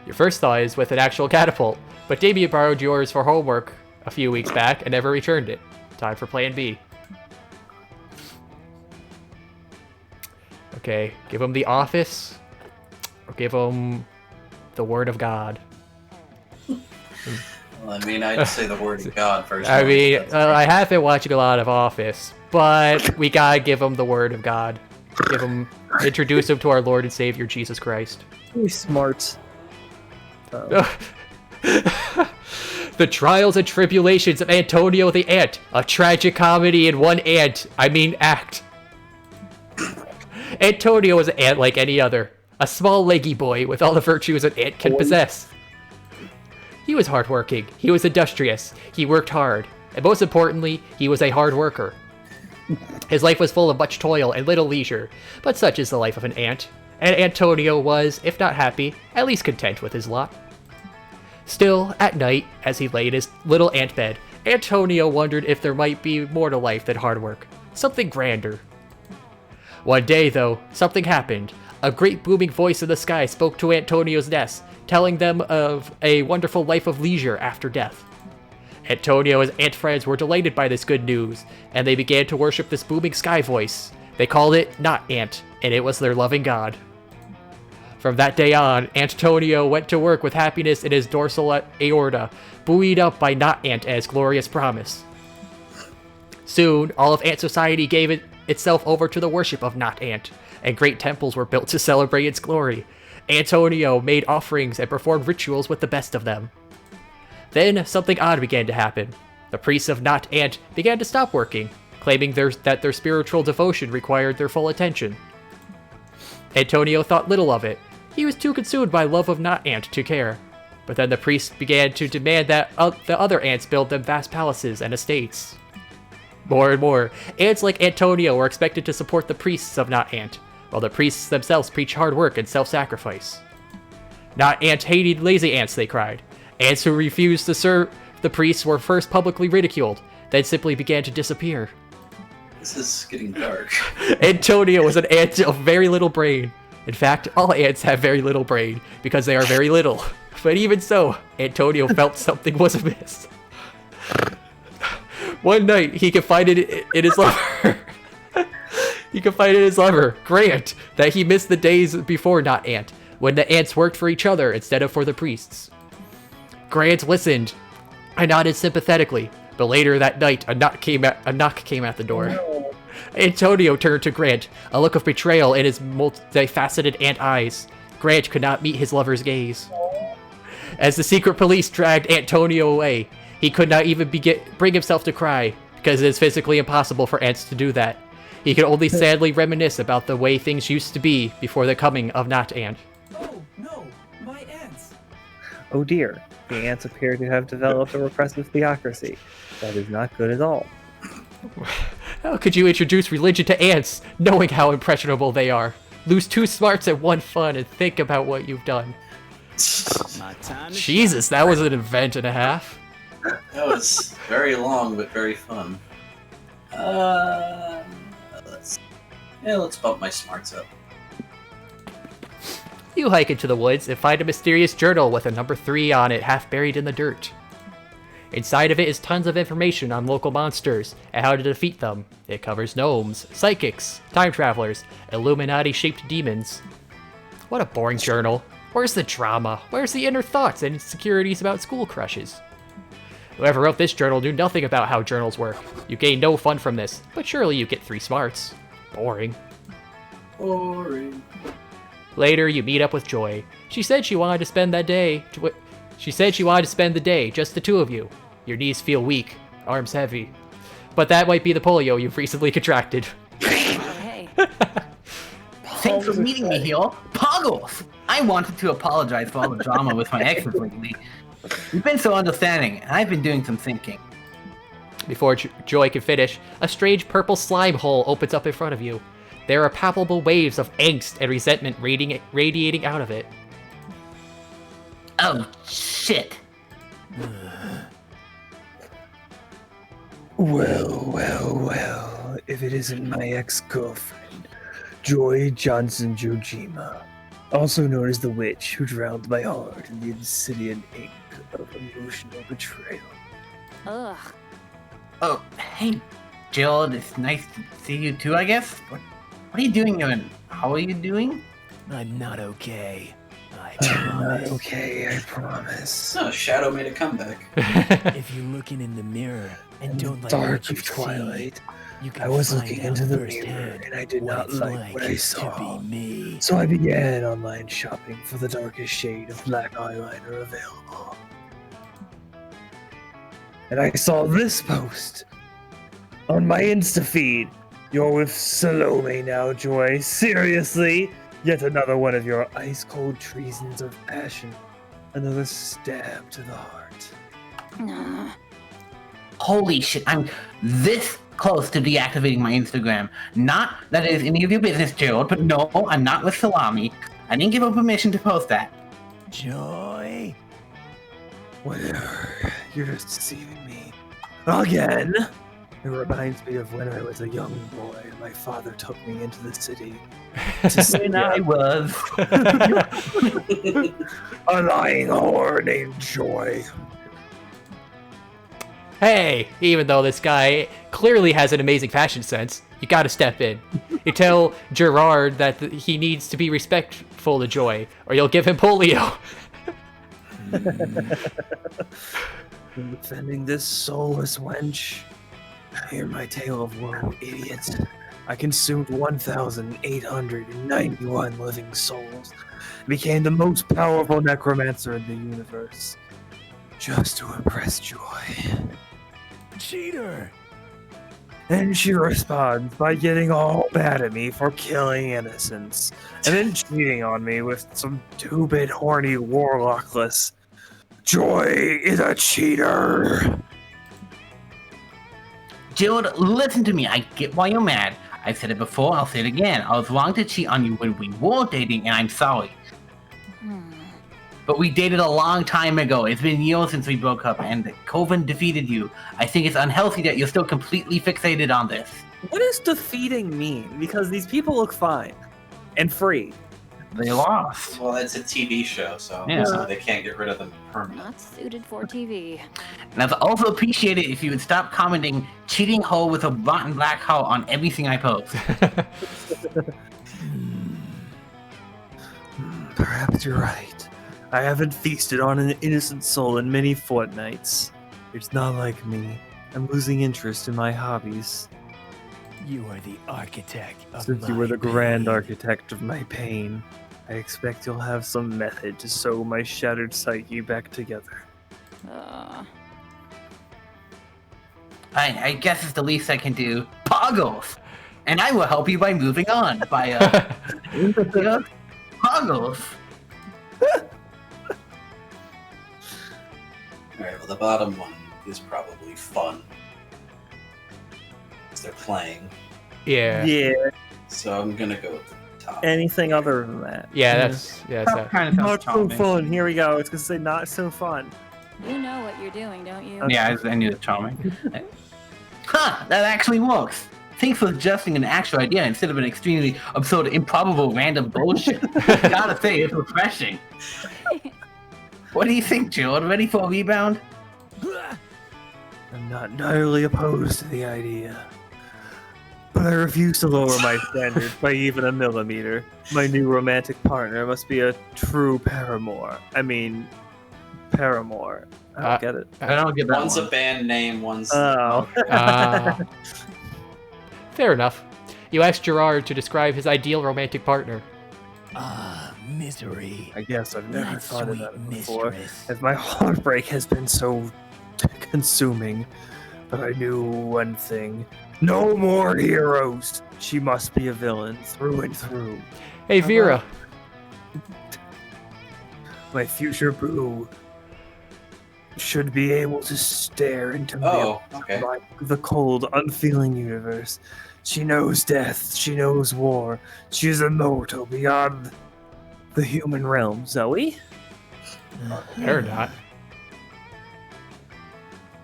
Your first thought is with an actual catapult, but Damien borrowed yours for homework a few weeks back and never returned it. Time for plan B. Okay, give him the office, or give him the word of God. Well, I mean, I'd say the word of God first. I mean, I have been watching a lot of Office, but we gotta give him the word of God. Introduce him to our Lord and Savior, Jesus Christ. Very smart. The Trials and Tribulations of Antonio the Ant. A tragic comedy in one act. Antonio is an ant like any other. A small leggy boy with all the virtues an ant can possess. He was hardworking, he was industrious, he worked hard, and most importantly, he was a hard worker. His life was full of much toil and little leisure, but such is the life of an ant, and Antonio was, if not happy, at least content with his lot. Still, at night, as he lay in his little ant bed, Antonio wondered if there might be more to life than hard work, something grander. One day, though, something happened. A great booming voice in the sky spoke to Antonio's nest, telling them of a wonderful life of leisure after death. Antonio and his ant friends were delighted by this good news, and they began to worship this booming sky voice. They called it Not Ant, and it was their loving god. From that day on, Antonio went to work with happiness in his dorsal aorta, buoyed up by Not Ant and his glorious promise. Soon, all of Ant Society gave itself over to the worship of Not Ant, and great temples were built to celebrate its glory. Antonio made offerings and performed rituals with the best of them. Then, something odd began to happen. The priests of Not Ant began to stop working, claiming that their spiritual devotion required their full attention. Antonio thought little of it. He was too consumed by love of Not Ant to care. But then the priests began to demand that the other ants build them vast palaces and estates. More and more, ants like Antonio were expected to support the priests of Not Ant, while the priests themselves preached hard work and self-sacrifice. Not Ant hated lazy ants, they cried. Ants who refused to serve the priests were first publicly ridiculed, then simply began to disappear. This is getting dark. Antonio was an ant of very little brain. In fact, all ants have very little brain, because they are very little. But even so, Antonio felt something was amiss. One night, he confided in his lover. Grant, that he missed the days before Not Ant, when the ants worked for each other instead of for the priests. Grant listened. I nodded sympathetically, but later that night, a knock came at the door. Antonio turned to Grant, a look of betrayal in his multifaceted ant eyes. Grant could not meet his lover's gaze. As the secret police dragged Antonio away, he could not even bring himself to cry, because it is physically impossible for ants to do that. He could only sadly reminisce about the way things used to be before the coming of Not Ant. Oh, no, my ants. Oh dear, the ants appear to have developed a repressive theocracy. That is not good at all. How could you introduce religion to ants, knowing how impressionable they are? Lose 2 smarts and 1 fun and think about what you've done. Jesus, that was an event and a half. That was very long, but very fun. Let's bump my smarts up. You hike into the woods and find a mysterious journal with a number 3 on it half buried in the dirt. Inside of it is tons of information on local monsters and how to defeat them. It covers gnomes, psychics, time travelers, Illuminati-shaped demons. What a boring journal. Where's the drama? Where's the inner thoughts and insecurities about school crushes? Whoever wrote this journal knew nothing about how journals work. You gain no fun from this, but surely you get 3 smarts. Boring. Boring. Later, you meet up with Joy. She said she wanted to spend the day, just the 2 of you. Your knees feel weak, arms heavy. But that might be the polio you've recently contracted. Hey. Thanks for meeting me here. Puggles! I wanted to apologize for all the drama with my exes lately. You've been so understanding, and I've been doing some thinking. Before Joy can finish, a strange purple slime hole opens up in front of you. There are palpable waves of angst and resentment radiating out of it. Oh, shit. Well, if it isn't my ex-girlfriend, Joy Johnson Jojima, also known as the witch who drowned my heart in the insidious ink of emotional betrayal. Ugh. Oh, hey, Jill, it's nice to see you too, I guess. What are you doing, and how are you doing? I'm not okay. I'm not okay, I promise. Oh, Shadow made a comeback. If you're looking in the mirror and don't like Dark what you of twilight, see, you can I was find looking out into the firsthand mirror and I did not it's like what I to saw. be me. So I began online shopping for the darkest shade of black eyeliner available. And I saw this post on my Insta feed. You're with Salome now, Joy. Seriously? Yet another one of your ice-cold treasons of passion. Another stab to the heart. Holy shit, I'm this close to deactivating my Instagram. Not that it is any of your business, Gerald, but no, I'm not with Salami. I didn't give him permission to post that. Joy? Whatever. You're just deceiving me. Again? It reminds me of when I was a young boy and my father took me into the city. When I was a lying whore named Joy. Hey, even though this guy clearly has an amazing fashion sense, you gotta step in. You tell Gerard that he needs to be respectful to Joy, or you'll give him polio. I'm defending this soulless wench. Hear my tale of woe, idiots. I consumed 1,891 living souls, and became the most powerful necromancer in the universe, just to impress Joy. Cheater! And she responds by getting all mad at me for killing innocents, and then cheating on me with some stupid, horny warlockless. Joy is a cheater! Gerald, listen to me. I get why you're mad. I've said it before, I'll say it again. I was wrong to cheat on you when we were dating, and I'm sorry. But we dated a long time ago. It's been years since we broke up, and Coven defeated you. I think it's unhealthy that you're still completely fixated on this. What does defeating mean? Because these people look fine and free. They lost. Well, it's a TV show, so they can't get rid of them permanently. Not suited for TV. And I'd also appreciate it if you would stop commenting cheating hoe with a rotten black hoe on everything I post. Perhaps you're right. I haven't feasted on an innocent soul in many fortnights. It's not like me. I'm losing interest in my hobbies. You are the architect of Since you were the grand architect of my pain, I expect you'll have some method to sew my shattered psyche back together. I guess it's the least I can do. Poggles! And I will help you by moving on. By, Poggles! Alright, well, the bottom one is probably fun. Because they're playing. Yeah. Yeah. So I'm gonna go with the top. Anything other than that? Yeah, that's that. Kind of Not sounds so charming. fun. Here we go. It's gonna say not so fun. You know what you're doing, don't you? Yeah, I knew it charming. Huh, that actually works. Thanks for suggesting an actual idea instead of an extremely absurd, improbable, random bullshit. Gotta say, it's refreshing. What do you think, Gerald? Ready for a rebound? I'm not entirely opposed to the idea, but I refuse to lower my standards by even a millimeter. My new romantic partner must be a true paramour. I mean, paramour. I don't get it. I don't get that One's one. a band name, one's... Oh. Fair enough. You asked Gerard to describe his ideal romantic partner. Misery. I guess I've never That thought of sweet that before, mistress. as my heartbreak has been so consuming. But I knew one thing. No more heroes! She must be a villain, through and through. Hey, Vera. My future boo should be able to stare into the cold, unfeeling universe. She knows death, she knows war, she is immortal beyond the human realm. Zoe? Or not.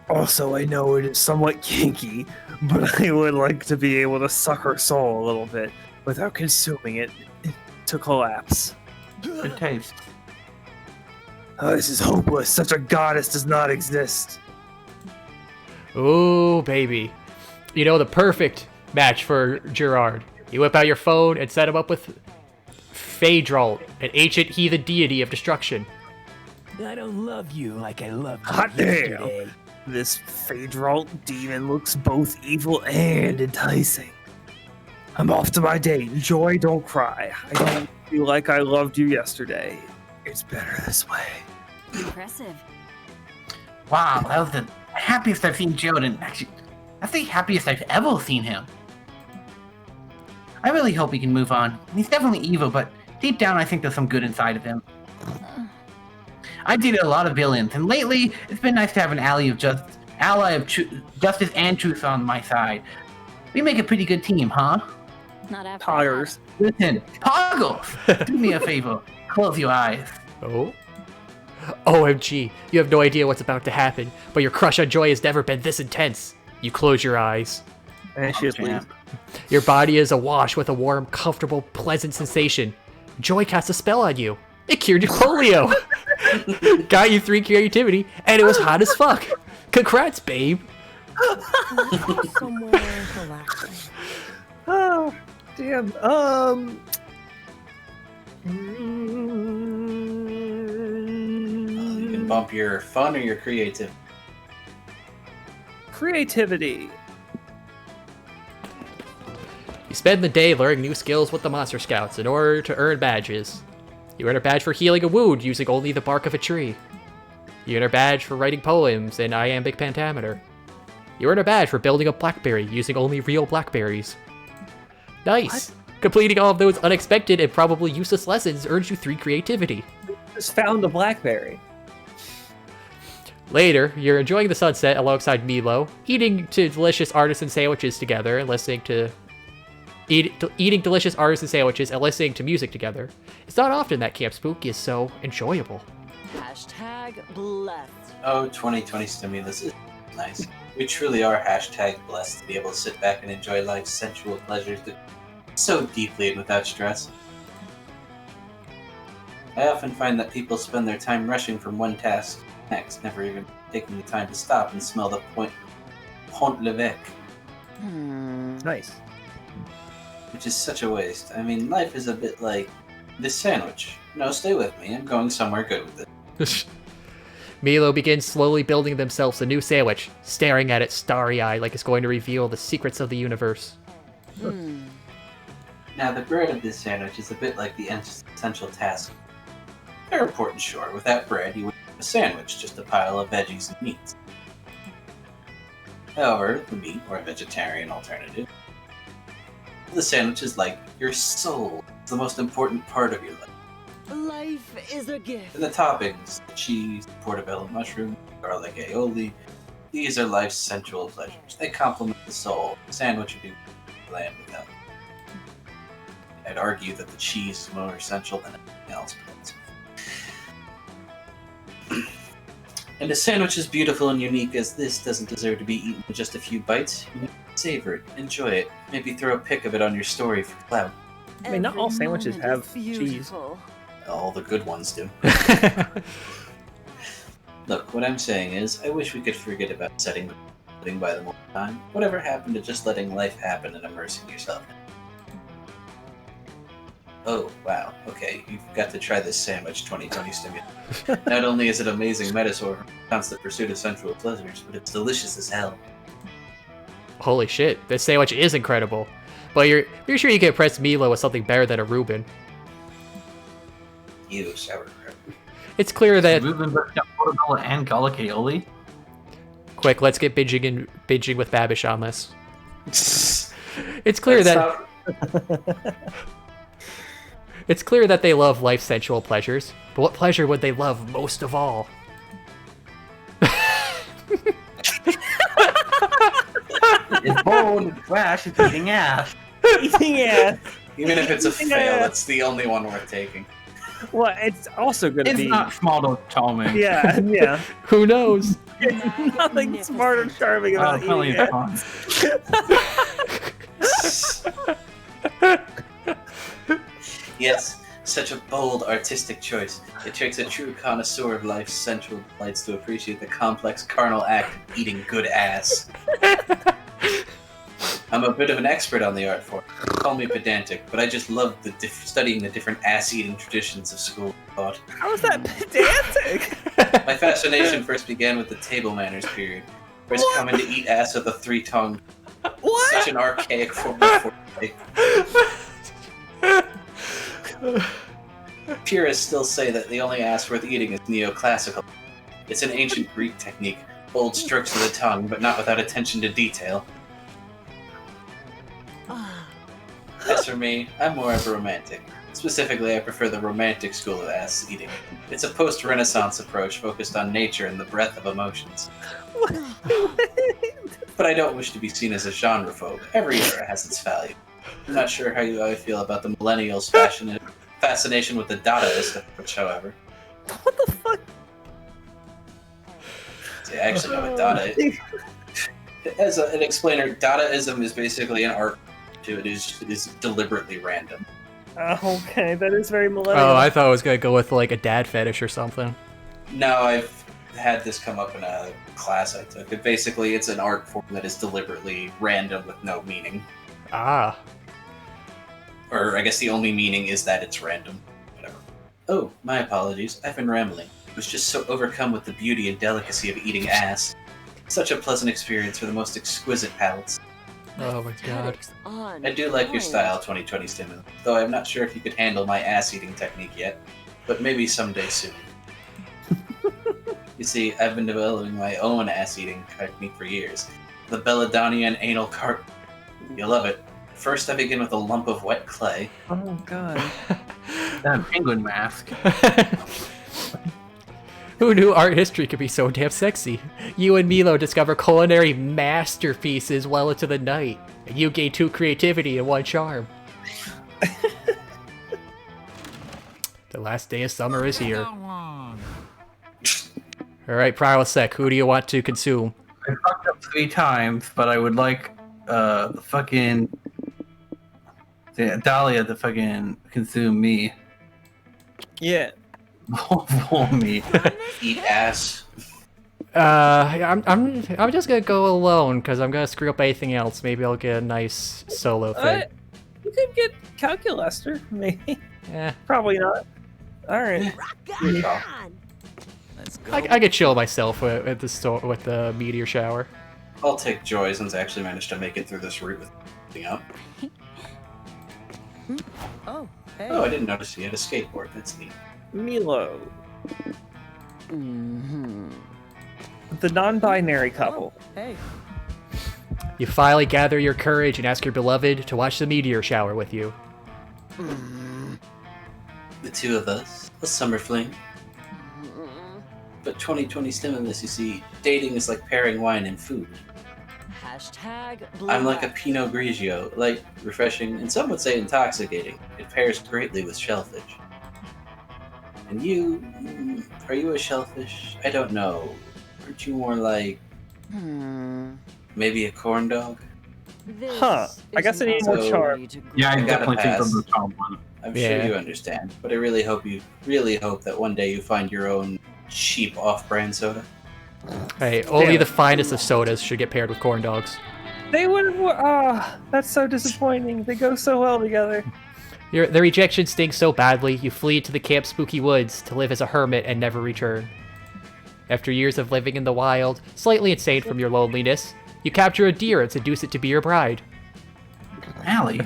Also, I know it is somewhat kinky, but I would like to be able to suck her soul a little bit without consuming it to collapse. Good taste. Oh, this is hopeless. Such a goddess does not exist. Ooh, baby. You know, the perfect match for Gerard. You whip out your phone and set him up with Phaedral, an ancient heathen deity of destruction. I don't love you like I loved you Hot yesterday. damn! This Phaedral demon looks both evil and enticing. I'm off to my date. Joy, don't cry. I don't feel like I loved you yesterday. It's better this way. Impressive. Wow, that was the happiest I've seen Gerald, and actually, that's the happiest I've ever seen him. I really hope he can move on. He's definitely evil, but deep down I think there's some good inside of him. I've dated a lot of villains, and lately it's been nice to have an ally of justice and truth on my side. We make a pretty good team, huh? Not after Poggers. Listen, Poggles, do me a favor. Close your eyes. Oh? OMG, you have no idea what's about to happen, but your crush on Joy has never been this intense. You close your eyes. And she just leaves. Your body is awash with a warm, comfortable, pleasant sensation. Joy casts a spell on you. It cured your polio. Got you 3 creativity, and it was hot as fuck. Congrats, babe. Somewhere relaxing. Oh, damn. You can bump your fun or your creative. Creativity. You spend the day learning new skills with the Monster Scouts in order to earn badges. You earn a badge for healing a wound using only the bark of a tree. You earn a badge for writing poems in iambic pentameter. You earn a badge for building a blackberry using only real blackberries. Nice! What? Completing all of those unexpected and probably useless lessons earns you 3 creativity. Just found a blackberry. Later, you're enjoying the sunset alongside Milo, eating delicious artisan sandwiches together and listening to eating delicious artisan sandwiches and listening to music together. It's not often that Camp Spooky is so enjoyable. #blessed. Oh, 2020 stimulus is nice. We truly are #blessed to be able to sit back and enjoy life's sensual pleasures so deeply and without stress. I often find that people spend their time rushing from one task to the next, never even taking the time to stop and smell the Pont Levesque. Nice. Which is such a waste. I mean, life is a bit like this sandwich. No, stay with me. I'm going somewhere good with it. Milo begins slowly building themselves a new sandwich, staring at it starry-eyed like it's going to reveal the secrets of the universe. Now, the bread of this sandwich is a bit like the essential task. They're important, sure. Without bread, you wouldn't have a sandwich, just a pile of veggies and meats. However, the meat, or vegetarian alternative, the sandwich is like your soul. It's the most important part of your life. Life is a gift. And the toppings, the cheese, portobello mushroom, garlic aioli, these are life's sensual pleasures. They complement the soul. The sandwich would be bland without them. I'd argue that the cheese is more essential than anything else. And a sandwich as beautiful and unique as this doesn't deserve to be eaten in just a few bites. You need to savor it, enjoy it, maybe throw a pic of it on your story for clout. I mean, not all sandwiches have cheese. All the good ones do. Look, what I'm saying is, I wish we could forget about setting by them all the time. Whatever happened to just letting life happen and immersing yourself in it? Oh, wow. Okay, you've got to try this sandwich, 2020 stimulus. Not only is it amazing metaphor for constant pursuit of sensual pleasures, but it's delicious as hell. Holy shit, this sandwich is incredible. But you're sure you can impress Milo with something better than a Reuben. Ew, sauerkraut. It's clear that... Reuben portobello and garlic aioli? Quick, let's get binging with Babish on this. It's clear that... It's clear that they love life's sensual pleasures, but what pleasure would they love most of all? It's bold, it's brash, it's eating ass. Eating ass. Even if it's a fail, it's the only one worth taking. Well, it's also going to be... It's not small or charming. Yeah, yeah. Who knows? It's nothing smart or charming about eating ass. Yes, such a bold artistic choice. It takes a true connoisseur of life's sensual delights to appreciate the complex carnal act of eating good ass. I'm a bit of an expert on the art form. Call me pedantic, but I just love studying the different ass-eating traditions of school thought. How is that pedantic? My fascination first began with the table manners period, where it's coming to eat ass with a 3-tongue. What? Such an archaic form of foreplay. Purists still say that the only ass worth eating is neoclassical. It's an ancient Greek technique, bold strokes of the tongue, but not without attention to detail. As for me, I'm more of a romantic. Specifically, I prefer the romantic school of ass eating. It's a post-Renaissance approach focused on nature and the breadth of emotions. But I don't wish to be seen as a genre-phobe. Every era has its value. I'm not sure how I feel about the millennials' fascination with the Dadaist approach, however. What the fuck? See, I actually know what Dada is. As an explainer, Dadaism is basically an art to it is deliberately random. Okay, that is very millennial. Oh, I thought I was gonna go with like a dad fetish or something. No, I've had this come up in a class I took. Basically, it's an art form that is deliberately random with no meaning. Ah. Or I guess the only meaning is that it's random. Whatever. Oh, my apologies. I've been rambling. I was just so overcome with the beauty and delicacy of eating ass. Such a pleasant experience for the most exquisite palates. Oh my god. I do like your style, 2020 Stimu, though I'm not sure if you could handle my ass-eating technique yet, but maybe someday soon. You see, I've been developing my own ass-eating technique for years. The Belladonian anal cart. You'll love it. First, I begin with a lump of wet clay. Oh god. That penguin mask. Who knew art history could be so damn sexy? You and Milo discover culinary masterpieces well into the night, and you gain 2 creativity and 1 charm. The last day of summer is here. Alright, Prilosec, who do you want to consume? I fucked up 3 times, but I would like the fucking Dahlia to fucking consume me. Yeah. For me. Eat ass. I'm just gonna go alone because I'm gonna screw up anything else. Maybe I'll get a nice solo thing. You could get Calculester, maybe. Yeah. Probably not. Alright. I could chill myself with the meteor shower. I'll take joy since I actually managed to make it through this route with everything up. Oh, hey. Oh, I didn't notice you had a skateboard. That's neat. Milo. The non-binary couple. Oh, hey. You finally gather your courage and ask your beloved to watch the meteor shower with you. The 2 of us, a summer fling. But 2020 stimulus, you see, dating is like pairing wine and food. I'm like a Pinot Grigio, light, refreshing, and some would say intoxicating. It pairs greatly with shellfish. And you, are you a shellfish? I don't know. Aren't you more like, maybe a corn dog? Huh, I guess I need more charm. Yeah, I gotta definitely think pass. of the charm one. I'm sure you understand, but I really hope that one day you find your own cheap off-brand soda. Hey, only the finest of sodas should get paired with corn dogs. They would have. That's so disappointing. They go so well together. The rejection stings so badly, you flee to the Camp Spooky Woods to live as a hermit and never return. After years of living in the wild, slightly insane from your loneliness, you capture a deer and seduce it to be your bride. Allie.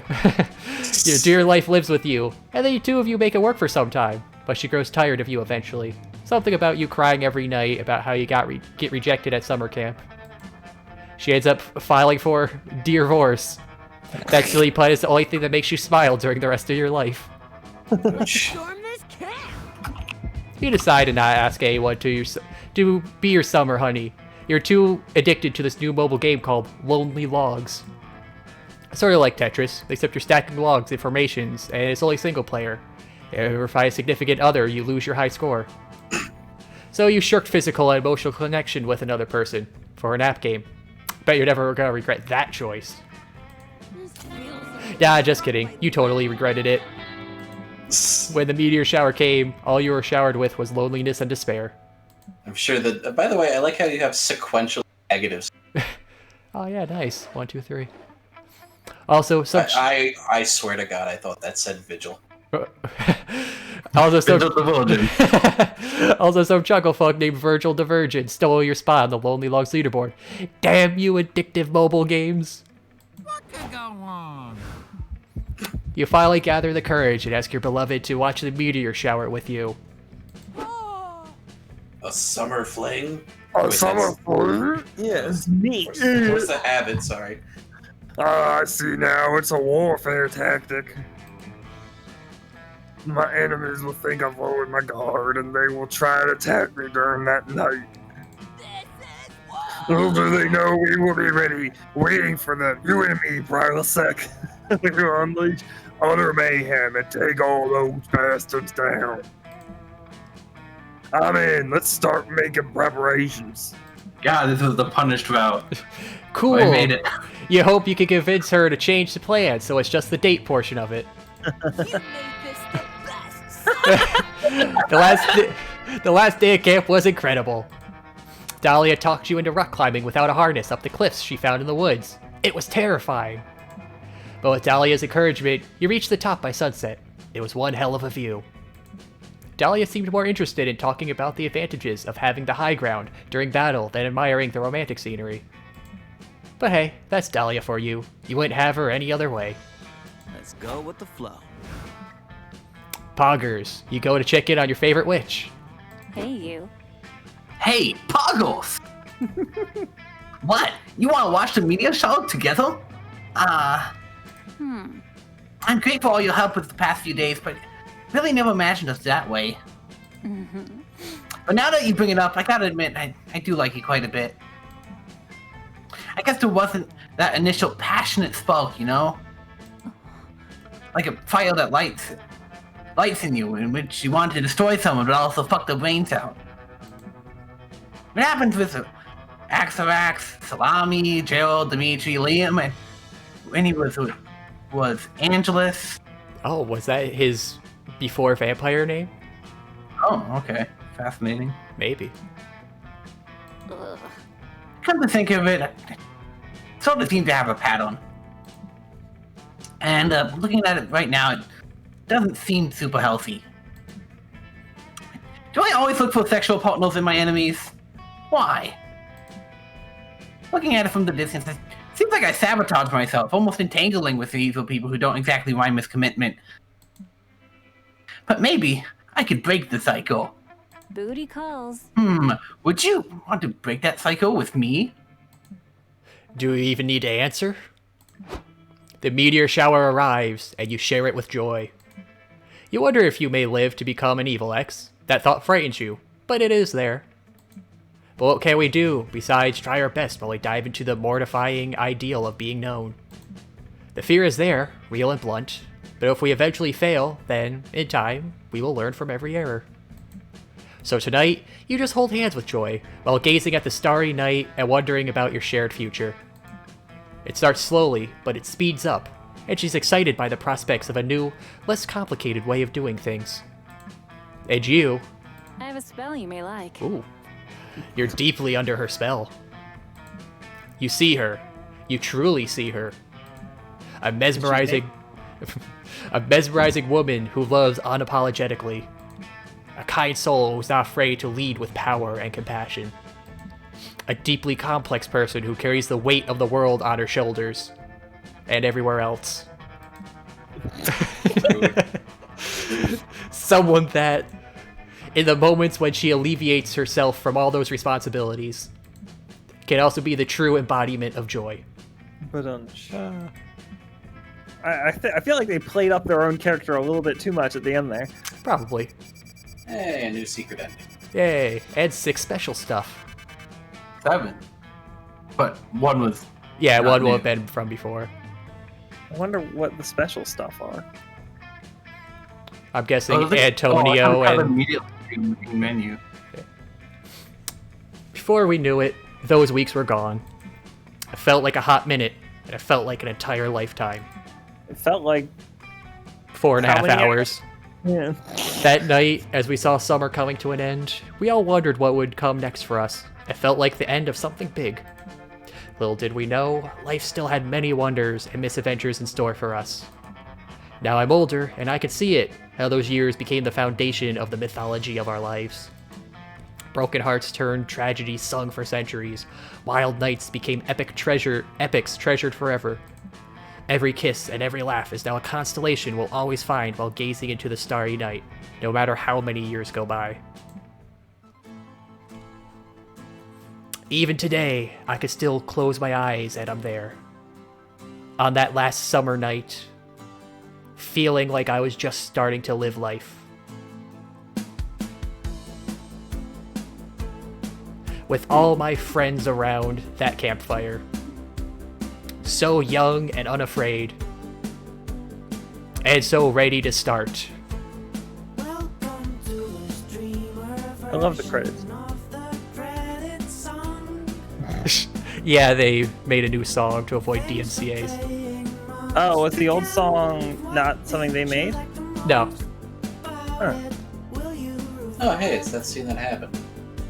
Your dear life lives with you, and the 2 of you make it work for some time, but she grows tired of you eventually. Something about you crying every night about how you get rejected at summer camp. She ends up filing for divorce. That silly pun is the only thing that makes you smile during the rest of your life. You decide to not ask anyone to be your summer honey. You're too addicted to this new mobile game called Lonely Logs. Sort of like Tetris, except you're stacking logs and formations, and it's only single player. If you ever find a significant other, you lose your high score. So you shirked physical and emotional connection with another person for an app game. Bet you're never gonna regret that choice. Nah, just kidding. You totally regretted it. When the meteor shower came, all you were showered with was loneliness and despair. I'm sure that. By the way, I like how you have sequential negatives. Oh yeah, nice. 1, 2, 3. Also, some. I swear to God, I thought that said Vigil. Also, some Virgin. some chuckle fuck named Virgil the Virgin stole your spot on the Lonely Logs leaderboard. Damn you, addictive mobile games! What could go wrong? You finally gather the courage and ask your beloved to watch the meteor shower with you. A summer fling? A summer fling? Yes, neat. What's the habit? Sorry. I see now. It's a warfare tactic. my enemies will think I've lowered my guard and they will try to attack me during that night. Little do they know we will be ready, waiting for them. You and me, Prilosec. We will unleash utter mayhem and take all those bastards down. I'm in. Let's start making preparations. God, this was the punished route. Cool. I made it. You hope you can convince her to change the plan, so it's just the date portion of it. The last day of camp was incredible. Dahlia talked you into rock climbing without a harness up the cliffs she found in the woods. It was terrifying. But with Dahlia's encouragement, you reached the top by sunset. It was one hell of a view. Dahlia seemed more interested in talking about the advantages of having the high ground during battle than admiring the romantic scenery. But hey, that's Dahlia for you. You wouldn't have her any other way. Let's go with the flow. Poggers, you go to check in on your favorite witch. Hey, you. Hey, Poggles! What? You want to watch the media show together? I'm grateful for all your help with the past few days, but really never imagined us that way. But now that you bring it up, I gotta admit, I do like you quite a bit. I guess there wasn't that initial passionate spark, you know? Like a fire that lights in you, in which you want to destroy someone, but also fuck their brains out. What happens with Axarax, Salami, Gerald, Dimitri, Liam, and when he was Angelus? Oh, was that his before vampire name? Oh, okay. Fascinating. Maybe. Come to think of it, sort of seems to have a pattern. And looking at it right now, it doesn't seem super healthy. Do I always look for sexual partners in my enemies? Why? Looking at it from the distance, it seems like I sabotage myself, almost entangling with these people who don't exactly rhyme with commitment. But maybe I could break the cycle. Booty calls. Would you want to break that cycle with me? Do you even need to answer? The meteor shower arrives, and you share it with joy. You wonder if you may live to become an evil ex. That thought frightens you, but it is there. But what can we do besides try our best while we dive into the mortifying ideal of being known? The fear is there, real and blunt, but if we eventually fail, then, in time, we will learn from every error. So tonight, you just hold hands with Joy, while gazing at the starry night and wondering about your shared future. It starts slowly, but it speeds up, and she's excited by the prospects of a new, less complicated way of doing things. And you... I have a spell you may like. Ooh. You're deeply under her spell. You see her. You truly see her. A mesmerizing... a mesmerizing woman who loves unapologetically. A kind soul who's not afraid to lead with power and compassion. A deeply complex person who carries the weight of the world on her shoulders. And everywhere else. Someone that, in the moments when she alleviates herself from all those responsibilities, can also be the true embodiment of joy. But I feel like they played up their own character a little bit too much at the end there. Probably. Hey, a new secret ending. Yay, and 6 special stuff. 7. But one was... Yeah, one will have been from before. I wonder what the special stuff are. I'm guessing Antonio and... menu. Okay. Before we knew it, those weeks were gone. It felt like a hot minute, and it felt like an entire lifetime. It felt like... 4.5 hours. Yeah. That night, as we saw summer coming to an end, we all wondered what would come next for us. It felt like the end of something big. Little did we know, life still had many wonders and misadventures in store for us. Now I'm older, and I can see it, how those years became the foundation of the mythology of our lives. Broken hearts turned tragedies sung for centuries. Wild nights became epics treasured forever. Every kiss and every laugh is now a constellation we'll always find while gazing into the starry night, no matter how many years go by. Even today, I can still close my eyes and I'm there. On that last summer night, feeling like I was just starting to live life. With all my friends around that campfire. So young and unafraid. And so ready to start. I love the credits. Yeah, they made a new song to avoid DMCA's. Oh, was the old song not something they made? No. Huh. Oh, hey, it's that scene that happened.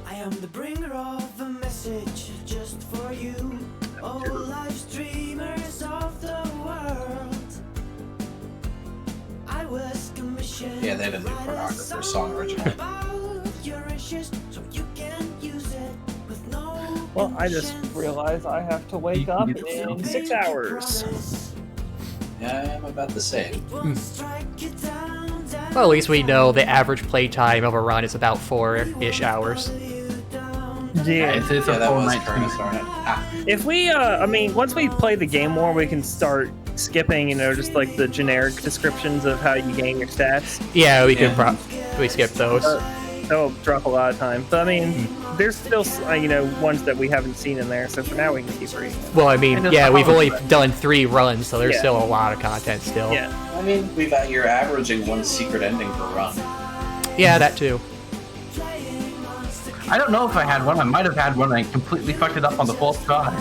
I am the bringer of a message just for you. All live streamers of the world. I was commissioned. Yeah, they had a new pornographer song originally. Well, I just realized I have to wake up in 6 hours. Yeah, I'm about the same. Well, at least we know the average playtime of a run is about 4-ish hours. Yeah, It's a that full was night. Furnace, darn it. Ah, if we, I mean, once we play the game more, we can start skipping, just like the generic descriptions of how you gain your stats. Yeah, we could we skip those. That'll drop a lot of time. But I mean, there's still, ones that we haven't seen in there. So for now, we can keep reading. Well, I mean, yeah, we've only done 3 runs, so there's still a lot of content still. Yeah. I mean, you're averaging 1 secret ending per run. Yeah, that too. I don't know if I had one. I might have had one. I completely fucked it up on the fourth try.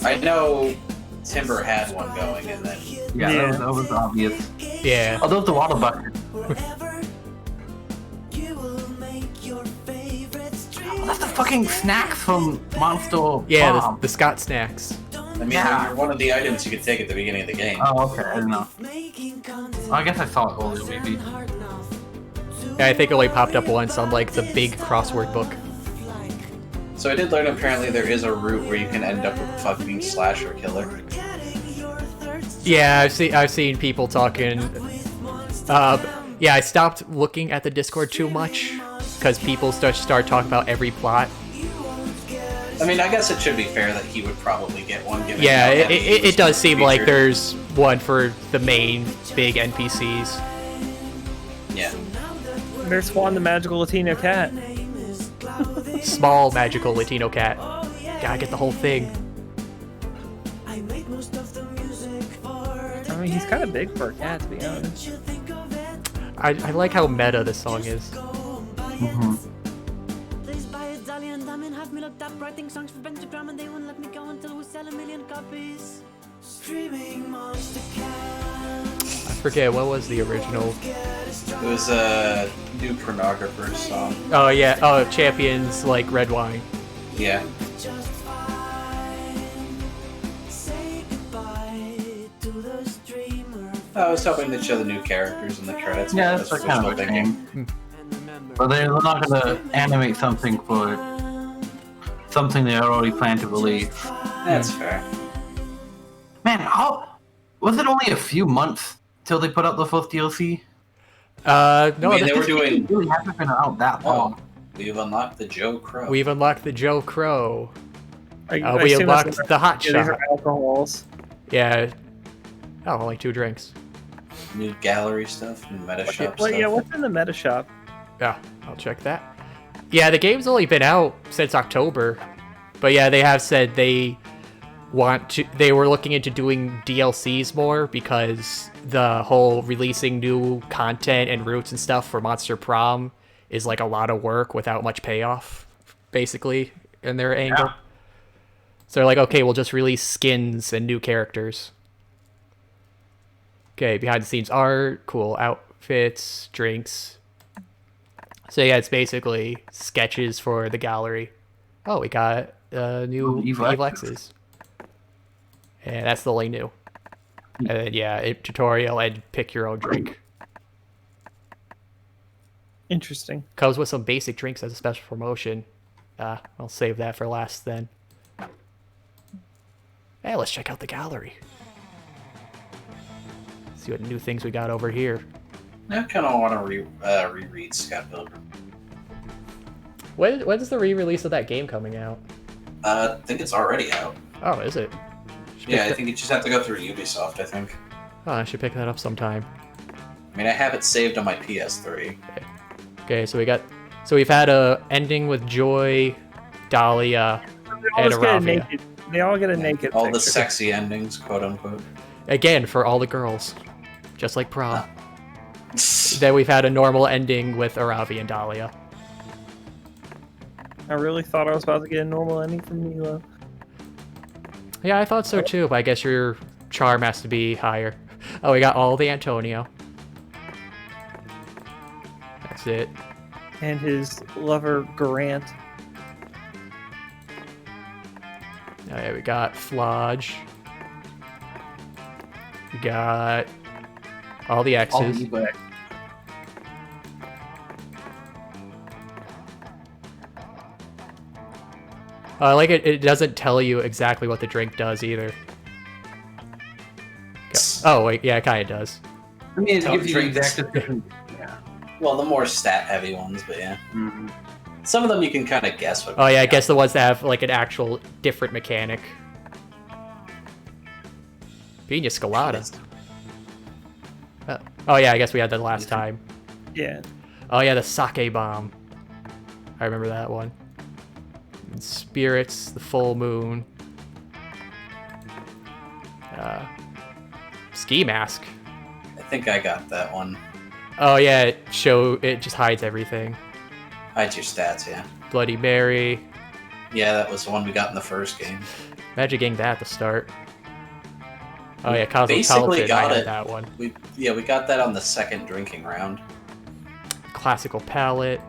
I know Timber had one going, and then... Yeah, that was obvious. Yeah. Oh, those are water buckets. That's the fucking snacks from Monster Yeah, Farm. the Scott snacks. I mean, they're one of the items you could take at the beginning of the game. Oh, okay. I don't know. Oh, I guess I saw it earlier, maybe. Yeah, I think it only popped up once on like the big crossword book. So I did learn apparently there is a route where you can end up with fucking slasher killer. Yeah, I've seen people talking. Yeah, I stopped looking at the Discord too much because people start talking about every plot. I mean, I guess it should be fair that he would probably get one. Given Yeah, how heavy he was it does seem like featured. there's one for the main big NPCs. Yeah. There's Swan, the magical Latino cat. Small magical Latino cat. Gotta get the whole thing. I mean, he's kind of big for a cat, to be honest. I like how meta this song is. I forget, what was the original? It was a new pornographer song. Oh yeah, oh, Champions like Red Wine. Yeah. I was hoping they'd show the new characters in the credits. Yeah, that's what kind of a shame. But they're not going to animate something for something they already planned to release. That's fair. Man, how was it only a few months till they put out the first DLC? No, I mean, they were this doing. really hasn't been out that long. We've unlocked the Joe Crow. We've unlocked the Joe Crow. I We assume unlocked that's- the hot yeah, these shot. are alcohols. Yeah. Oh, only 2 drinks. New gallery stuff, new meta shop Well, stuff. yeah, what's in the meta shop? Yeah, I'll check that. Yeah, the game's only been out since October. But yeah, they have said they were looking into doing DLCs more because the whole releasing new content and routes and stuff for Monster Prom is like a lot of work without much payoff, basically, in their angle. Yeah. So they're like, okay, we'll just release skins and new characters. Okay, behind the scenes art, cool outfits, drinks. So yeah, it's basically sketches for the gallery. Oh, we got new Evelexes. And that's the only new. And then yeah, tutorial and pick your own drink. Interesting. Comes with some basic drinks as a special promotion. I'll save that for last then. Hey, let's check out the gallery. See what new things we got over here. I kind of want to reread Scott Pilgrim. When's the re-release of that game coming out? I think it's already out. Oh, is it? Yeah, I think you just have to go through Ubisoft, I think. Oh, I should pick that up sometime. I mean, I have it saved on my PS3. Okay, so we've had a ending with Joy, Dahlia, and Aravia. They all get a naked All picture. the sexy endings, quote unquote. Again, for all the girls. Just like prom. Then we've had a normal ending with Aravia and Dahlia. I really thought I was about to get a normal ending from Milo. Yeah, I thought so too, but I guess your charm has to be higher. Oh, we got all the Antonio. That's it. And his lover, Grant. Oh, yeah, we got Flodge. We got all the X's. I like it. It doesn't tell you exactly what the drink does either. Oh wait, yeah, it kind of does. I mean, it gives you the exact description. Yeah. Well, the more stat-heavy ones, but yeah. Mm-hmm. Some of them you can kind of guess what. Oh yeah, I guess the ones that have like an actual different mechanic. Pina Colada. Oh yeah, I guess we had that last time. Yeah. Oh yeah, the sake bomb. I remember that one. And spirits, the full moon. Ski mask. I think I got that one. Oh yeah, it just hides everything. Hides your stats, yeah. Bloody Mary. Yeah, that was the one we got in the first game. Imagine getting that at the start. Oh yeah, Khazard basically got I had it. that one. We got that on the second drinking round. Classical palette.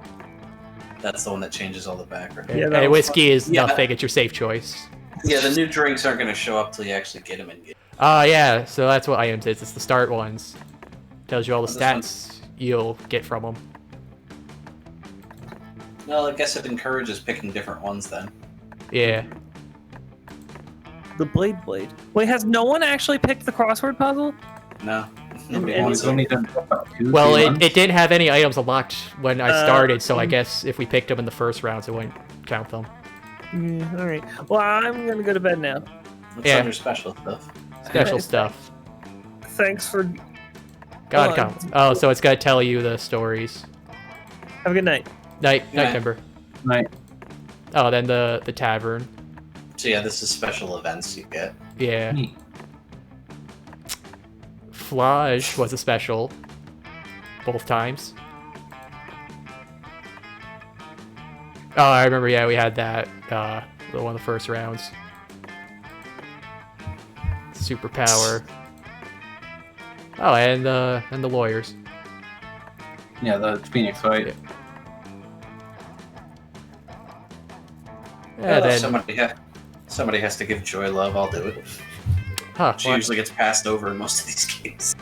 That's the one that changes all the background. Yeah, and whiskey is nothing. It's your safe choice. Yeah, the new drinks aren't going to show up till you actually get them in game. Yeah, so that's what items is. It's the start ones. Tells you all the stats you'll get from them. Well, I guess it encourages picking different ones then. Yeah. The Blade. Wait, has no one actually picked the crossword puzzle? No. Well, it didn't have any items unlocked when I started, so I guess if we picked them in the first rounds, it wouldn't count them. Yeah, all right. Well, I'm gonna go to bed now. What's under special stuff? Special stuff. Thanks for. God count. Oh, so it's gonna tell you the stories. Have a good night. Night, Timber. Night. Oh, then the tavern. So yeah, this is special events you get. Yeah. Flodge was a special. Both times. Oh, I remember, yeah, we had that, one of the first rounds. Superpower. Oh, and the lawyers. Yeah, the Phoenix, right? Yeah, then... Somebody has to give Joy love, I'll do it. Huh, she usually gets passed over in most of these games.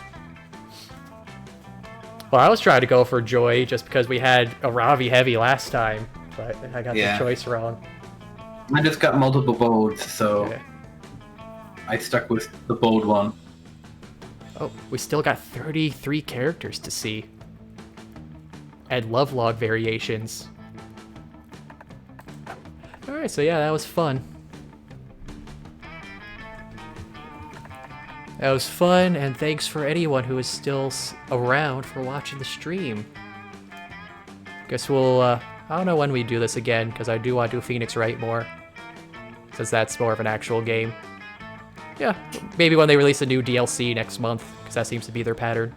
Well, I was trying to go for Joy just because we had a Ravi heavy last time, but I got the choice wrong. I just got multiple bolds, so I stuck with the bold one. Oh, we still got 33 characters to see. And lovelog variations. Alright, so yeah, that was fun. That was fun, and thanks for anyone who is still around for watching the stream. Guess we'll, I don't know when we do this again, because I do want to do Phoenix Wright more. Since that's more of an actual game. Yeah, maybe when they release a new DLC next month, because that seems to be their pattern.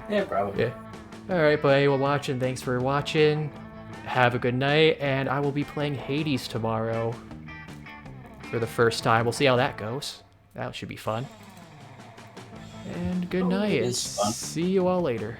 Yeah, probably. Yeah. Alright, but anyone watching, thanks for watching. Have a good night, and I will be playing Hades tomorrow. For the first time. We'll see how that goes. That should be fun. And good night, and see you all later.